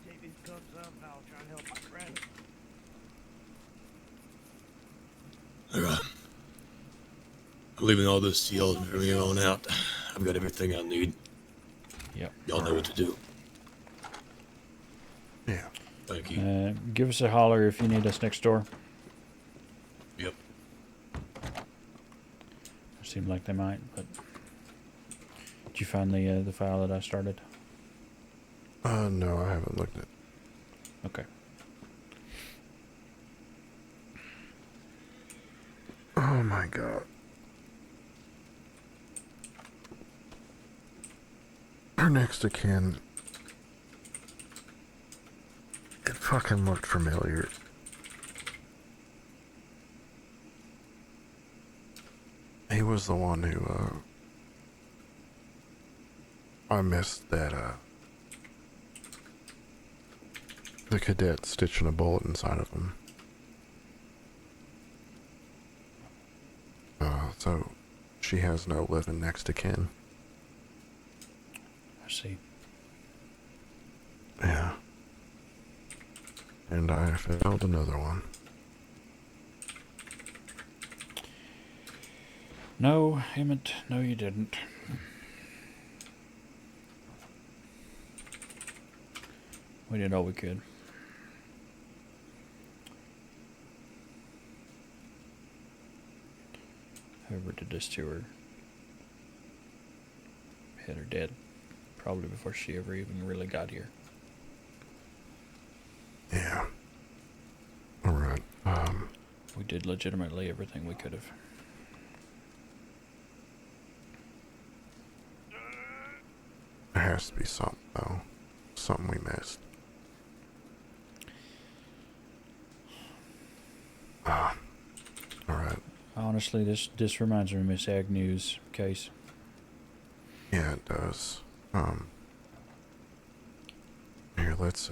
take these cups up. I'll try and help my friend. Alright. I'm leaving all this to y'all from here on out. I've got everything I need. Yep. Y'all know what to do. Yeah. Thank you. Give us a holler if you need us next door. Yep. Seemed like they might, but did you find the file that I started? No, I haven't looked at. Okay. Oh my god. Our next of kin. It fucking looked familiar. He was the one who, I missed that, the cadet stitching a bullet inside of him. So she has no living next of kin. I see. Yeah. And I failed another one. No, Emmett, no you didn't. We did all we could. Whoever did this to her had her dead. Probably before she ever even really got here. Yeah. Alright, We did legitimately everything we could have. there has to be something, though. Something we missed. Alright. Honestly, this reminds me of Miss Agnew's case. Yeah, it does. Here, let's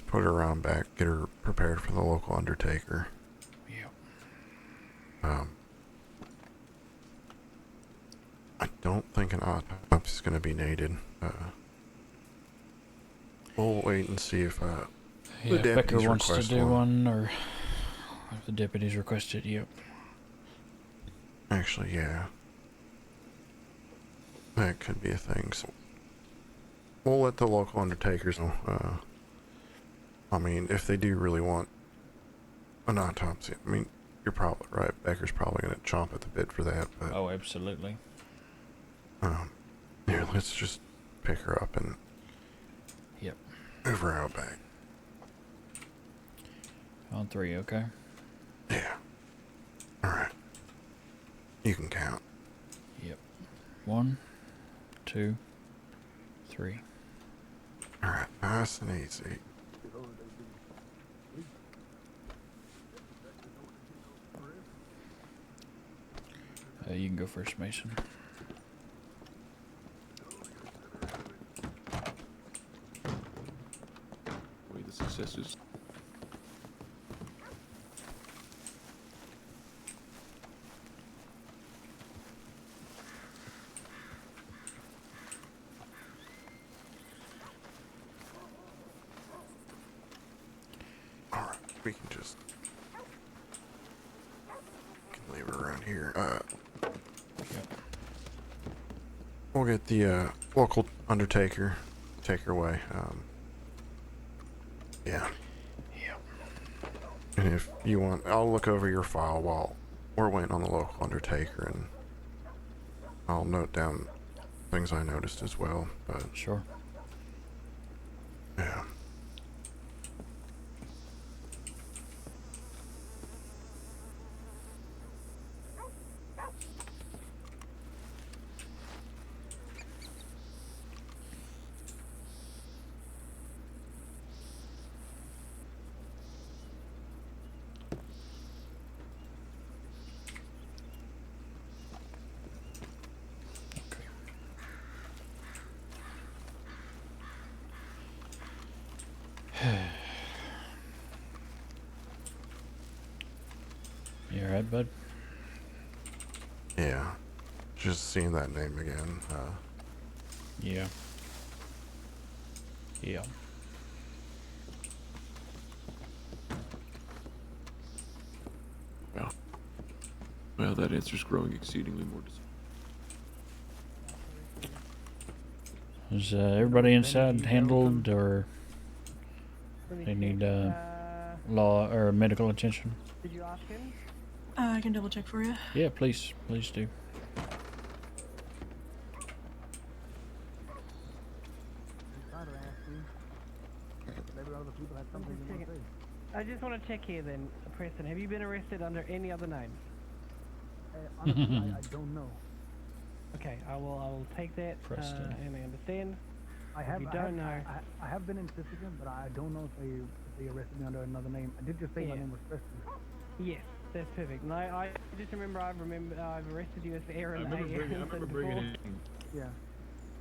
put her around back, get her prepared for the local undertaker. Yeah. I don't think an autopsy is going to be needed. We'll wait and see if, Yeah, the if Becker deputies wants to request do one, or if the deputies request it, yep. Actually, yeah. That could be a thing, so we'll let the local undertakers know. I mean, if they do really want an autopsy, I mean, you're probably right. Becker's probably going to chomp at the bit for that, but... Oh, absolutely. Here, let's just pick her up and... Yep. Move her out back. On 3, okay? Yeah. Alright. You can count. Yep. 1, 2, 3. Alright, nice and easy. You can go first, Mason. Weigh the successes. Alright, we can just... can leave her around here. Yep. We'll get the, local undertaker. Take her away. Yeah. Yep. And if you want, I'll look over your file while we're waiting on the local undertaker, and I'll note down things I noticed as well, but... Sure. Yeah. You alright, bud? Yeah. Just seeing that name again. Yeah. Yeah. Well, that answer's growing exceedingly more Is everybody inside handled, or they need law or medical attention? Did you ask him? I can double check for you. Yeah, please do. I just want to check here then, Preston. Have you been arrested under any other name? Honestly, I don't know. Okay, I will take that Preston. and I understand. I have. If you don't know. I have been in Michigan, but I don't know if they arrested me under another name. I did just say my Yeah. name was Preston. Yes, that's perfect. No, I just remember I've arrested you as Aaron. I remember bringing him. Yeah.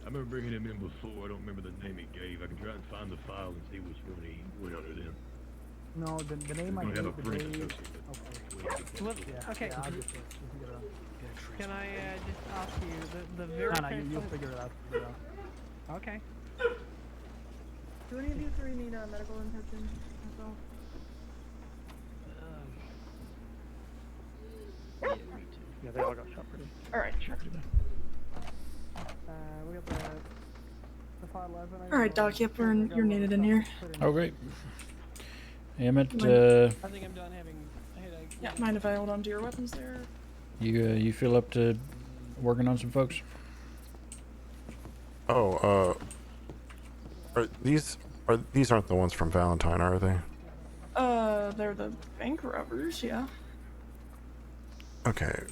I remember bringing him in before. I don't remember the name he gave. I can try and find the file and see which one he went under then. No, the name I We're gonna gave have a the friend day. associated. Well, Yeah. okay. Yeah, I'll just we can get it out. Can I just ask you the very No, first you'll one- figure it out. Figure it out. Okay. Do any of you three need a medical attention? That's all. Yeah, they all got shot pretty. Alright, sure. We got the file open. Alright, Doc, yep, you're needed in here. Oh, great. Emmett, I think I'm done having a headache. Yeah, mind if I hold on to your weapons there? you feel up to working on some folks? Oh, these aren't the ones from Valentine, are they? They're the bank robbers, yeah. Okay.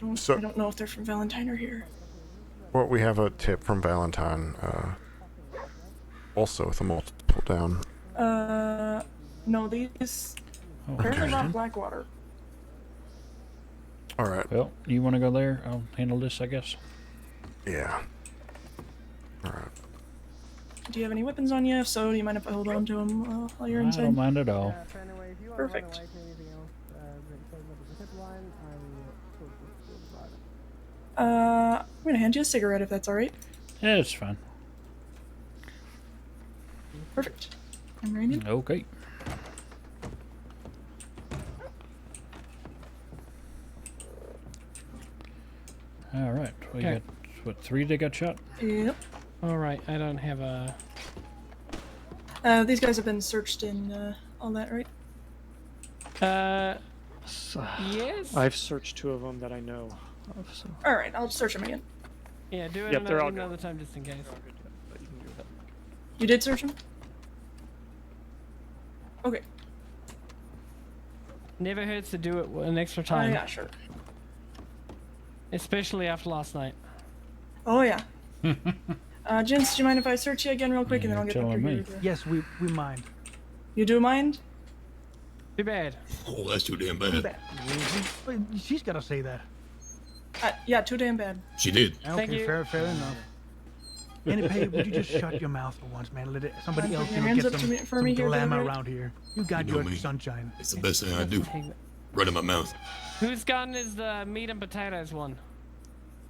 I don't know if they're from Valentine or here. Well, we have a tip from Valentine, also with a multiple down. No, these Oh, apparently interesting. not Blackwater. Alright. Well, you want to go there? I'll handle this, I guess. Yeah. Alright. Do you have any weapons on you? If so, do you mind if I hold on to them while you're I inside? don't mind at all. Perfect. I'm gonna hand you a cigarette if that's alright. Yeah, it's fine. Perfect. I'm ready. Okay. All right. We Okay. got what, 3 that got shot? Yep. All right. I don't have a. These guys have been searched and all that, right? Yes. I've searched 2 of them that I know of. So. All right, I'll search them again. Yeah, do it Yep, they're all another time just in case. You did search them? Okay. Never hurts to do it an extra time. Yeah, sure. Especially after last night. Oh yeah. Gents, do you mind if I search you again real quick and then I'll get back to you? Yes, we mind. You do mind? Too bad. Oh, that's too damn bad. But she's gotta say that. Yeah, too damn bad. She did. Okay, fair enough. Anyway, would you just shut your mouth for once, man? Let somebody Put else your get hands up some, to me- for some me here, glamour Gilbert. around here. You got You know your me. sunshine. It's the best thing I do. Running my mouth. Whose gun is the meat and potatoes one?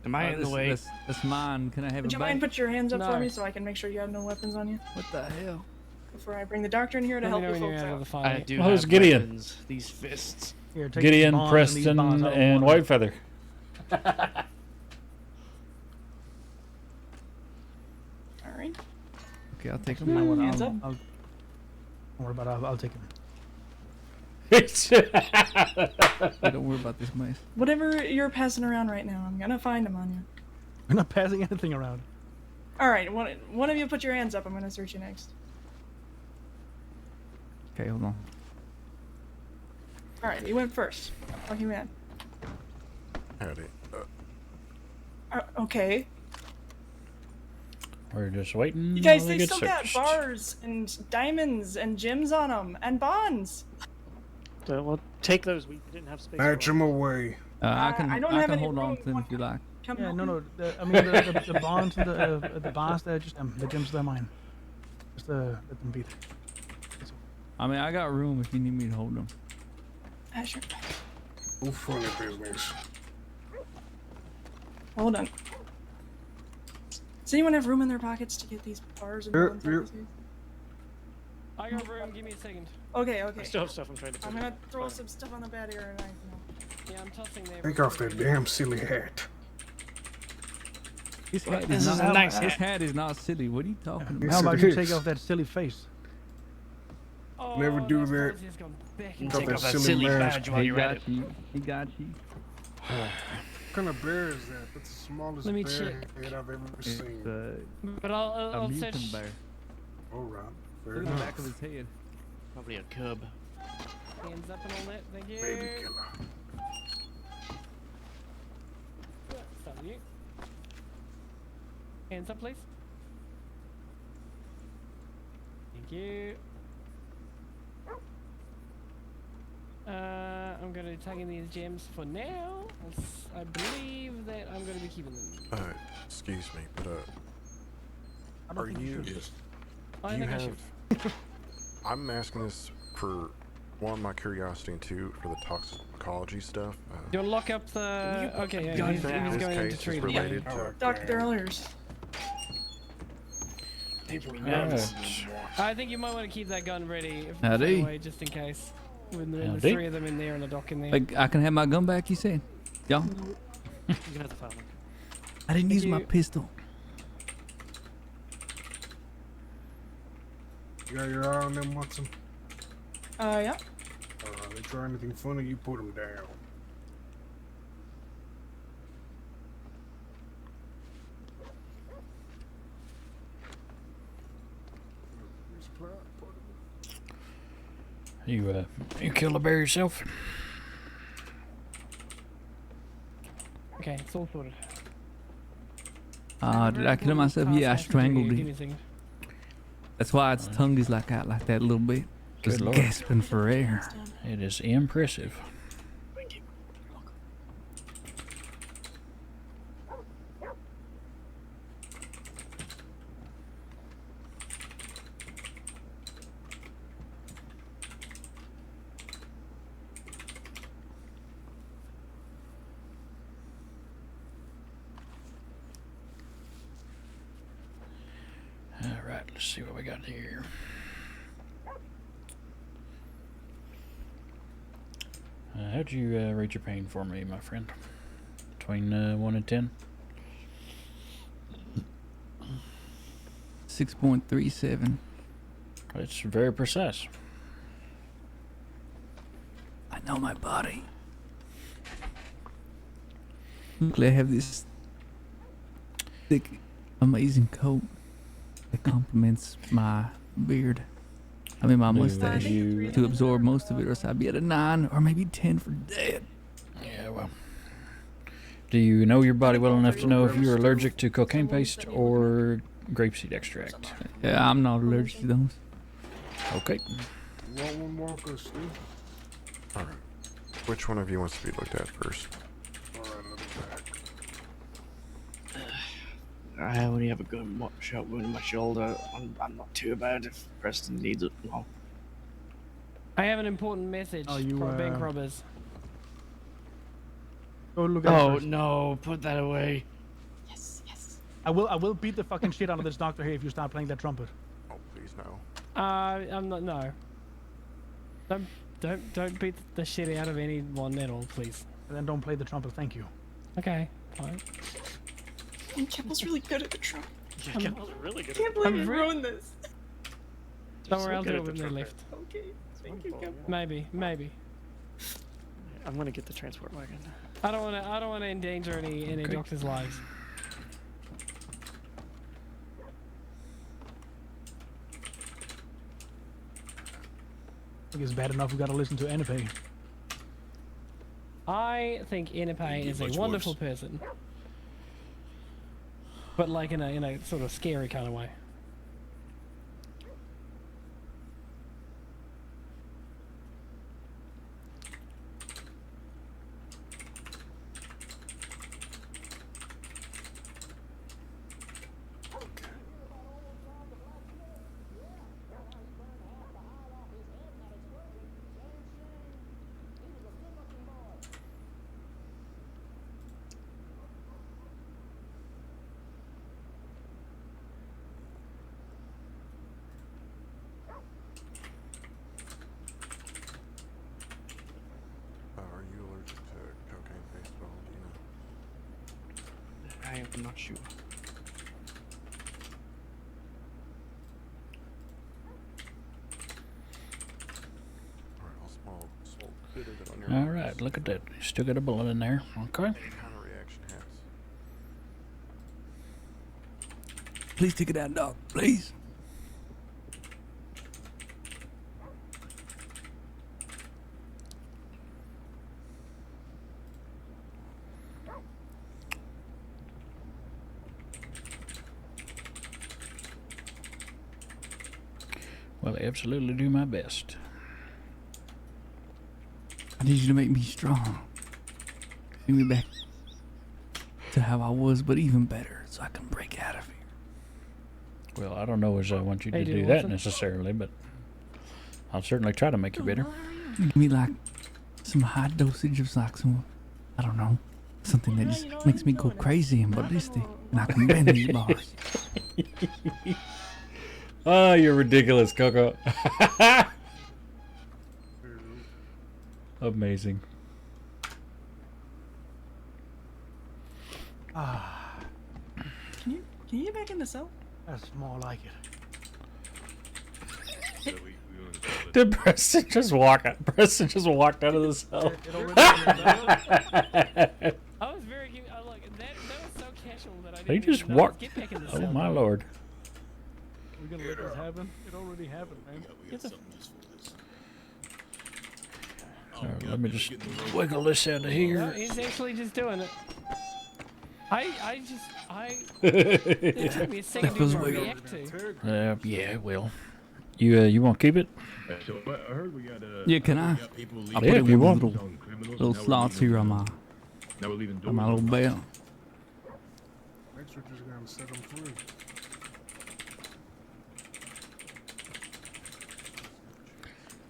Am I in the way? That's mine. Can I have Would a you bite? mind put your hands up for No. me so I can make sure you have no weapons on you? What the hell? Before I bring the doctor in here to Let me help know you when you're folks out of out. the fight. I do Well, who's have Gideon? weapons. These fists. Here, take Gideon, these bonds and these bonds. Preston, I don't and want 'em. Whitefeather. All right. Okay, I'll take I them. wanna- Hands up. Don't worry about it. I'll take him. Don't worry about this mace. Whatever you're passing around right now, I'm gonna find them on you. We're not passing anything around. All right, one of you put your hands up. I'm gonna search you next. Okay, hold on. All right, you went first. Lucky man. Howdy. Okay. We're just waiting. You guys, while they they get still got searched. bars and diamonds and gems on them and bonds. So we'll take those. We didn't have space. Match for 'em away. I can I don't have any hold on room. to them if you like. Come Yeah, help no, me. no. I mean, the bonds and the bonds, they're just them. The gems, they're mine. Just let them be there. I mean, I got room if you need me to hold them. Sure. No funny business. Hold on. Does anyone have room in their pockets to get these bars and bonds? I got room. Give me a second. Okay, okay. I still have stuff I'm trying to. I'm gonna throw some stuff on the bed here and I know. Yeah, I'm tossing there. Take off that damn silly hat. His hat This is is not a nice his hat. hat is not silly. What are you talking about? How about you take off that silly face? Oh, Never do that. You Take off that silly mask. He got you. He got you. What kind of bear is that? That's the smallest Let me bear check. head I've ever It's seen. But I'll a mutant search. bear. All right. Fair Look at the back of enough. his head. Probably a cub. Hands up and all that. Thank you. Baby killer. Start with you. Hands up, please. Thank you. I'm gonna tag in these gems for now. I believe that I'm gonna be keeping them. Excuse me, but are you? I Do you think I have? I'm asking this for one, my curiosity, and two, for the toxicology stuff. You wanna lock up the? Okay, yeah, he's going this into case is treatment. related to. Dr. Ehlers. Alright. I think you might want to keep that gun ready. Howdy. Anyway, just in case. When there's Howdy. 3 of them in there and a dock in there. Like, I can have my gun back, you said? Y'all? You can have the file. I didn't use my pistol. You got your eye on them, Watson? Yeah. They try anything funny, you put them down. You kill a bear yourself? Okay, it's all sorted. Did I kill myself? Yeah, I strangled Give me a it. second. That's why its tongue is like out like that a little bit. Good Just lord. gasping for air. It is impressive. Alright, let's see what we got here. How'd you rate your pain for me, my friend? Between 1 and 10? 6.37. It's very precise. I know my body. Luckily, I have this thick, amazing coat that complements my beard. I mean, my mustache to absorb most of it, or else I'd be at a 9 or maybe 10 for dead. Yeah, well. Do you know your body well enough to know if you're allergic to cocaine paste or grapeseed extract? Yeah, I'm not allergic to those. Okay. You want one walker, Steve? Alright. Which one of you wants to be looked at first? Alright, I'll be back. I only have a shot wound in my shoulder. I'm not too bad if Preston needs it. No. I have an important message for bank robbers. Go look at it Oh first. no! Put that away. I will beat the fucking shit out of this doctor here if you start playing that trumpet. Oh, please no. I'm not. No. Don't beat the shit out of anyone at all, please. And then don't play the trumpet, thank you. Okay. Fine. Keppel's really good at the trunk. Yeah, Keppel's really good. I can't believe you ruined this. Don't worry, so I'll good do at it the when they're trumpet. left. Okay, thank you, Keppel. Maybe. I'm gonna get the transport wagon. I don't want to endanger any Okay. doctors' lives. think it's bad enough we gotta listen to Enipe. I think Enipe is a much wonderful worse. person, but like in a sort of scary kind of way. Are you allergic to cocaine-based bone? Do you know? I am not sure. Alright, I'll small salt bit of it on your All arms. right, look at that. You still got a bullet in there. Okay. Any kind of reaction hits. Please take it out, dog. Please. Well, absolutely do my best. I need you to make me strong. Bring me back to how I was, but even better, so I can break out of here. Well, I don't know as I want you to Hey, do dude, that Wilson. necessarily, but I'll certainly try to make you better. Give me like some high dosage of like some, I don't know, something that just makes me go crazy and ballistic, and I can bend these bars. Oh, you're ridiculous, Coco. Amazing. Ah, Can you get back in the cell? that's more like it. Did Preston just walk out? Preston just walked out of the cell. I was very cute. Look, that was so casual that I didn't He even just notice. walked. Get back in the Oh cell, my dog. lord. We're gonna let this happen? It already happened, man. Get the All right, let me just wiggle this out of No, here. he's actually just doing it. It took me a second to react to. Yeah, it will. You want to keep it? I heard we got Yeah, can I? I'll put Yeah, it if you with want. little slots here on my Now we're leaving on my little belt. Next, we're just gonna set them free.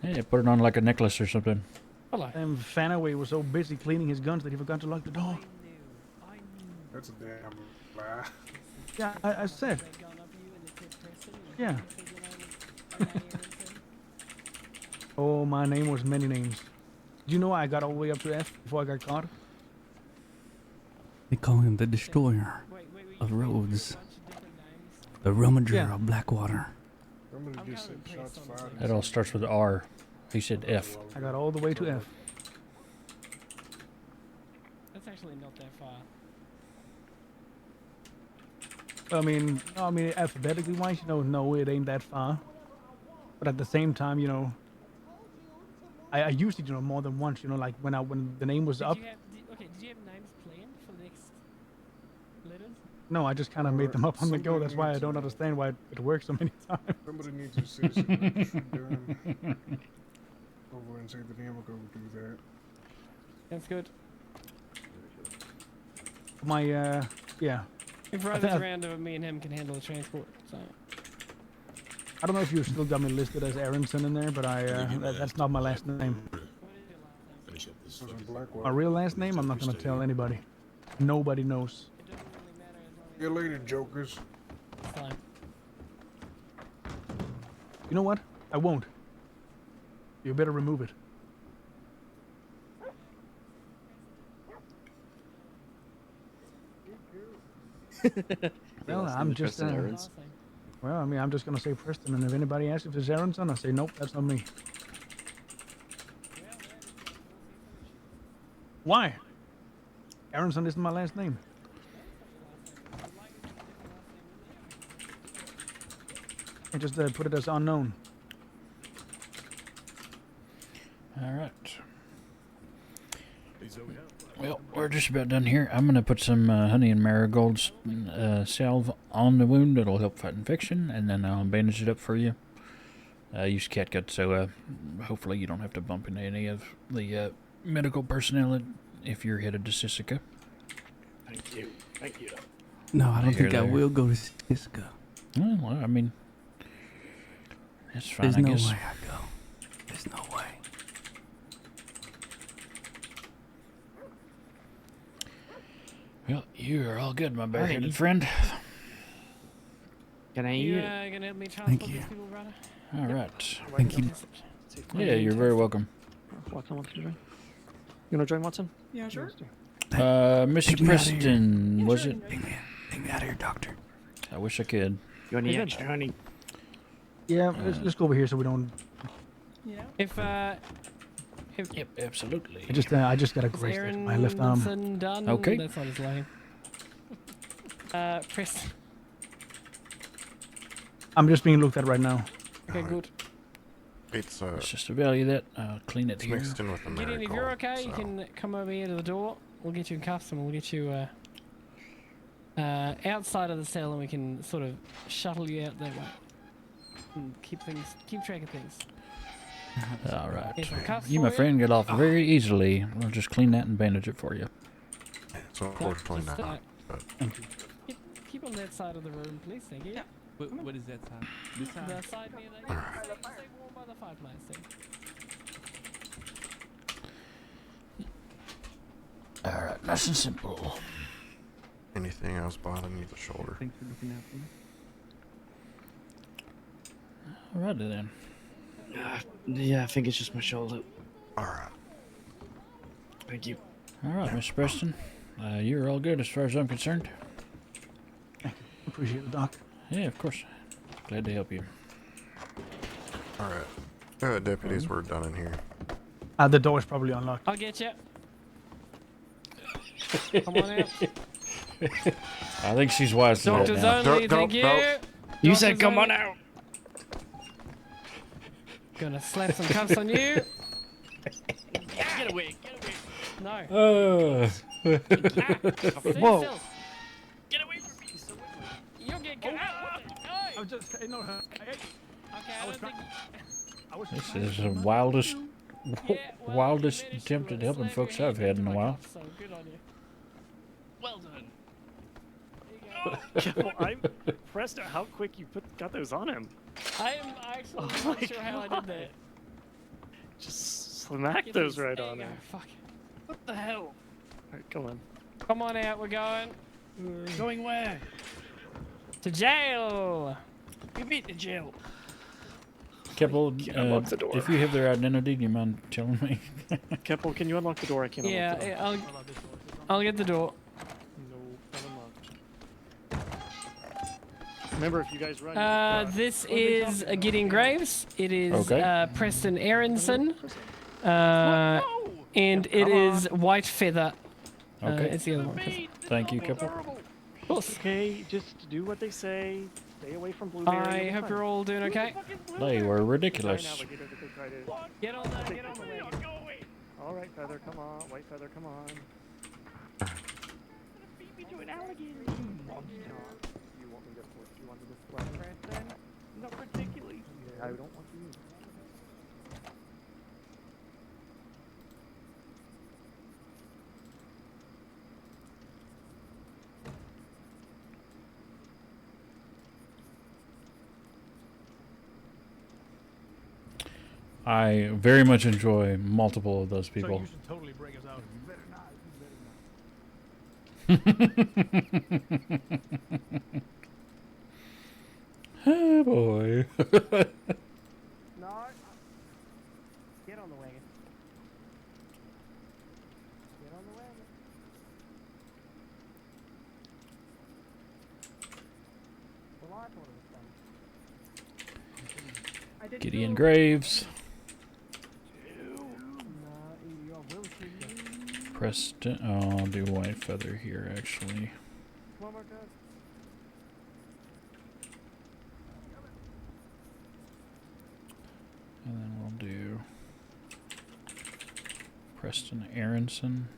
Yeah, put it on like a necklace or something. Hello. And Fanaway was so busy cleaning his guns that he forgot to lock the door. That's a damn lie. Yeah, I said. Yeah. Oh, my name was many names. Do you know I got all the way up to F before I got caught? They call him the destroyer of roads, the rummager of Blackwater. Somebody just said shots fired. That all starts with R. He said F. I got all the way to F. That's actually not that far. I mean, alphabetically wise, no, it ain't that far. But at the same time, I used it, more than once. Like when the name was up. Did you have names planned for the next letters? No, I just kind of made them up on the go. That's why I don't understand why it works so many times. Somebody needs to citizen registry done. Over and say the name will go do that. That's good. My yeah. If I Ryder's think around, me and him can handle the transport. So. I don't know if you still got me listed as Aronson in there, but that's not my last name. My real last name, I'm not gonna tell anybody. Nobody knows. See you later, jokers. Fine. You know what? I won't. You better remove it. Well, I'm just. Well, I'm just gonna say Preston, and if anybody asks if it's Aronson, I say nope, that's not me. Why? Aronson isn't my last name. I just put it as unknown. All right. Well, we're just about done here. I'm going to put some honey and marigolds salve on the wound. It'll help fight infection, and then I'll bandage it up for you. Use catgut, so hopefully you don't have to bump into any of the medical personnel if you're headed to Sisika. Thank you. Thank you. No, I don't Here, think I there. will go to Cisco. Well, I mean, that's fine, There's I no guess. way I go. There's no way. Well, you are all good, my Hey. bareheaded friend. Can I You eat it? gonna help me transport Thank these you. people, brother? All right. Thank you. Yeah, you're very welcome. Watson wants to join. You want to join, Watson? Yeah, sure. Mr. Take me out of here. Preston, was it? Take me out of here, doctor. I wish I could. You want any Hey, extra honey? Yeah, let's go over here so we don't. If Yep, absolutely. I just got a is graze there to Aaron my left arm. Wilson done? Okay. That's not his lane. Preston. I'm just being looked at right now. Okay, good. It's Let's just evaluate that. I'll clean it it's here. mixed in with the Gideon, if you're marigold, okay, you so- can come over here to the door. We'll get you in cuffs and we'll get you outside of the cell, and we can sort of shuttle you out that way. And keep track of things. All right. Here's some cuffs You, for my you. friend, get off very easily. I'll just clean that and bandage it for you. So unfortunately just, not. But Keep on that side of the room, please. Thank you. What is that side? This side? The side near the stay warm by the fireplace. There. All right, nice and simple. anything else bothering you? The shoulder. Thanks for looking out for me. All right then. Yeah, I think it's just my shoulder. All right. Thank you. All right, Mr. Preston. You're all good as far as I'm concerned. Appreciate it, Doc. Yeah, of course. Glad to help you. All right. Deputies, we're done in here. The door's probably unlocked. I'll get you. Come on out. I think she's wise to that Doctors now. only, thank you. You said Doctors come on only. out. Gonna slap some cuffs on you. Get away. No. Whoa. Whoa. Get away from me. You'll get cut. I was just, no, Okay, I don't think. This is the wildest, wildest attempt at helping folks I've had in a while. So good on you. Well done. I'm impressed at how quick you got those on him. I am actually not sure how I did that. Just smack Get those these. right There on you go. him. Fuck. What the hell? Alright, come on. Come on out, we're going. Going where? To jail. You beat the jail. Keppel, unlock the door. if you have their identity, do you mind telling me? Keppel, can you unlock the door? I can't unlock the door. Yeah, I'll get the door. No, not unlocked. Remember, if you guys run. This is Gideon Graves. It is Okay. Preston Aronson. And it is White Feather. Okay. It's the other one. Thank you, Keppel. Of course. Okay, just do what they say. Stay away from blueberry. I hope you're all doing okay. They were ridiculous. Get on the wagon. All right, Feather, come on. White Feather, come on. Beat me to an alligator, you monster. You want me to flip? You want me to slap Preston? Not particularly. I don't want you. I very much enjoy multiple of those people. So you should totally break us out. You better not. Oh boy. No. Get on the wagon. Get on the wagon. Well, I thought it was fun. Gideon Graves. Preston. Oh, I'll do White Feather here, actually. Come on, Marcus. And then we'll do Preston Aronson.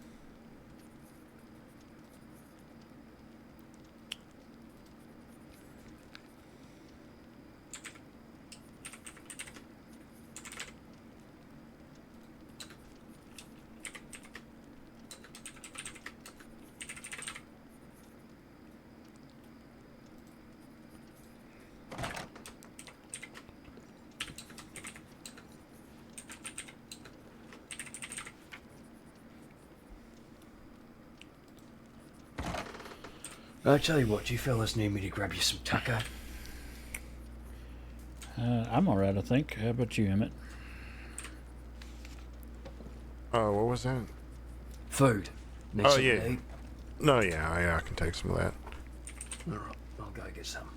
I tell you what, you fellas need me to grab you some tucker? I'm alright, I think. How about you, Emmett? What was that? Food. Need Oh, something yeah. to eat? No, yeah, I can take some of that. Alright, I'll go get some.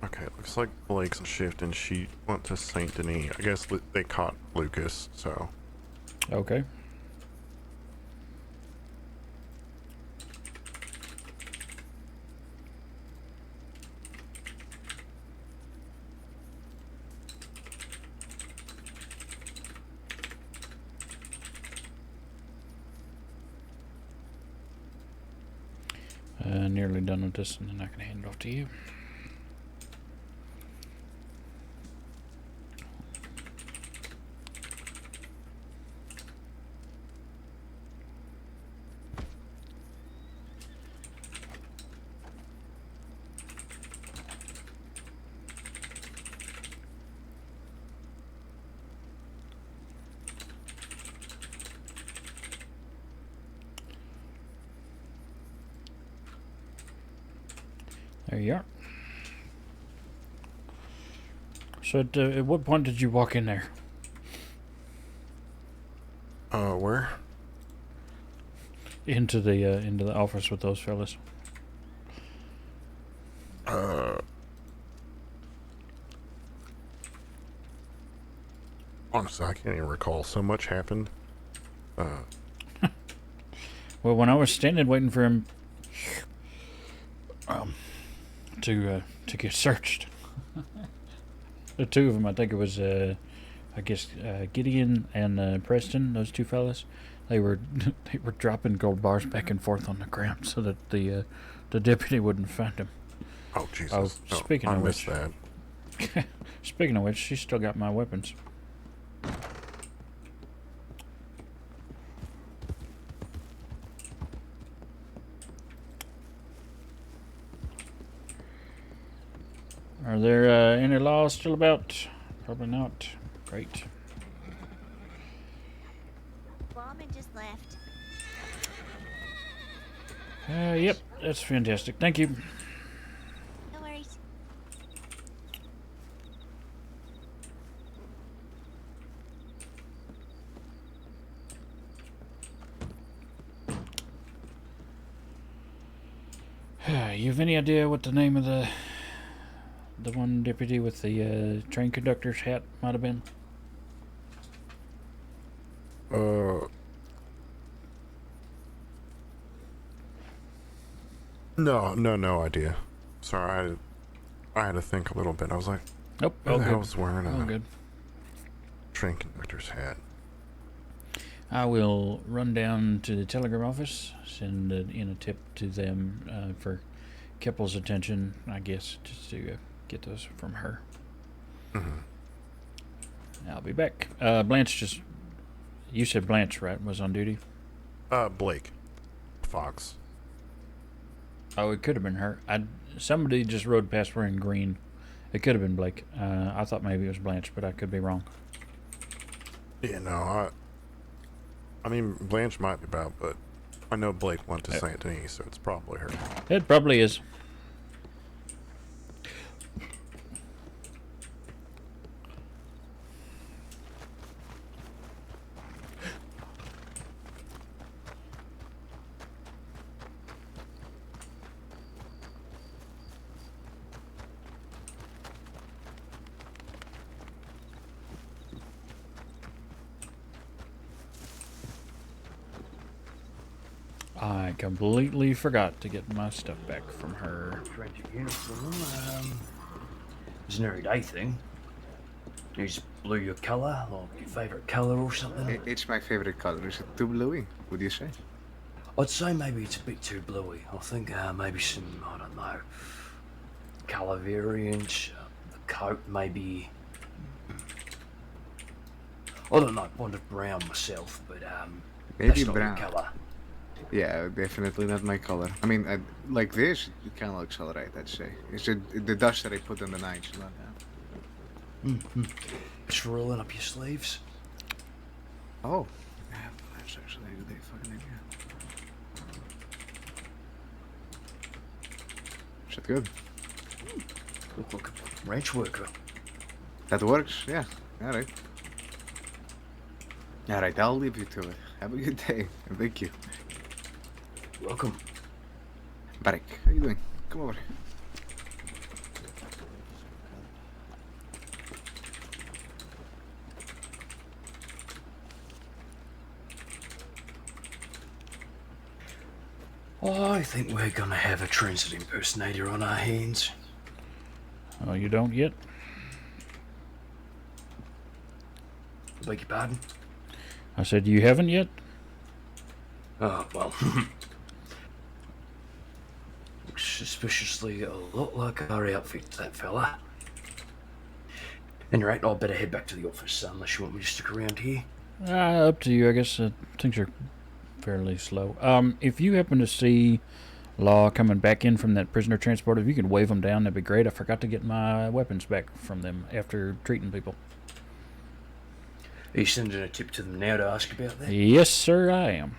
Okay, looks like Blake's on shift and she went to Saint Denis. I guess they caught Lucas, so. Okay. Nearly done with this, and then I can hand it off to you. There you are. So at what point did you walk in there? Where? Into the office with those fellas. Honestly, I can't even recall. So much happened. Well, when I was standing waiting for him to get searched, the two of them, I think it was I guess Gideon and Preston, those two fellas, they were dropping gold bars back and forth on the ground so that the deputy wouldn't find them. Oh Jesus! Oh, speaking I of missed which, that. speaking of which, she's still got my weapons. Are there any laws still about? Probably not. Great. Ballman just left. Yep, that's fantastic. Thank you. No worries. You have any idea what the name of the one deputy with the train conductor's hat might have been? No idea. Sorry, I had to think a little bit. I was like, nope. who the hell's wearing all a good. train conductor's hat? I will run down to the telegram office, send in a tip to them for Keppel's attention, I guess, just to get those from her. I'll be back. Blanche just... You said Blanche, right, was on duty? Blake. Fox. Oh, it could have been her. Somebody just rode past wearing green. It could have been Blake. I thought maybe it was Blanche, but I could be wrong. Yeah, no, I mean, Blanche might be about, but I know Blake went to Saint Denis, so it's probably her. It probably is. I completely forgot to get my stuff back from her. Read your uniform. It's an everyday thing. Is blue your colour, or your favourite colour or something? It's my favorite color. Is it too bluey, would you say? I'd say maybe it's a bit too bluey. I think maybe some, I don't know, colour variants. The coat maybe. I don't know. Kind of brown myself, but Maybe that's not brown. your colour. Yeah, definitely not my color. I mean, like this, it kind of looks alright, I'd say. It's the dust that I put on the nights, not Mm-hmm. It's rolling up your sleeves. Oh, yeah, that's actually a good fucking idea. Is that good? Look like a ranch worker. That works, yeah. Alright. Alright, I'll leave you to it. Have a good day, and thank you. Welcome. Barek, how you doing? Come over. I think we're gonna have a transit impersonator on our hands. Oh, you don't yet? Beg your pardon? I said you haven't yet? Oh, well. Looks suspiciously a lot like our outfit, that fella. Any rate, I'd better head back to the office, unless you want me to stick around here. Up to you, I guess. Things are fairly slow. If you happen to see Law coming back in from that prisoner transport, if you could wave them down, that'd be great. I forgot to get my weapons back from them after treating people. Are you sending a tip to them now to ask about that? Yes, sir, I am.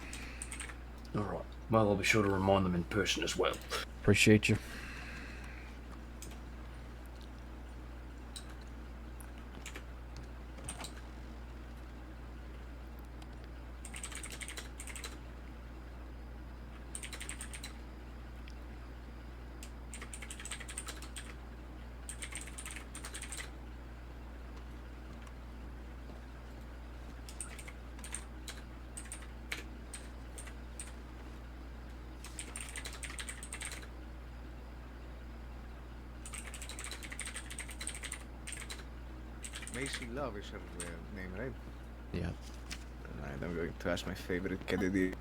Alright. Well, I'll be sure to remind them in person as well. Appreciate you. Macy Love is her name, right? Yeah. Alright, I'm going to ask my favorite candidate.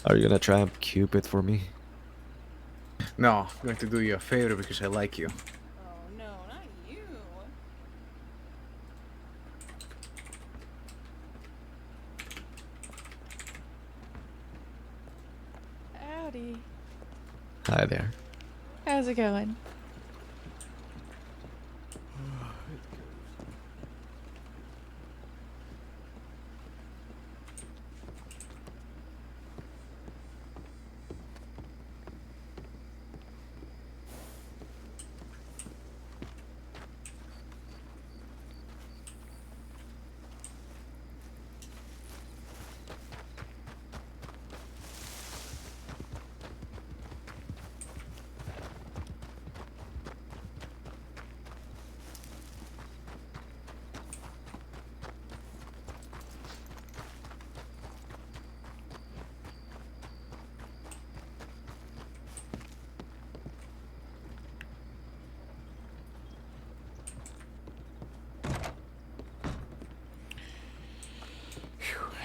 Are you gonna try and Cupid for me? No, I'm going to do you a favor because I like you. Oh no, not you. Howdy. Hi there. How's it going?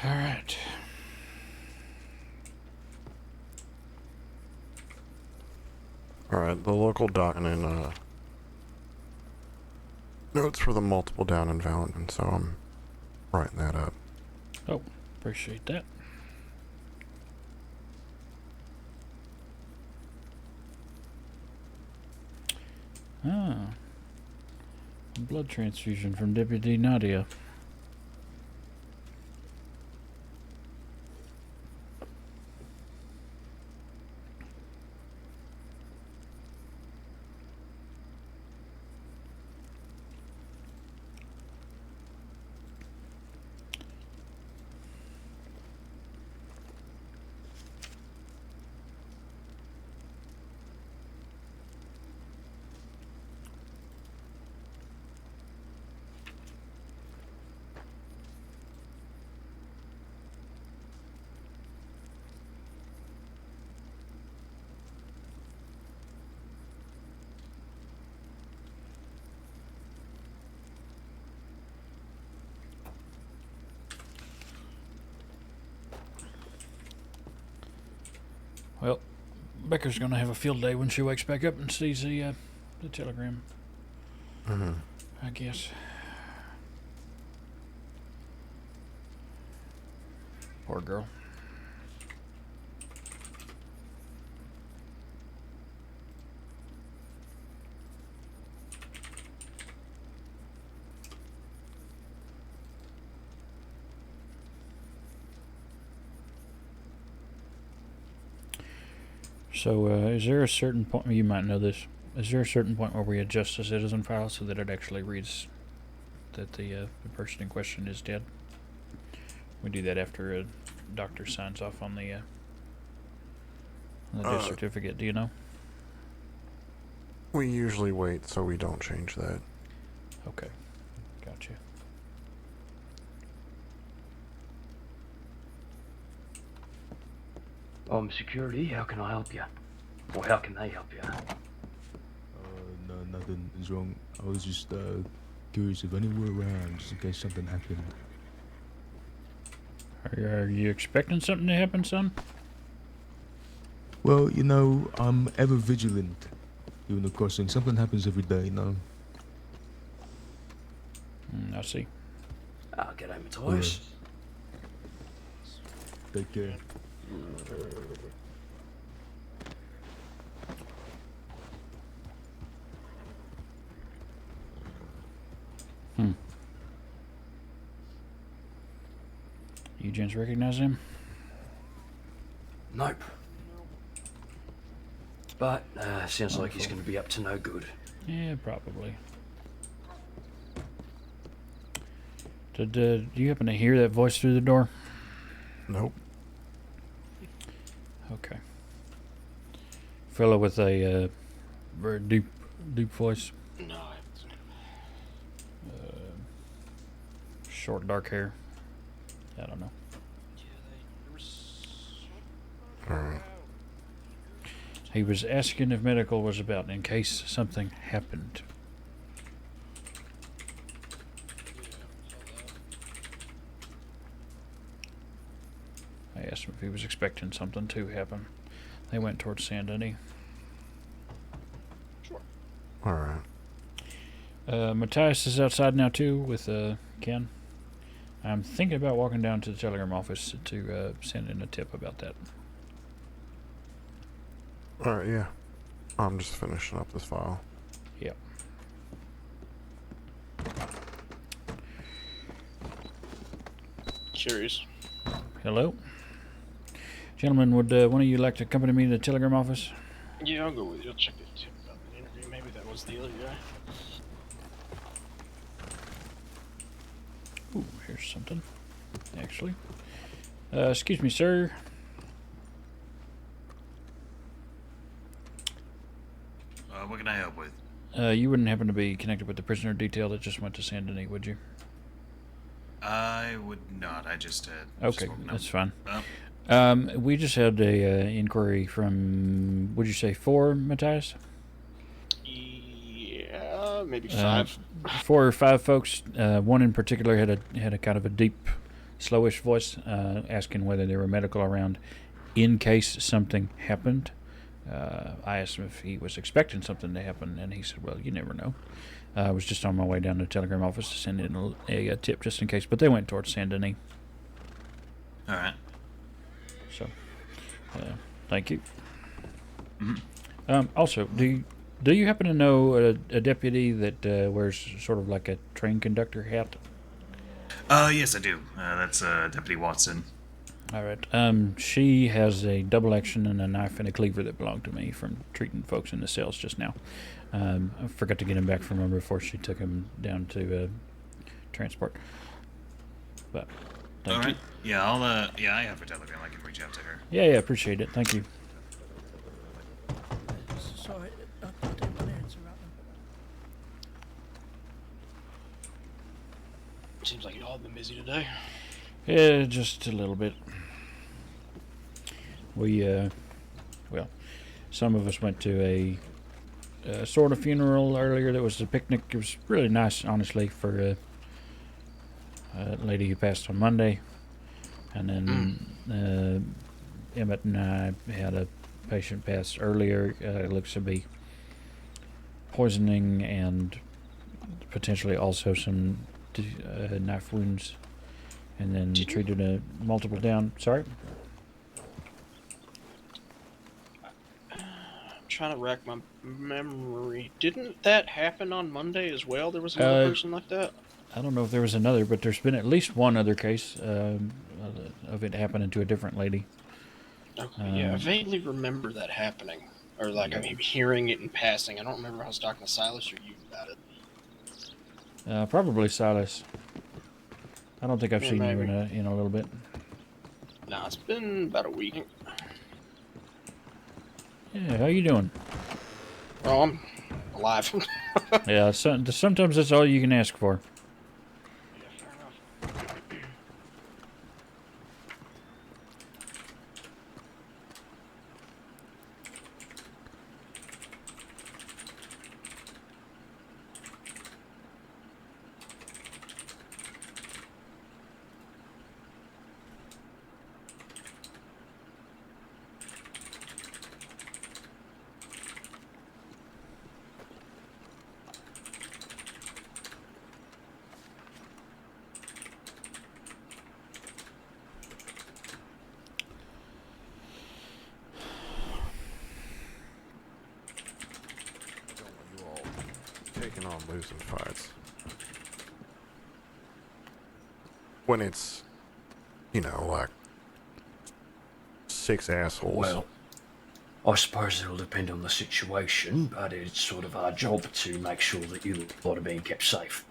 All right. Alright, the local down in, notes for the multiple down in Valentin, so I'm writing that up. Oh, appreciate that. Ah. Blood transfusion from Deputy Nadia. Becca's gonna have a field day when she wakes back up and sees the telegram. I guess. Poor girl. So, is there a certain point, you might know this, is there a certain point where we adjust the citizen file so that it actually reads that the person in question is dead? We do that after a doctor signs off on the death certificate, do you know? We usually wait so we don't change that. Okay, gotcha. Security, how can I help you? Or how can they help you? No, nothing is wrong. I was just curious if anyone were around, just in case something happened. Are you expecting something to happen, son? Well, you know, I'm ever vigilant during the crossing. Something happens every day, you know. I see. G'day, Matthias. Take care. You gents recognize him? Nope. But, sounds like he's going to be up to no good. Yeah, probably. Did you happen to hear that voice through the door? Nope. Okay. Fellow with a very deep voice. No, I haven't seen him. Short, dark hair. I don't know. Alright. He was asking if medical was about in case something happened. I asked him if he was expecting something to happen. They went towards San Denis. Sure. Alright. Matthias is outside now too with Ken. I'm thinking about walking down to the telegram office to send in a tip about that. Alright, yeah. I'm just finishing up this file. Yep. Curious. Hello? Gentlemen, would one of you like to accompany me to the telegram office? Yeah, I'll go with you. I'll check the tip about the interview. Maybe that was the other guy. Ooh, here's something. Actually. Excuse me, sir. What can I help with? You wouldn't happen to be connected with the prisoner detail that just went to San Denis, would you? I would not. I just Okay, woken up. that's fine. Oh. We just had a inquiry from, would you say 4, Matthias? Yeah, maybe 5. 4 or 5 folks. One in particular had a kind of a deep, slowish voice, asking whether there were medical around in case something happened. I asked him if he was expecting something to happen, and he said, well, you never know. I was just on my way down to the telegram office to send in a tip just in case, but they went towards San Denis. All right. So, thank you. Mm-hmm. Also, do you happen to know a deputy that wears sort of like a train conductor hat? Yes, I do. That's Deputy Watson. All right. She has a double action and a knife and a cleaver that belonged to me from treating folks in the cells just now. I forgot to get him back from her before she took him down to transport. But thank All you. right. Yeah, I'll. Yeah, I have her telegram. I can reach out to her. Yeah, appreciate it. Thank you. Sorry, I didn't want to answer that one. Seems like you all been busy today. Yeah, just a little bit. We, well, some of us went to a sort of funeral earlier that was a picnic. It was really nice, honestly, for a lady who passed on Monday. And then Emmett and I had a patient passed earlier. It looks to be poisoning and potentially also some knife wounds, and then treated a multiple down. Sorry. Trying to rack my memory. Didn't that happen on Monday as well? There was another person like that? I don't know if there was another, but there's been at least one other case of it happening to a different lady. Okay, yeah, I vaguely remember that happening. Or like I'm hearing it in passing. I don't remember if I was talking to Silas or you about it. Probably Silas. I don't think I've Yeah, seen maybe. you in a little bit. Nah, it's been about a week. Yeah, how you doing? Well, I'm alive. Yeah, sometimes that's all you can ask for. Taking on losing fights. When it's, you know, like 6 assholes. Well, I suppose it'll depend on the situation, but it's sort of our job to make sure that you lot are being kept safe.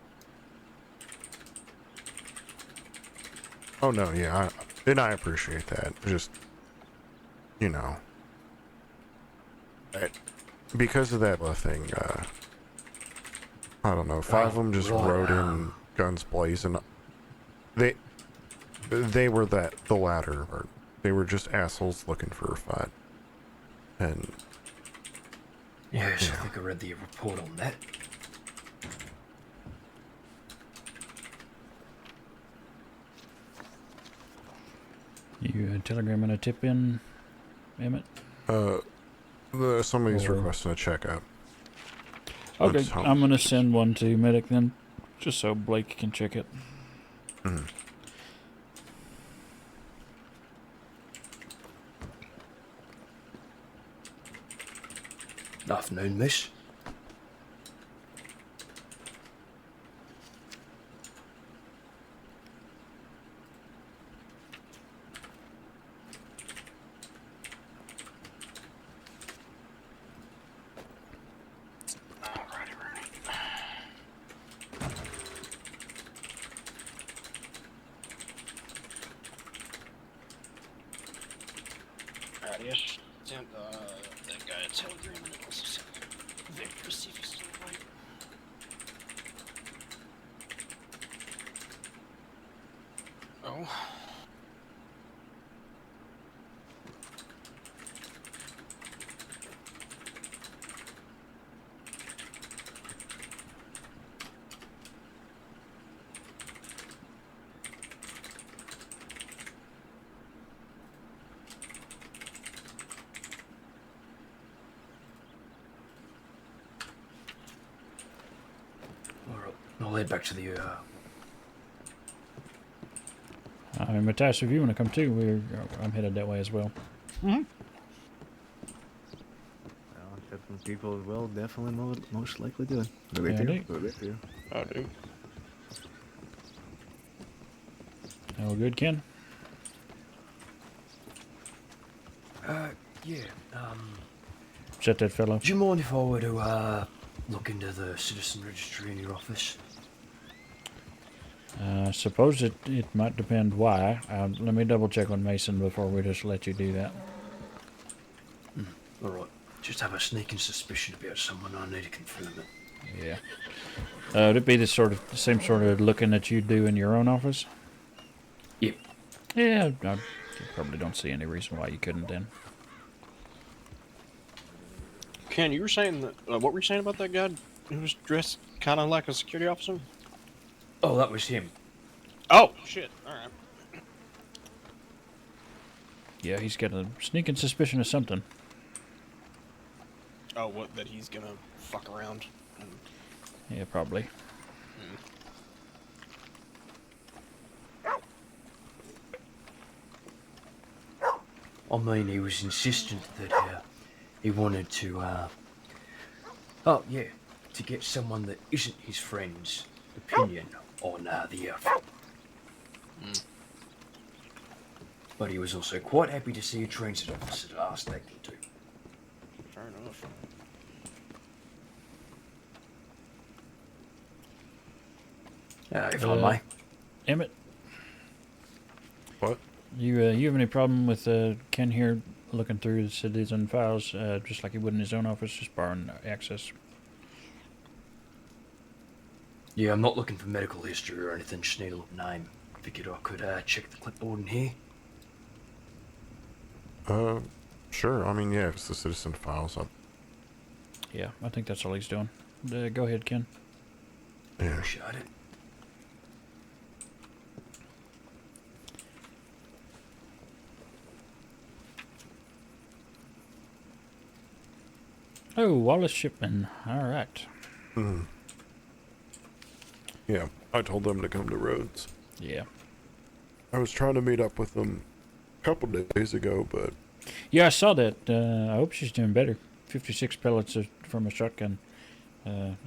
Oh no, yeah, I appreciate that. Just, you know, because of that thing, I don't know, 5 of them just rode in guns blazing. They were the latter, or they were just assholes looking for a fight. And yes, I think I read the report on that. You telegram and a tip in, Emmett? Somebody's requesting a checkup. Okay, I'm gonna send one to medic then, just so Blake can check it. Mm. Afternoon, miss. Alright, yes. Sent that guy a telegram and also sent Victor to see if he's still awake. Oh. Alright, I'll head back to the, Matthias, if you want to come too, I'm headed that way as well. Well, some people will definitely most likely do it. Do they do? I do. All good, Ken? yeah, Is that fellow? do you mind if I were to, look into the citizen registry in your office? Suppose it might depend why. Let me double check on Mason before we just let you do that. Alright, just have a sneaking suspicion about someone, I need to confirm it. Yeah. Would it be the same sort of looking that you do in your own office? Yep. Yeah, I probably don't see any reason why you couldn't then. Ken, you were saying that, what were you saying about that guy who was dressed kind of like a security officer? Oh, that was him. Oh, shit. Alright. Yeah, he's got a sneaking suspicion of something. Oh, what? That he's gonna fuck around? Yeah, probably. I mean, he was insistent that he wanted to, oh yeah, to get someone that isn't his friend's opinion on the outfit. But he was also quite happy to see a transit officer ask that too. Fair enough. If I may. Emmett. What? You have any problem with Ken here looking through the citizen files, just like he would in his own office, just borrowing access? Yeah, I'm not looking for medical history or anything, just need a little name. Figured I could check the clipboard in here. Sure. I mean, yeah, it's the citizen files. Yeah, I think that's all he's doing. Go ahead, Ken. Yeah. Appreciate it. Oh, Wallace Shipman. All right. Yeah, I told them to come to Rhodes. Yeah. I was trying to meet up with them a couple days ago, but... Yeah, I saw that. I hope she's doing better. 56 pellets from a shotgun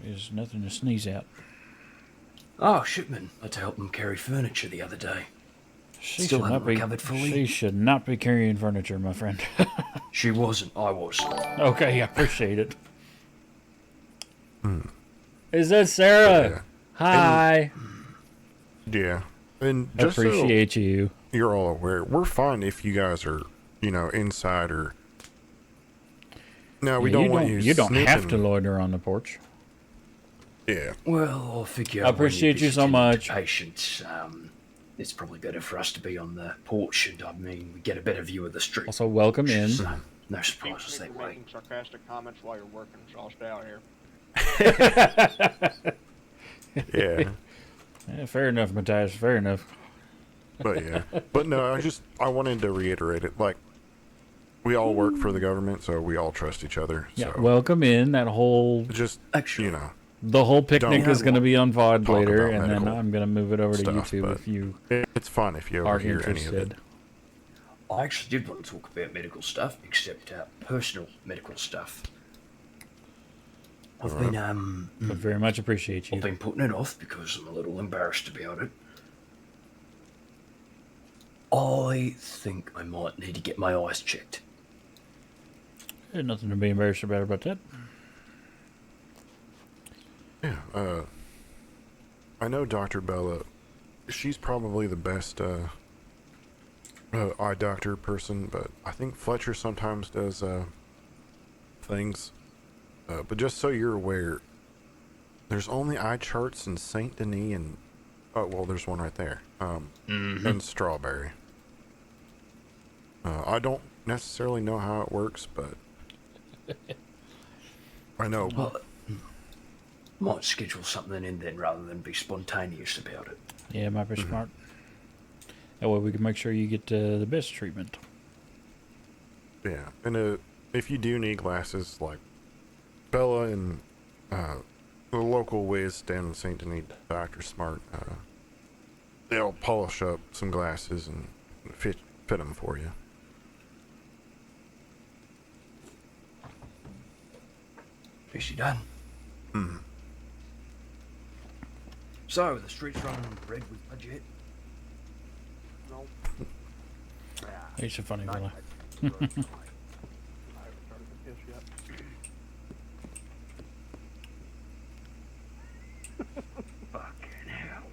is nothing to sneeze at. Oh, Shipman. I had to help him carry furniture the other day. Still haven't recovered fully. She should not be carrying furniture, my friend. She wasn't. I was. Okay, I appreciate it. Is that Sarah? Yeah. Hi. Yeah. And just Appreciate so you. You're all aware. We're fine if you guys are, inside or... No, we don't want you You don't have to snooping. loiter on the porch. Yeah. Well, I'll figure I out when you're appreciate you so visiting much. Patients, it's probably better for us to be on the porch, and I mean, we get a better view of the street. Also, welcome in. So, no surprises that way. Making sarcastic comments while you're working, so I'll stay out here. Yeah. Yeah, fair enough, Matthias. Fair enough. But yeah. But no, I wanted to reiterate it. Like, we all work for the government, so we all trust each other. Yeah, So welcome in. That whole... just, The whole picnic don't is going to be on VOD talk later, about and then medical I'm going to move it over to stuff, YouTube but if you it's fun if you are overhear any of interested. it. I actually did want to talk about medical stuff, except personal medical stuff. I've been, I very much appreciate you. I've been putting it off because I'm a little embarrassed about it. I think I might need to get my eyes checked. There's nothing to be embarrassed about that. Yeah, I know Dr. Bella. She's probably the best eye doctor person, but I think Fletcher sometimes does things. But just so you're aware, there's only eye charts in Saint Denis and there's one right there. And Strawberry. I don't necessarily know how it works, but I know. Well, might schedule something in then rather than be spontaneous about it. Yeah, might be smart. That way we can make sure you get the best treatment. Yeah, and if you do need glasses, like Bella and the local whiz down in St. Denis, Dr. Smart, they'll polish up some glasses and fit them for you. Is she done? So, the streets running red with budget? No. He's a funny Not fella. yet. I haven't started to piss yet. Fucking hell.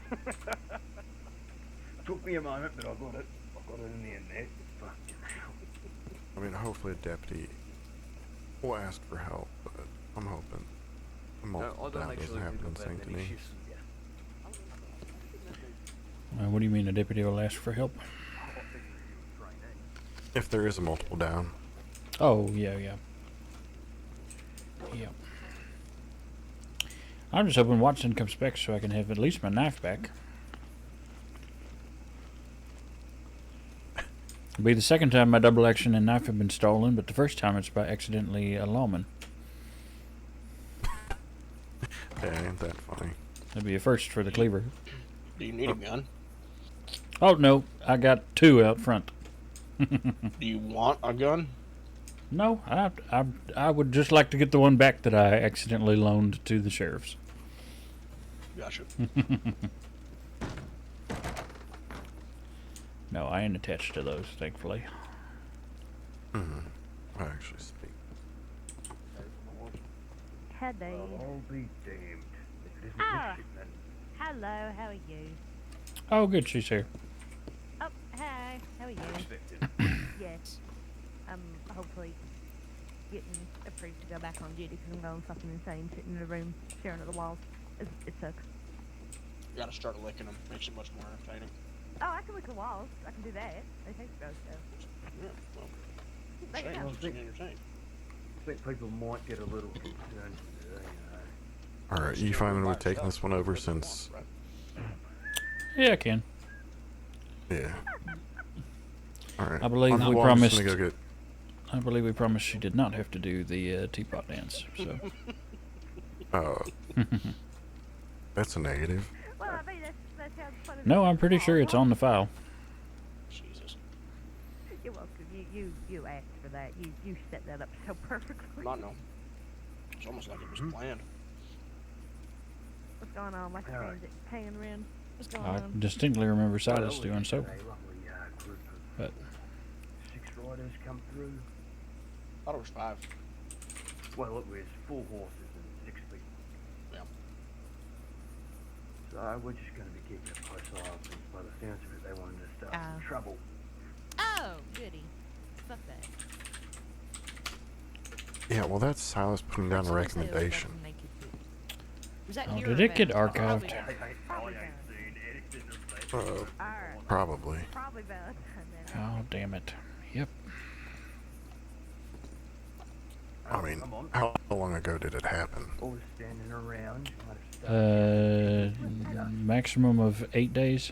Took me a moment, but I got it. I got it in the end there. Fucking hell. I mean, hopefully a deputy will ask for help, but I'm hoping a multiple down doesn't happen in St. Denis. What do you mean a deputy will ask for help? If there is a multiple down. Oh, yeah. I'm just hoping Watson comes back so I can have at least my knife back. It'll be the second time my double action and knife have been stolen, but the first time it's by accidentally a lawman. Yeah, ain't that funny? That'd be a first for the cleaver. Do you need a gun? Oh no, I got 2 out front. Do you want a gun? No, I would just like to get the one back that I accidentally loaned to the sheriffs. Gotcha. No, I ain't attached to those, thankfully. I actually speak. Hello. I'll be damned. If it isn't Ah. this shipment. Hello, how are you? Oh, good, she's here. Oh, hi, how are you? Expected. Yes. Hopefully getting approved to go back on duty because I'm going fucking insane sitting in a room staring at the walls. It sucks. You gotta start licking them. Makes it much more entertaining. Oh, I can lick the walls. I can do that. They taste gross though. Yeah, well, They entertaining, sound- keeps you entertained. I think people might get a little concerned today, Alright, you fine with taking this one over since... Yeah, I can. Yeah. Alright. I believe we I'm promised. just gonna go get... I believe we promised she did not have to do the teapot dance. So. That's a negative. Well, I mean, that sounds funny. No, I'm pretty sure it's on the file. Jesus. You're welcome. You asked for that. You set that up so perfectly. Not no. It's almost like it was planned. What's going on? Like a transit hanging around. What's going I on? distinctly remember Silas doing so. A lovely group of But 6 riders come through. I thought it was 5. Well, it was 4 horses and 6 people. Yeah. So we're just going to be keeping a close eye on things. By the sounds of it, they wanted to start some trouble. Oh, goody. Fuck that. Yeah, well that's Silas putting down a recommendation. Was that Oh, here did or it get bad? archived? Probably. Probably bad. Oh, damn it. Yep. I mean, how long ago did it happen? Always standing around. Might have started Maximum of 8 days.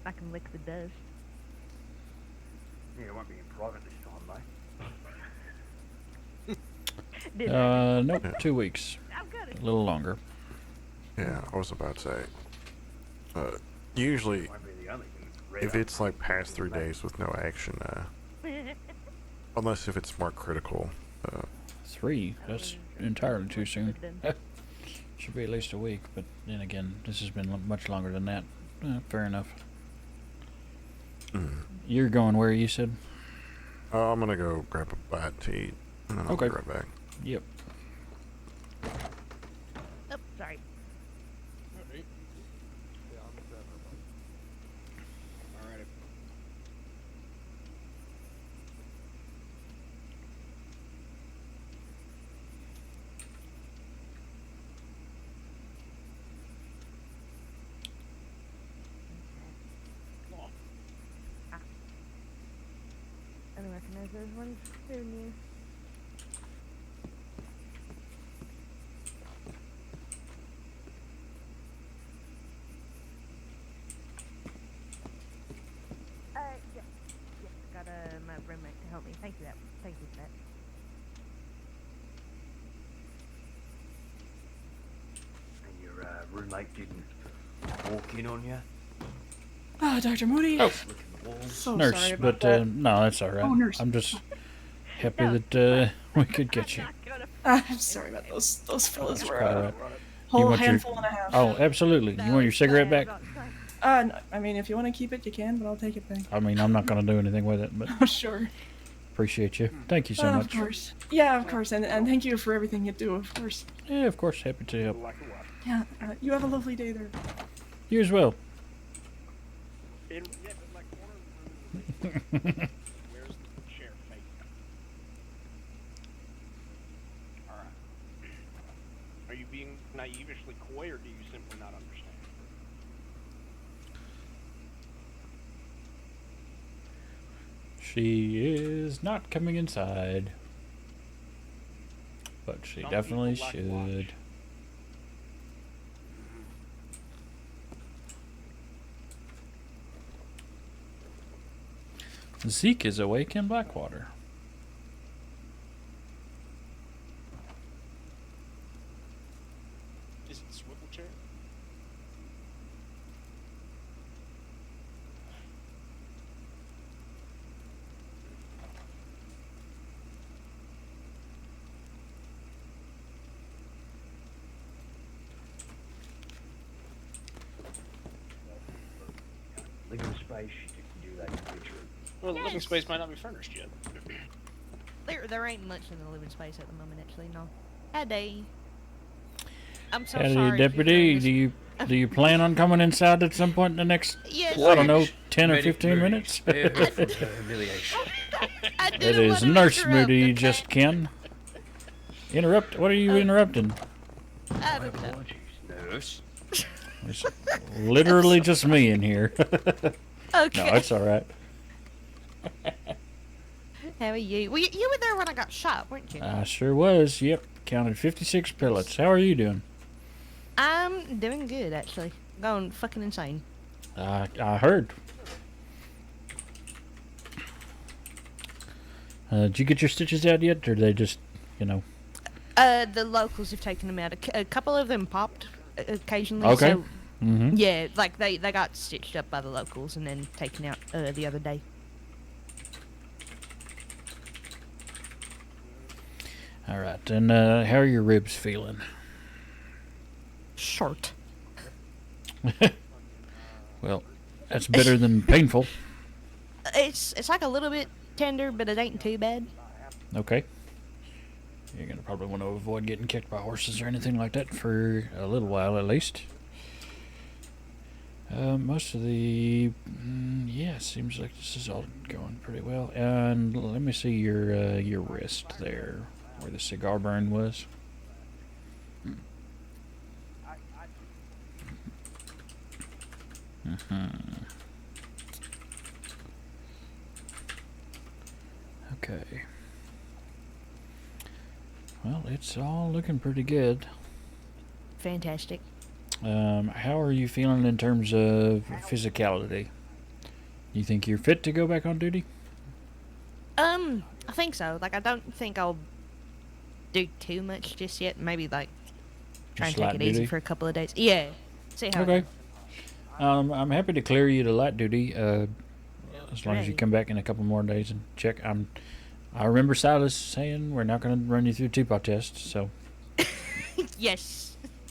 I can lick the dust. Yeah, it won't be in private this time, mate. Nope, 2 weeks. A little longer. Yeah, I was about to say. Usually, if it's like past 3 days with no action, unless if it's more critical. 3? That's entirely too soon. Should be at least a week, but then again, this has been much longer than that. Fair enough. You're going where, you said? I'm gonna go grab a bite to eat, and then I'll be right back. Yep. Oh, sorry. Alrighty. I don't recognize those ones. They're new. Yes. Yes, got my roommate to help me. Thank you for that. And your roommate didn't walk in on you? Ah, Dr. Moody. Oh. So Nurse, sorry about but that. no, that's all right. Oh, nurse. I'm just happy that we could get you. I'm sorry about those fellas That's were quite all a right. whole You want your- handful and a half. Oh, absolutely. You want your cigarette back? No, I mean, if you want to keep it, you can, but I'll take it back. I mean, I'm not going to do anything with it, but Oh, sure. appreciate you. Thank you so Of much. course. Yeah, of course. And thank you for everything you do, of course. Yeah, of course. Happy to help. Yeah, you have a lovely day there. You as well. In my corner room. Where's the chair facing? Alright. Are you being naively coy, or do you simply not understand? She is not coming inside. But she Some definitely people like should. watch. Zeke is awake in Blackwater. Is it the swivel chair? Living space, you can do that in the picture. Well, the living space might not be furnished yet. There ain't much in the living space at the moment, actually. No. Howdy. I'm so Howdy, sorry. if you're deputy. doing Do you plan on coming inside at some point in the next, Yes. I don't know, 10 or Many 15 minutes? humiliation. It is Nurse Moody, just Ken. Interrupt? What are you interrupting? I don't know. Nurse. It's literally just me in here. Okay. No, it's all right. How are you? Well, you were there when I got shot, weren't you? I sure was. Yep, counted 56 pellets. How are you doing? I'm doing good, actually. Going fucking insane. I heard. Did you get your stitches out yet, or they just, you know? The locals have taken them out. A couple of them popped occasionally. Okay. So, Mm-hmm. yeah, like they got stitched up by the locals and then taken out the other day. All right, and how are your ribs feeling? Short. Well, that's better than painful. It's like a little bit tender, but it ain't too bad. Okay. You're gonna probably want to avoid getting kicked by horses or anything like that for a little while at least. Most of the, yeah, seems like this is all going pretty well. And let me see your wrist there, where the cigar burn was. Okay. Well, it's all looking pretty good. Fantastic. How are you feeling in terms of physicality? You think you're fit to go back on duty? I think so. Like, I don't think I'll do too much just yet. Maybe, like, try and Just take light it easy duty? for a couple of days. Yeah. See how it Okay. goes. I'm happy to clear you to light duty, as long as you Great. come back in a couple more days and check. I remember Silas saying we're not going to run you through teapot tests, so. Yes.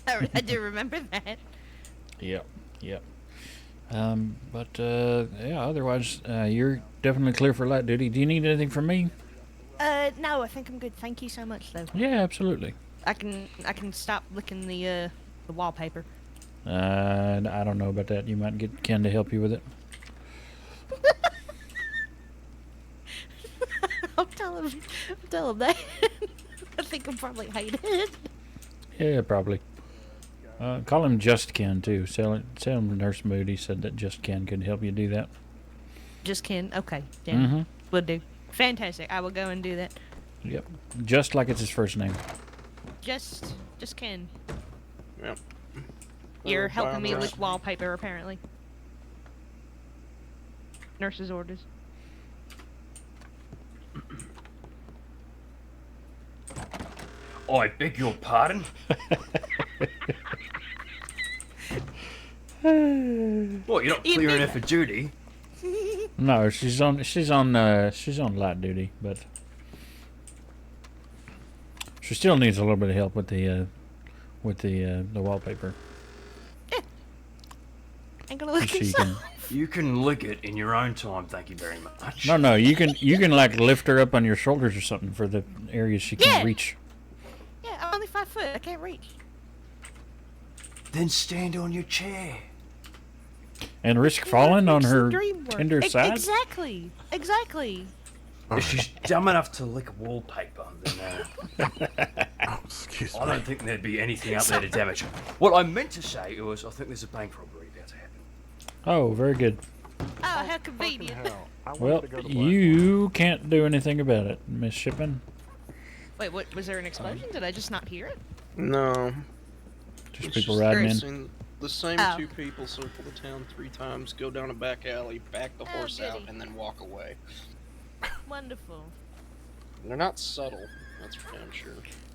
I do remember that. Yep. But yeah, otherwise, you're definitely clear for light duty. Do you need anything from me? No, I think I'm good. Thank you so much, though. Yeah, absolutely. I can stop licking the wallpaper. I don't know about that. You might get Ken to help you with it. I'll tell him that. I think he'll probably hate it. Yeah, probably. Call him Just Ken too. Tell him Nurse Moody said that Just Ken could help you do that. Just Ken. Okay. Yeah. Mhm. Will do. Fantastic. I will go and do that. Yep. Just like it's his first name. Just Ken. Yep. You're helping me with wallpaper, apparently. Nurse's orders. I beg your pardon? What, you're not clearing her for duty? No, she's on light duty, but she still needs a little bit of help with the wallpaper. Ain't gonna look She inside. You can lick it in your own time, thank you very much. No, you can like lift her up on your shoulders or something for the areas she can't reach. Yeah, I'm only 5 foot. I can't reach. Then stand on your chair. And risk falling on her Dream work. tender side? Exactly. If she's dumb enough to lick wallpaper, then excuse I don't think there'd be anything out there to damage her. What I meant to say was, I think there's a bank robbery about to happen. Oh, very good. Oh, how convenient. Well, you can't do anything about it, Miss Shipman. Wait, what? Was there an explosion? Did I just not hear it? No. Just It's people riding in. The same Oh. two people circle the town 3 times, go down a back alley, back the horse out, goody. and then walk away. Wonderful. They're not subtle, that's for damn sure.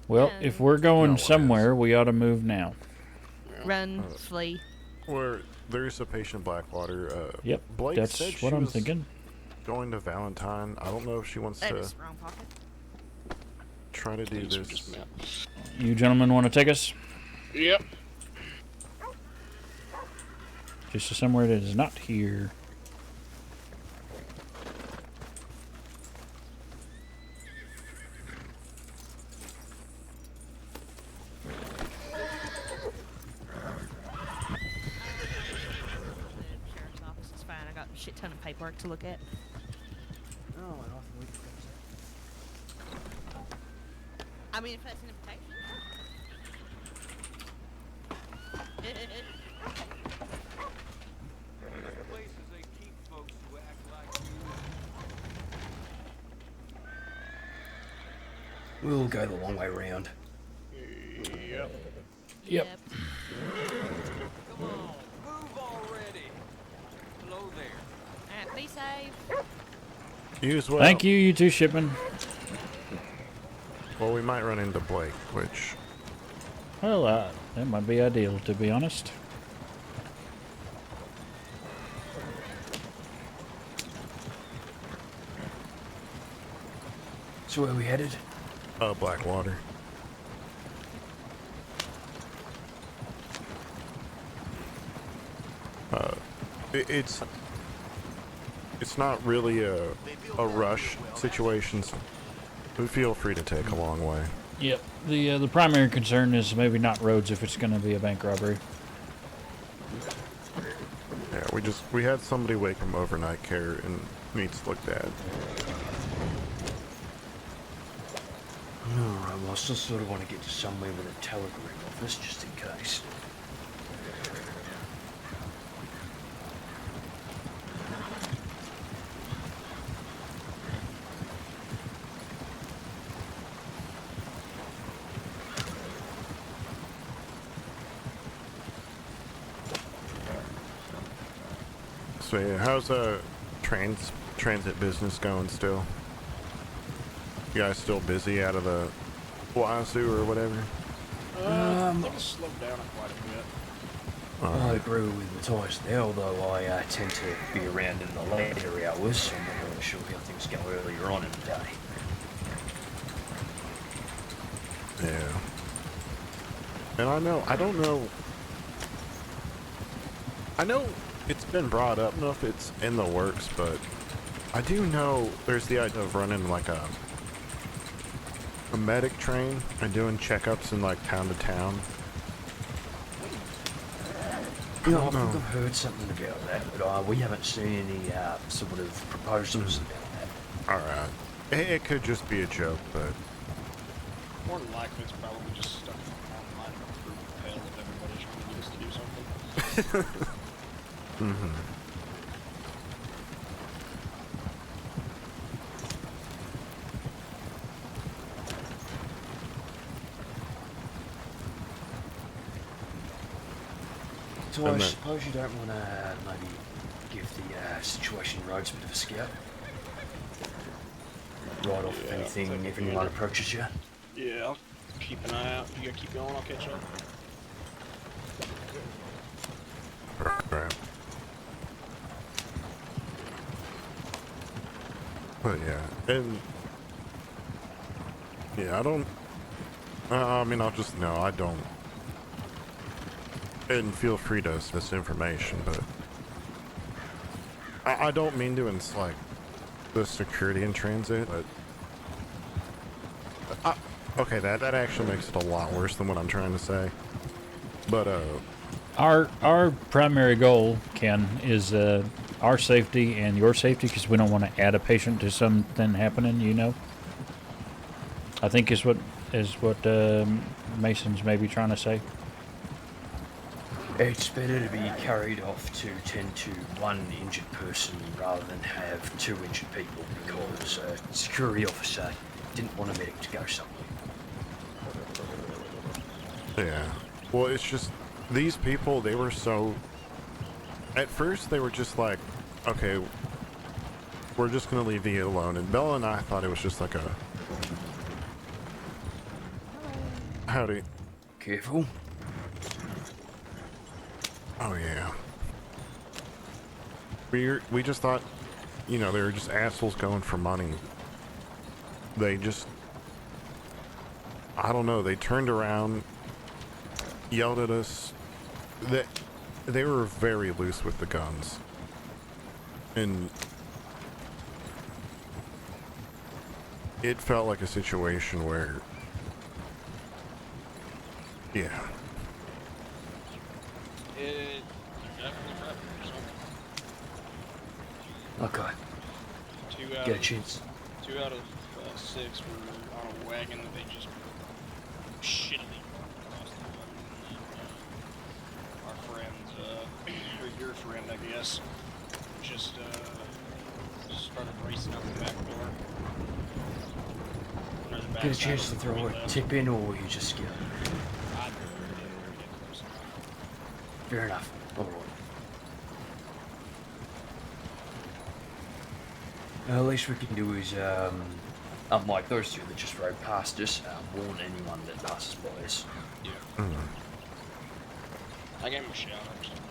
Well, if we're going somewhere, we ought to move now. Run, flee. Where there's a patient Blackwater. Yep, Blake that's said what she I'm was thinking. going to Valentine. I don't know if she wants That to is wrong pocket. try to do These were this. just met. You gentlemen want to take us? Yep. Just to somewhere that is not here. Sheriff's office is fine. I got a shit ton of paperwork to look at. Oh, and also we can I mean, if that's an invitation. We'll go the long way round. Yep. Yep. Come on, move already. Hello there. Be safe. You as well. Thank you, you two shipmen. Well, we might run into Blake, which... Well, that might be ideal, to be honest. So where are we headed? Blackwater. It's not really a rush situation, so feel free to take a long way. Yep. The primary concern is maybe not roads if it's going to be a bank robbery. Yeah, we had somebody wake from overnight care and needs looked at. Alright, well I still sort of want to get to somewhere with a telegram office just in case. So yeah, how's transit business going still? You guys still busy out of the Wazoo or whatever? I think it's slowed down quite a bit. I agree with Matthias there, although I tend to be around in the later hours, so I'm not really sure how things go earlier on in the day. Yeah. And I know it's been brought up, I don't know if it's in the works, but I do know there's the idea of running like a medic train and doing checkups in like town to town. Yeah, I think I've heard something about that, but we haven't seen any sort of proposals about that. Alright. It could just be a joke, but... More than likely, it's probably just stuff online for hell if everybody's trying to get us to do something. Mm-hmm. So I suppose you don't want to maybe give the situation roads a bit of a scout? Right off if anything, if anyone approaches you? Yeah, I'll keep an eye out. You gotta keep going, I'll catch up. Right. But yeah, and... Yeah, I don't... I mean, I'll just... No, I don't... And feel free to this information, but... I don't mean to like the security in transit, but... okay, that actually makes it a lot worse than what I'm trying to say. But, Our primary goal, Ken, is our safety and your safety, because we don't want to add a patient to something happening, you know? I think is what Mason's maybe trying to say. It's better to be carried off to tend to one injured person rather than have two injured people, because a security officer didn't want a medic to go somewhere. yeah. Well, it's just, these people, they were so... At first, they were just like, okay, we're just gonna leave you alone. And Bella and I thought it was just like a... Howdy. Careful. Oh yeah. We just thought, you know, they were just assholes going for money. They just, I don't know, they turned around, yelled at us. They were very loose with the guns. And it felt like a situation where, yeah. It definitely happened. Okay. Two out Get a of chance. 2 out of 6 were on a wagon that they just shittily across the road. And then, our friend, or your friend, I guess, just started racing out the back door. Under the Get a backside chance to of the throw a left. tip in, or you just get. I didn't get close enough. Fair enough. Alright. The least we can do is, unlike those two that just rode past us, warn anyone that passes by us. Yeah. I gave him a shout out or something.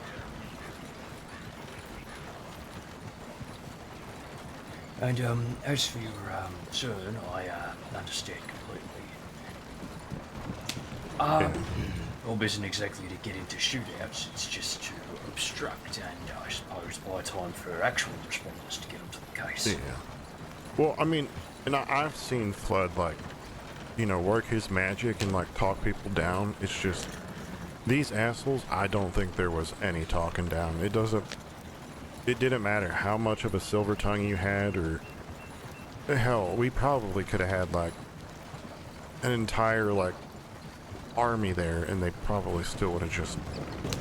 And, as for your, concern, I, understand completely. Job isn't exactly to get into shootouts, it's just to obstruct and, I suppose, buy time for actual responders to get onto the case. Yeah. Well, I mean, and I've seen Flood, like, you know, work his magic and, like, talk people down. It's just, these assholes, I don't think there was any talking down. It didn't matter how much of a silver tongue you had, or, hell, we probably could have had, like, an entire, like, army there, and they probably still would have just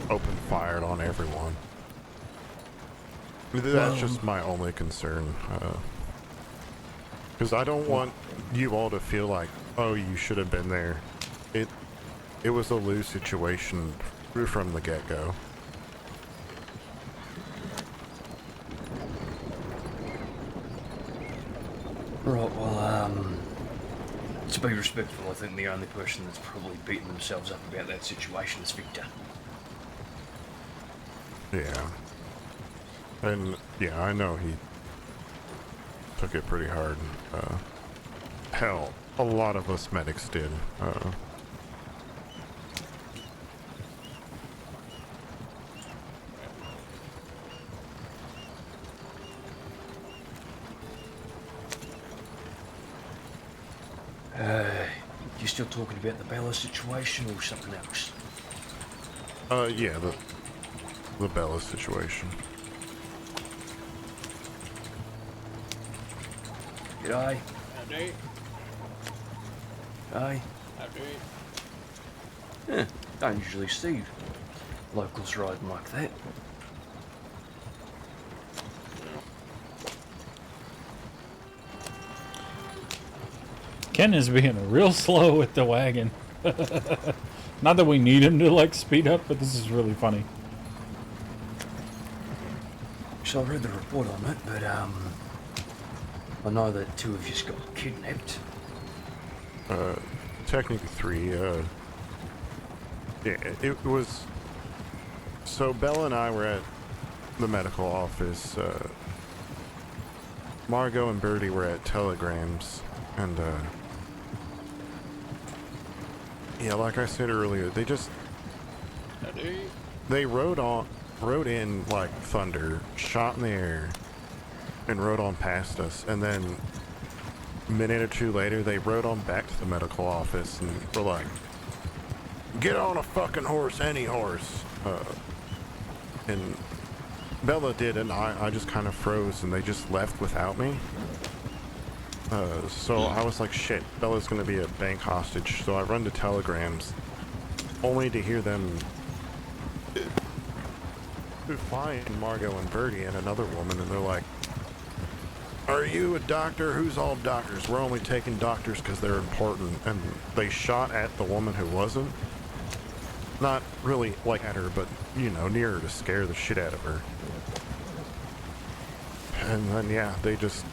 opened fire on everyone. That's just my only concern. Because I don't want you all to feel like, oh, you should have been there. It was a lose situation from the get-go. Right, well, to be respectful, I think the only person that's probably beaten themselves up about that situation is Victor. Yeah. And, yeah, I know he took it pretty hard. Hell, a lot of us medics did. You still talking about the Bella situation or something else? Yeah, the Bella situation. G'day. Howdy. Hey. Howdy. Don't usually see locals riding like that. Ken is being real slow with the wagon. Not that we need him to like speed up, but this is really funny. So I read the report on it, but I know that 2 of you got kidnapped. Technically 3, yeah, it was, so Bella and I were at the medical office, Margot and Birdie were at Telegrams, and, yeah, like I said earlier, they rode in like thunder, shot in the air, and rode on past us, and then a minute or 2 later, they rode on back to the medical office, and were like, get on a fucking horse, any horse. And Bella did, and I just kind of froze, and they just left without me. So I was like, shit, Bella's gonna be a bank hostage. So I run to Telegrams, only to hear them find Margot and Birdie and another woman, and they're like, are you a doctor? Who's all doctors? We're only taking doctors because they're important. And they shot at the woman who wasn't. Not really like at her, but, you know, near her to scare the shit out of her. And then, yeah, they just,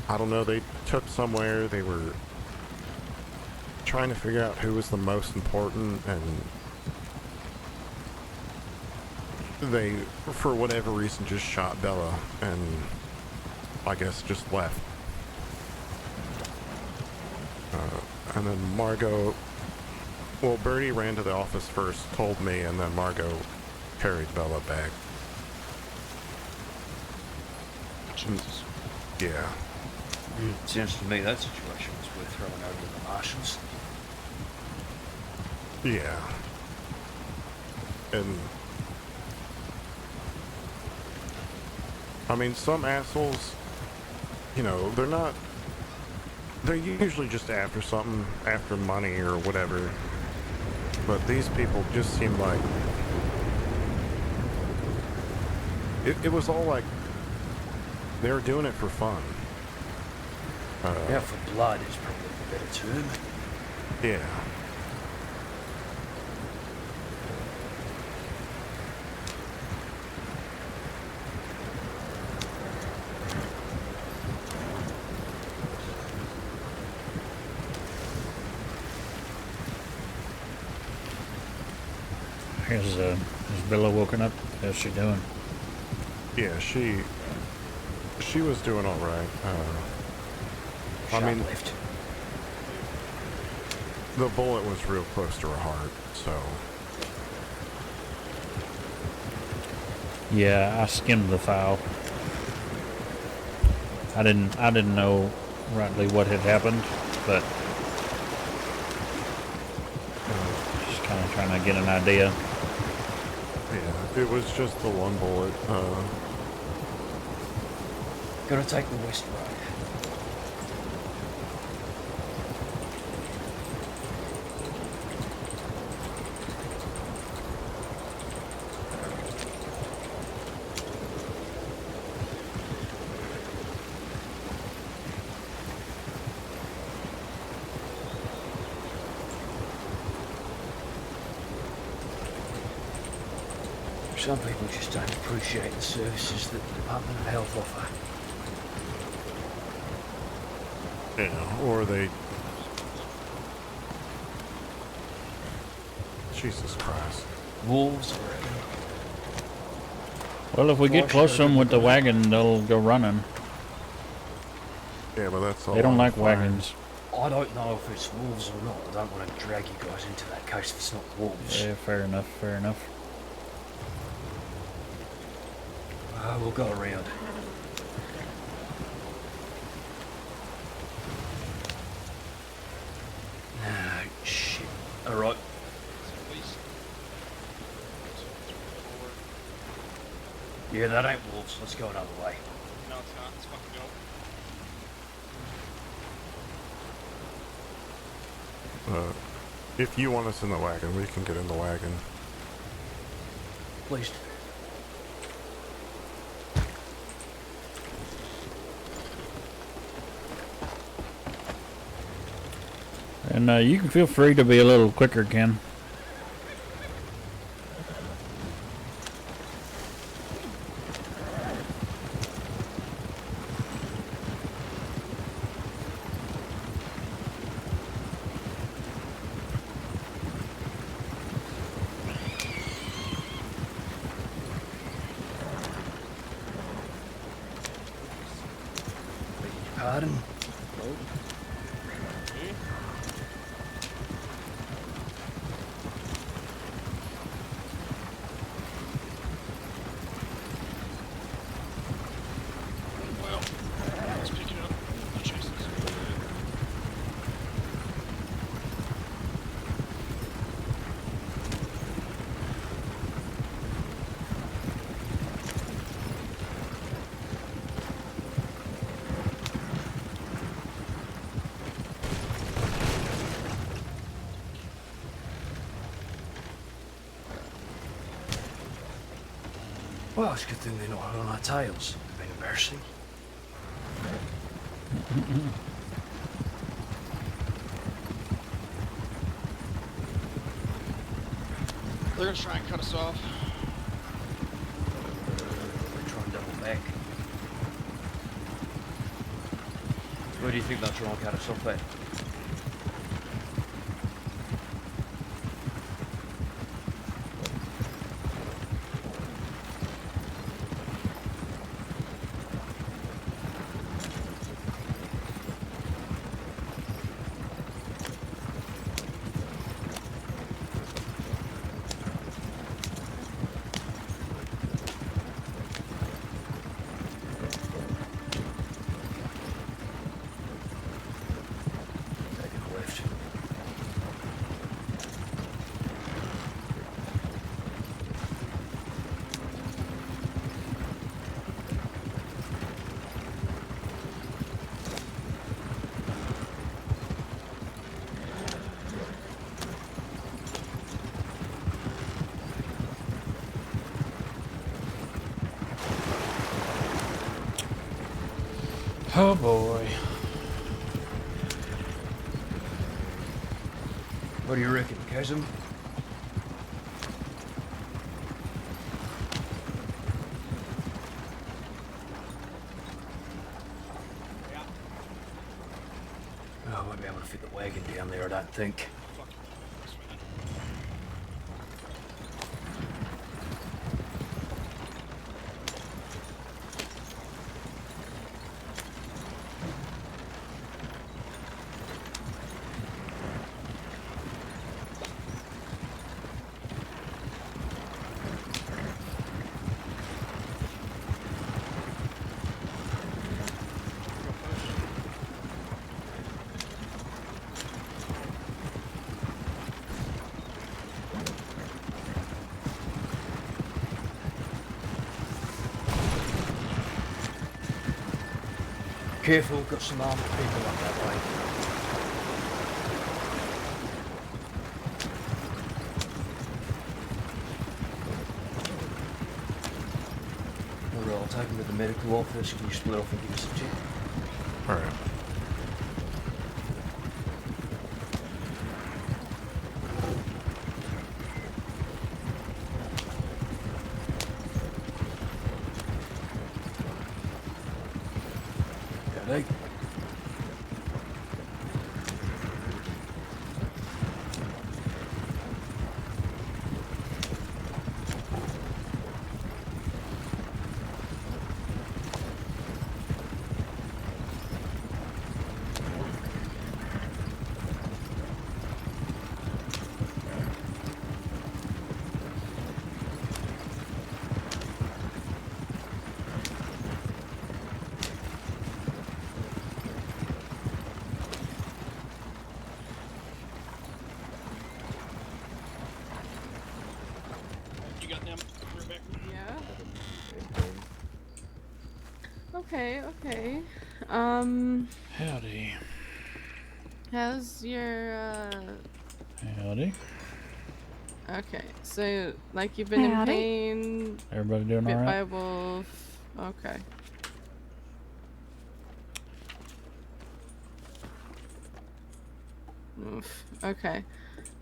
I don't know, they took somewhere, they were trying to figure out who was the most important, and they, for whatever reason, just shot Bella and I guess just left. And then Margot, well, Bertie ran to the office first, told me, and then Margot carried Bella back. Jesus. Yeah. Sounds to me that situation was worth throwing over to the marshals. Yeah. And I mean, some assholes, you know, they're usually just after something, after money or whatever. But these people just seem like, it was all like, they were doing it for fun. Yeah, for blood is probably the better term. Yeah. Has Bella woken up? How's she doing? Yeah, she was doing all right. I mean, the bullet was real close to her heart, so. Yeah, I skimmed the file. I didn't know rightly what had happened, but just kind of trying to get an idea. Yeah, it was just the one bullet. Gotta take the west road. Some people just don't appreciate the services that the Department of Health offer. Yeah, or they... Jesus Christ. Wolves. Well, if we get close to them with the wagon, they'll go running. Yeah, but that's all. They don't I'm like fine. wagons. I don't know if it's wolves or not. I don't want to drag you guys into that case if it's not wolves. Yeah, fair enough, fair enough. We'll go around. Ah, shit. Alright. Yeah, that ain't wolves. Let's go another way. No, it's not. Let's fucking go. If you want us in the wagon, we can get in the wagon. Please. And you can feel free to be a little quicker, Ken. Pardon? Well, let's pick it up. Chase this. Well, it's a good thing they're not hot on our tails. It'd been embarrassing. They're gonna try and cut us off. They try and double back. Where do you think they'll try and cut us off at? Oh boy. What do you reckon, Chasm? Oh, I won't be able to fit the wagon down there, I don't think. Careful, got some armed people up that way. Alright, I'll take him to the medical office. Can you split off and give us a tip? Alright. Hey. You got them, Rebecca? Yeah. Okay, okay. Howdy. How's your, Howdy. Okay, so, like, you've been Howdy. in pain... Everybody doing bit all right? by a wolf. Okay. Oof. Okay.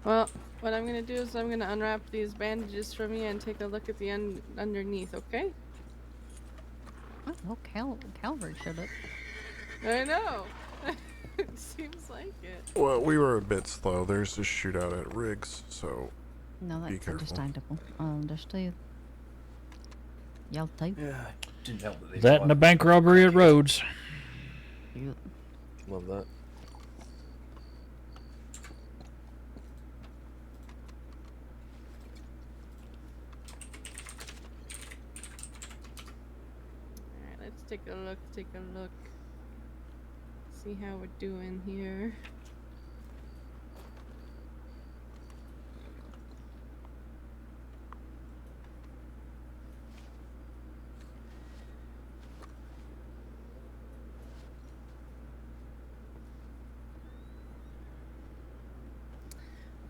Well, what I'm gonna do is I'm gonna unwrap these bandages from you and take a look at the underneath, okay? Oh, Calvary showed up. I know! It seems like it. Well, we were a bit slow. There's a shootout at Riggs, so No, be that's careful. understandable. Understood. Y'all too. Yeah, didn't help that That and a bank robbery at Rhodes. Yep. Love that. Alright, let's take a look, See how we're doing here.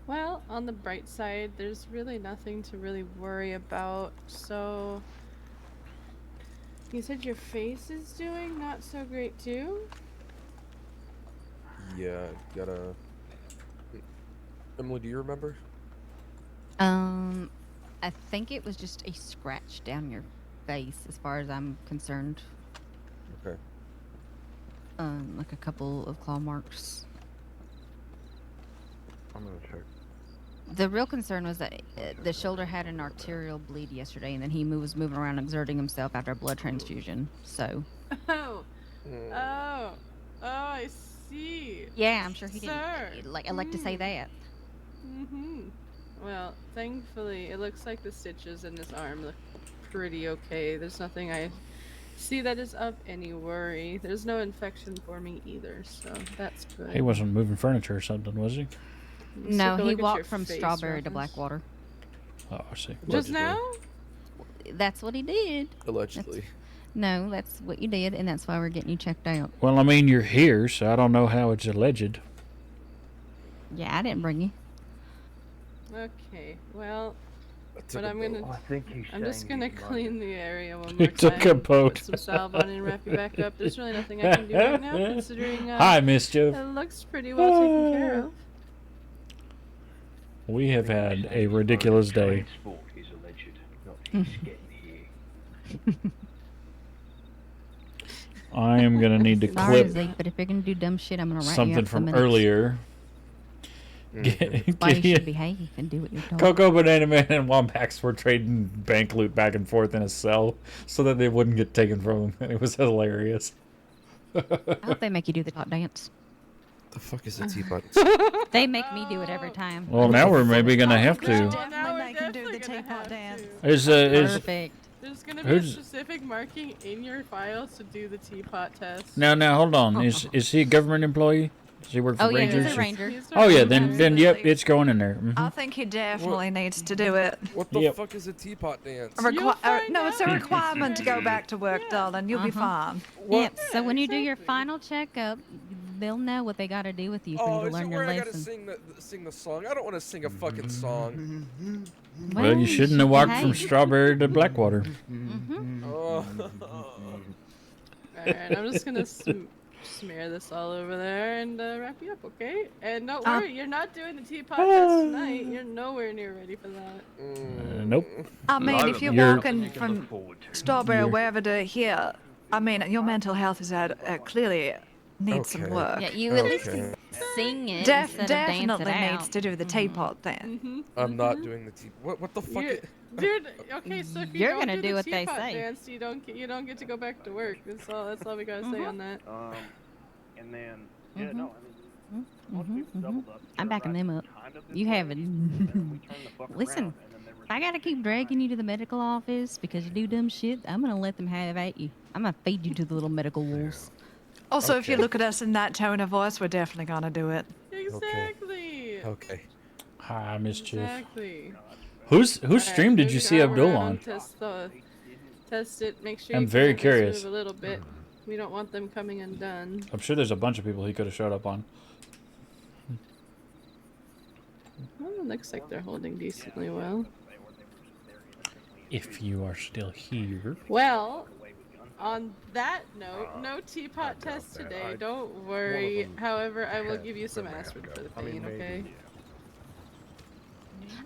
Well, on the bright side, there's really nothing to really worry about. So, you said your face is doing not so great too? Yeah, gotta. Emily, do you remember? I think it was just a scratch down your face, as far as I'm concerned. Okay. Like a couple of claw marks. I'm gonna check. The real concern was that the shoulder had an arterial bleed yesterday, and then he was moving around exerting himself after a blood transfusion. So. Oh, oh, I see. Yeah, I'm sure he Sir. didn't. Like, I like to say that. Well, thankfully, it looks like the stitches in his arm look pretty okay. There's nothing I see that is of any worry. There's no infection forming either, so that's good. He wasn't moving furniture or something, was he? Let's No, take a he look at walked your from face, Strawberry to Ruffus. Blackwater. Oh, I see. Just now? That's what he did. Allegedly. No, that's what you did, and that's why we're getting you checked out. Well, I mean, you're here, so I don't know how it's alleged. Yeah, I didn't bring you. Okay, well, But I'm gonna. I think he's I'm just saying gonna he's clean the area one He more time. took a boat. Put some salve on it and wrap you back up. There's really nothing I can do right now, considering. Hi, Mischief. It looks pretty well taken care of. We have had a ridiculous day. Transport is alleged, not his getting here. I am gonna need to Sorry, clip Zeke, but if you're gonna do dumb shit, I'm gonna write you something up some from minutes. earlier. Why you should behave and do what you're told. Coco, Banana Man, and Wombax were trading bank loot back and forth in a cell so that they wouldn't get taken from them. It was hilarious. I hope they make you do the top dance. The fuck is a teapot? They make me do it every time. Well, now we're maybe gonna have to. Definitely make him do the teapot dance. Is Perfect. There's gonna be a specific marking in your files to do the teapot test. now hold on. Is he a government employee? Does he work for Oh, yeah, Rangers? he's a ranger. Oh yeah, then yep, it's going in there. Mhm. I think he definitely needs to do it. What the Yep. fuck is a teapot dance? No, it's a requirement to go back to work, darling. You'll be fine. Yep. So when you do your final checkup, they'll know what they got to do with you for you Oh, to is it learn your where I gotta lesson. sing the song? I don't want to sing a fucking song. Well, you shouldn't have walked from Strawberry to Blackwater. Oh. Alright, I'm just gonna smear this all over there and wrap you up, okay? And don't worry, you're not doing the teapot test tonight. You're nowhere near ready for that. Nope. I mean, if you're walking from Strawberry wherever to here, I mean, your mental health is clearly needs some work. Yeah, you at least can sing it instead of dance it Definitely out. needs to do the teapot then. I'm not doing the teapot. What the fuck? Dude, okay, so if you You're don't gonna do do the what they teapot say. dance, you don't get to go back to work. That's all we gotta say on that. And then, yeah, no, I mean, most people doubled up. I'm backing them up. You haven't. Listen, if I gotta keep dragging you to the medical office because you do dumb shit, I'm gonna let them have at you. I'm gonna feed you to the little medical wolves. Also, if you look at us in that tone of voice, we're definitely gonna do it. Exactly. Okay. Hi, Mischief. Exactly. Whose stream did you see Abdul on? Test it. Make sure. I'm you very can curious. move a little bit. We don't want them coming undone. I'm sure there's a bunch of people he could have showed up on. Well, it looks like they're holding decently well. If you are still here. Well, on that note, no teapot test today. Don't worry. However, I will give you some aspirin for the pain, okay?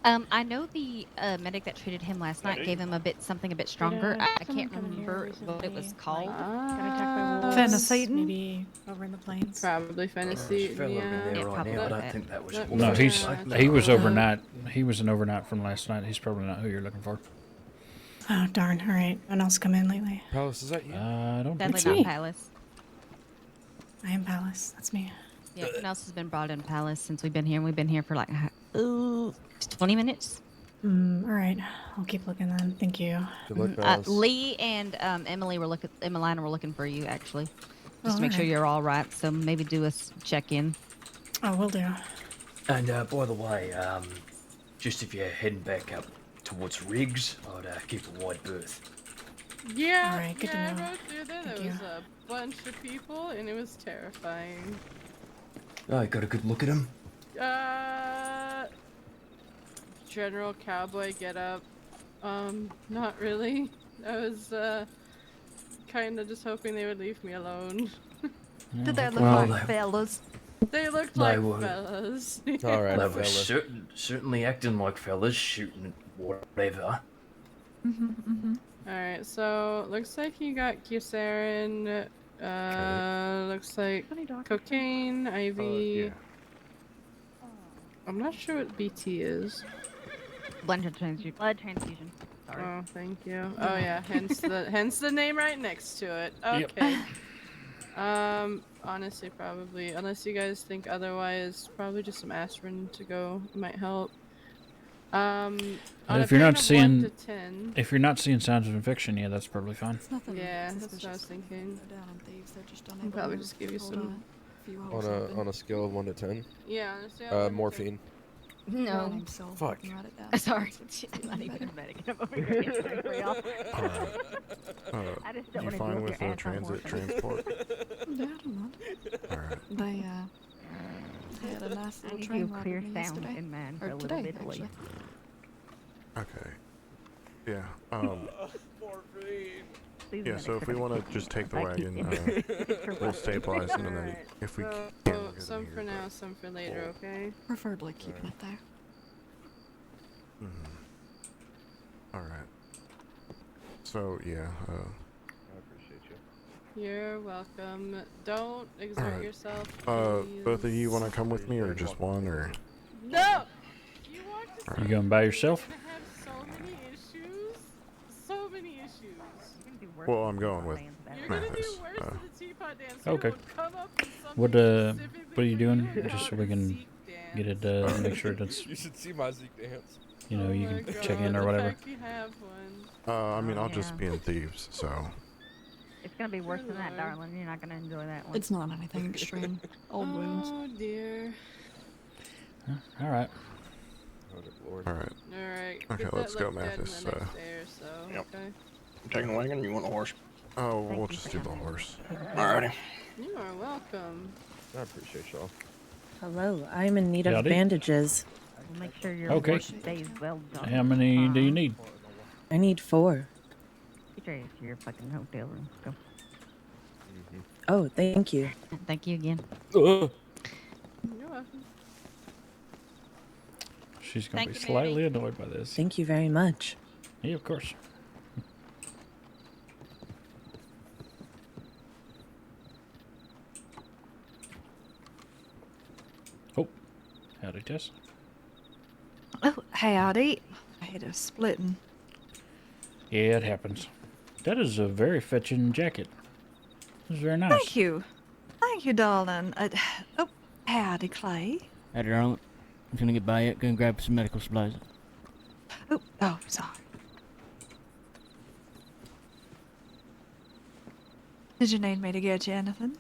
I know the medic that treated him last night gave him something a bit stronger. I can't remember what it was called. Phenacetin? Maybe over in the plains. Probably phenacetin. Yeah. I don't think that was. No, he was overnight. He was an overnight from last night. He's probably not who you're looking for. Oh, darn. All right. When else come in lately? Palace, is that you? I don't Definitely think not so. Palace. I am Palace. That's me. Yeah, no one else has been brought in Palace since we've been here. And we've been here for like 20 minutes. All right. I'll keep looking then. Thank you. Good luck, Palace. Lee and Emelina were looking for you actually, just to make sure Alright. you're all right. So maybe do a check-in. Oh, will do. And by the way, just if you're heading back up towards Riggs, I'd keep a wide berth. Yeah, Alright, good to I know. rode through there. Thank There you. was a bunch of people, and it was terrifying. Oh, you got a good look at him? General cowboy get up. Not really. I was, kind of just hoping they would leave me alone. Did they look Well, like fellas? They looked They like were. fellas. Alright, They were fellas. certainly acting like fellas, shooting at whatever. Alright, so looks like you got Cusarin, looks like cocaine, IV. I'm not sure what BT is. Blood transfusion. Sorry. Oh, thank you. Oh yeah, hence the name right next to it. Okay. Honestly, probably, unless you guys think otherwise, probably just some aspirin to go might help. On If a you're pain not of seeing, 1 to 10. if you're not seeing signs of infection, yeah, that's probably fine. Yeah, that's what I was thinking. I'll probably just give you some. On a scale of 1 to 10. Yeah, on a scale of 1 to 10. Morphine. No. Fuck. Sorry. I'm not even a medic. I'm over here answering for y'all. I just don't You want to fine deal with your transit transport? Alright. They had a nice I little need train you ride clear with me sound yesterday. in mind for Or a little today, bit, actually. Lee. Okay. Yeah. Morphine. Yeah. So if we want to just take the wagon, we'll stabilize it, and then if we can, we'll get Some in here. for now, some for later, okay? Preferably keeping it there. All right. So yeah. I appreciate you. You're welcome. Don't exert Alright. yourself. Both of you want to please. come with me, or just one, or? No! You want to You going by yourself? I have so many issues. So many issues. Well, I'm going with You're gonna do Mathis. worse than the teapot dance. Okay. You will come up with something What specifically are you for doing? and Just so not we a can Zeke get it, dance. make sure it's, You should see my Zeke dance. you know, you Oh my can check in God, or the whatever. fact you have one. I mean, I'll yeah. just be in Thieves, so. It's gonna be worse than that, Lord. darling. You're not gonna enjoy that one. It's not anything extreme. Old wounds. Oh dear. All right. Oh, good lord. All right. Alright. Okay, get let's that go, looked at in Mathis. the next day or so. Yep. Okay. You taking the wagon or you want a horse? Oh, we'll just do the horse. Alrighty. You are welcome. I appreciate y'all. Hello, I'm in need of Howdy. bandages. We'll make sure your Okay. work stays well done. How many do you need? I need 4. Get your ass to your fucking hotel room. Go. Oh, thank you. Thank you again. You're welcome. She's gonna Thank be you, slightly annoyed by this. Thank you very much. Yeah, of course. Oh, howdy, Tess. Oh, howdy. I hate a splitting. Yeah, it happens. That is a very fetching jacket. It's very nice. Thank you. Thank you, darling. Oh, howdy, Clay. Howdy, darling. I'm gonna get by it. Gonna grab some medical supplies. Oh, sorry. Did you need me to get you anything?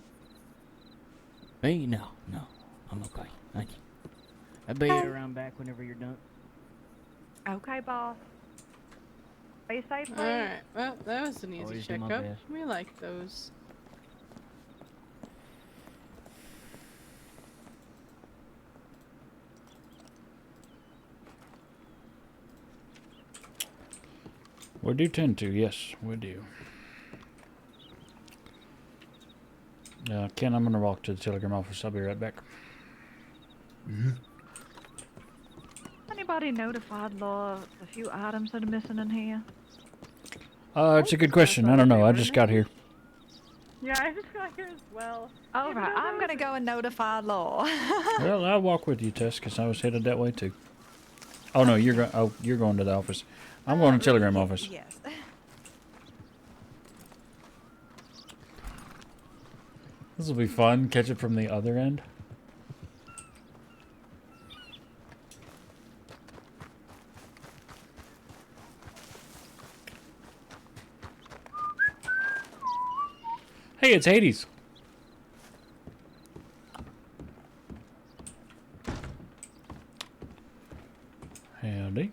Me? No. I'm okay. Thank you. I'll be around back whenever you're done. Okay, boss. Are you safe, please? Alright, well, that was an easy Always do my checkup. best. We like those. We do tend to, yes, we do. Ken, I'm gonna walk to the telegram office. I'll be right back. Anybody notified Law of a few items that are missing in here? It's a good question. I don't know. I just got here. Yeah, I just got here as well. All right, I'm gonna go and notify Law. Well, I'll walk with you, Tess, because I was headed that way too. Oh no, you're going. Oh, you're going to the office. I'm going to the telegram office. Yes. This will be fun. Catch it from the other end. Hey, it's Hades. Howdy.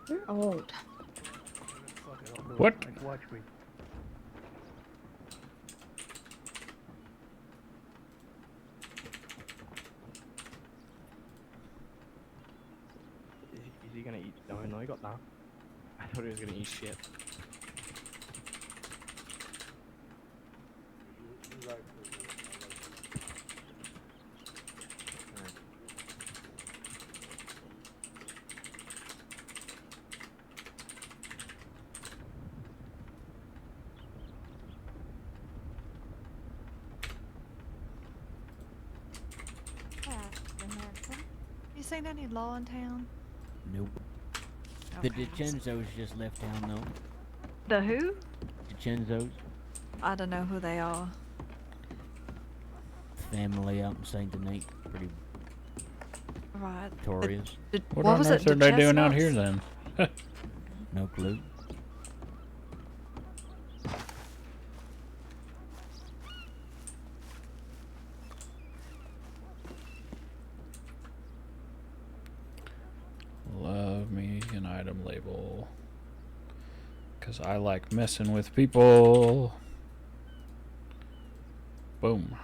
You're old. What? Watch me. Is he gonna eat? No, he got that. I thought he was gonna eat shit. You seen any Law in town? Nope. The Okay. DiCenzos just left town, though. The who? DiCenzos, I don't know who they are. family out in Saint Denis. Pretty Right. Victoria's. What, What on was earth it? are they doing out here then? No clue. Love me an item label. Because I like messing with people. Boom.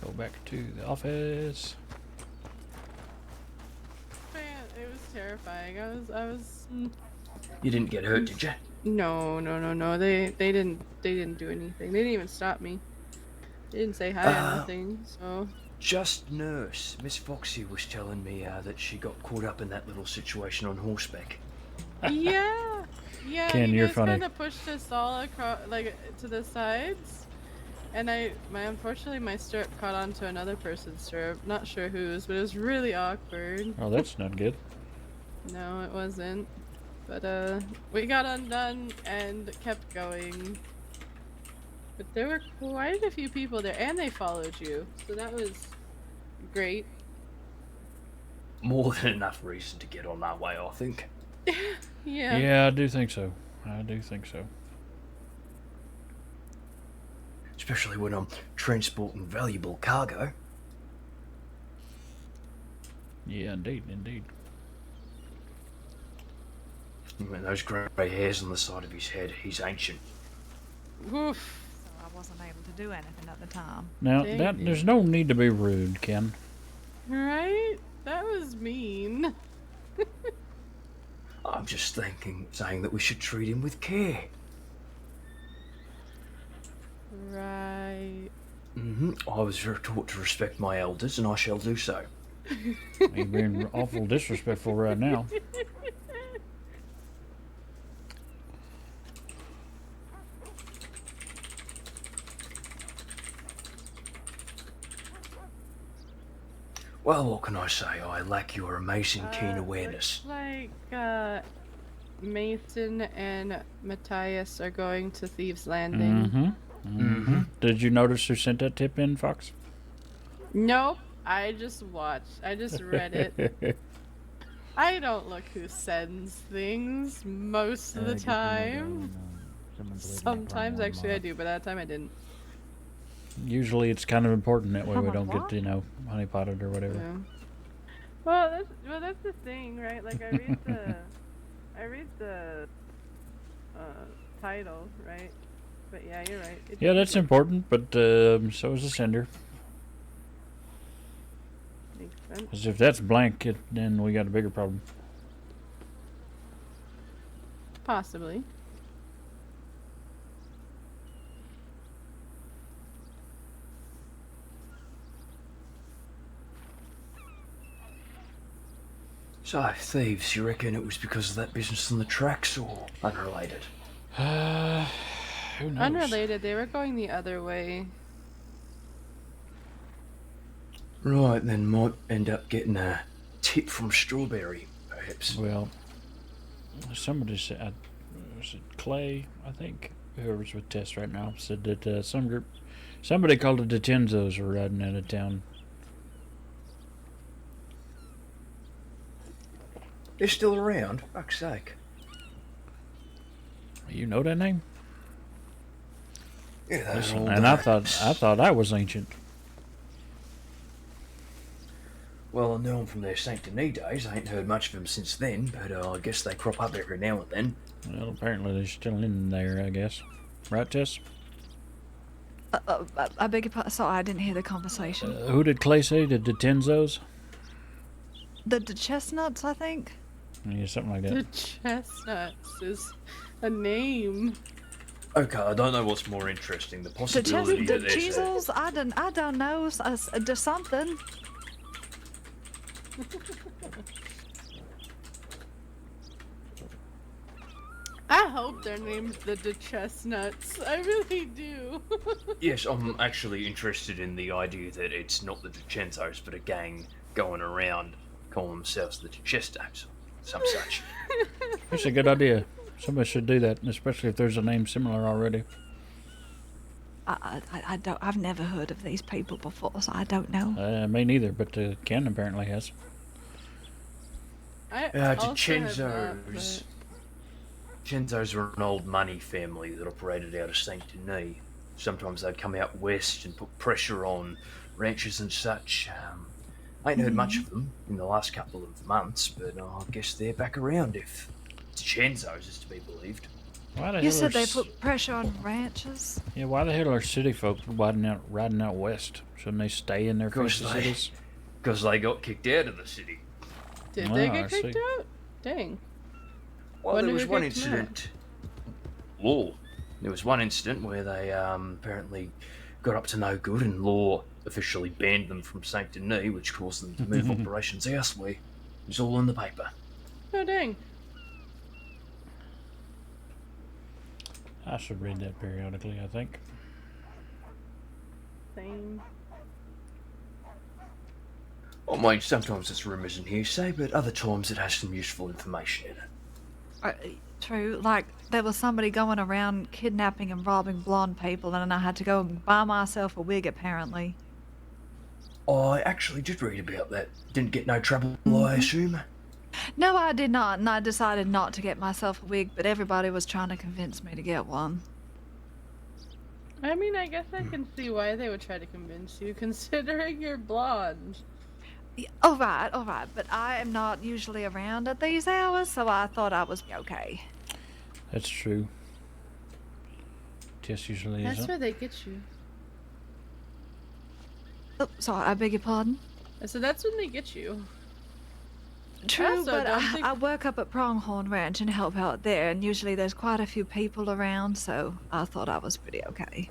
Go back to the office. Man, it was terrifying. I was. You didn't get hurt, did you? No. They didn't do anything. They didn't even stop me. They didn't say hi or nothing. So. Just nurse. Miss Foxy was telling me that she got caught up in that little situation on horseback. Yeah. Ken, you you're guys funny. kind of pushed us all across, like, to the sides, and unfortunately my stirrup caught onto another person's stirrup. Not sure whose, but it was really awkward. Oh, that's not good. No, it wasn't. But we got undone and kept going. But there were quite a few people there, and they followed you, so that was great. More than enough reason to get on our way, I think. Yeah. Yeah, I do think so. Especially when I'm transporting valuable cargo. Yeah, indeed. I mean, those grey hairs on the side of his head, he's ancient. Oof. So I wasn't able to do anything at the time. Now, Dang. there's no need to be rude, Ken. Right? That was mean. I'm just saying that we should treat him with care. Right. I was taught to respect my elders, and I shall do so. You're being awful disrespectful right now. Well, what can I say? I lack your amazing keen awareness. Looks like Mason and Matthias are going to Thieves Landing. Did you notice who sent that tip in, Fox? Nope. I just watched. I just read it. I don't look who sends things most of the time. Sometimes actually I do, but that time I didn't. Usually it's kind of important that way we don't get, honey potted or whatever. Yeah. Well, that's the thing, right? Like I read the title, right? But yeah, you're right. Yeah, that's important, but so is the sender. Makes sense. Because if that's blank, then we got a bigger problem. Possibly. So, thieves, you reckon it was because of that business on the tracks, or unrelated? Who knows? Unrelated, they were going the other way. Right, then might end up getting a tip from Strawberry, perhaps. Well, somebody said, was it Clay, I think, whoever's with Tess right now, said that somebody called it the Tenzos were riding out of town. They're still around, fuck's sake. You know that name? Yeah, they're Listen, all and I thought I was ancient. Well, I know them from their Saint Denis days. I ain't heard much of them since then, but I guess they crop up every now and then. Well, apparently they're still in there, I guess. Right, Tess? I beg your pardon. Sorry, I didn't hear the conversation. Who did Clay say? The Tenzos? The chestnuts, I think. Yeah, something like that. The Chestnuts is a name. Okay, I don't know what's more interesting, the The possibility that there's cheezels. I don't know. There's something. I hope they're named the Chestnuts. I really do. Yes, I'm actually interested in the idea that it's not the DiCenzos, but a gang going around calling themselves the DiCestos, some such. That's a good idea. Somebody should do that, especially if there's a name similar already. I don't. I've never heard of these people before, so I don't know. Me neither, but Ken apparently has. DiCenzos. DiCenzos are an old money family that operated out of Saint Denis. Sometimes they'd come out west and put pressure on ranches and such. I ain't heard much of them in the last couple of months, but I guess they're back around if DiCenzos is to be believed. You said they put pressure on ranches? Yeah, why the hell are city folk riding out west? Shouldn't they stay in their fancy cities? Because they got kicked out of the city. Did they get kicked out? Dang. Well, there was one incident. Law. There was one incident where they apparently got up to no good, and law officially banned them from Saint Denis, which caused them to move operations elsewhere. It was all in the paper. Oh, dang. I should read that periodically, I think. Same. I mean, sometimes it's rumours and hearsay, but other times it has some useful information in it. True, like there was somebody going around kidnapping and robbing blonde people, and I had to go and buy myself a wig apparently. I actually did read about that. Didn't get no trouble, I assume? No, I did not, and I decided not to get myself a wig, but everybody was trying to convince me to get one. I mean, I guess I can see why they would try to convince you, considering you're blonde. Yeah, all right, but I am not usually around at these hours, so I thought I was okay. That's true. Tess usually isn't. That's where they get you. Oh, sorry, I beg your pardon? So that's when they get you. True, Also, but I work up at Pronghorn Ranch and help out there, and usually there's quite a few people around, so I thought I was pretty okay.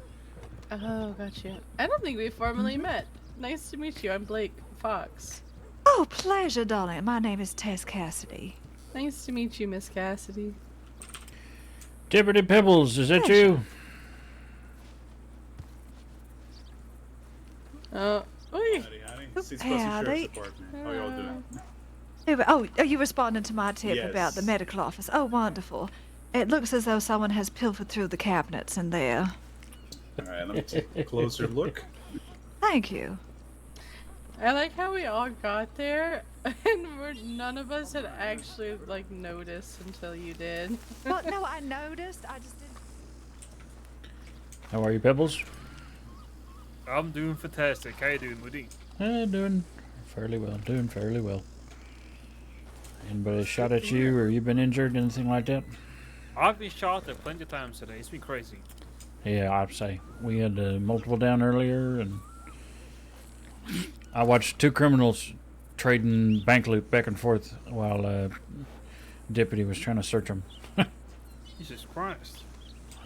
Oh, gotcha. I don't think we formally met. Nice to meet you. I'm Blake Fox. Oh, pleasure, darling. My name is Tess Cassidy. Nice to meet you, Miss Cassidy. Deputy Pebbles, is that you? Oh, oi. Howdy. How y'all doing? Oh, are you responding to my tip Yes. about the medical office? Oh, wonderful. It looks as though someone has pilfered through the cabinets in there. Alright, let me take a closer look. Thank you. I like how we all got there, and none of us had actually, like, noticed until you did. Well, no, I noticed. I just didn't. How are you, Pebbles? I'm doing fantastic. How you doing, Moody? Doing fairly well. Anybody shot at you, or you been injured, anything like that? I've been shot at plenty of times today. It's been crazy. Yeah, I'd say. We had multiple down earlier, and I watched two criminals trading bank loot back and forth while deputy was trying to search them. Jesus Christ.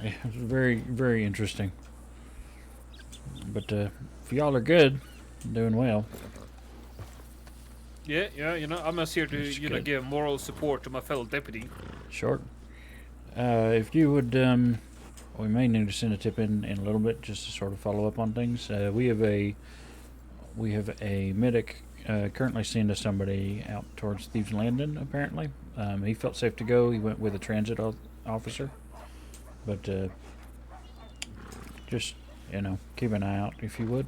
Yeah, it was very, very interesting. But if y'all are good, doing well. Yeah, you know, I'm just here to, That's you know, good. give moral support to my fellow deputy. Short. If you would, we may need to send a tip in a little bit just to sort of follow up on things. We have a medic currently seen to somebody out towards Thieves Landing. Apparently, he felt safe to go. He went with a transit officer, but just keep an eye out if you would.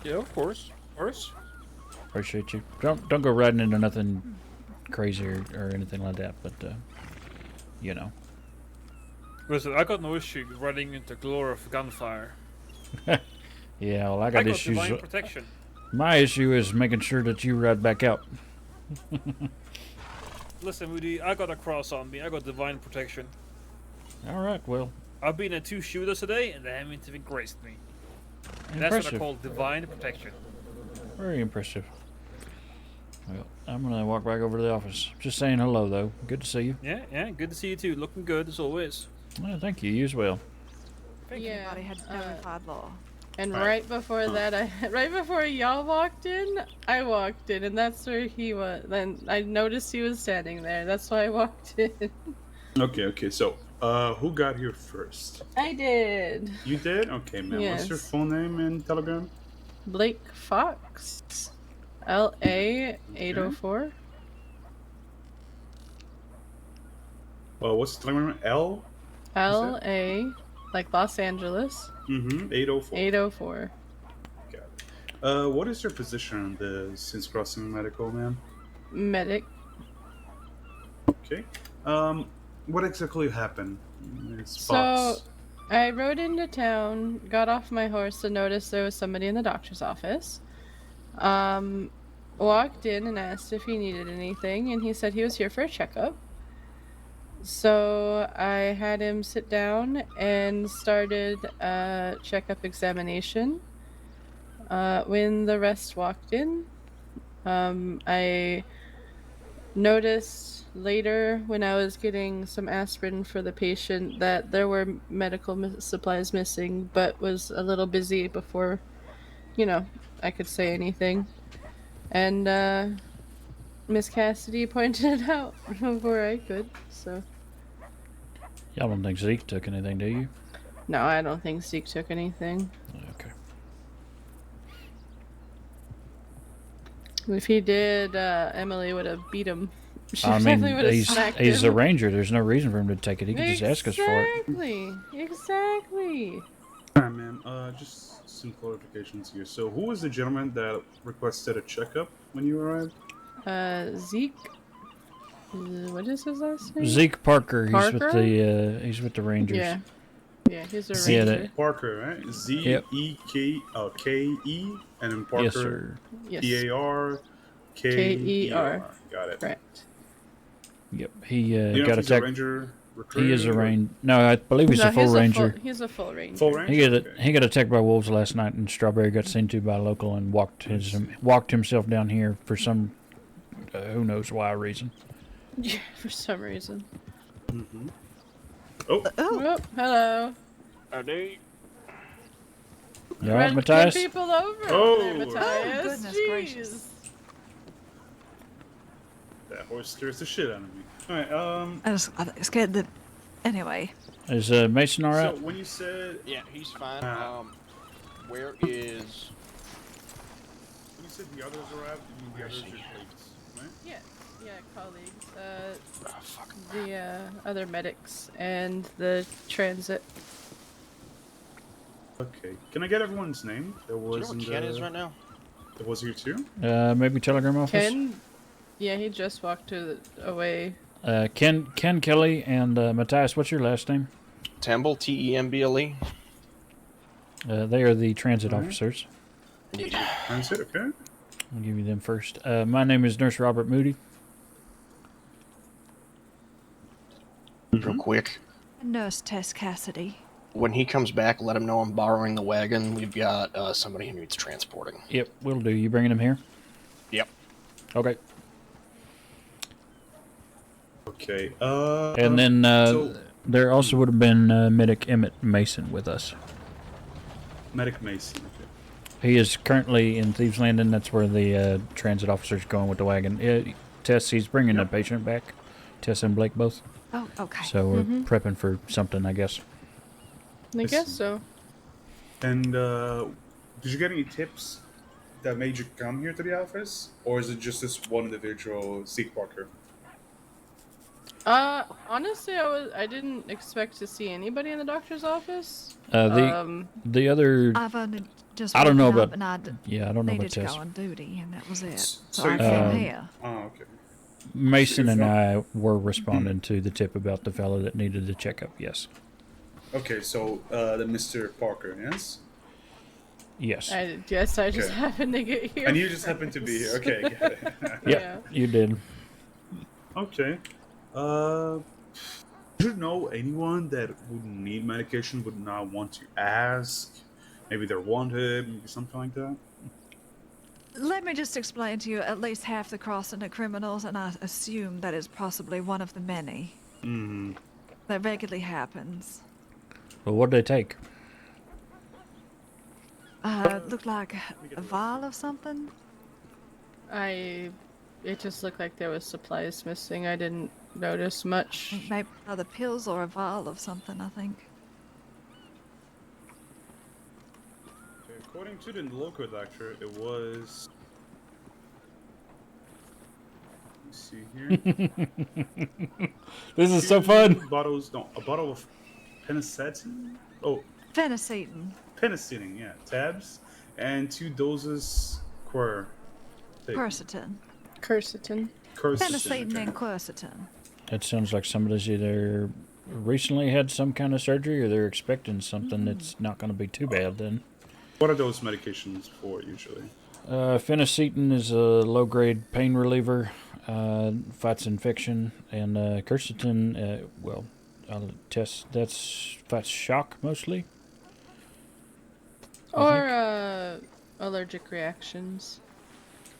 Yeah, of course. Appreciate you. Don't go riding into nothing crazy or anything like that. But Listen, I got no issue running into glare of gunfire. Yeah, well, I got issues. Divine protection. My issue is making sure that you ride back out. Listen, Moody, I got a cross on me. I got divine protection. All right, well. I've been in 2 shooters today, and they haven't even grazed me. That's what I Impressive. call divine protection. Very impressive. Well, I'm gonna walk back over to the office. Just saying hello, though. Good to see you. Yeah, good to see you too. Looking good as always. Well, thank you. You as well. Anybody had notified law. And Right. right before that, right before y'all walked in, I walked in, and that's where he was. Then I noticed he was standing there. That's why I walked in. Okay. So, who got here first? I did. You did? Okay, man. What's your Yes. full name and Telegram? Blake Fox. LA804. What's the Telegram? L? LA, like Los Angeles. 804. 804. Got it. What is your position on the Since Crossing Medical, man? Medic. Okay. What exactly happened? It's So, Fox. I rode into town, got off my horse to notice there was somebody in the doctor's office. Walked in and asked if he needed anything, and he said he was here for a checkup. So I had him sit down and started a checkup examination. When the rest walked in, I noticed later when I was getting some aspirin for the patient that there were medical supplies missing, but was a little busy before, I could say anything. And Miss Cassidy pointed it out before I could, so. Y'all don't think Zeke took anything, do you? No, I don't think Zeke took anything. Okay. If he did, Emily would have beat him. She I mean, definitely would have smacked he's him. a ranger. There's no reason for him to take it. He could just ask us for it. Exactly. Alright, man. Just some clarifications here. So, who was the gentleman that requested a checkup when you arrived? Zeke. What is his last name? Zeke Parker. He's with Parker? He's with the Rangers. Yeah. Yeah, he's a Zeke ranger. Parker, right? Z-E-K-E, and then Parker. Yes, sir. Yes. P-A-R-K-E-R. Got it. Correct. Yep. He You know got if he's a attacked. ranger He is a recruit or- ranger. No, I believe he's a full ranger. He's a full ranger. Full ranger? He got attacked by wolves last night, and Strawberry got sent to by a local and walked himself down here for some who knows why reason. Yeah, for some reason. Mm-hmm. Oh, hello. Howdy. You all right, Matthias? Good people over Oh. there, Matthias. Goodness Jeez. gracious. that horse scares the shit out of me. Alright, I was scared that. Anyway. Is Mason all right? So, when you said... Yeah, he's fine. Where is... When you said the others arrived, you mean the others are colleagues, right? Yeah, colleagues. The other medics and the transit. Okay. Can I get everyone's name? That Do you know was where Ken is right now? That was here too? Maybe Telegram office. Ken? Yeah, he just walked away. Ken Kelly and Matthias. What's your last name? Temple, T-E-M-B-L-E. They are the transit officers. Transit, okay. I'll give you them first. My name is Nurse Robert Moody. Real quick. Nurse Tess Cassidy. When he comes back, let him know I'm borrowing the wagon. We've got somebody who needs transporting. Yep, will do. You bringing him here? Yep. Okay. Okay. And then so- there also would have been Medic Emmett Mason with us. Medic Mason. Okay. He is currently in Thieves Landing. That's where the transit officer's going with the wagon. Tess, he's bringing a patient back. Tess and Blake both. Oh, okay. So we're prepping for something, I guess. I guess so. And did you get any tips that made you come here to the office, or is it just this one individual, Zeke Parker? Honestly, I didn't expect to see anybody in the doctor's office. The other. I've only just I don't know woken up about. and I Yeah, I don't know needed about to Tess. go on duty, and that was it. So So I you- came here. Oh, okay. Mason and I were responding to the tip about the fellow that needed the checkup. Yes. Okay, so the Mr. Parker, yes? Yes. I guess I just Okay. happened to get here. And you just happened to be here. Okay, got it. Yeah, you did. Okay. Do you know anyone that would need medication would not want to ask? Maybe they're wanted, maybe something like that? Let me just explain to you at least half the crossing are criminals, and I assume that is possibly one of the many. Mm-hmm. That regularly happens. Well, what'd they take? Looked like a vial of something. It just looked like there was supplies missing. I didn't notice much. Maybe other pills or a vial of something, I think. Okay, according to the local doctor, it was. Let's see here. This is so fun. Bottles, no, a bottle of penicillin. Oh, Phenacetin. penicillin, yeah, tabs, and 2 doses Quercetin. Quercetin. Phenacetin and quercetin. That sounds like somebody's either recently had some kind of surgery or they're expecting something that's not going to be too bad then. What are those medications for usually? Phenacetin is a low-grade pain reliever, fights infection, and quercetin, well, I'll test, that's fights shock mostly. Or allergic reactions.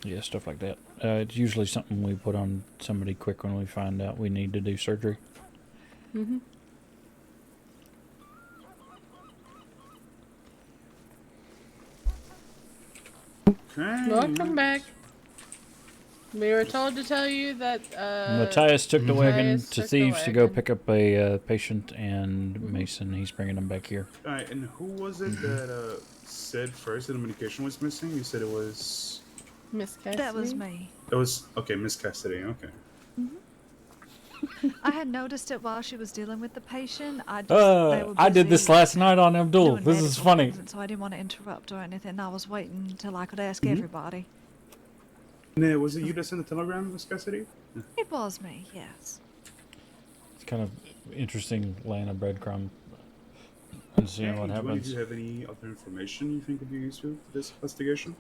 Yeah, stuff like that. It's usually something we put on somebody quick when we find out we need to do surgery. Mm-hmm. Okay. Welcome back. We were told to tell you that Matthias took the wagon Matthias to took the Thieves to go wagon. pick up a patient, and Mason, he's bringing them back here. Alright, and who was it that said first that the medication was missing? You said it was. Miss Cassidy. That was me. It was okay, Miss Cassidy. Okay. I had noticed it while she was dealing with the patient. They were I did this busy last night on Abdul. doing This is medical funny. things, and so I didn't want to interrupt or anything. I was waiting until I could ask Mhm. everybody. And was it you that sent the telegram, Miss Cassidy? It was me, yes. It's kind of interesting laying a breadcrumb and seeing what Julie, happens. do you have any other information you think would be useful for this investigation?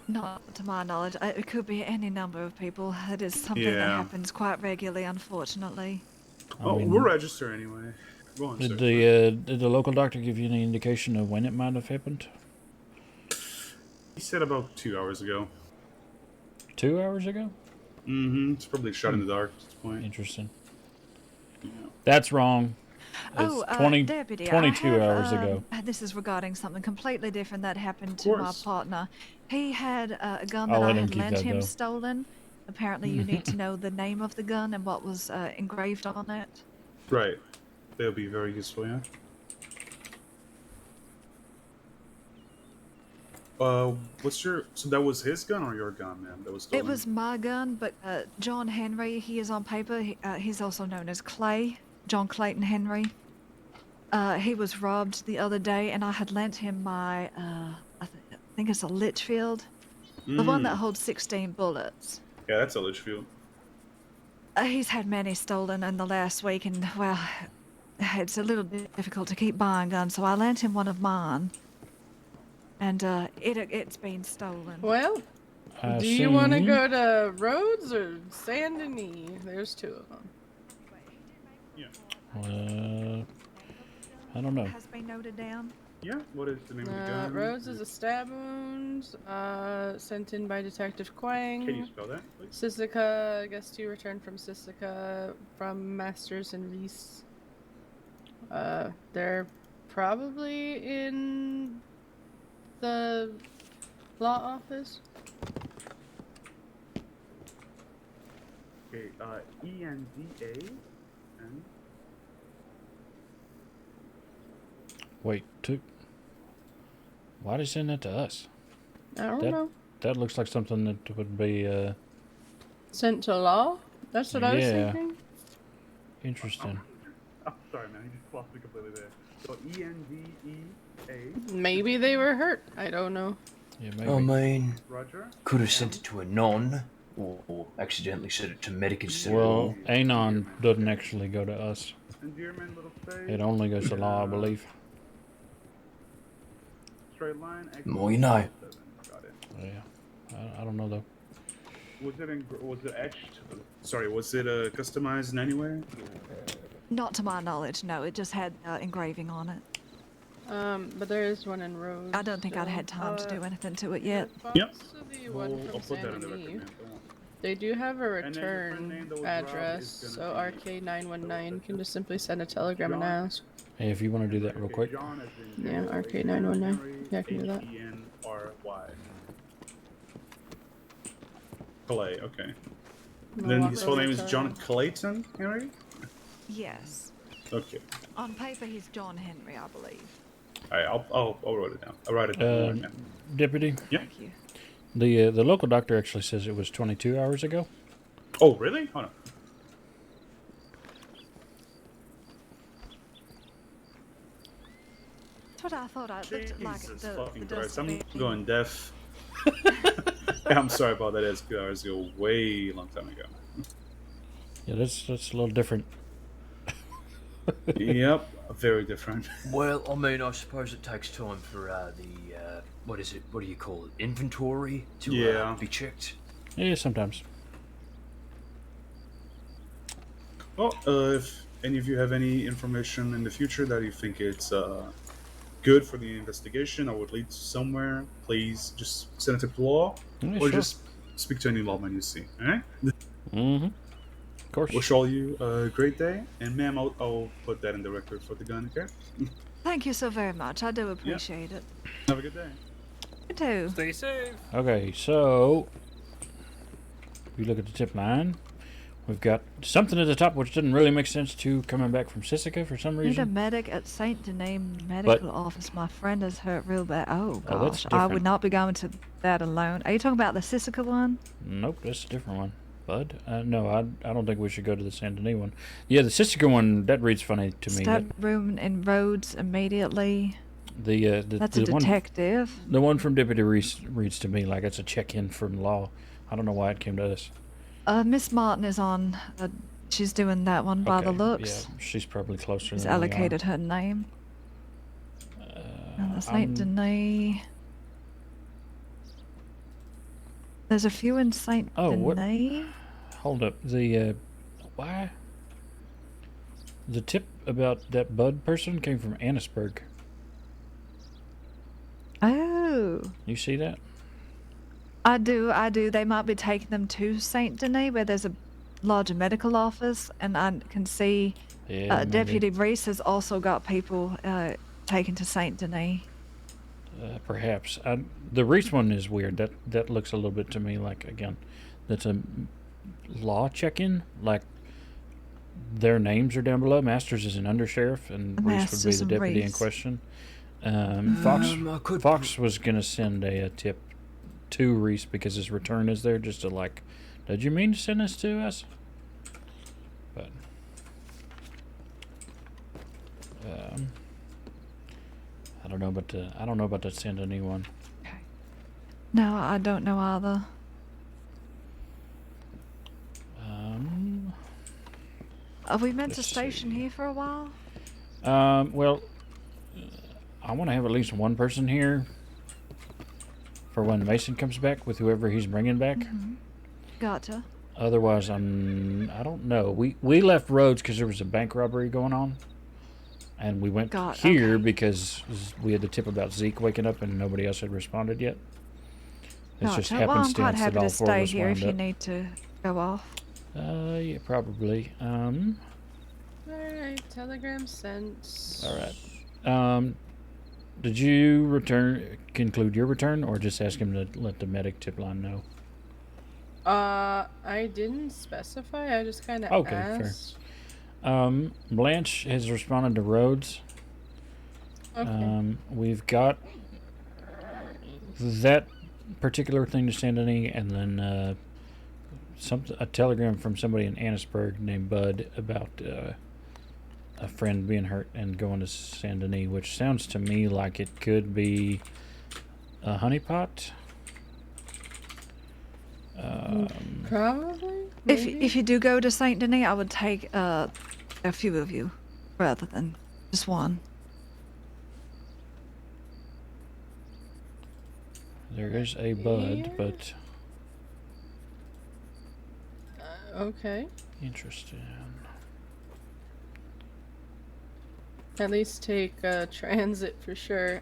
Not to my knowledge. It could be any number of people. It is something that Yeah. happens quite regularly, unfortunately. Oh, we'll register anyway. Go on, sir. Did the local doctor give you any indication of when it might have happened? He said about 2 hours ago. 2 hours ago? Mm-hmm. It's probably shot in the dark at this point. Interesting. That's wrong. It's 20, Deputy, 22 I have, hours ago. This is regarding something completely different that happened to my partner. He had a gun I'll that I let him had keep lent that, him though. stolen. Apparently, you need to know the name of the gun and what was engraved on it. Right. That'll be very useful, yeah. So that was his gun or your gun, man? That was stolen? It was my gun, but John Henry, he is on paper. He's also known as Clay, John Clayton Henry. He was robbed the other day, and I had lent him my, I think it's a Litchfield. The one that holds 16 bullets. Yeah, that's a Litchfield. He's had many stolen in the last week, and, well, it's a little difficult to keep buying guns, so I lent him one of mine. And it's been stolen. Well, I do you want to see. go to Rhodes or Saint Denis? There's 2 of them. I don't know. Has been noted down. Yeah, what is the name of the gun? Rhodes is a stab wound, sent in by Detective Quang. Can you spell that, please? Sisika, guest 2 returned from Sisika from Masters and Reese. They're probably in the law office. Okay, ENDA and Wait, why'd he send that to us? I don't know. That looks like something that would be, Sent to law? That's what I was Yeah. thinking. interesting. oh, sorry, man, you just lost me completely there. So ENDEA. Maybe they were hurt. I don't know. Yeah, I mean, Roger. could have sent it to a non, or accidentally sent it to Medic instead Well, of Anon doesn't actually go to us. Endearment, little face. It only goes to law, I believe. Straight line. More you know. Got it. Yeah, I don't know though. Was it etched? Sorry, was it customized in any way? Not to my knowledge, no. It just had engraving on it. But there is one in Rose. I don't think I'd had time to do anything to it yet. Yep. The one from I'll put that in the San record, Denis. man. Don't worry. They do have a And then your friend name return that was robbed address, is so gonna be- RK919 can just simply send a telegram and John? ask. Hey, if you want to do that real quick. John as in Yeah, Joel, RK919. Yeah, I can do that. Henry. Clay, okay. I'll Then walk his full over name is to John him. Clayton Henry? Yes. Okay. On paper, he's John Henry, I believe. Alright, I'll write it down. I'll write it down right now. Deputy? Yeah. Thank you. The local doctor actually says it was 22 hours ago. Oh, really? Hold on. That's what I thought. I looked like Jesus the fucking dust Christ. I'm being- going deaf. I'm sorry about that. It's 2 hours ago, way long time ago. Yeah, that's a little different. Yep, very different. Well, I mean, I suppose it takes time for what is it? What do you call it? Inventory to be checked. Yeah, sometimes. Well, if any of you have any information in the future that you think it's good for the investigation or would lead to somewhere, please just send it to the law Yeah, or sure. just speak to any lawman you see. All right? Mm-hmm. Of course. Wish all you a great day, and ma'am, I'll put that in the record for the gun. Okay? Thank you so very much. I do appreciate it. Have a good day. You too. Stay safe. Okay, so if you look at the tip line, we've got something at the top which didn't really make sense to coming back from Sisika for some Need a reason. medic at Saint Denis Medical Office. My friend is hurt real bad. Oh Oh, that's gosh, I would different. not be going to that alone. Are you talking about the Sisika one? Nope, that's a different one. Bud? No, I don't think we should go to the San Denis one. Yeah, the Sisika one, that reads funny to me. Stud room in Rhodes immediately. That's a detective. The one from Deputy reads to me like it's a check-in from law. I don't know why it came to us. Miss Martin is on. She's doing that one by the Okay, looks. Yeah, she's probably closer She's than we are. allocated her name. And the Saint I'm- Denis. There's a few in Saint Denis. Hold up. The why? The tip about that Bud person came from Annisburg. Oh. You see that? I do. They might be taking them to Saint Denis where there's a larger medical office, and I can see Yeah, maybe. Deputy Reese has also got people taken to Saint Denis. Perhaps. The Reese one is weird. That looks a little bit to me like, again, that's a law check-in. Like, their names are down below. Masters is an undersheriff, and Reese would be Masters the and deputy in Reese. question. I could- Fox was going to send a tip to Reese because his return is there, just to like, did you mean to send this to us? But I don't know about the send a new one. No, I don't know either. Are we meant to let's station here for a while? Well, I want to have at least one person here for when Mason comes back with whoever he's bringing back. Gotcha. Otherwise, I don't know. We left Rhodes because there was a bank robbery going on, and we went here because we had the tip about Zeke waking up and nobody else had responded yet. It's just Gotcha. Well, I'm happenstance quite that happy all to four of stay us here if wound you up. need to go off. Yeah, probably. Alright, telegram sent. All right. Did you conclude your return, or just ask him to let the medic tip line know? I didn't specify. I just kind of Okay, asked. fair. Blanche has responded to Rhodes. Okay. We've got that particular thing to send any, and then a telegram from somebody in Annisburg named Bud about a friend being hurt and going to Saint Denis, which sounds to me like it could be a honeypot. Probably. If you do go to Saint Denis, I would take a few of you rather than just one. There is a Bud, Yeah. but Okay. interesting. At least take transit for sure.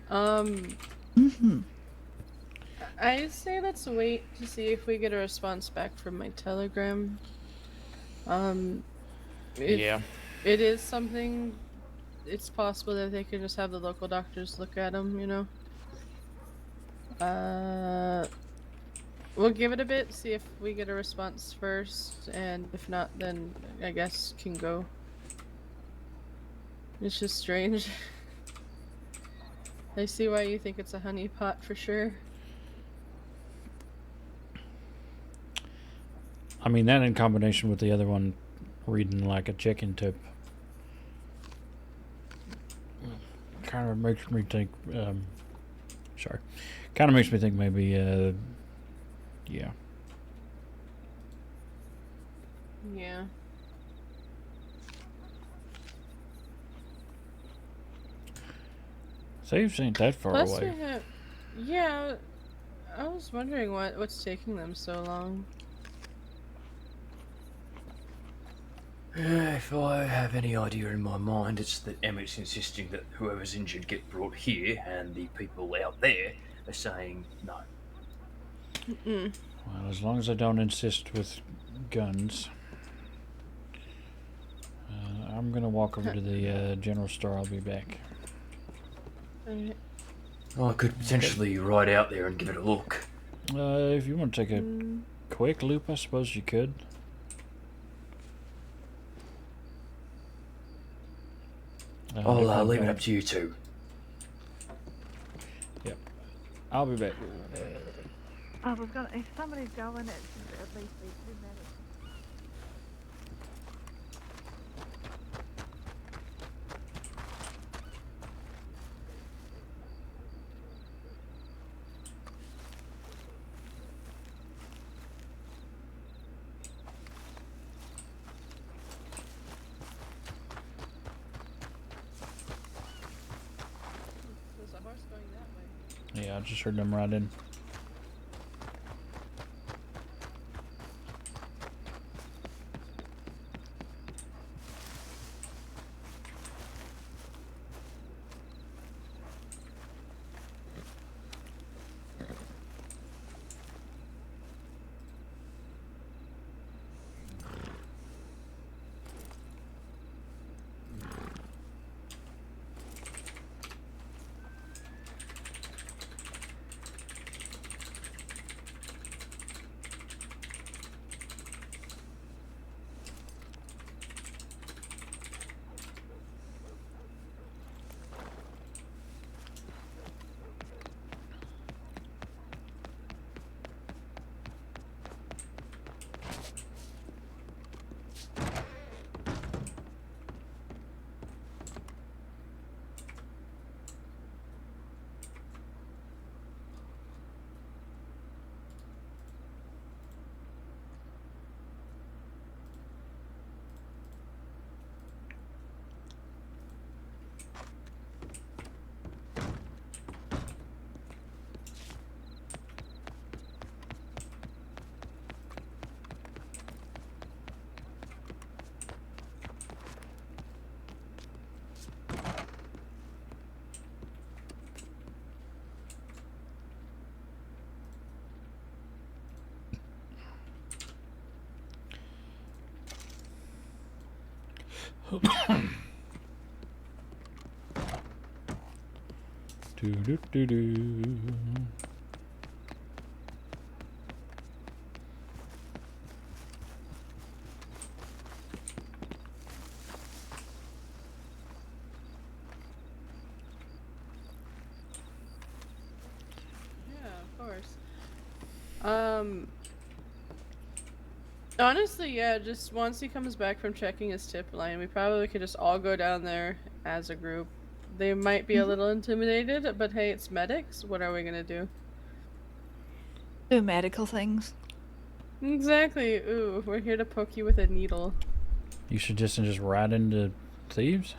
I say let's wait to see if we get a response back from my telegram. If Yeah. it is something it's possible that they could just have the local doctors look at them, you know. We'll give it a bit, see if we get a response first, and if not, then I guess can go. It's just strange. I see why you think it's a honeypot for sure. I mean, that in combination with the other one reading like a chicken tip kind of makes me think, sorry, kind of makes me think maybe, yeah. Yeah. Saves ain't that far Plus away. we have, yeah, I was wondering what's taking them so long. If I have any idea in my mind, it's that Emmett's insisting that whoever's injured get brought here, and the people out there are saying no. Well, as long as I don't insist with guns. I'm gonna walk over to the general store. I'll be back. I could potentially ride out there and give it a look. If you want to take a quick loop, I suppose you could. I'll leave it up to you two. Yep. I'll be back. I was gonna. If somebody's going, it should at least be 2 minutes. There's a horse going that way. Yeah, I just heard them ride in. Do do do do. Yeah, of course. Honestly, yeah, just once he comes back from checking his tip line, we probably could just all go down there as a group. They might be a little intimidated, but hey, it's medics. What are we gonna do? Do medical things. Exactly. Ooh, we're here to poke you with a needle. You should just ride into thieves.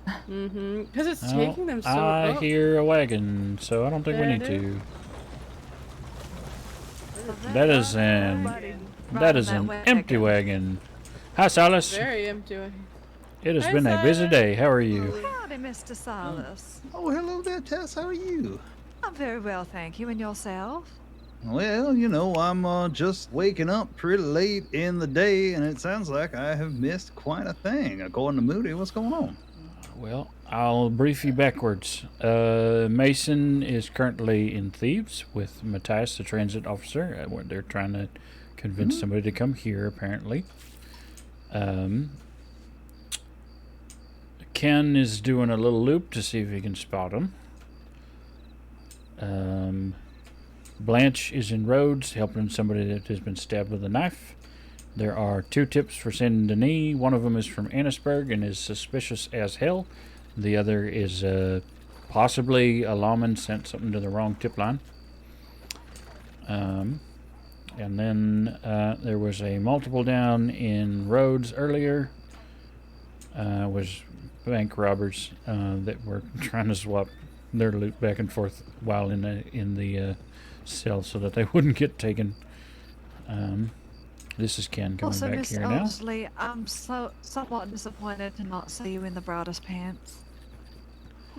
Mm-hmm. Because it's Well, taking them so I long. hear a wagon, so I don't think we There need it to. That is an empty wagon. Hi, Silas. Very empty. It has Hi, been a busy Silas. day. How are you? Howdy, Mr. Silas. Oh, hello there, Tess. How are you? I'm very well, thank you. And yourself? Well, you know, I'm just waking up pretty late in the day, and it sounds like I have missed quite a thing. According to Moody, what's going on? Well, I'll brief you backwards. Mason is currently in Thieves with Matthias, the transit officer. Where they're trying to convince somebody to come here, apparently. Ken is doing a little loop to see if he can spot him. Blanche is in Rhodes helping somebody that has been stabbed with a knife. There are 2 tips for Saint Denis. One of them is from Annisburg and is suspicious as hell. The other is possibly a lawman sent something to the wrong tip line. And then there was a multiple down in Rhodes earlier. Was bank robbers that were trying to swap their loot back and forth while in the cell so that they wouldn't get taken. This is Ken coming Also, back Miss here now. Owsley, I'm somewhat disappointed to not see you in the brightest pants.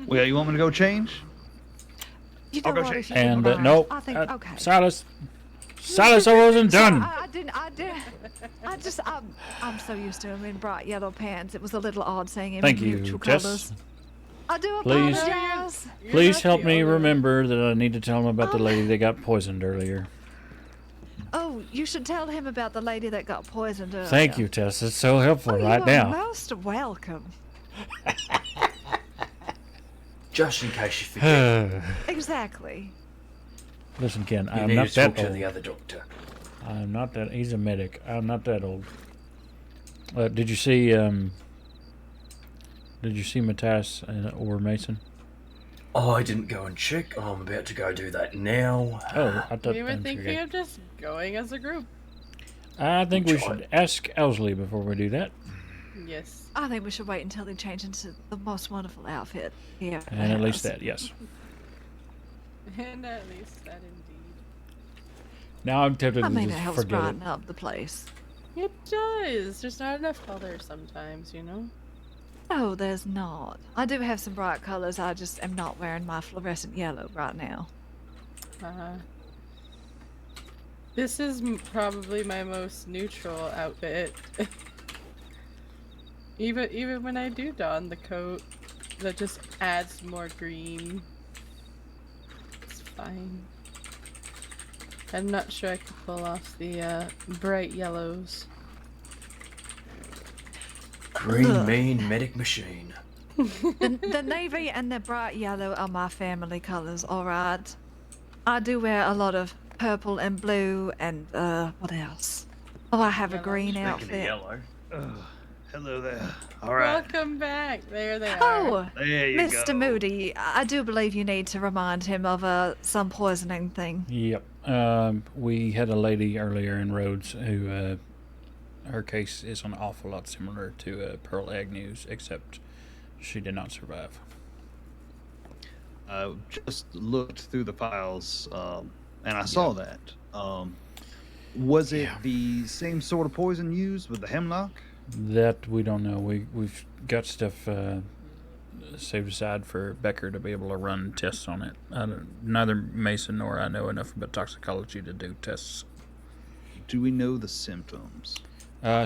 Well, you want me to go change? You know I'll go what, change. if you don't And mind, no, I think, okay. Silas, I wasn't done. I'm so used to him in bright yellow pants. It was a little odd seeing him Thank in you, neutral Jess. colors. I do Please, apologize. please help me remember that I need to tell him about the lady that got poisoned earlier. Oh, you should tell him about the lady that got poisoned earlier. Thank you, Tess. It's so helpful right you are now. most welcome. Just in case you forget. Exactly. Listen, Ken, You I'm need not to that talk to old. the other doctor. I'm not that. He's a medic. I'm not that old. Did you see? Did you see Matthias or Mason? Oh, I didn't go and check. I'm about to go do that now. Oh, I thought. We were thinking of just going as a group. I think we should ask Owsley before we do that. Yes. I think we should wait until they change into the most wonderful outfit here. And at least that, yes. And at least that indeed. Now I'm tempted I to mean, it just helps forget it. brighten up the place. It does. There's not enough color sometimes, you know? No, there's not. I do have some bright colors. I just am not wearing my fluorescent yellow right now. This is probably my most neutral outfit. even when I do don the coat, that just adds more green. It's fine. I'm not sure I could pull off the bright yellows. Green mean medic machine. The navy and the bright yellow are my family colors, alright? I do wear a lot of purple and blue and, what else? Oh, I have a green outfit. Yellow. Hello there. All right. Welcome back. There they are. Oh, There you Mr. go. Moody, I do believe you need to remind him of some poisoning thing. Yep. We had a lady earlier in Rhodes who, her case is an awful lot similar to Pearl Agnew's, except she did not survive. I just looked through the files, and I saw that. Was it the same sort of poison used with the hemlock? That we don't know. We've got stuff saved aside for Becker to be able to run tests on it. Neither Mason nor I know enough about toxicology to do tests. Do we know the symptoms?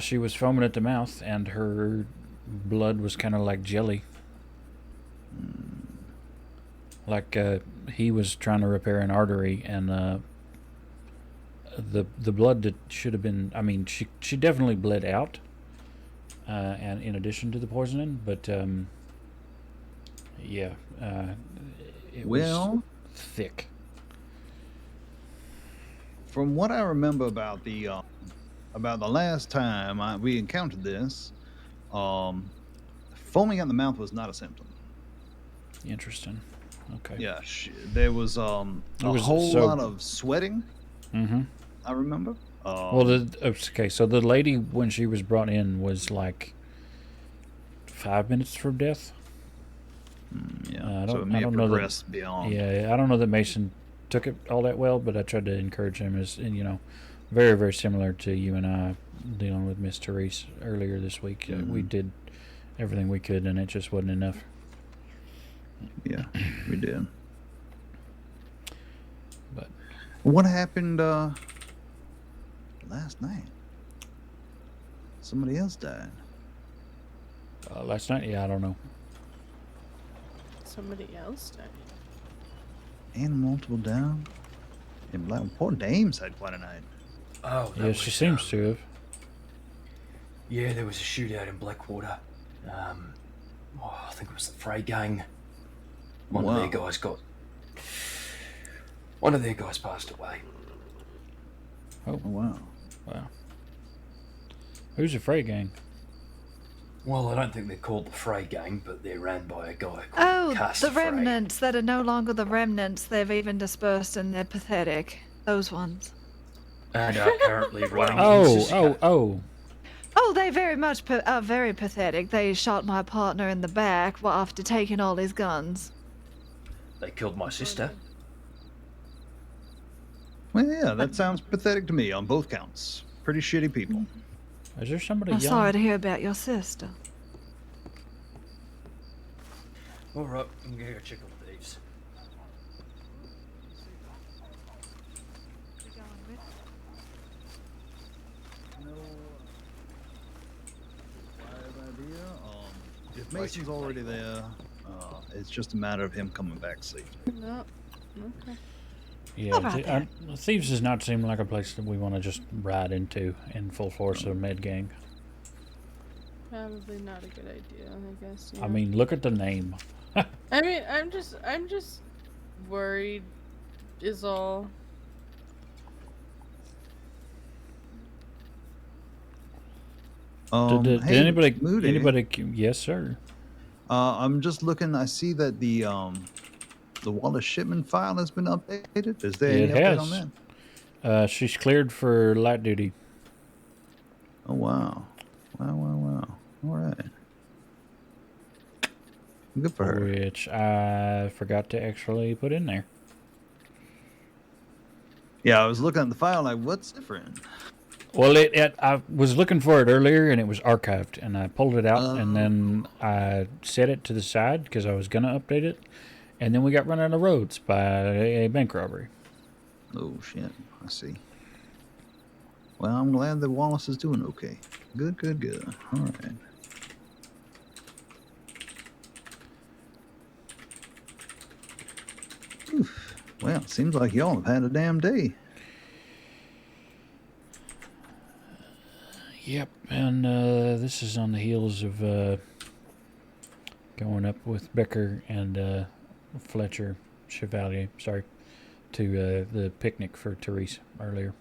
She was foaming at the mouth, and her blood was kind of like jelly. Like he was trying to repair an artery, and the blood that should have been. I mean, she definitely bled out, and in addition to the poisoning, but yeah, it was thick. From what I remember about the last time we encountered this, foaming at the mouth was not a symptom. Interesting. Okay. Yeah, there was a whole lot of sweating. Mm-hmm. I remember. Well, okay, so the lady when she was brought in was like 5 minutes from death. Yeah, I so it may have know progressed beyond. Yeah, I don't know that Mason took it all that well, but I tried to encourage him as, and you know, very, very similar to you and I dealing with Miss Therese earlier this week. We did everything we could, and it just wasn't enough. Yeah, we did. But what happened last night? Somebody else died. Last night, yeah, I don't know. somebody else died. And multiple down. And black poor Dame's had quite a night. Oh, that Yeah, was, she seems to have. Yeah, there was a shootout in Blackwater. I think it was the Frey gang. One of their guys passed away. Oh, wow. Wow. Who's the Frey gang? Well, I don't think they're called the Frey gang, but they're ran by a guy called Oh, Castor the Frey. remnants that are no longer the remnants. They've even dispersed and they're pathetic. Those ones. And are currently running Oh, they very much are very pathetic. They shot my partner in the back after taking all his guns. They killed my sister. Well, yeah, that sounds pathetic to me on both counts. Pretty shitty people. Is there somebody I'm young? sorry to hear about your sister. All right, I'm gonna go check on thieves. If Mason's already there, it's just a matter of him coming back safe. No. Okay. Yeah, Thieves does not seem like a place that we want to just ride into in full force of Med Gang. Probably not a good idea, I guess. I mean, look at the name. I mean, I'm just worried is all. Did hey, anybody? Moody. Anybody? Yes, sir. I'm just looking. I see that the Wallace shipment file has been updated. Is there any update on that? She's cleared for light duty. Oh wow! Wow! All right. Good for her. Which I forgot to actually put in there. Yeah, I was looking at the file like, what's different? Well, I was looking for it earlier and it was archived, and I pulled it out and then I set it to the side because I was gonna update it, and then we got run out of roads by a bank robbery. Oh shit! I see. Well, I'm glad that Wallace is doing okay. Good. All right. Oof. Well, seems like y'all have had a damn day. Yep, and this is on the heels of going up with Becker and Fletcher Chevalier, to the picnic for Therese earlier.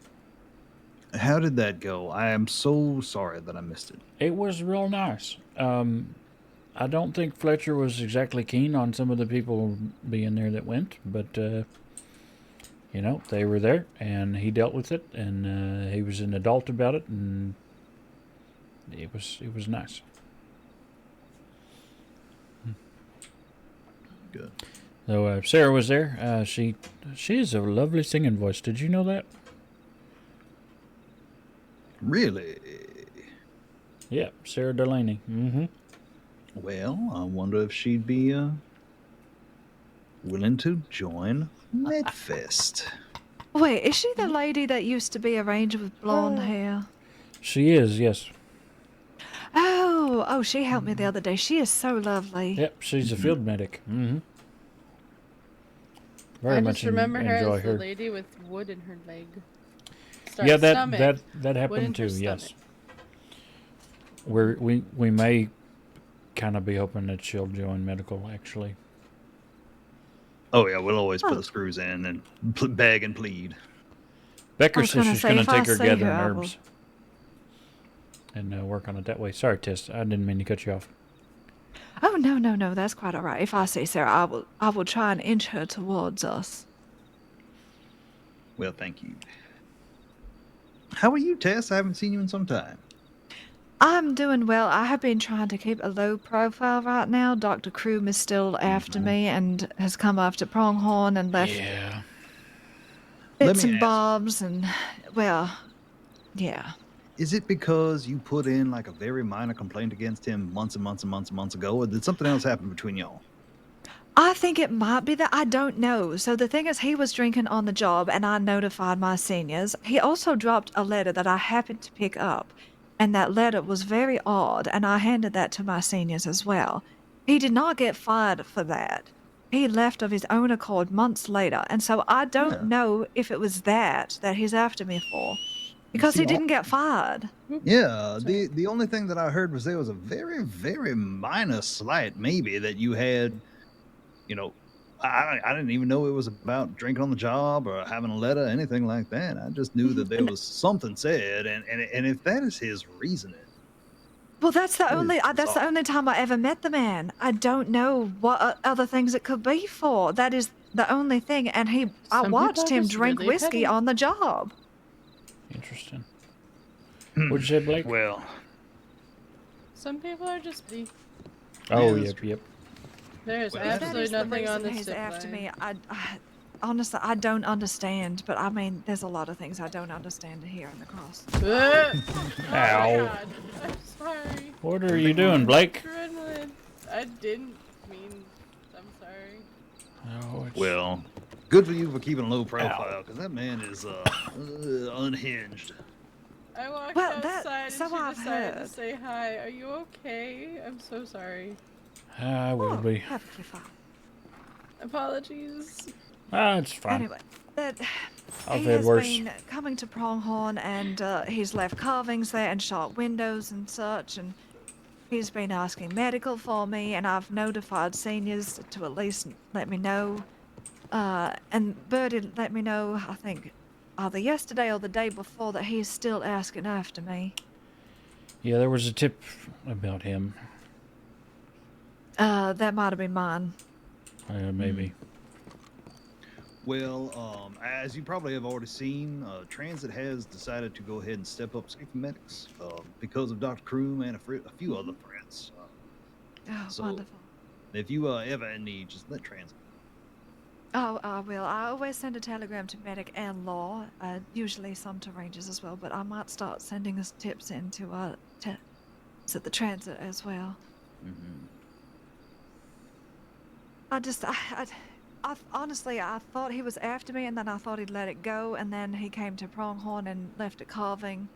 How did that go? I am so sorry that I missed it. It was real nice. I don't think Fletcher was exactly keen on some of the people being there that went, but you know, they were there and he dealt with it, and he was an adult about it, and it was nice. Good. So Sarah was there. She has a lovely singing voice. Did you know that? Really? Yep, Sarah Delaney. Mm-hmm. Well, I wonder if she'd be willing to join Medfest. Wait, is she the lady that used to be a ranger with blonde hair? She is, yes. Oh, she helped me the other day. She is so lovely. Yep, she's a field medic. Mm-hmm. Very I much just remember her enjoy as her. the lady with wood in her leg. Yeah, that stomach. that Wood in happened her too. Yes. stomach. We may kind of be hoping that she'll join medical, actually. Oh yeah, we'll always put the screws in and beg and plead. Becker says she's going to take her gathering I will- herbs and work on it that way. Sorry, Tess, I didn't mean to cut you off. Oh no, that's quite all right. If I see Sarah, I will try and inch her towards us. Well, thank you. How are you, Tess? I haven't seen you in some time. I'm doing well. I have been trying to keep a low profile right now. Dr. Kroom is still after me and has come after Pronghorn and left bits me and ask- bobs and, well, yeah. Is it because you put in like a very minor complaint against him months and months and months and months ago, or did something else happen between y'all? I think it might be that. I don't know. So the thing is, he was drinking on the job and I notified my seniors. He also dropped a letter that I happened to pick up. And that letter was very odd, and I handed that to my seniors as well. He did not get fired for that. he left of his own accord months later, and so I don't know if it was that he's after me for, because See, he didn't get fired. Yeah, the only thing that I heard was there was a very, very minor slight maybe that you had, you know, I didn't even know it was about drinking on the job or having a letter, anything like that. I just knew that there was something said, and if that is his reasoning, Well, that's the that is that's the bizarre. only time I ever met the man. I don't know what other things it could be for. That is the only thing. And I Some people watched are him just drink really whiskey petty. on the job. Interesting. What'd you say, Blake? Well, Some people are just bleak. Oh, Yeah, yep, yep. There's If that absolutely is the nothing on reason this he's zip after line. me, I honestly, I don't understand. But I mean, there's a lot of things I don't understand here in the cross. Oh my Ow. god. I'm sorry. What are you doing, Blake? Adrenaline. I didn't mean. I'm sorry. Oh, it's... Well, good for you for keeping a low profile, because that man is unhinged. I walked Well, outside and so she I've decided to heard. say hi. Are you okay? I'm so sorry. I will be. Perfectly fine. Apologies. Ah, it's fine. Anyway, that I've he had has worse. been coming to Pronghorn, and he's left carvings there and shot windows and such, and he's been asking medical for me, and I've notified seniors to at least let me know. And Birdie let me know, I think, either yesterday or the day before, that he's still asking after me. Yeah, there was a tip about him. That might have been mine. Maybe. Well, as you probably have already seen, Transit has decided to go ahead and step up safety medics because of Dr. Kroom and a few other threats. Oh, So wonderful. if you ever in need, just let Transit. Oh, I will. I always send a telegram to medic and law, usually some to rangers as well, but I might start sending us tips into the transit as well. Mm-hmm. I honestly, I thought he was after me, and then I thought he'd let it go, and then he came to Pronghorn and left a carving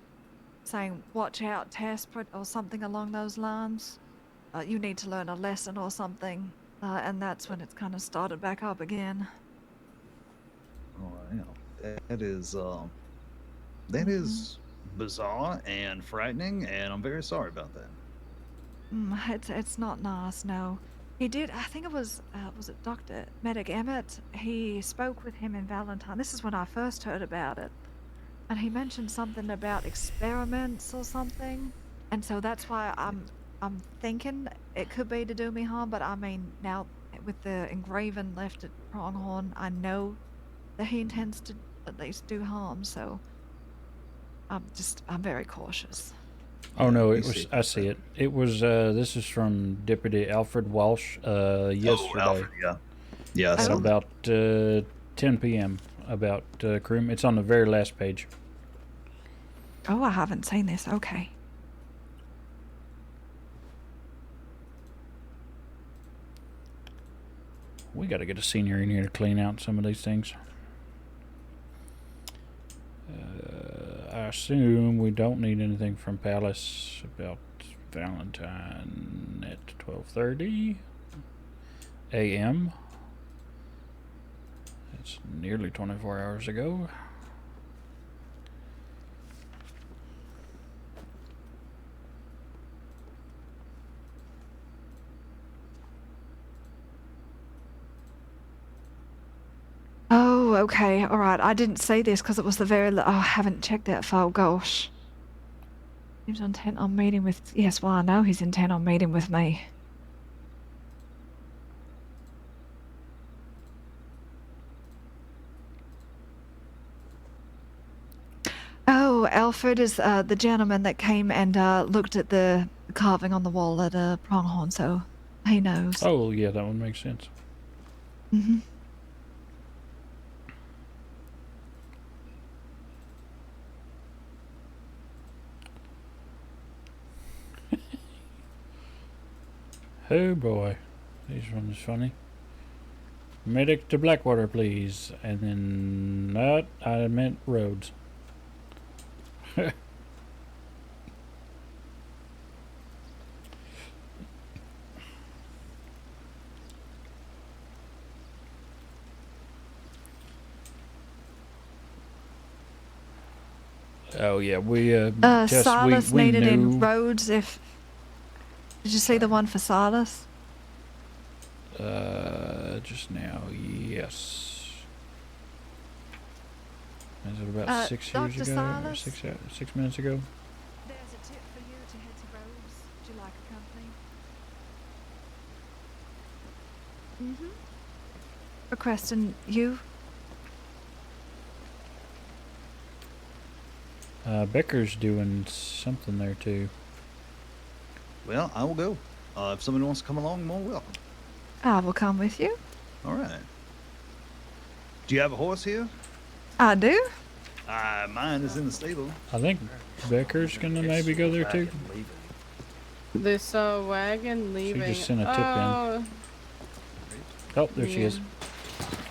saying, "Watch out, Taspert," or something along those lines. You need to learn a lesson or something, and that's when it's kind of started back up again. Oh, yeah. That is bizarre and frightening, and I'm very sorry about that. It's not nice, no. He did, I think it was it Dr. Medic Emmett? He spoke with him in Valentine. This is when I first heard about it. And he mentioned something about experiments or something. And so that's why I'm thinking it could be to do me harm, but I mean, now with the engraving left at Pronghorn, I know that he intends to at least do harm, so I'm very cautious. Oh no, it was. I see it. It was. This is from Deputy Alfred Walsh. Yesterday. Oh, Alfred, yeah. Yeah, I at saw that. about 10 p.m. about Kroom. It's on the very last page. Oh, I haven't seen this. Okay. We got to get a senior in here to clean out some of these things. I assume we don't need anything from Palace about Valentine at 12:30 a.m. It's nearly 24 hours ago. Oh, okay. All right. I didn't see this because it was the very... I haven't checked that file. Gosh. Seems intent on meeting with... Yes, well, I know he's intent on meeting with me. Oh, Alfred is the gentleman that came and looked at the carving on the wall at Pronghorn, so he knows. Oh, yeah, that one makes sense. Mm-hmm. Oh boy, these ones funny. Medic to Blackwater, please. And then, not, I meant roads. Oh yeah, we Tess, Silas we needed in knew. Rhodes. If did you see the one for Silas? Just now, yes. Is it about 6 years Dr. ago? Or Silas? 6 minutes ago? There's a tip for you to head to Rhodes. Would you like a company? Mm-hmm. Requesting you. Becker's doing something there too. Well, I will go. If somebody wants to come along, more welcome. I will come with you. All right. Do you have a horse here? I do. Mine is in the stable. I think Becker's gonna maybe go there too. They saw a wagon leaving. just sent a tip in. Oh. Oh, there she is.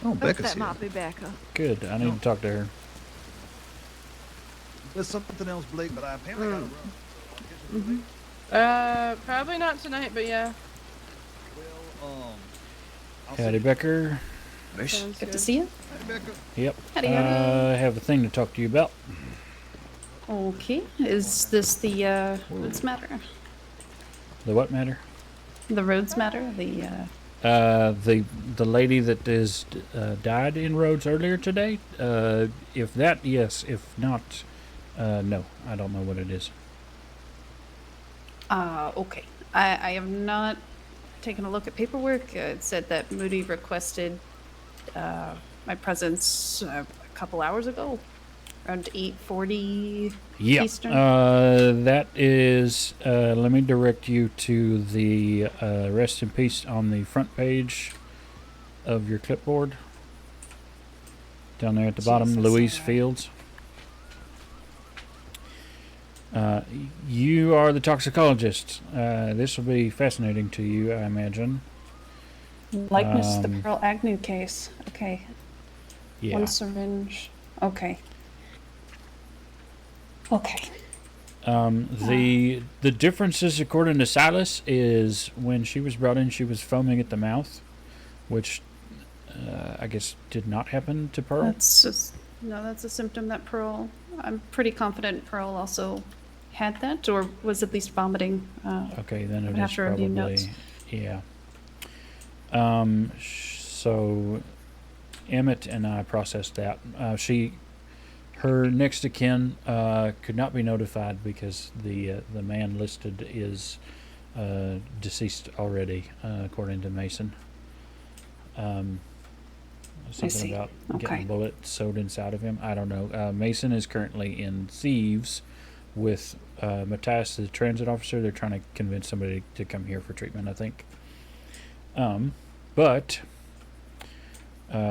Oh, Becca's That here. might be Becca. Good. I need to talk to her. There's something else, Blake, but I apparently got to run. Probably not tonight, but yeah. Howdy, Becker. Sounds Good to see you. Yep. Howdy, howdy. I have a thing to talk to you about. Okay. Is this the roads matter? The what matter? The roads matter? The lady that is died in Rhodes earlier today. If that, yes. If not, no. I don't know what it is. Okay. I have not taken a look at paperwork. It said that Moody requested my presence a couple hours ago, around 8:40 Yeah. Eastern. That is. Let me direct you to the rest in peace on the front page of your clipboard. Down there at the bottom, Jesus, Louise alright. Fields. You are the toxicologist. This will be fascinating to you, I imagine. Likeness to the Pearl Agnew case. Okay. Yeah. One syringe. Okay. Okay. The differences, according to Silas, is when she was brought in, she was foaming at the mouth, which I guess did not happen to Pearl. That's a symptom that Pearl. I'm pretty confident Pearl also had that, or was at least vomiting. Okay, then I'd it have is to review probably, notes. yeah. So Emmett and I processed that. Her next of kin could not be notified because the man listed is deceased already, according to Mason. Something see. about Okay. getting a bullet sewed inside of him. I don't know. Mason is currently in Thieves with Matthias, the transit officer. They're trying to convince somebody to come here for treatment, I think. But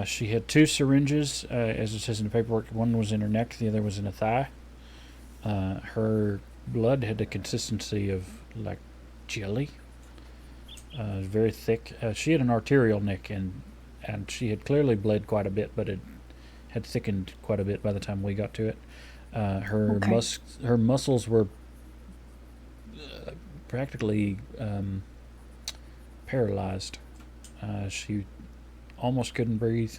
she had 2 syringes, as it says in the paperwork. One was in her neck, the other was in her thigh. Her blood had the consistency of like jelly. Very thick. She had an arterial neck, and she had clearly bled quite a bit, but it had thickened quite a bit by the time we got to it. Her muscles were practically paralyzed. She almost couldn't breathe.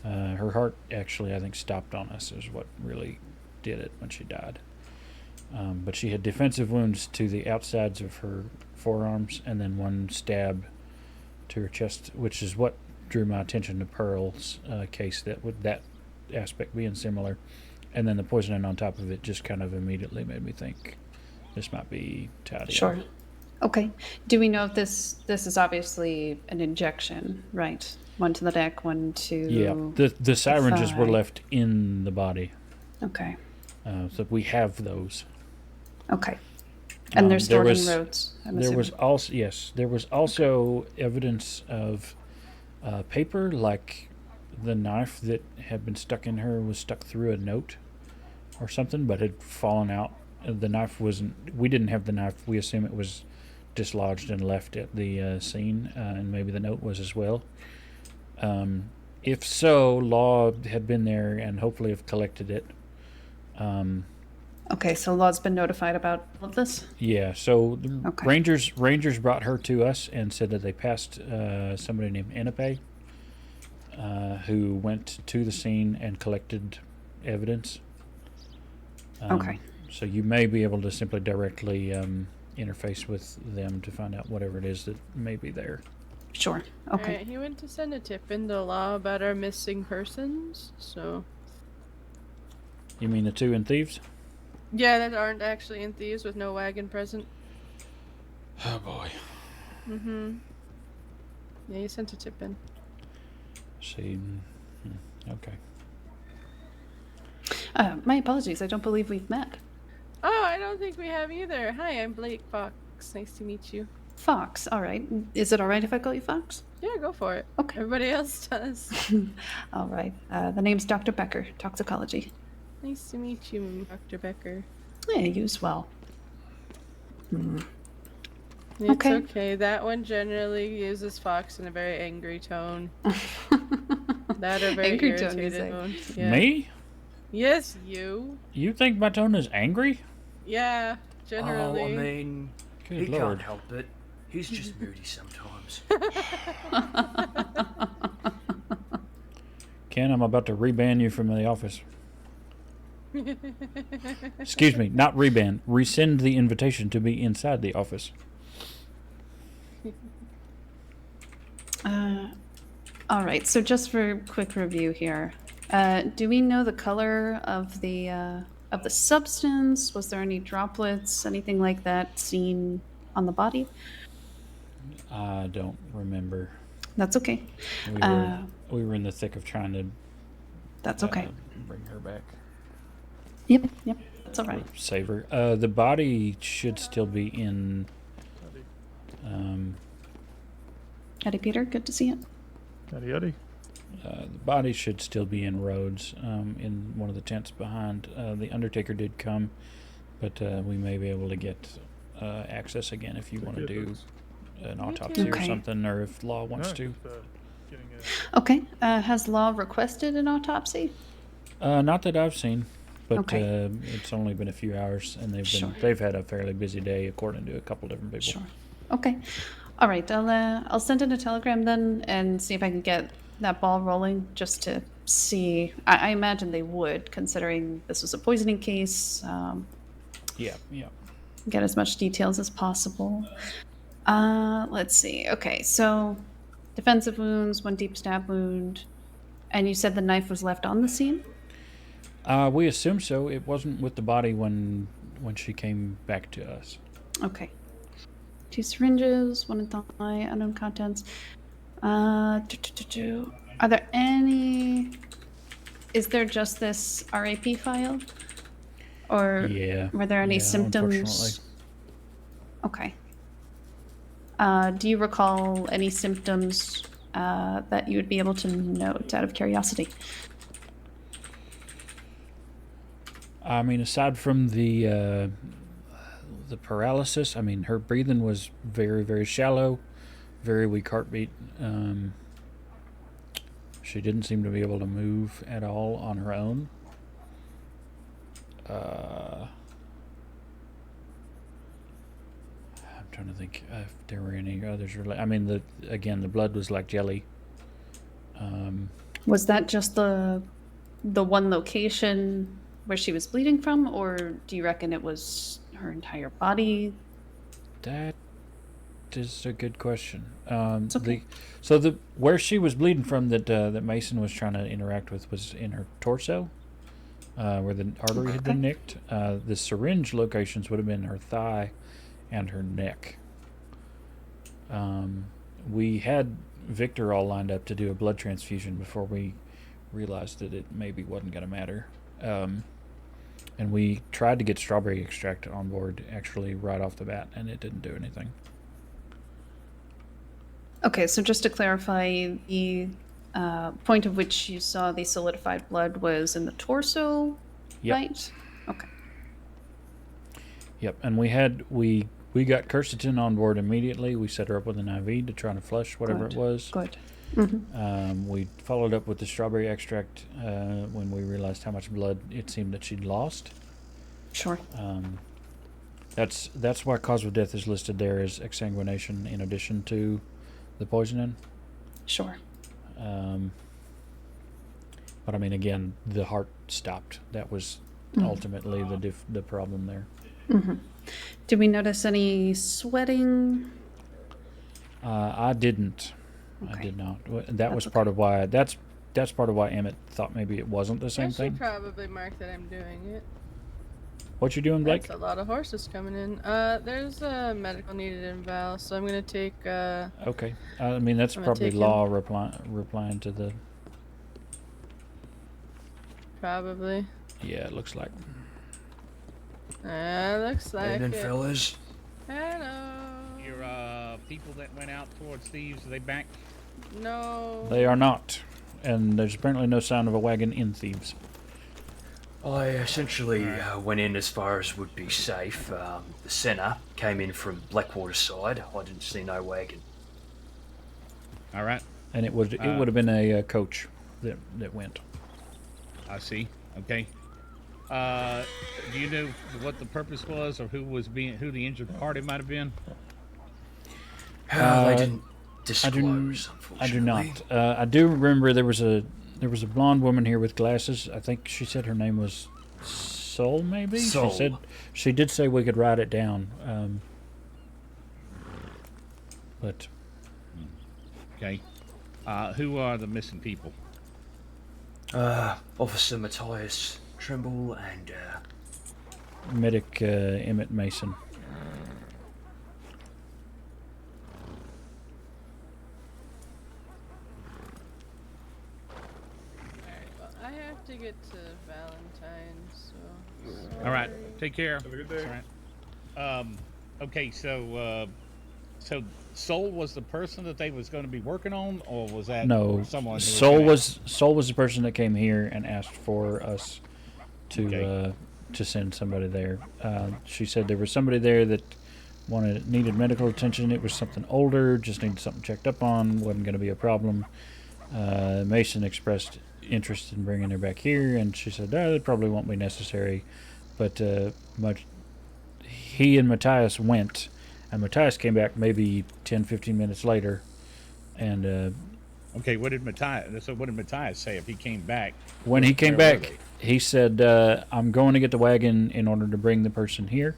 Her heart actually, I think, stopped on us is what really did it when she died. But she had defensive wounds to the outsides of her forearms and then one stab to her chest, which is what drew my attention to Pearl's case, that with that aspect being similar. And then the poisoning on top of it just kind of immediately made me think this might be tied in. Sure. Okay. Do we know if this is obviously an injection, right? One to the neck, one to Yeah, the syringes were thigh. left in the body. Okay. So we have those. Okay. And they're stored there in Rhodes, I'm there was assuming. also, yes, there was also evidence of paper, like the knife that had been stuck in her was stuck through a note or something, but had fallen out. The knife wasn't. We didn't have the knife. We assume it was dislodged and left at the scene, and maybe the note was as well. If so, Law had been there and hopefully have collected it. Okay, so Law's been notified about all of this? Yeah, so the Okay. Rangers brought her to us and said that they passed somebody named Enepe, who went to the scene and collected evidence. Okay. So you may be able to simply directly interface with them to find out whatever it is that may be there. Sure. Okay. Alright, he went to send a tip into law about our missing persons, so... You mean the two in Thieves? Yeah, that aren't actually in Thieves with no wagon present. Oh boy. Mm-hmm. Yeah, he sent a tip in. See. Okay. My apologies. I don't believe we've met. Oh, I don't think we have either. Hi, I'm Blake Fox. Nice to meet you. Fox. All right. Is it all right if I call you Fox? Yeah, go for it. Okay. Everybody else does. All right. The name's Dr. Becker, toxicology. Nice to meet you, Dr. Becker. Yeah, you as well. It's okay. That one generally uses Fox in a very angry tone. That or very Angry tone, you irritated say? tone. Yeah. Me? Yes, you. You think my tone is angry? Yeah, generally. Oh, I mean, Good he Lord. can't help it. He's just moody sometimes. Ken, I'm about to reban you from the office. Excuse me, not reban. Rescind the invitation to be inside the office. All right. So just for quick review here, do we know the color of the substance? Was there any droplets, anything like that seen on the body? I don't remember. That's okay. We were in the thick of trying to. That's okay. Bring her back. Yep. That's all right. Save her. The body should still be in. Howdy, Peter. Good to see you. Howdy. The body should still be in Rhodes, in one of the tents behind. The Undertaker did come, but we may be able to get access again if you want to do an autopsy or something, or if Law wants to. Okay. Has Law requested an autopsy? Not that I've seen, but Okay. it's only been a few hours, and they've had a fairly busy day, according to a couple different people. Sure. Okay. All right. I'll send in a telegram then and see if I can get that ball rolling just to see. I imagine they would, considering this was a poisoning case. Yeah. Get as much details as possible. Let's see. Okay, so defensive wounds, one deep stab wound, and you said the knife was left on the scene? We assume so. It wasn't with the body when she came back to us. Okay. 2 syringes, 1 in thigh, unknown contents. Are there any... Is there just this RAP file? Or were there any symptoms? Okay. Do you recall any symptoms that you would be able to note out of curiosity? I mean, aside from the paralysis, I mean, her breathing was very, very shallow, very weak heartbeat. She didn't seem to be able to move at all on her own. I'm trying to think if there were any others. I mean, the blood was like jelly. Was that just the one location where she was bleeding from, or do you reckon it was her entire body? That is a good question. It's okay. Where she was bleeding from that Mason was trying to interact with was in her torso, where the artery had been nicked. The syringe locations would have been her thigh and her neck. We had Victor all lined up to do a blood transfusion before we realized that it maybe wasn't going to matter. And we tried to get strawberry extract on board actually right off the bat, and it didn't do anything. Okay, so just to clarify, the point of which you saw the solidified blood was in the torso, right? Okay. Yep, and we got quercetin on board immediately. We set her up with an IV to try to flush whatever it was. Good. We followed up with the strawberry extract when we realized how much blood it seemed that she'd lost. Sure. That's why cause of death is listed there as exsanguination in addition to the poisoning. Sure. But I mean, again, the heart stopped. That was ultimately the problem there. Did we notice any sweating? I didn't. I did not. That was part of why. That's part of why Emmett thought maybe it wasn't the I same should thing. probably mark that I'm doing it. What you doing, Blake? That's a lot of horses coming in. There's a medical needed in Val, so I'm gonna take. Okay. I mean, that's I'm gonna probably take law replying to the. Probably. Yeah, it looks like. Looks like Evening, it. fellas. Hello. Your people that went out towards Thieves, are they back? No. They are not, and there's apparently no sign of a wagon in Thieves. I essentially went in as far as would be safe. The centre came in from Blackwater side. I didn't see no wagon. All right. And it would have been a coach that went. I see. Okay. Do you know what the purpose was, or who the injured party might have been? They didn't disclose, I do not. unfortunately. I do remember there was a blonde woman here with glasses. I think she said her name was Soul, maybe. Soul. She did say we could write it down. But Okay. Who are the missing people? Officer Matthias Trimble and medic Emmett Mason. I have to get to Valentine, so. All right. Take care. Have a good day. All right. Okay. So Soul was the person that they was going to be working on, or was that No, someone? Soul was the person that came here and asked for us to send somebody there. She said there was somebody there that needed medical attention. It was something older, just needed something checked up on. Wasn't going to be a problem. Mason expressed interest in bringing her back here, and she said, that probably won't be necessary. But he and Matthias went, and Matthias came back maybe 10-15 minutes later, and Okay. What did Matthias say if he came back? when he came Where were back, he said, I'm going to get the wagon in order to bring the person here.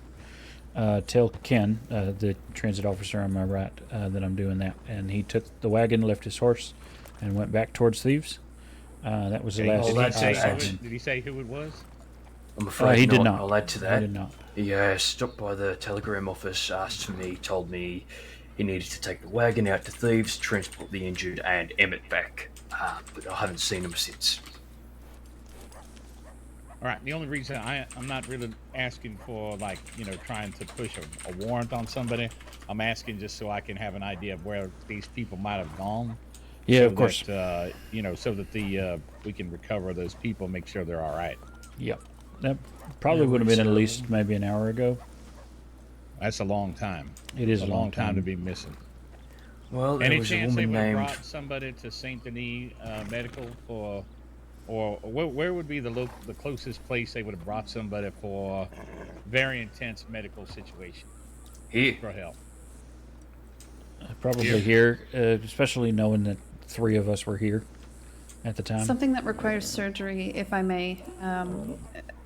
Tell Ken, the transit officer on my right, that I'm doing that. And he took the wagon, left his horse, and went back towards Thieves. That was the last Did he say who it was? I'm afraid he not. did not. I'll add to that. He did not. He stopped by the telegram office, asked for me, told me he needed to take the wagon out to Thieves, transport the injured, and Emmett back. But I haven't seen him since. All right. The only reason I'm not really asking for, like, trying to push a warrant on somebody. I'm asking just so I can have an idea of where these people might have gone. Yeah, so of course. That, so that we can recover those people, make sure they're all right. Yep. That probably would have been at least maybe an hour ago. That's a long time. It is a long time to be missing. Well, there Any was a chance they woman would have named... brought somebody to Saint Denis Medical or where would be the closest place they would have brought somebody for very intense medical situation? Here. For help. Probably here, especially knowing that 3 of us were here at the time. Something that requires surgery, if I may.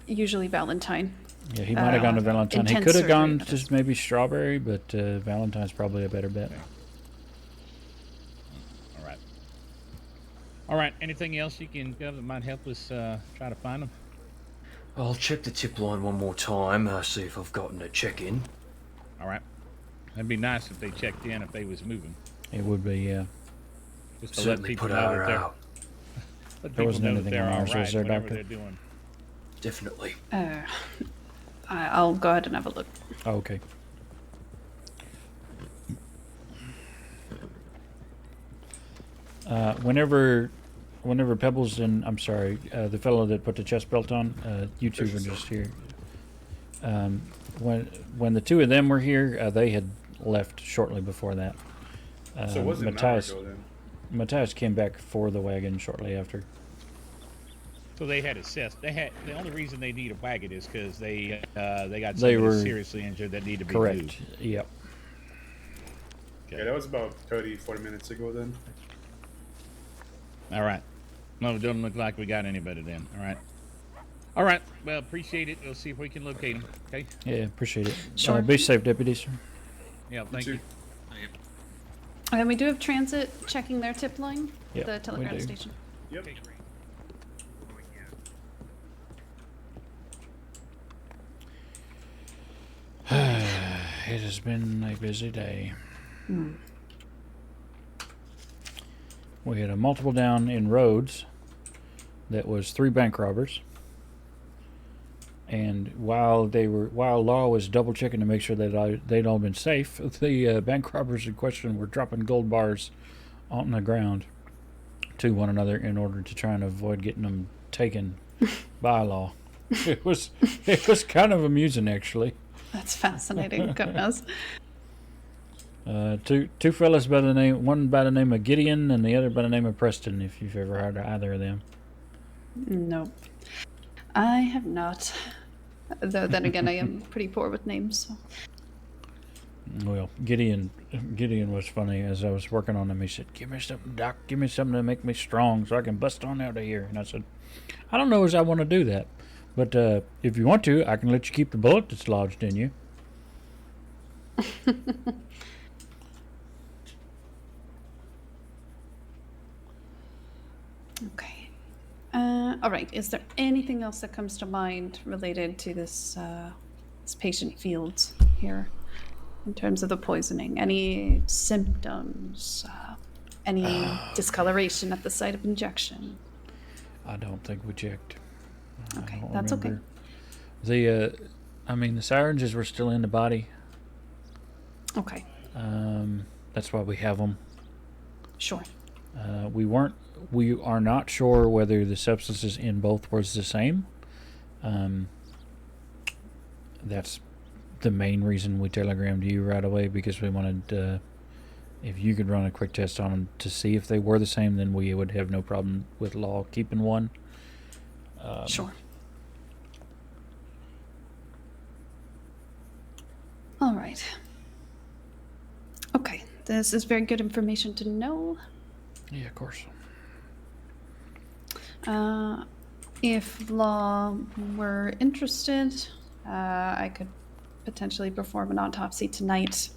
Usually Valentine. Yeah, he might have gone to Valentine. He intense could have gone surgery, to maybe Strawberry, but Valentine's probably a better bet. All right. Anything else you can give that might help us try to find them? I'll check the tip line one more time, see if I've gotten a check-in. All right. That'd be nice if they checked in if they was moving. It would be, yeah. Just to Certainly let people put know our, that they're. uh, Let There people wasn't know that anything they're on all ours, was right, there, whatever Doctor? they're doing. Definitely. I'll go ahead and have a look. Oh, okay. Whenever Pebbles and I'm sorry, the fellow that put the chest belt on, you two were just here. When the 2 of them were here, they had left shortly before that. So it wasn't an hour ago then? Matthias came back for the wagon shortly after. So they had assessed. They had the only reason they need a wagon is because they got They somebody were seriously injured that need to be correct. moved. Yep. Yeah, that was about 30-40 minutes ago then. All right. No, it doesn't look like we got anybody then. All right. All right. Well, appreciate it. We'll see if we can locate him. Okay. Yeah, appreciate it. Sure. Be safe, deputy, sir. Yeah. Thank you. And we do have transit checking their tip line, Yep, the we telegram do. station. Yep. It has been a busy day. Hmm. We had a multiple down in Rhodes that was 3 bank robbers. And while Law was double checking to make sure that they'd all been safe, the bank robbers in question were dropping gold bars on the ground to one another in order to try and avoid getting them taken by Law. It was kind of amusing, actually. That's fascinating. Goodness. Two fellas by the name, one by the name of Gideon and the other by the name of Preston. If you've ever heard of either of them. Nope. I have not. Though then again, I am pretty poor with names. So. Well, Gideon was funny. As I was working on him, he said, "Give me something, Doc. Give me something to make me strong so I can bust on out of here." And I said, "I don't know as I want to do that, but if you want to, I can let you keep the bullet that's lodged in you." Okay. All right. Is there anything else that comes to mind related to this patient Fields here, in terms of the poisoning? Any symptoms? Any discoloration at the site of injection? I don't think we checked. Okay, that's okay. The syringes were still in the body. Okay. That's why we have them. Sure. We are not sure whether the substances in both was the same. That's the main reason we telegrammed you right away, because we wanted, if you could run a quick test on them to see if they were the same, then we would have no problem with Law keeping one. Sure. All right. Okay, this is very good information to know. Yeah, of course. If Law were interested, I could potentially perform an autopsy tonight.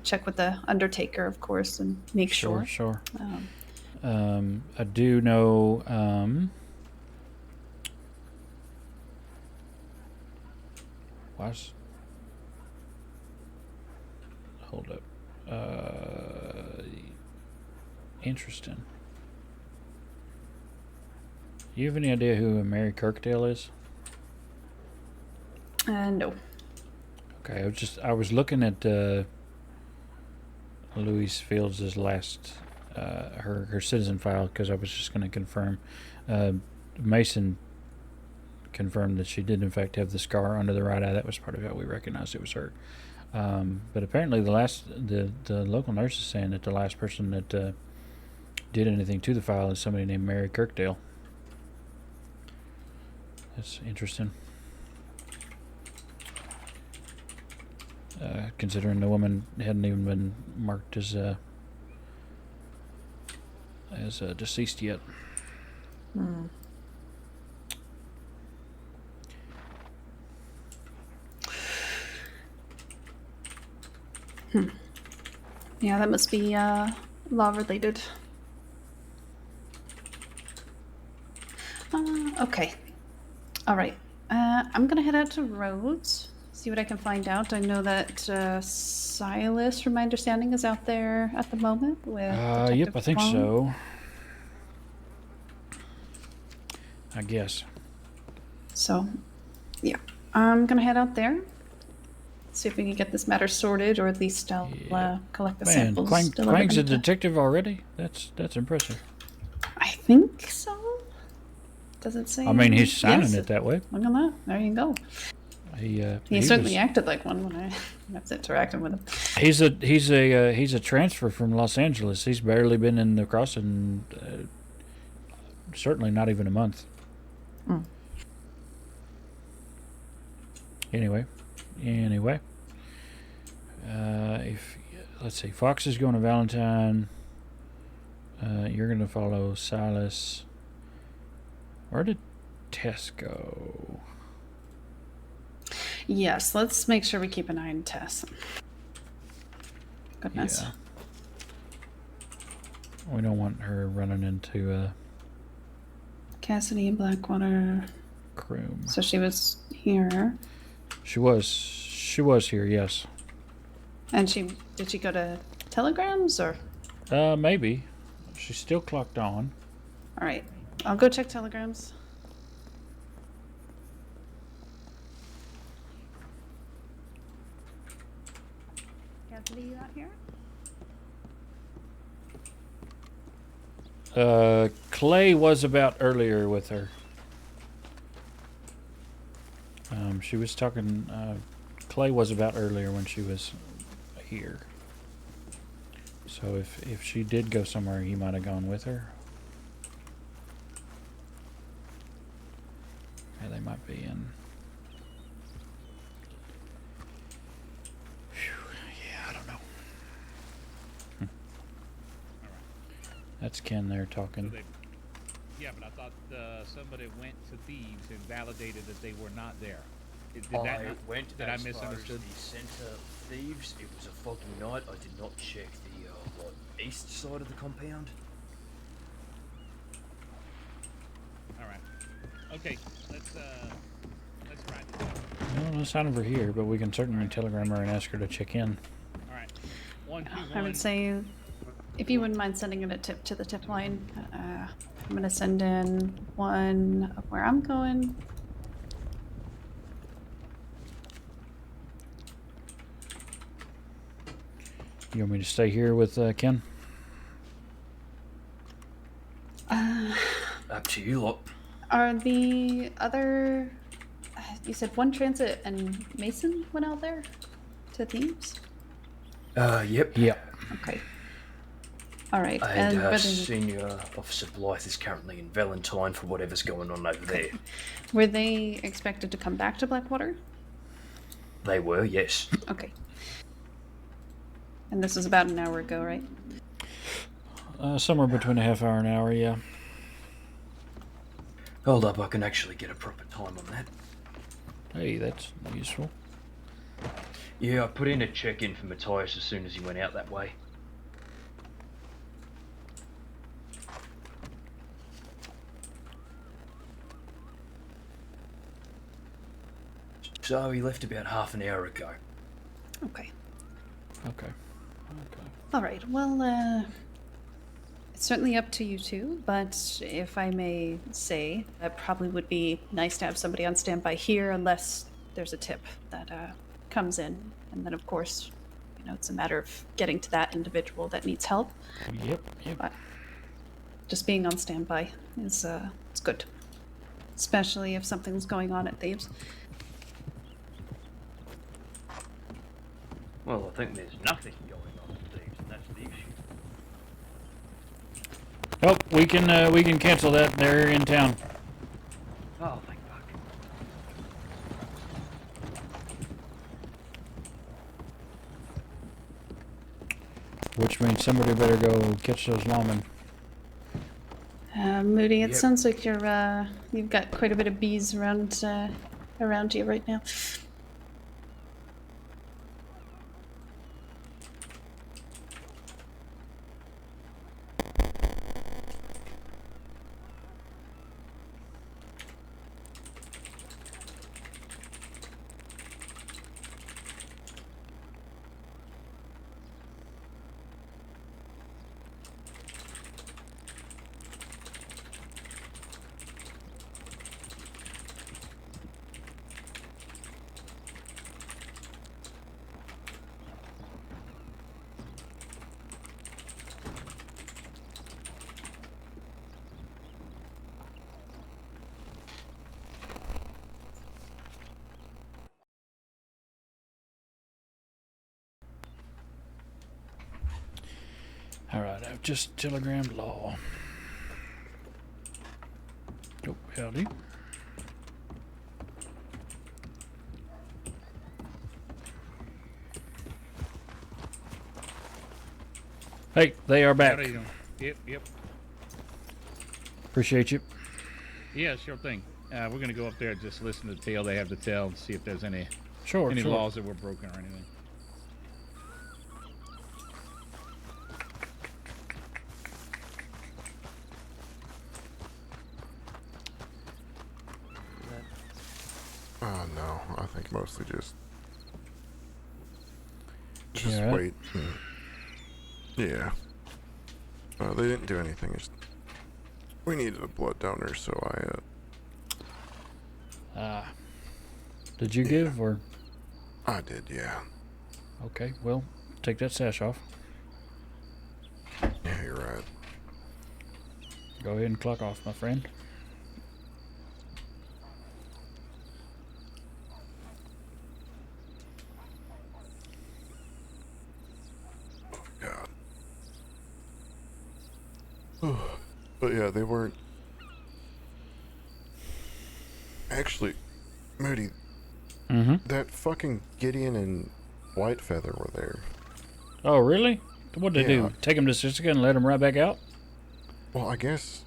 Check with the undertaker, of course, and make sure. Sure. I do know. Hold up. Interesting. Do you have any idea who Mary Kirkdale is? No. Okay, I was looking at Louise Fields' last her citizen file, because I was just going to confirm. Mason confirmed that she did in fact have the scar under the right eye. That was part of how we recognized it was her. But apparently the local nurse is saying that the last person that did anything to the file is somebody named Mary Kirkdale. That's interesting. Considering the woman hadn't even been marked as deceased yet. Yeah, that must be law related. Okay. All right. I'm gonna head out to Rhodes, see what I can find out. I know that Silas, from my understanding, is out there at the moment with Yep, I think Detective so. I guess. So, yeah, I'm gonna head out there. See if we can get this matter sorted, or at least I'll collect the Man, samples. Quang's a detective already? That's impressive. I think so. Does it say? I mean, he's signing Yes. it that way. Look at that. There you go. He certainly acted like one when I was interacting with him. He's a transfer from Los Angeles. He's barely been in the crossing, certainly not even a month. Anyway, if let's see, Fox is going to Valentine. You're going to follow Silas. Where did Tesco. Yes, let's make sure we keep an eye on Tess. Goodness. Yeah. We don't want her running into Cassidy and Blackwater. Croom. So she was here. She was here, yes. And did she go to telegrams or? Maybe. She's still clocked on. All right, I'll go check telegrams. Cassidy, you out here? Clay was about earlier with her. She was talking, Clay was about earlier when she was here. So if she did go somewhere, he might have gone with her. Yeah, they might be in. Yeah, I don't know. That's Ken there talking. So yeah, but I thought somebody went to Thieves and validated that they were not there. Did that not, went did I as misunderstood? far as the centre of Thieves. It was a foggy night. I did not check the east side of the compound. All right. Okay. Let's ride this out. Well, no sign of her here, but we can certainly telegram her and ask her to check in. All right. 121. I would say, if you wouldn't mind sending in a tip to the tip line, I'm gonna send in one of where I'm going. You want me to stay here with Ken? Up to you lot. Are the other? You said one transit and Mason went out there to Thieves. Yep. Yep. Okay. All right. And whether- Senior Officer Blythe is currently in Valentine for whatever's going on over there. were they expected to come back to Blackwater? They were, yes. Okay. And this was about an hour ago, right? Somewhere between a half hour and an hour, yeah. Hold up, I can actually get a proper time on that. Hey, that's useful. Yeah, I put in a check-in for Matthias as soon as he went out that way. So he left about half an hour ago. Okay. Okay. All right. Well, it's certainly up to you two, but if I may say, it probably would be nice to have somebody on standby here unless there's a tip that comes in. And then, of course, you know, it's a matter of getting to that individual that needs help. Yep. But just being on standby is it's good, especially if something's going on at Thieves. Well, I think there's nothing going on at Thieves, and that's the issue. Oh, we can cancel that. They're in town. Oh, thank fuck. Which means somebody better go catch those lawmen. Moody, it Yep. sounds like you've got quite a bit of bees around you right now. Alright, I've just telegrammed Law. Oh, howdy. Hey, they are back. How are you doing? Yep. Appreciate you. Yeah, sure thing. We're gonna go up there and just listen to the tale they have to tell and see if there's any Sure. laws that were broken or anything. No, I think mostly just Yeah. wait. Yeah. They didn't do anything. We needed a blood donor, so Did you give or? I did, yeah. Okay, well, take that sash off. Yeah, you're right. Go ahead and clock off, my friend. God. But yeah, they weren't. Actually, Moody. That fucking Gideon and Whitefeather were there. Oh, really? What'd they do? Take him to Sissica and let him right back out? Well, I guess.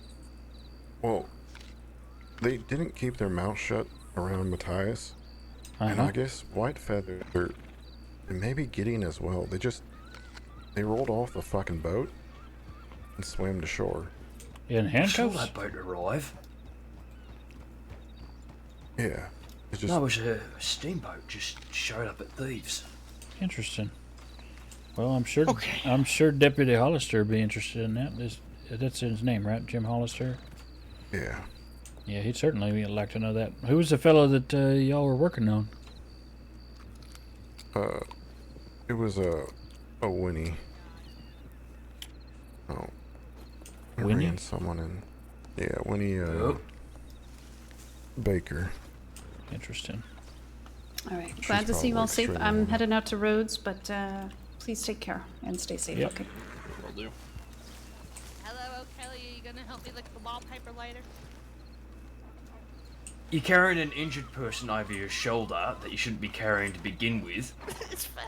Well, they didn't keep their mouth shut around Matthias. And I guess Whitefeather, and maybe Gideon as well, they rolled off the fucking boat and swam to shore. In handcuffs? Saw that boat arrive. Yeah. It's just... No, it was a steamboat just showed up at Thieves. Interesting. Well, I'm sure Deputy Hollister would be interested in that. That's his name, right? Jim Hollister? Yeah. Yeah, he'd certainly like to know that. Who was the fellow that y'all were working on? It was a Winnie. Oh. Winnie? Ran someone in. Yeah, Winnie, Baker. Interesting. All right. Glad to see you all safe. I'm heading out to Rhodes, but please take care and stay safe. Yep. Okay. Will do. Hello, Kelly. Are you gonna help me lick the wallpaper later? You're carrying an injured person over your shoulder that you shouldn't be carrying to begin with.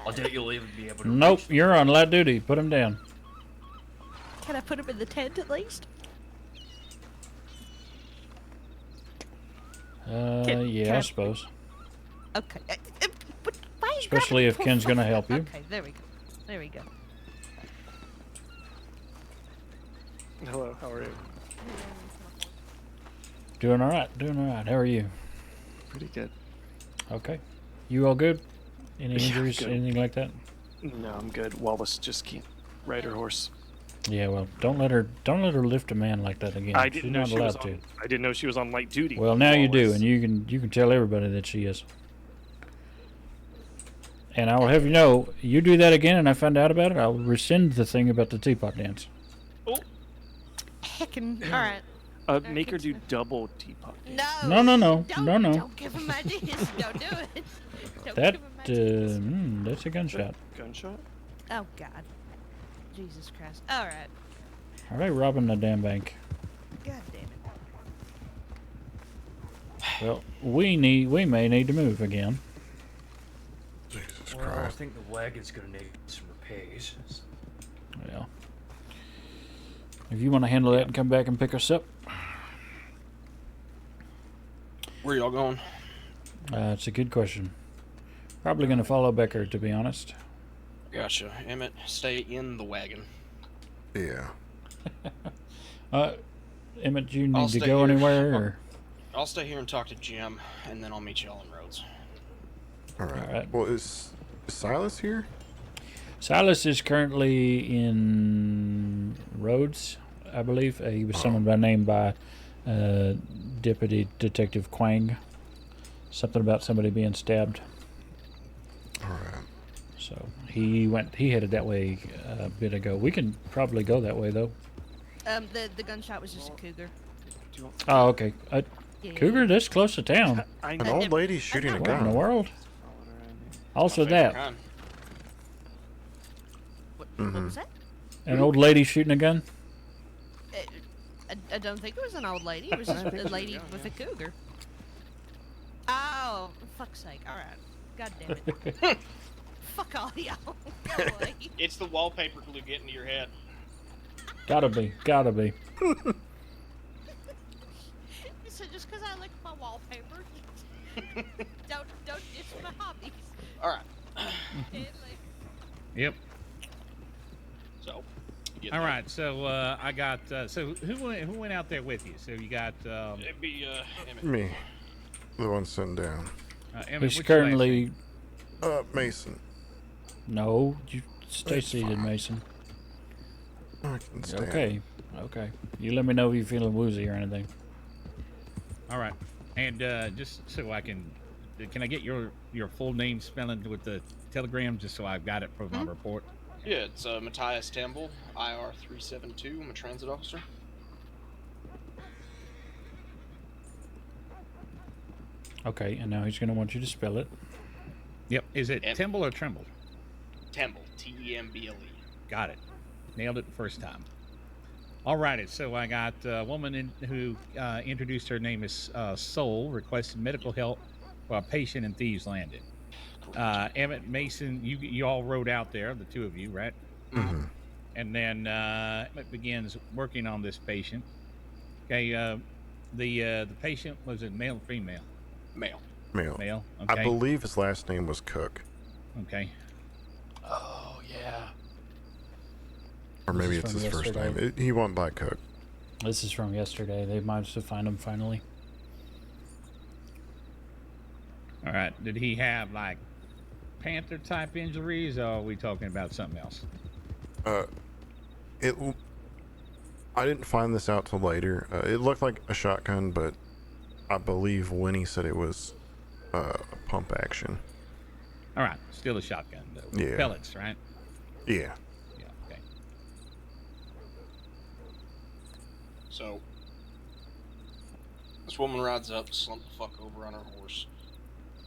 I doubt you'll even be able to. Nope, you're on light duty. Put him down. Can I put him in the tent at least? Yeah, I suppose. Okay. But why are you Especially grabbing if the Ken's poor gonna help you. Okay, there we go. There we go. Hello, how are you? Doing all right. Doing all right. How are you? Pretty good. Okay. You all good? Any Yeah, injuries? good. Anything like that? No, I'm good. Wallace just can't ride her horse. Yeah. Well, don't let her lift a man like that again. I She's didn't know not she was allowed on. to. I didn't know she was on light duty. Well, now you do, Wallace. and you can tell everybody that she is. And I will have you know, you do that again, and I find out about it, I'll rescind the thing about the teapot dance. Oh. Heckin'. All right. Make her do double teapot. No. No. Don't give him ideas. Don't do it. Don't That give him ideas. that's a gunshot. Gunshot? Oh God. Jesus Christ. All right. Are they robbing the damn bank? God damn it. Well, we may need to move again. Jesus Well, I Christ. think the wagon's gonna need some repairs. Well, if you want to handle that and come back and pick us up, Where y'all going? it's a good question. Probably going to follow Becker, to be honest. Gotcha. Emmett, stay in the wagon. Yeah. Emmett, do you I'll need to stay go here. anywhere? Or? I'll stay here and talk to Jim, and then I'll meet y'all in Rhodes. All right. All right. Well, is Silas here? Silas is currently in Rhodes, I believe. He was summoned by name by Deputy Detective Quang. Something about somebody being stabbed. All right. So he headed that way a bit ago. We can probably go that way though. The gunshot was just a cougar. Oh, okay. Yeah. Cougar, this close to town. An old lady shooting a What in the gun. world? Also My favorite that. kind. What was that? An old lady shooting a gun? I don't think it was an old lady. It was just a lady with a cougar. Oh, for fuck's sake. All right. God damn it. Fuck all y'all. Go away. It's the wallpaper glue getting to your head. Gotta be. So just because I I like my wallpaper. don't ditch my hobbies. All right. Yep. So. All right. So I got. So who went out there with you? So you got. It'd be Emmett. Me, the one sitting down. Emmett, He's what's your last currently. name? Mason. No, you stay That's seated, fine. Mason. I can stand. Okay, okay. You let me know if you're feeling woozy or anything. All right. And just so I can I get your full name spelling with the telegram just so I've got it for my report? Yeah, it's Matthias Temple, IR 372. I'm a transit officer. Okay, and now he's going to want you to spell it. Yep. Is it Temple or Tremble? Temple, Temble. Got it. Nailed it the first time. All righty. So I got a woman who introduced her name as Soul, requested medical help for a patient in Thieves Landing. Emmett, Mason, you all rode out there, the two of you, right? Mm-hmm. And then Emmett begins working on this patient. Okay. The patient was it male or female? Male. Male. Okay. I believe his last name was Cook. Okay. Oh yeah. Or This maybe is it's from his first yesterday. name. He went by Cook. This is from yesterday. They managed to find him finally. All right. Did he have like panther type injuries, or are we talking about something else? I didn't find this out till later. It looked like a shotgun, but I believe Winnie said it was a pump action. All right. Still a shotgun, though. Yeah. Pellets, right? Yeah. Yeah. Okay. So, this woman rides up, slumped the fuck over on her horse,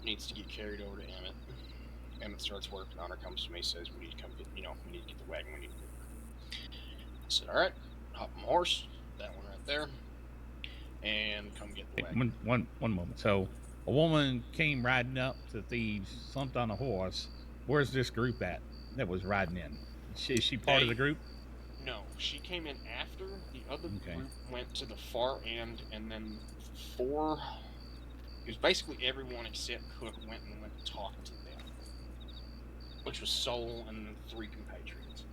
needs to get carried over to Emmett. Emmett starts working on her, comes to me, says, we need to come get, we need to get the wagon, we need to get her. I said, all right, hop on my horse, that one right there, and come get the wagon. One moment. So, a woman came riding up to Thieves, slumped on a horse. Where's this group at that was riding in? Is she part of the group? No, she came in after. The other group went to the far end, and then it was basically everyone except Cook went to talk to them, which was Soul and then 3 compatriots.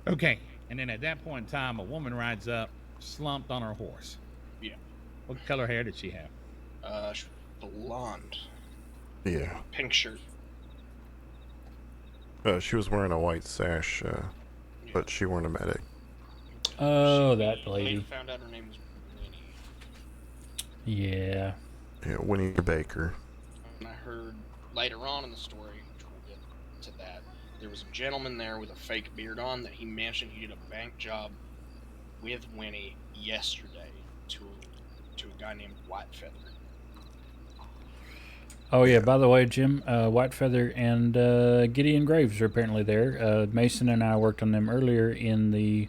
Okay. And then at that point in time, a woman rides up, slumped on her horse. Yeah. What color hair did she have? Blonde. Yeah. Pink shirt. She was wearing a white sash, but she weren't a medic. Oh, that lady. Later found out her name was Winnie. Yeah. Yeah, Winnie Baker. And I heard later on in the story, which we'll get to that, there was a gentleman there with a fake beard on that he mentioned he did a bank job with Winnie yesterday to a guy named Whitefeather. Oh, yeah, by the way, Jim, Whitefeather and Gideon Graves are apparently there. Mason and I worked on them earlier in the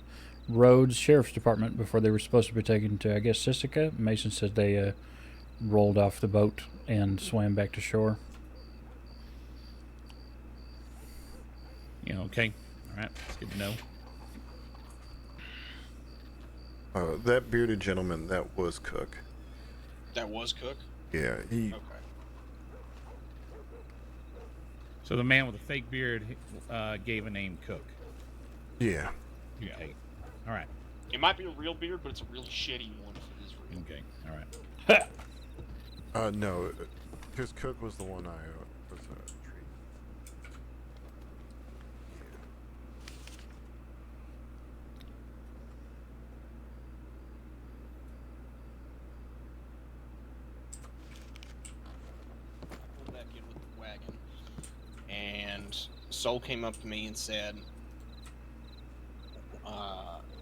Rhodes Sheriff's Department before they were supposed to be taken to, I guess, Sisika. Mason said they rolled off the boat and swam back to shore. Yeah, okay. All right. That's good to know. That bearded gentleman, that was Cook. That was Cook? Yeah, he... Okay. So the man with the fake beard gave a name Cook. Yeah. Okay. All right. It might be a real beard, but it's a really shitty one if it is real. Okay. All right. No, because Cook was the one I was treating. Pulled back in with the wagon, and Soul came up to me and said,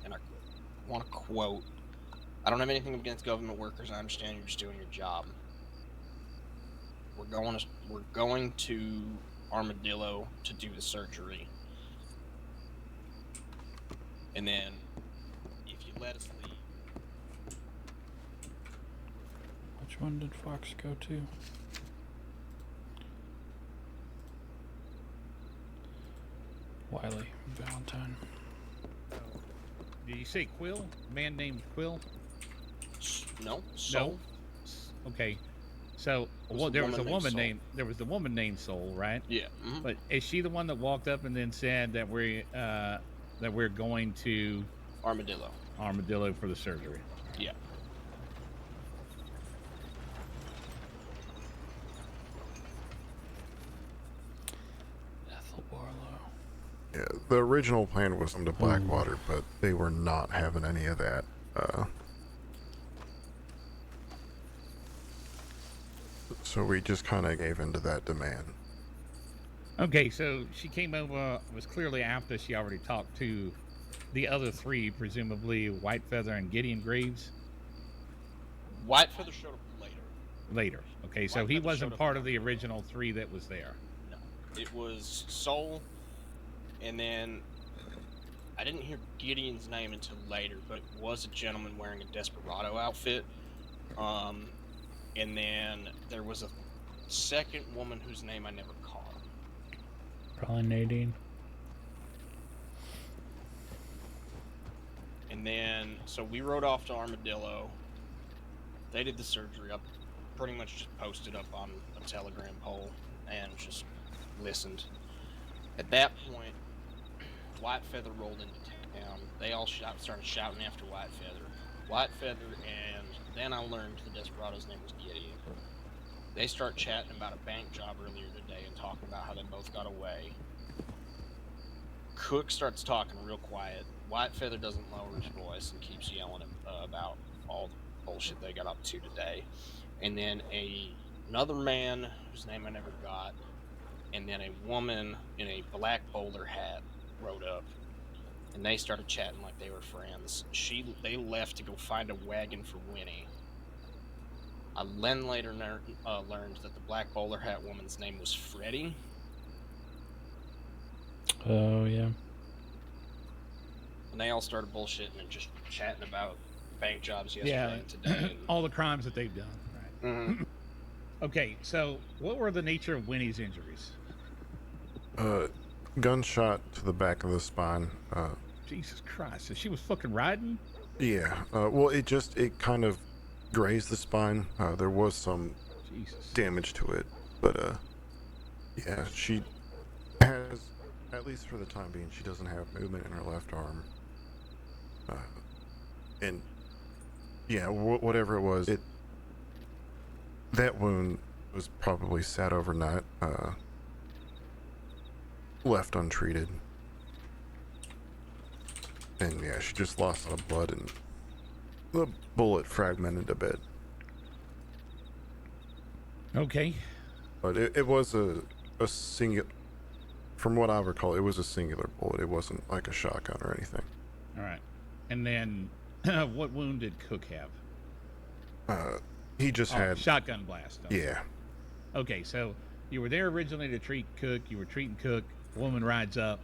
and I want to quote, I don't have anything against government workers. I understand you're just doing your job. We're going to Armadillo to do the surgery. And then, if you let us leave, Which one did Fox go to? Wiley, Valentine. Did you say Quill? A man named Quill? No, Soul. No. Okay. So, there was a woman named the woman named Soul, right? Yeah. But is she the one that walked up and then said that we're going to Armadillo for the surgery? Yeah. Ethel Barlow. Yeah, the original plan was come to Blackwater, but they were not having any of that. So we just kind of gave into that demand. Okay, so she came over, was clearly after she already talked to the other three, presumably Whitefeather and Gideon Graves? Whitefeather showed up later. Okay, so he wasn't part of the original three that was there. No. It was Soul, and then I didn't hear Gideon's name until later, but it was a gentleman wearing a Desperado outfit. And then there was a second woman whose name I never caught. Probably Nadine. And then, so we rode off to Armadillo. They did the surgery. I pretty much just posted up on a telegram pole and just listened. At that point, Whitefeather rolled into town. They all started shouting after Whitefeather. Whitefeather, and then I learned the Desperado's name was Gideon. They start chatting about a bank job earlier today and talking about how they both got away. Cook starts talking real quiet. Whitefeather doesn't lower his voice and keeps yelling about all the bullshit they got up to today. And then another man whose name I never got, and then a woman in a black bowler hat rode up. And they started chatting like they were friends. They left to go find a wagon for Winnie. I then later learned that the black bowler hat woman's name was Freddie. Oh, yeah. And they all started bullshitting and just chatting about bank jobs yesterday and today. All the crimes that they've done. Right. Mm-hmm. Okay, so what were the nature of Winnie's injuries? Gunshot to the back of the spine. Jesus Christ, so she was fucking riding? Yeah, well, it kind of grazed the spine. There was some damage to it, but yeah, she has, at least for the time being, she doesn't have movement in her left arm. And yeah, whatever it was, that wound was probably sat overnight, left untreated. And yeah, she just lost a lot of blood and the bullet fragmented a bit. Okay. But it was a singular, from what I recall, it was a singular bullet. It wasn't like a shotgun or anything. All right. And then what wound did Cook have? He just had shotgun blast. Okay. Yeah. Okay, so you were there originally to treat Cook. You were treating Cook. Woman rides up.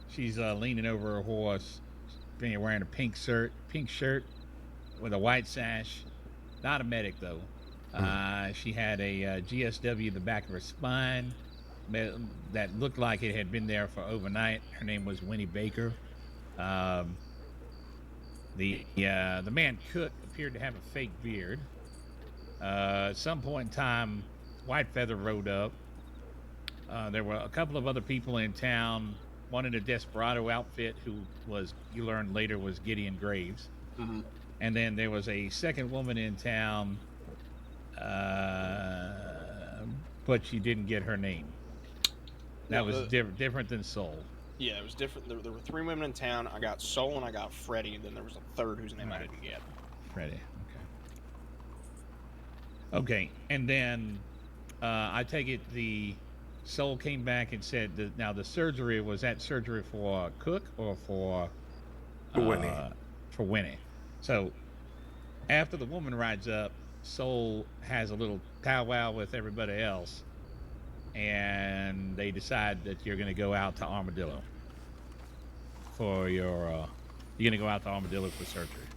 She's leaning over her horse. She's wearing a pink shirt with a white sash. Not a medic though. She had a GSW in the back of her spine that looked like it had been there for overnight. Her name was Winnie Baker. The man Cook appeared to have a fake beard. At some point in time, Whitefeather rode up. There were a couple of other people in town. One in a Desperado outfit, who you learned later was Gideon Graves. Mm-hmm. And then there was a second woman in town, but she didn't get her name. That was different than Soul. Yeah, it was different. There were three women in town. I got Soul and I got Freddie, and then there was a third whose name I didn't get. Freddie, okay. And then I take it the Soul came back and said that now the surgery, was that surgery for Cook or for Winnie? For Winnie. So after the woman rides up, Soul has a little powwow with everybody else, and they decide that you're going to go out to Armadillo for your. You're going to go out to Armadillo for surgery.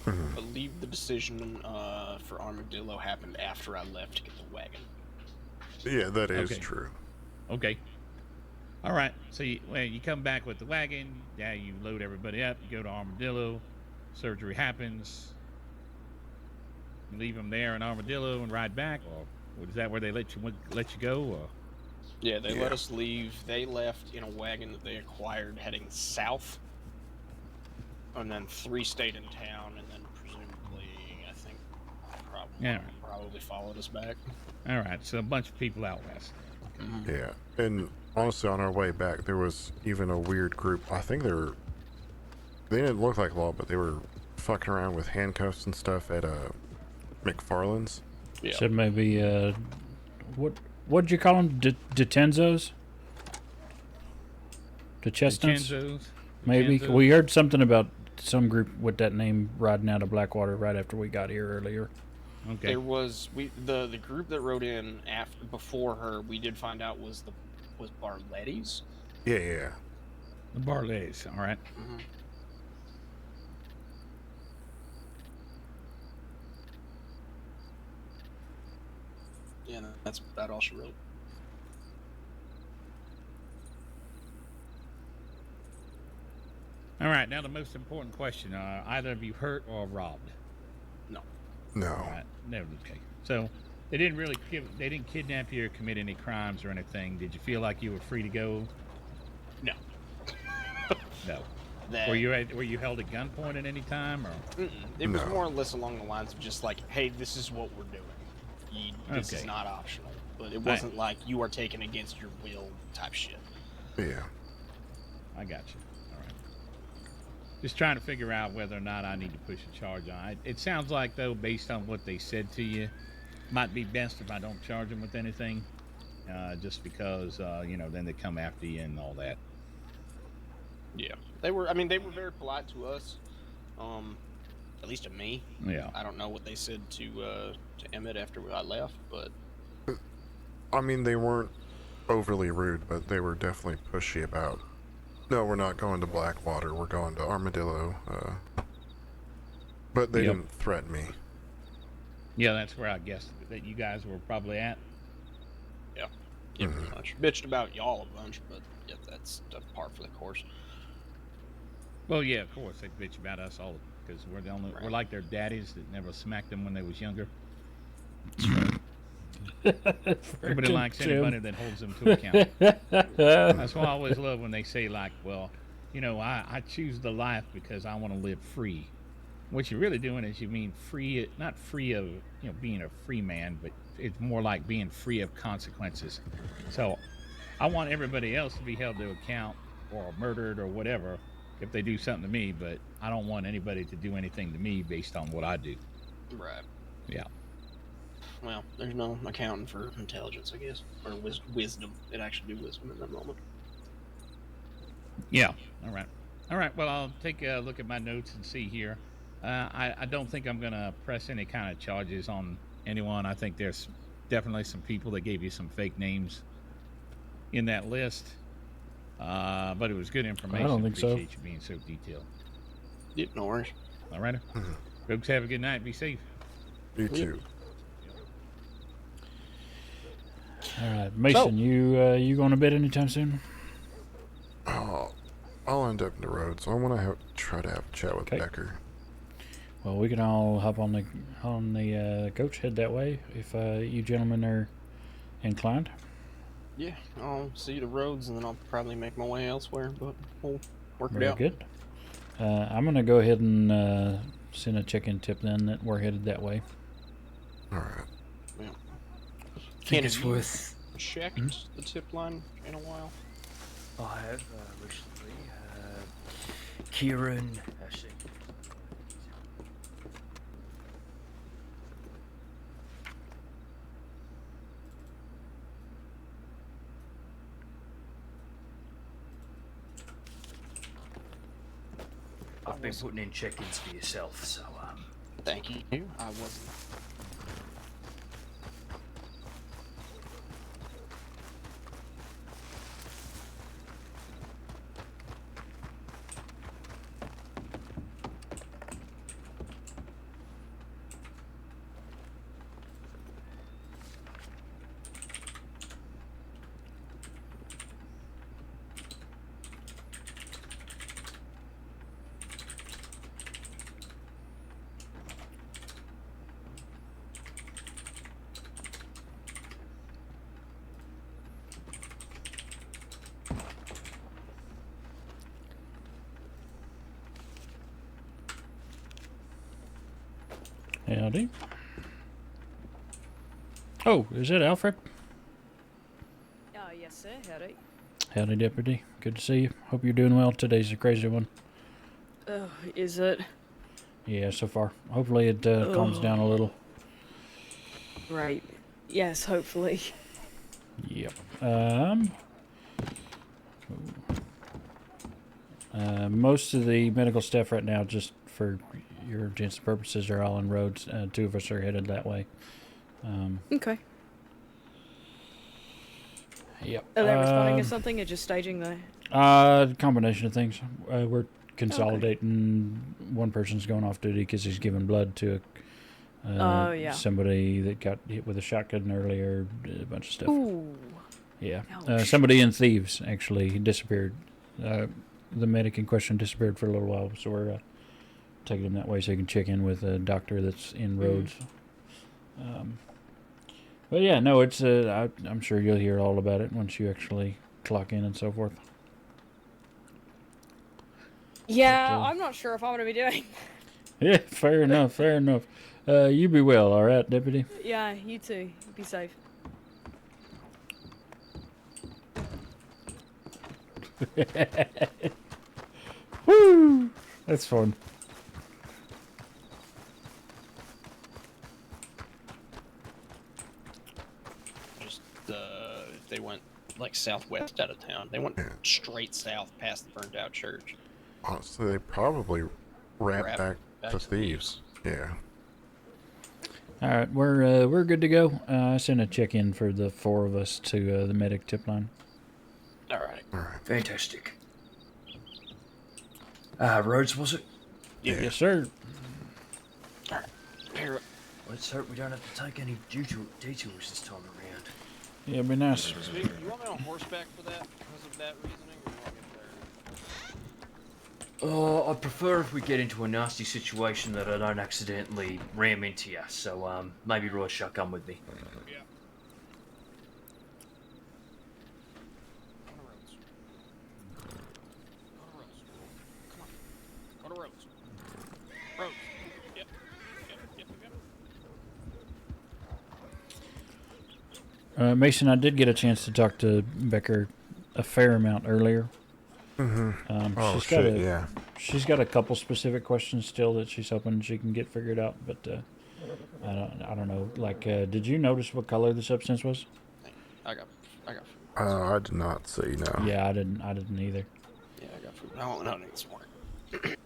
I believe the decision for Armadillo happened after I left to get the wagon. Yeah, that is Okay. true. Okay. All right. So you come back with the wagon. Yeah, you load everybody up. You go to Armadillo. Surgery happens. You leave them there in Armadillo and ride back, or is that where they let you go? Or? Yeah, they let us leave. They left in a wagon that they acquired heading south. And then 3 stayed in town, and then presumably, I think, probably followed us back. All right, so a bunch of people out west. Yeah, and honestly, on our way back, there was even a weird group. I think they didn't look like law, but they were fucking around with handcuffs and stuff at McFarland's. Yeah. So maybe what'd you call them? Detenzos? DeChestnuts? Maybe DeChenzos? we heard something about some group with that name riding out of Blackwater right after we got here earlier. Okay. There was the group that rode in before her. We did find out was Barletti's. Yeah. The Barletti's. All right. Mm-hmm. Yeah, that's about all she wrote. All right. Now the most important question: either of you hurt or robbed? No. No. All right. Never. Okay. So they didn't kidnap you or commit any crimes or anything. Did you feel like you were free to go? No. No. Were you held at gunpoint at any time, or? It was more or less along the lines of just like, hey, this is what we're doing. This is not optional. But it wasn't like you are taken against your will type shit. Yeah. I got you. All right. Just trying to figure out whether or not I need to push a charge on it. It sounds like, though, based on what they said to you, might be best if I don't charge them with anything. Just because, then they come after you and all that. Yeah. They were very polite to us. At least to me. Yeah. I don't know what they said to Emmett after I left, but I mean, they weren't overly rude, but they were definitely pushy about, no, we're not going to Blackwater, we're going to Armadillo. But they didn't threaten me. Yeah, that's where I guessed that you guys were probably at. Yeah. Yeah, pretty much. Bitched about y'all a bunch, but yeah, that's a par for the course. Well, yeah, of course they bitch about us all because we're we're like their daddies that never smacked them when they was younger. Everybody likes anybody that holds them to account. That's why I always love when they say, like, well, I choose the life because I want to live free. What you're really doing is you mean free, not free of being a free man, but it's more like being free of consequences. So I want everybody else to be held to account or murdered or whatever if they do something to me, but I don't want anybody to do anything to me based on what I do. Right. Yeah. Well, there's no accounting for intelligence, I guess, or wisdom. It'd actually be wisdom in that moment. Yeah. All right. Well, I'll take a look at my notes and see here. I don't think I'm going to press any kind of charges on anyone. I think there's definitely some people that gave you some fake names in that list. But it was good information. I don't think so. Appreciate you being so detailed. Yep, no worries. All right. Folks, have a good night. Be safe. You too. All right, Mason, you going to bed anytime soon? I'll end up in the road, so I want to try to have a chat with Becker. Well, we can all hop on the coach, head that way if you gentlemen are inclined. Yeah, I'll see the roads, and then I'll probably make my way elsewhere, but we'll work it Very out. good. I'm going to go ahead and send a check-in tip then that we're headed that way. All right. Yeah. Think it's worth checked the tip line in a while? I have recently. Kieran, I see. I've been putting in check-ins for yourself, so Thank you. I wasn't. Howdy. Oh, is that Alfred? Yes, sir. Howdy. Howdy, Deputy. Good to see you. Hope you're doing well. Today's a crazy one. Oh, is it? Yeah, so far. Hopefully it calms down a little. Right. Yes, hopefully. Yep. Most of the medical staff right now, just for your urgency purposes, are all on roads. 2 of us are headed that way. Okay. Yep. Are they responding to something or just staging the... Combination of things. We're consolidating. One person's going off duty because he's giving blood to somebody that got hit with a shotgun earlier. A bunch of stuff. Ooh. Yeah. Somebody in Thieves actually disappeared. The medic in question disappeared for a little while, so we're taking him that way so he can check in with a doctor that's in Rhodes. But yeah, no, it's I'm sure you'll hear all about it once you actually clock in and so forth. Yeah, I'm not sure if I'm going to be doing. Yeah, fair enough, fair enough. You be well, all right, Deputy? Yeah, you too. Be safe. Woo! That's fun. Just they went like southwest out of town. They went straight south past the burned out church. Honestly, they probably ran back to Thieves. Yeah. All right, we're good to go. I sent a check-in for the 4 of us to the medic tip line. All right. Fantastic. Rhodes, was it? Yeah. Yes, sir. All right. Here. Let's hope we don't have to take any detours this time around. Yeah, it'd be nice. You want me on horseback for that? Because of that reasoning, or you want me there? I'd prefer if we get into a nasty situation that I don't accidentally ram into you. So, maybe Roy shotgun with me. Yeah. Go to Rhodes. Rhodes. Yep. Mason, I did get a chance to talk to Becker a fair amount earlier. Oh, she's shit, got yeah. She's got a couple specific questions still that she's hoping she can get figured out, but I don't know. Like, did you notice what color the substance was? I got food. I did not see, no. Yeah, I didn't either. Yeah, I got food. I don't need this morning. I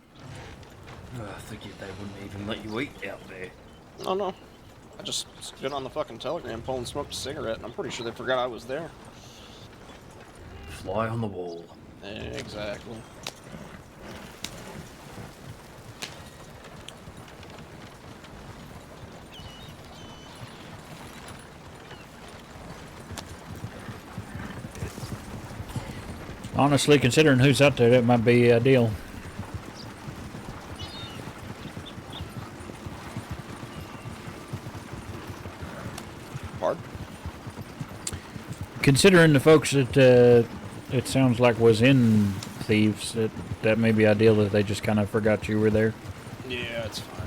figured they wouldn't even let you eat out there. Oh no. I just stood on the fucking telegram pole and smoked a cigarette, and I'm pretty sure they forgot I was there. Fly on the wall. Exactly. Honestly, considering who's out there, that might be ideal. Pardon? Considering the folks that it sounds like was in Thieves, that may be ideal if they just kind of forgot you were there. Yeah, it's fine.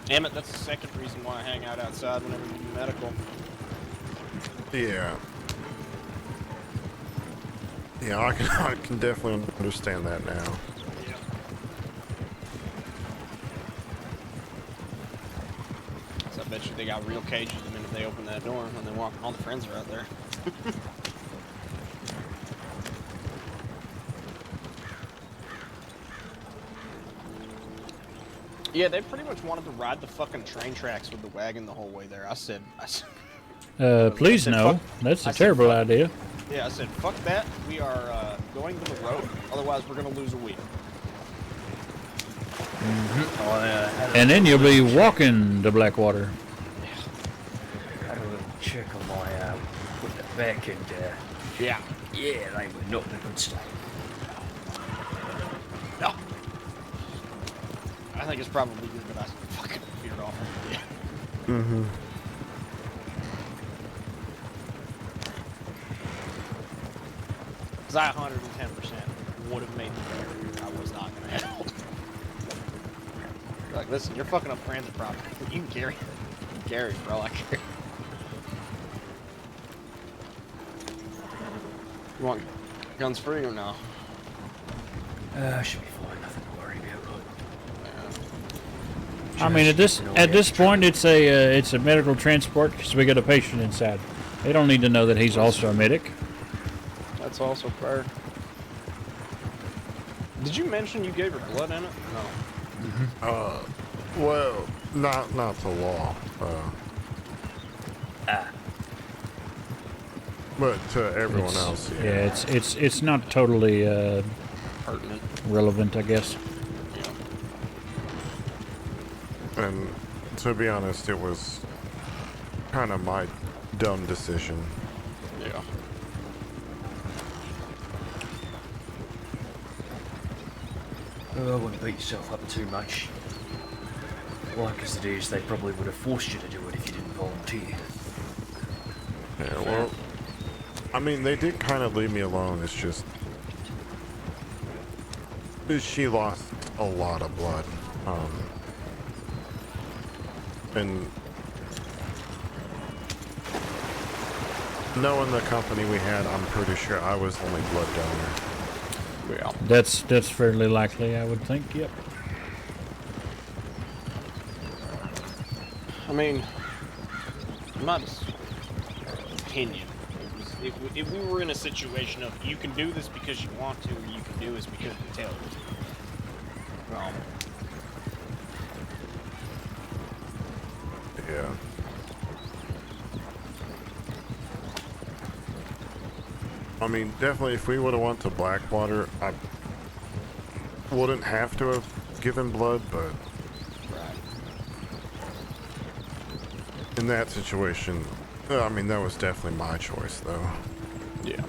Damn it, that's the second reason why I hang out outside whenever we do medical. Yeah. Yeah, I can definitely understand that now. So I bet you they got real cages the minute they open that door when they walk. All the friends are out there. Yeah, they pretty much wanted to ride the fucking train tracks with the wagon the whole way there. I said please no. That's a terrible idea. Yeah, I said, fuck that. We are going to the road. Otherwise, we're going to lose a week. And then you'll be walking to Blackwater. Had a little check on my with the back and yeah, they were not in a good state. No. I think it's probably good that I fucking veered off. Yeah. Mm-hmm. Because I 110% would have made the barrier. I was not going to help. Like, listen, you're fucking up transit property. You can carry for all I care. You want guns free or no? Should be fine. Nothing to worry about. I mean, at this point, it's a medical transport because we got a patient inside. They don't need to know that he's also a medic. That's also fair. Did you mention you gave her blood in it? No. Well, not the law. But to everyone else, yeah, it's not totally pertinent, relevant, I guess. And to be honest, it was kind of my dumb decision. Yeah. I wouldn't beat yourself up too much. Like as it is, they probably would have forced you to do it if you didn't volunteer. Yeah, well, I mean, they did kind of leave me alone. It's just she lost a lot of blood. And knowing the company we had, I'm pretty sure I was the only blood donor. Yeah. That's fairly likely, I would think. Yep. I mean, my opinion, if we were in a situation of you can do this because you want to, or you can do this because we tell you. Yeah. I mean, definitely, if we would have went to Blackwater, I wouldn't have to have given blood, but in that situation, I mean, that was definitely my choice, though. Yeah.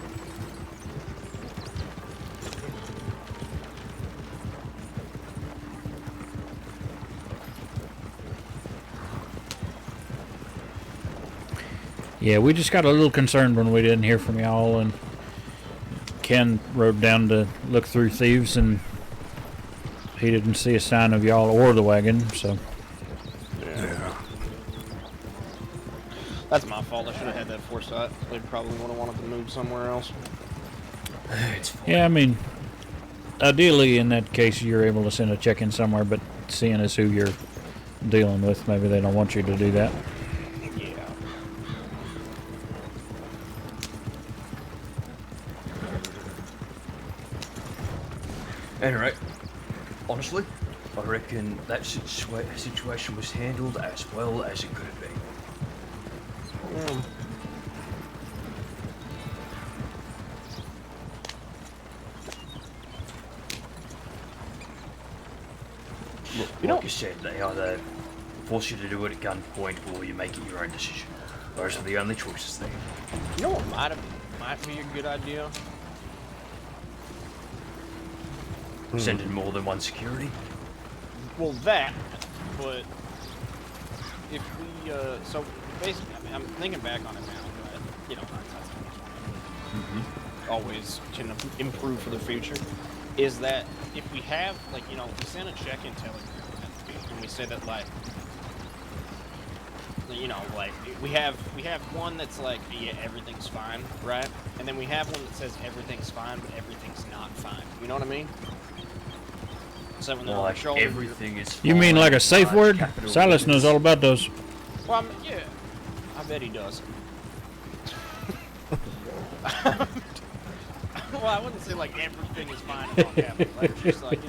Yeah, we just got a little concerned when we didn't hear from y'all, and Ken rode down to look through thieves, and he didn't see a sign of y'all or the wagon, so. Yeah. That's my fault. I should have had that foresight. They probably would have wanted to move somewhere else. Yeah, I mean, ideally in that case you're able to send a check-in somewhere, but seeing as who you're dealing with, maybe they don't want you to do that. Anyway, honestly, I reckon that situation was handled as well as it could have been. Look, like you said, they either force you to do it at gunpoint or you make it your own decision. Those are the only choices there. You know what might be a good idea? Send in more than one security? Well, that, but if we, so basically, I mean, I'm thinking back on it now, but, you know, always can improve for the future, is that if we have, like, you know, if we send a check-in telegram and we say that, like, you know, like, we have one that's like, yeah, everything's fine, right? And then we have one that says everything's fine, but everything's not fine. You know what I mean? So when they're on the shoulder, everything is fine. You mean like a safe word? Silas knows all about those. Well, I mean, yeah, I bet he does. Well, I wouldn't say like everything is fine in all capitals. Like just like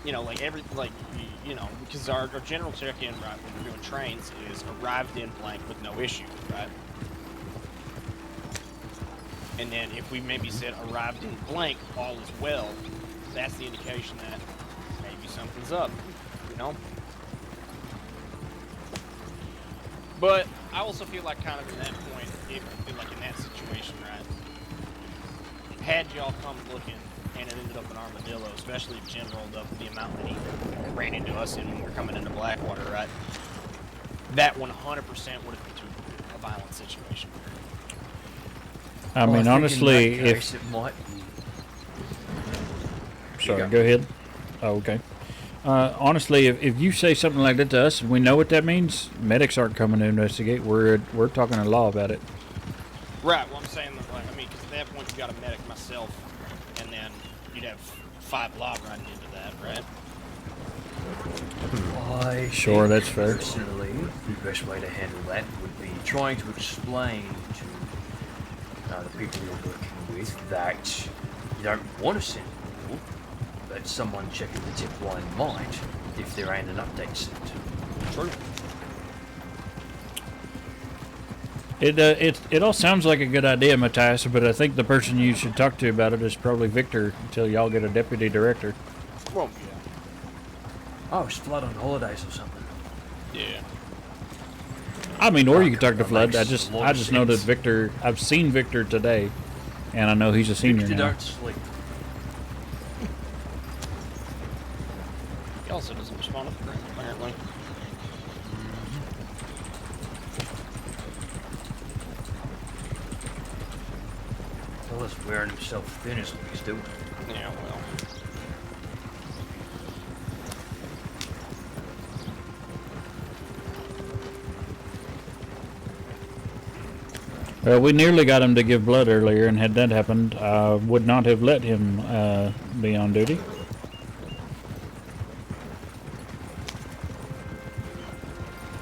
you know, like you know, because our general check-in right when we're doing trains is arrived in blank with no issue, right? And then if we maybe said arrived in blank, all is well, that's the indication that maybe something's up, you know? But I also feel like kind of in that point, like in that situation, right? Had y'all come looking and it ended up an armadillo, especially if Jen rolled up the amount that he ran into us in when we were coming into Blackwater, right? That 100% would have been a violent situation. I mean, honestly, if... It might be... Sorry, go ahead. Oh, okay. Honestly, if you say something like that to us and we know what that means, medics aren't coming to investigate. We're talking to law about it. Right. Well, I'm saying that, like, I mean, because at that point you got a medic myself, and then you'd have 5 law running into that, right? I Sure, think that's fair. Personally, the best way to handle that would be trying to explain to the people you're working with that you don't want to send people, but someone checking the tip line might if there ain't an update sent. True. It all sounds like a good idea, Matthias, but I think the person you should talk to about it is probably Victor until y'all get a deputy director. Well, yeah. Oh, it's Flood on holidays or something. Yeah. I mean, or you could talk to That Flood. I makes just a lot of know that sense. Victor. I've seen Victor today, and I know he's a senior Victor now. don't sleep. He also doesn't respond to the ground, apparently. Well, he's wearing himself thin is what he's doing. Yeah, well. Well, we nearly got him to give blood earlier, and had that happened, I would not have let him be on duty.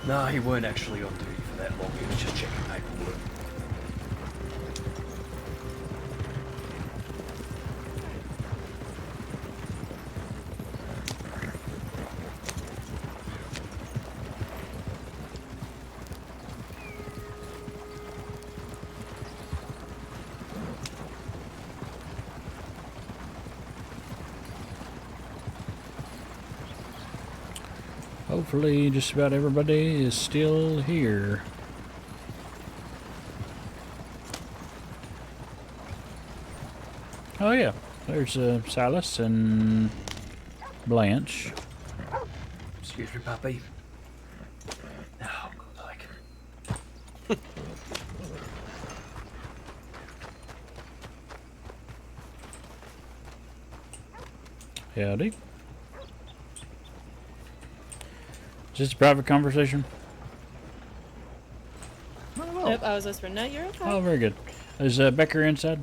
No, he weren't actually on duty for that long. He was just checking paperwork. Hopefully, just about everybody is still here. Oh yeah, there's Silas and Blanche. Excuse me, puppy. Oh, good like. Howdy. Is this a private conversation? Nope, I was whispering. No, you're okay. Oh, very good. Is Becker inside?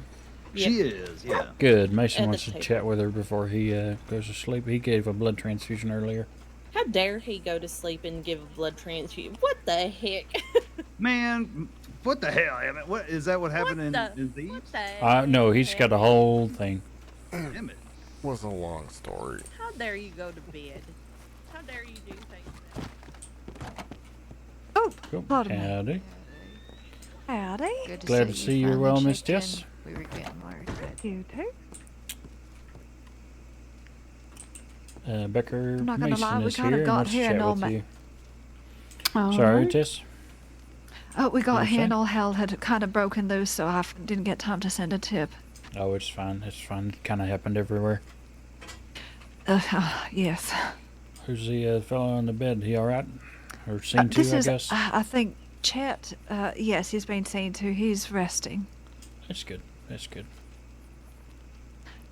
She is, yeah. Good. Mason At the wants to table. chat with her before he goes to sleep. He gave a blood transfusion earlier. How dare he go to sleep and give a blood transfusion? What the heck? Man, what the hell? I mean, what is that? What happened in Thieves? What the No, he's got a whole thing. Damn it. Was a long story. How dare you go to bed? How dare you do things that Cool. Pardon me. Howdy. Howdy. Good to Glad to see you're finally well, Miss checked in. Jess. We were getting worried. You too. Becker I'm not gonna Mason lie, we is kinda here and got wants to here chat and all with you. Sorry, Alright. Tess. We got What'd you here and say? all hell had kind of broken loose, so I didn't get time to send a tip. Oh, it's fine. It's fine. It kind of happened everywhere. Yes. Who's the fellow on the bed? He all right? Or seen to, This I is, guess. I think, Chet. Yes, he's been seen to. He's resting. That's good. That's good.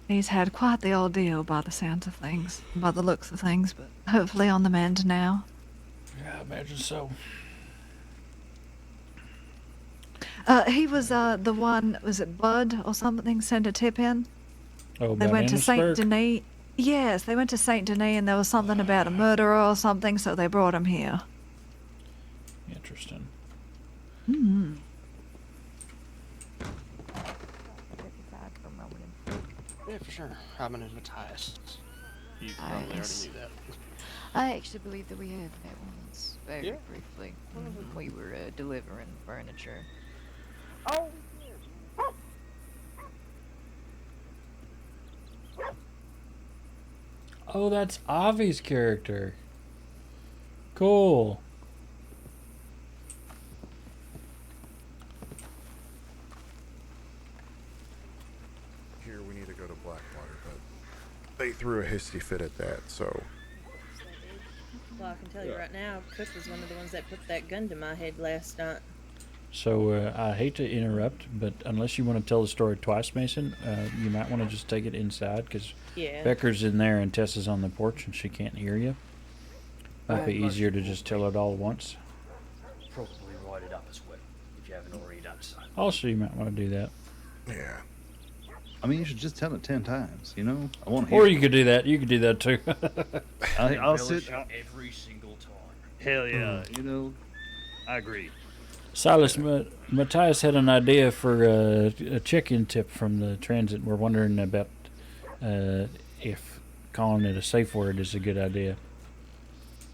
He's had quite the ordeal by the sounds of things, by the looks of things, but hopefully on the mend now. Yeah, I imagine so. He was the one, was it Bud or something, sent a tip in? Oh, They about went to Saint Annisburg? Denis. Yes, they went to Saint Denis and there was something about a murderer or something, so they brought him here. Interesting. Hmm. Yeah, for sure. Robin and Matthias. You probably already Nice. knew that. I actually believe that we have met once, very Yeah. briefly. We were delivering furniture. Oh, Oh, that's Avi's character. Cool. Here we need to go to Blackwater, but they threw a hasty fit at that, so Well, I can tell you right now, Cook was one of the ones that put that gun to my head last night. So I hate to interrupt, but unless you want to tell the story twice, Mason, you might want to just take it inside because Yeah. Becker's in there and Tessa's on the porch and she can't hear you. Might be Most easier to just tell it all at once. Probably write it up as well, if you haven't already done so. Also, you might want to do that. Yeah. I mean, you should just tell it 10 times, you know? I want to Or hear you could do that. You could do that too. I'll sit. Every single time. Hell yeah, you know? I agree. Silas, Matthias had an idea for a check-in tip from the transit. We're wondering about if calling it a safe word is a good idea.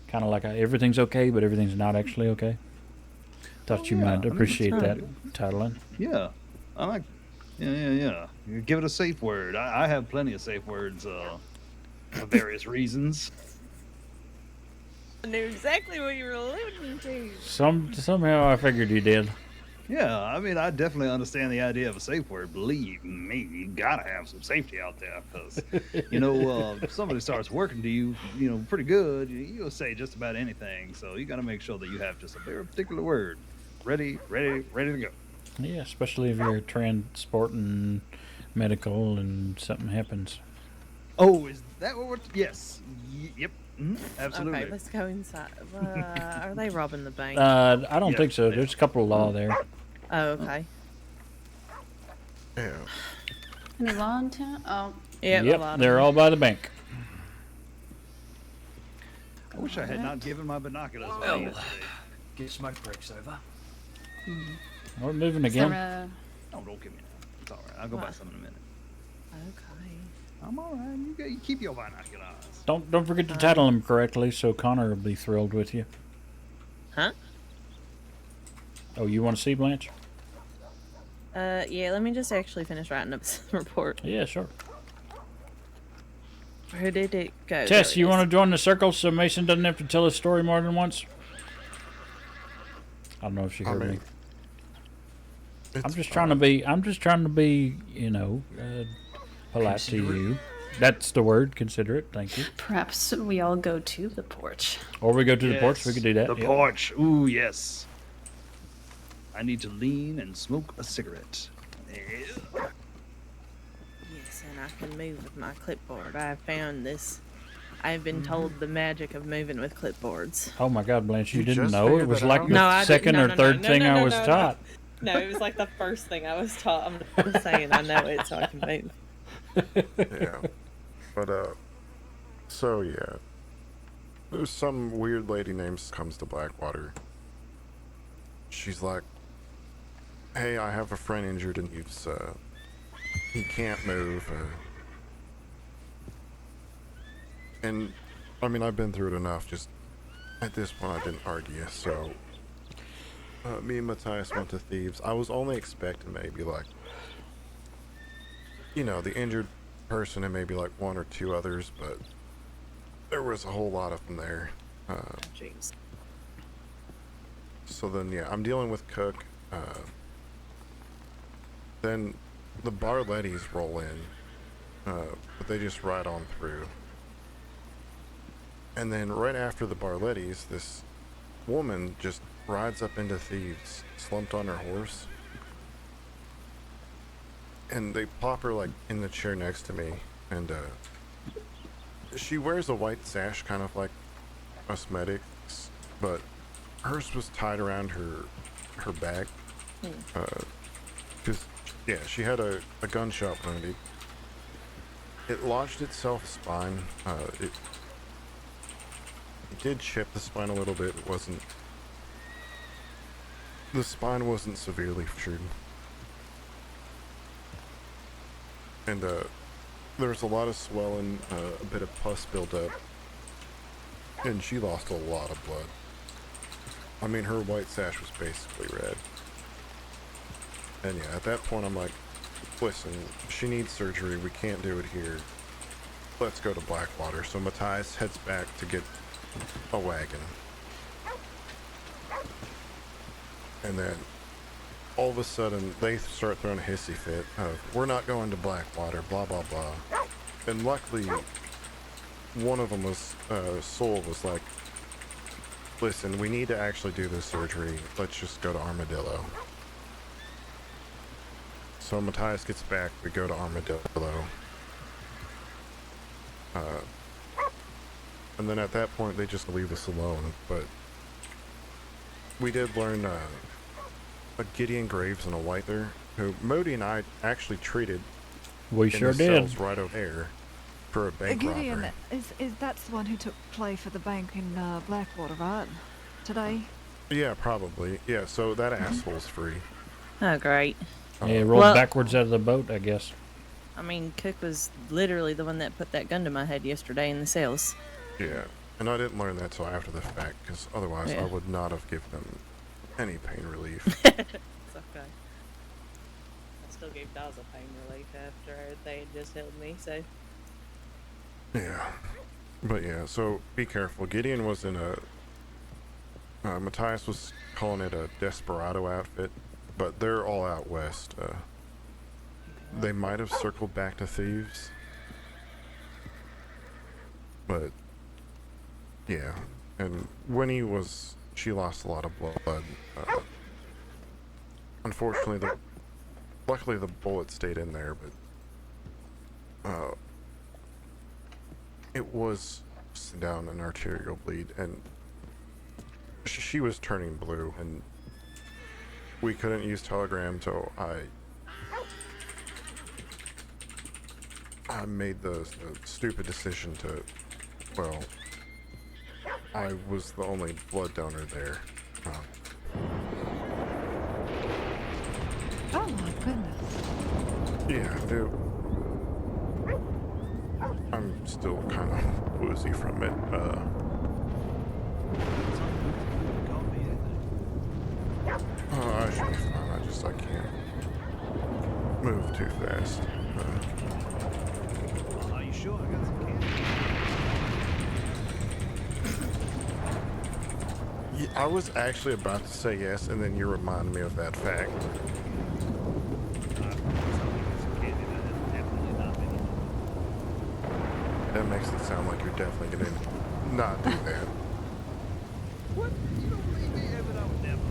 Kind of like everything's okay, but everything's not actually okay. Thought you might appreciate that titling. Yeah, I like. Yeah. You give it a safe word. I have plenty of safe words for various reasons. I knew exactly what you were alluding to. Somehow I figured you did. Yeah, I mean, I definitely understand the idea of a safe word. Believe me, you gotta have some safety out there, because you know, if somebody starts working to you, you know, pretty good, you'll say just about anything. So you gotta make sure that you have just a very particular word, ready to go. Yeah, especially if you're transporting medical and something happens. Oh, is that what we're? Yes. Yep. Absolutely. Okay, let's go inside. Are they robbing the bank? I don't think so. There's a couple of law there. Oh, okay. Yeah. Any law in town? Oh. Yeah, Yep, they're all by the bank. I wish I had not given my binoculars away Well, yesterday. get smoke breaks over. We're moving again. Oh, don't give me that. It's all right. I'll go buy some in a minute. Okay. I'm all right. You keep your binoculars. Don't forget to title them correctly, so Connor will be thrilled with you. Huh? Oh, you want to see Blanche? Yeah, let me just actually finish writing up this report. Yeah, sure. Where did it go? Tess, you want to join the circle so Mason doesn't have to tell his story more than once? I don't know if she heard me. I'm just trying to be, you know, polite to you. That's the word, considerate. Thank you. Perhaps we all go to the porch. Or we go to the porch. We could do that. The yep. porch. Ooh, yes. I need to lean and smoke a cigarette. Yes, and I can move with my clipboard. I have found this. I've been told the magic of moving with clipboards. Oh my God, Blanche, you didn't just know? figured It was that like out? the No, I second didn't. or third thing I was taught. No, it was like the first thing I was taught. I'm just saying I know it so I can move. Yeah. But, so yeah. There's some weird lady named comes to Blackwater. She's like, hey, I have a friend injured and he can't move. And, I mean, I've been through it enough. Just, at this point, I didn't argue, so... me and Matthias went to Thieves. I was only expecting maybe, like... You know, the injured person and maybe, like, one or two others, but... There was a whole lot of them there. Jeez. So then, yeah, I'm dealing with Cook. Then the Barlettis roll in, but they just ride on through. And then right after the Barlettis, this woman just rides up into Thieves, slumped on her horse. And they plop her, like, in the chair next to me, and, she wears a white sash, kind of like us medics, but hers was tied around her back. Because, yeah, she had a gunshot wound. It lodged itself spine. It did chip the spine a little bit. It wasn't... The spine wasn't severely fractured. And, there was a lot of swelling, a bit of pus buildup, and she lost a lot of blood. I mean, her white sash was basically red. And yeah, at that point I'm like, listen, she needs surgery, we can't do it here. Let's go to Blackwater. So Matthias heads back to get a wagon. And then, all of a sudden, they start throwing a hissy fit of, we're not going to Blackwater, blah, blah, blah. And luckily, one of them was, Soul was like, listen, we need to actually do this surgery. Let's just go to Armadillo. so Matthias gets back, we go to Armadillo. And then at that point, they just leave us alone. But we did learn a Gideon Graves and a Whiter, who Moody and I actually treated. We in sure the did. cells right over there for a bank Gideon, robbery. is that's the one who took Clay for the bank in Blackwater, right? Today? Yeah, probably. Yeah, so that asshole's free. Oh, great. Yeah, he rolled backwards out of the boat, I guess. I mean, Cook was literally the one that put that gun to my head yesterday in the cells. Yeah, and I didn't learn that till after the fact, because otherwise Yeah. I would not have given them any pain relief. It's okay. I still gave Dawes a pain relief after they had just held me, so. Yeah. But yeah, so be careful. Gideon was in a... Matthias was calling it a desperado outfit, but they're all out west. They might have circled back to Thieves. But... yeah. And Winnie was... she lost a lot of blood. Unfortunately, luckily the bullet stayed in there, but... it was down an arterial bleed, and she was turning blue, and we couldn't use Telegram, so I made the stupid decision to, well, I was the only blood donor there. Oh my goodness. Yeah, I'm still kind of woozy from it. I should be fine. I can't move too fast. Are you sure? I got some candy. Yeah, I was actually about to say yes, and then you reminded me of that fact. That makes it sound like you're definitely gonna not do that. What? You don't believe me? Ever, I would never.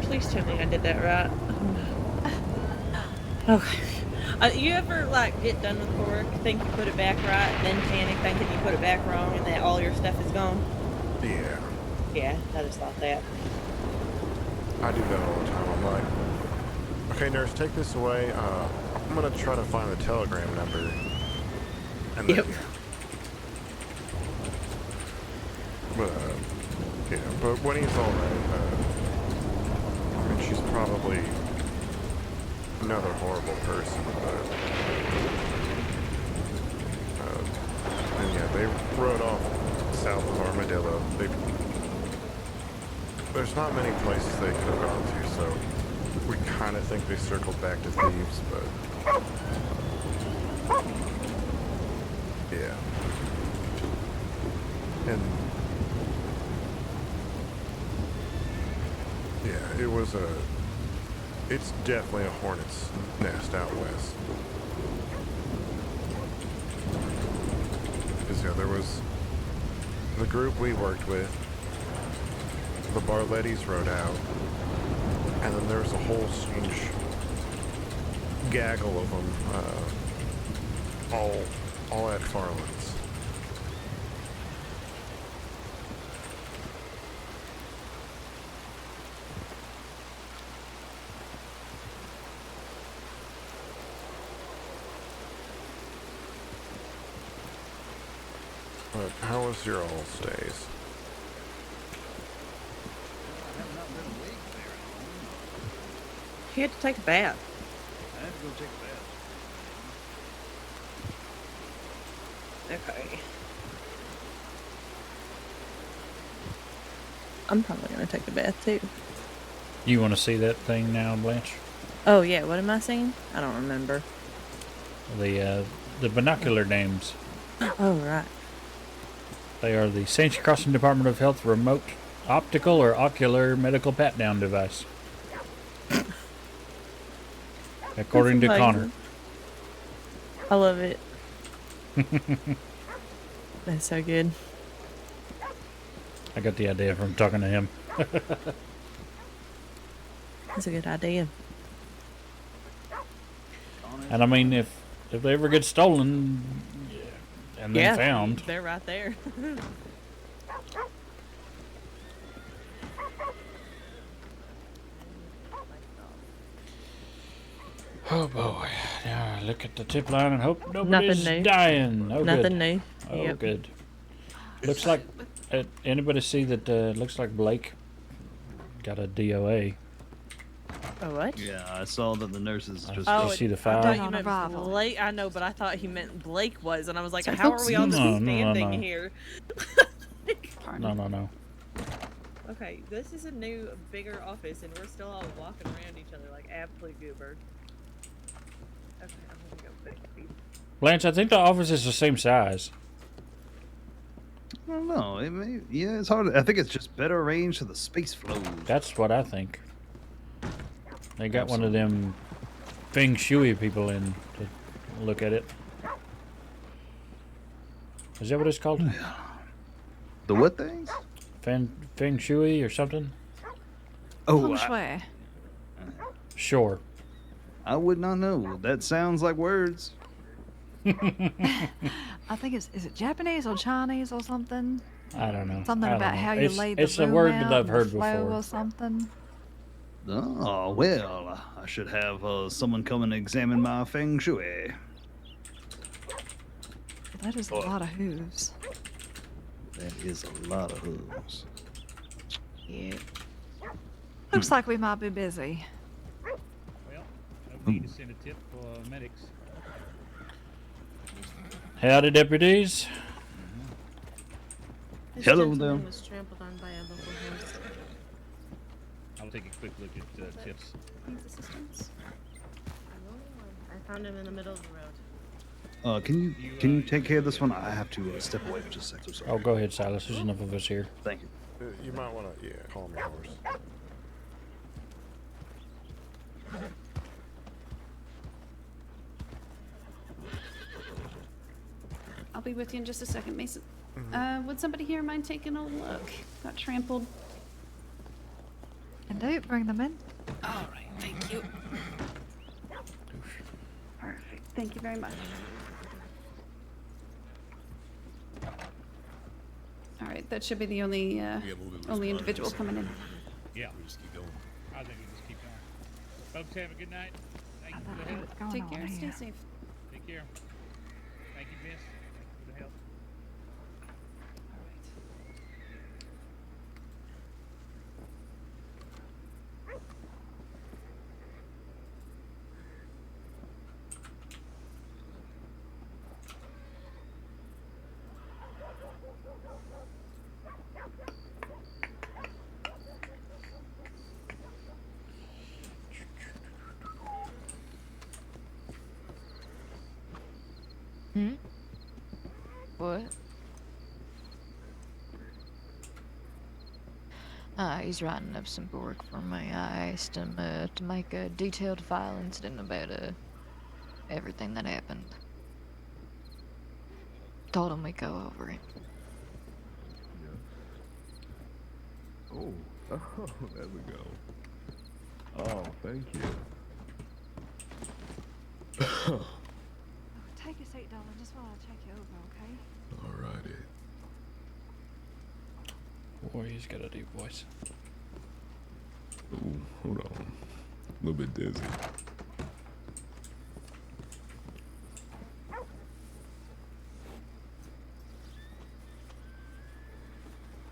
Please tell me I did that right. Okay. You ever, like, get done with work, think you put it back right, then panic thinking you put it back wrong and that all your stuff is gone? Yeah. Yeah, I just thought that. I do that all the time. I'm like, okay, nurse, take this away. I'm gonna try to find the telegram number. And then, Yep. but, yeah, but when he's alright, I mean, she's probably another horrible person, but, and yeah, they rode off south of Armadillo. There's not many places they could have gone to, so we kind of think they circled back to Thieves, but yeah. And yeah, it's definitely a hornet's nest out west. Because yeah, there was the group we worked with, the Barlettis rode out, and then there's a whole strange gaggle of them, all at Farland's. But how was your all stays? He had to take a bath. I have to go take a bath. Okay. I'm probably gonna take a bath too. You want to see that thing now, Blanche? Oh yeah, what am I saying? I don't remember. The binocular names. Oh right. They are the St. Crossing Department of Health remote optical or ocular medical pat-down device. According to That's Connor. amazing. I love it. That's so good. I got the idea from talking to him. That's a good idea. And I mean, if they ever get stolen and then found, they're right there. oh boy! Now I look at the tip line and hope nobody's Nothing new. dying. Oh, Nothing good. new. Oh, Yep. good. Looks like anybody see that? Looks like Blake got a DOA. Oh, what? Yeah, I saw that the nurses just. Oh, see the I file? thought you meant Blake. I know, but I thought he meant Blake was, and I was like, So how are we all just No, standing no. here? No. Okay, this is a new, bigger office, and we're still all walking around each other like absolute goober. Okay, I'm gonna go back. Blanche, I think the office is the same size. I don't know. Yeah, it's hard. I think it's just better arranged so the space flows. That's what I think. They got one of them feng shui people in to look at it. Is that what it's called? The what things? Feng shui or something? Oh, Feng shui. Sure. I would not know. That sounds like words. I think is it Japanese or Chinese or something? I don't know. Something I don't about know. how you lay the It's a room word out that I've and heard the flow before. or something. Oh, well, I should have someone come and examine my feng shui. That is a lot of hooves. That is a lot of hooves. Yeah. Looks like we might be busy. Well, no need to send a tip for medics. Howdy, deputies. This Hello, gentleman there. was trampled on by a local horse. I'll take a quick look at tips. Needs assistance? I'm the only one. I found him in the middle of the road. Can you take care of this one? I have to step away for just a second. So sorry. Oh, go ahead, Silas. There's enough of us here. Thank you. You might want to, calm your horse. I'll be with you in just a second, Mason. Would somebody here mind taking a look? Got trampled. And do bring them in. All right, thank you. Perfect. Thank you very much. All right, that should be the only only individual coming in. Yeah. We just keep going. I think we just keep going. Folks, have a good night. Thank you for the help. Take care. Stay safe. Take care. Thank you, Vince. Thank you for the help. What? He's writing up some work for me. I asked him to make a detailed file incident about everything that happened. Told him we'd go over it. Oh, there we go. Oh, thank you. Take a seat, darling, just while I check you over, okay? Alrighty. Boy, he's got a deep voice. Ooh, hold on. A little bit dizzy.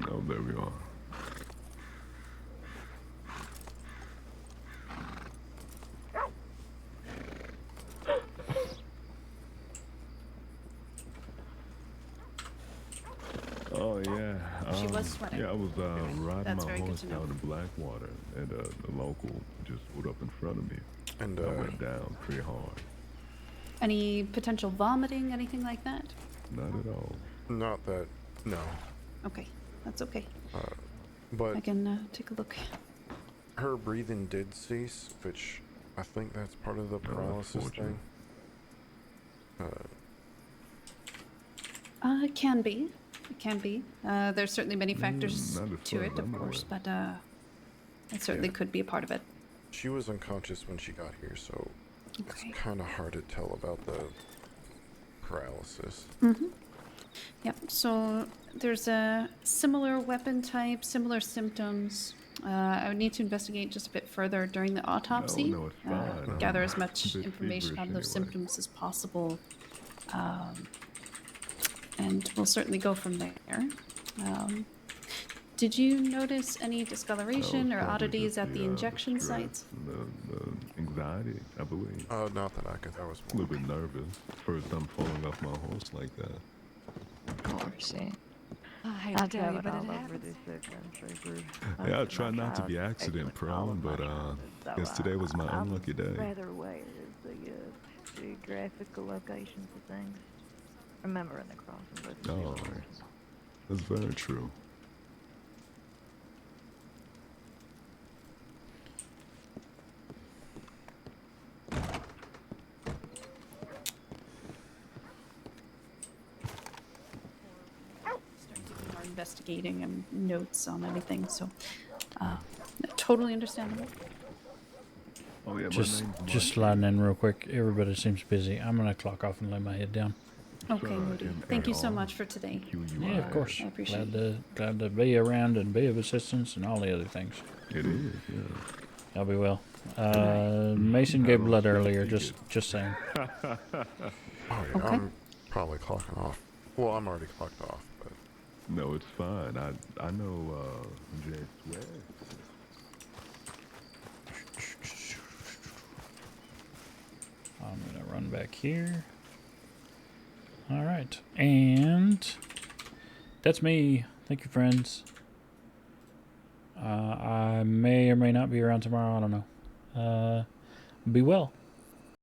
Oh, there we are. Oh yeah. She was sweating. Yeah, I was riding That's my very good horse to know. down in Blackwater, and the local just pulled up in front of me, and I went down pretty hard. Any potential vomiting, anything like that? Not at all. Not that, no. Okay, that's okay. But I can take a look. her breathing did cease, which I think that's part of the paralysis thing. It can be. It can be. There's certainly many factors not as to far it, as of I'm course, aware. but it certainly could be a part of it. She was unconscious when she got here, so It's kind of hard to tell about the paralysis. Yep, so there's a similar weapon type, similar symptoms. I would need to investigate just a bit further during the autopsy. No, it's fine. Gather I'm as much a bit information on feverish those anyway. symptoms as possible. And we'll certainly go from there. Did you notice any discoloration or oddities at the injection sites? The anxiety, I believe. Not that I could. I was a little bit nervous. First time falling off my horse like that. Of course, yeah. I hate to tell you, but it happens. Yeah, I try not to be accident prone, but guess today was my unlucky day. Rather aware of the geographical locations of things. Remembering the crossing. Oh, that's very true. Are investigating and notes on anything, so totally understandable. Oh yeah, Just sliding in real quick. Everybody seems busy. I'm gonna clock off and lay my head down. Okay, Moody. Thank you so much for today. Yeah, of course. I appreciate Glad to be around and be of assistance and all the other things. It is, yeah. I'll be well. Mason gave blood earlier. Just saying. Oh yeah, I'm probably clocking off. Well, I'm already clocked off, but no, it's fine. I know Jay Sweat. I'm gonna run back here. All right, and that's me. Thank you, friends. I may or may not be around tomorrow. I don't know. Be well.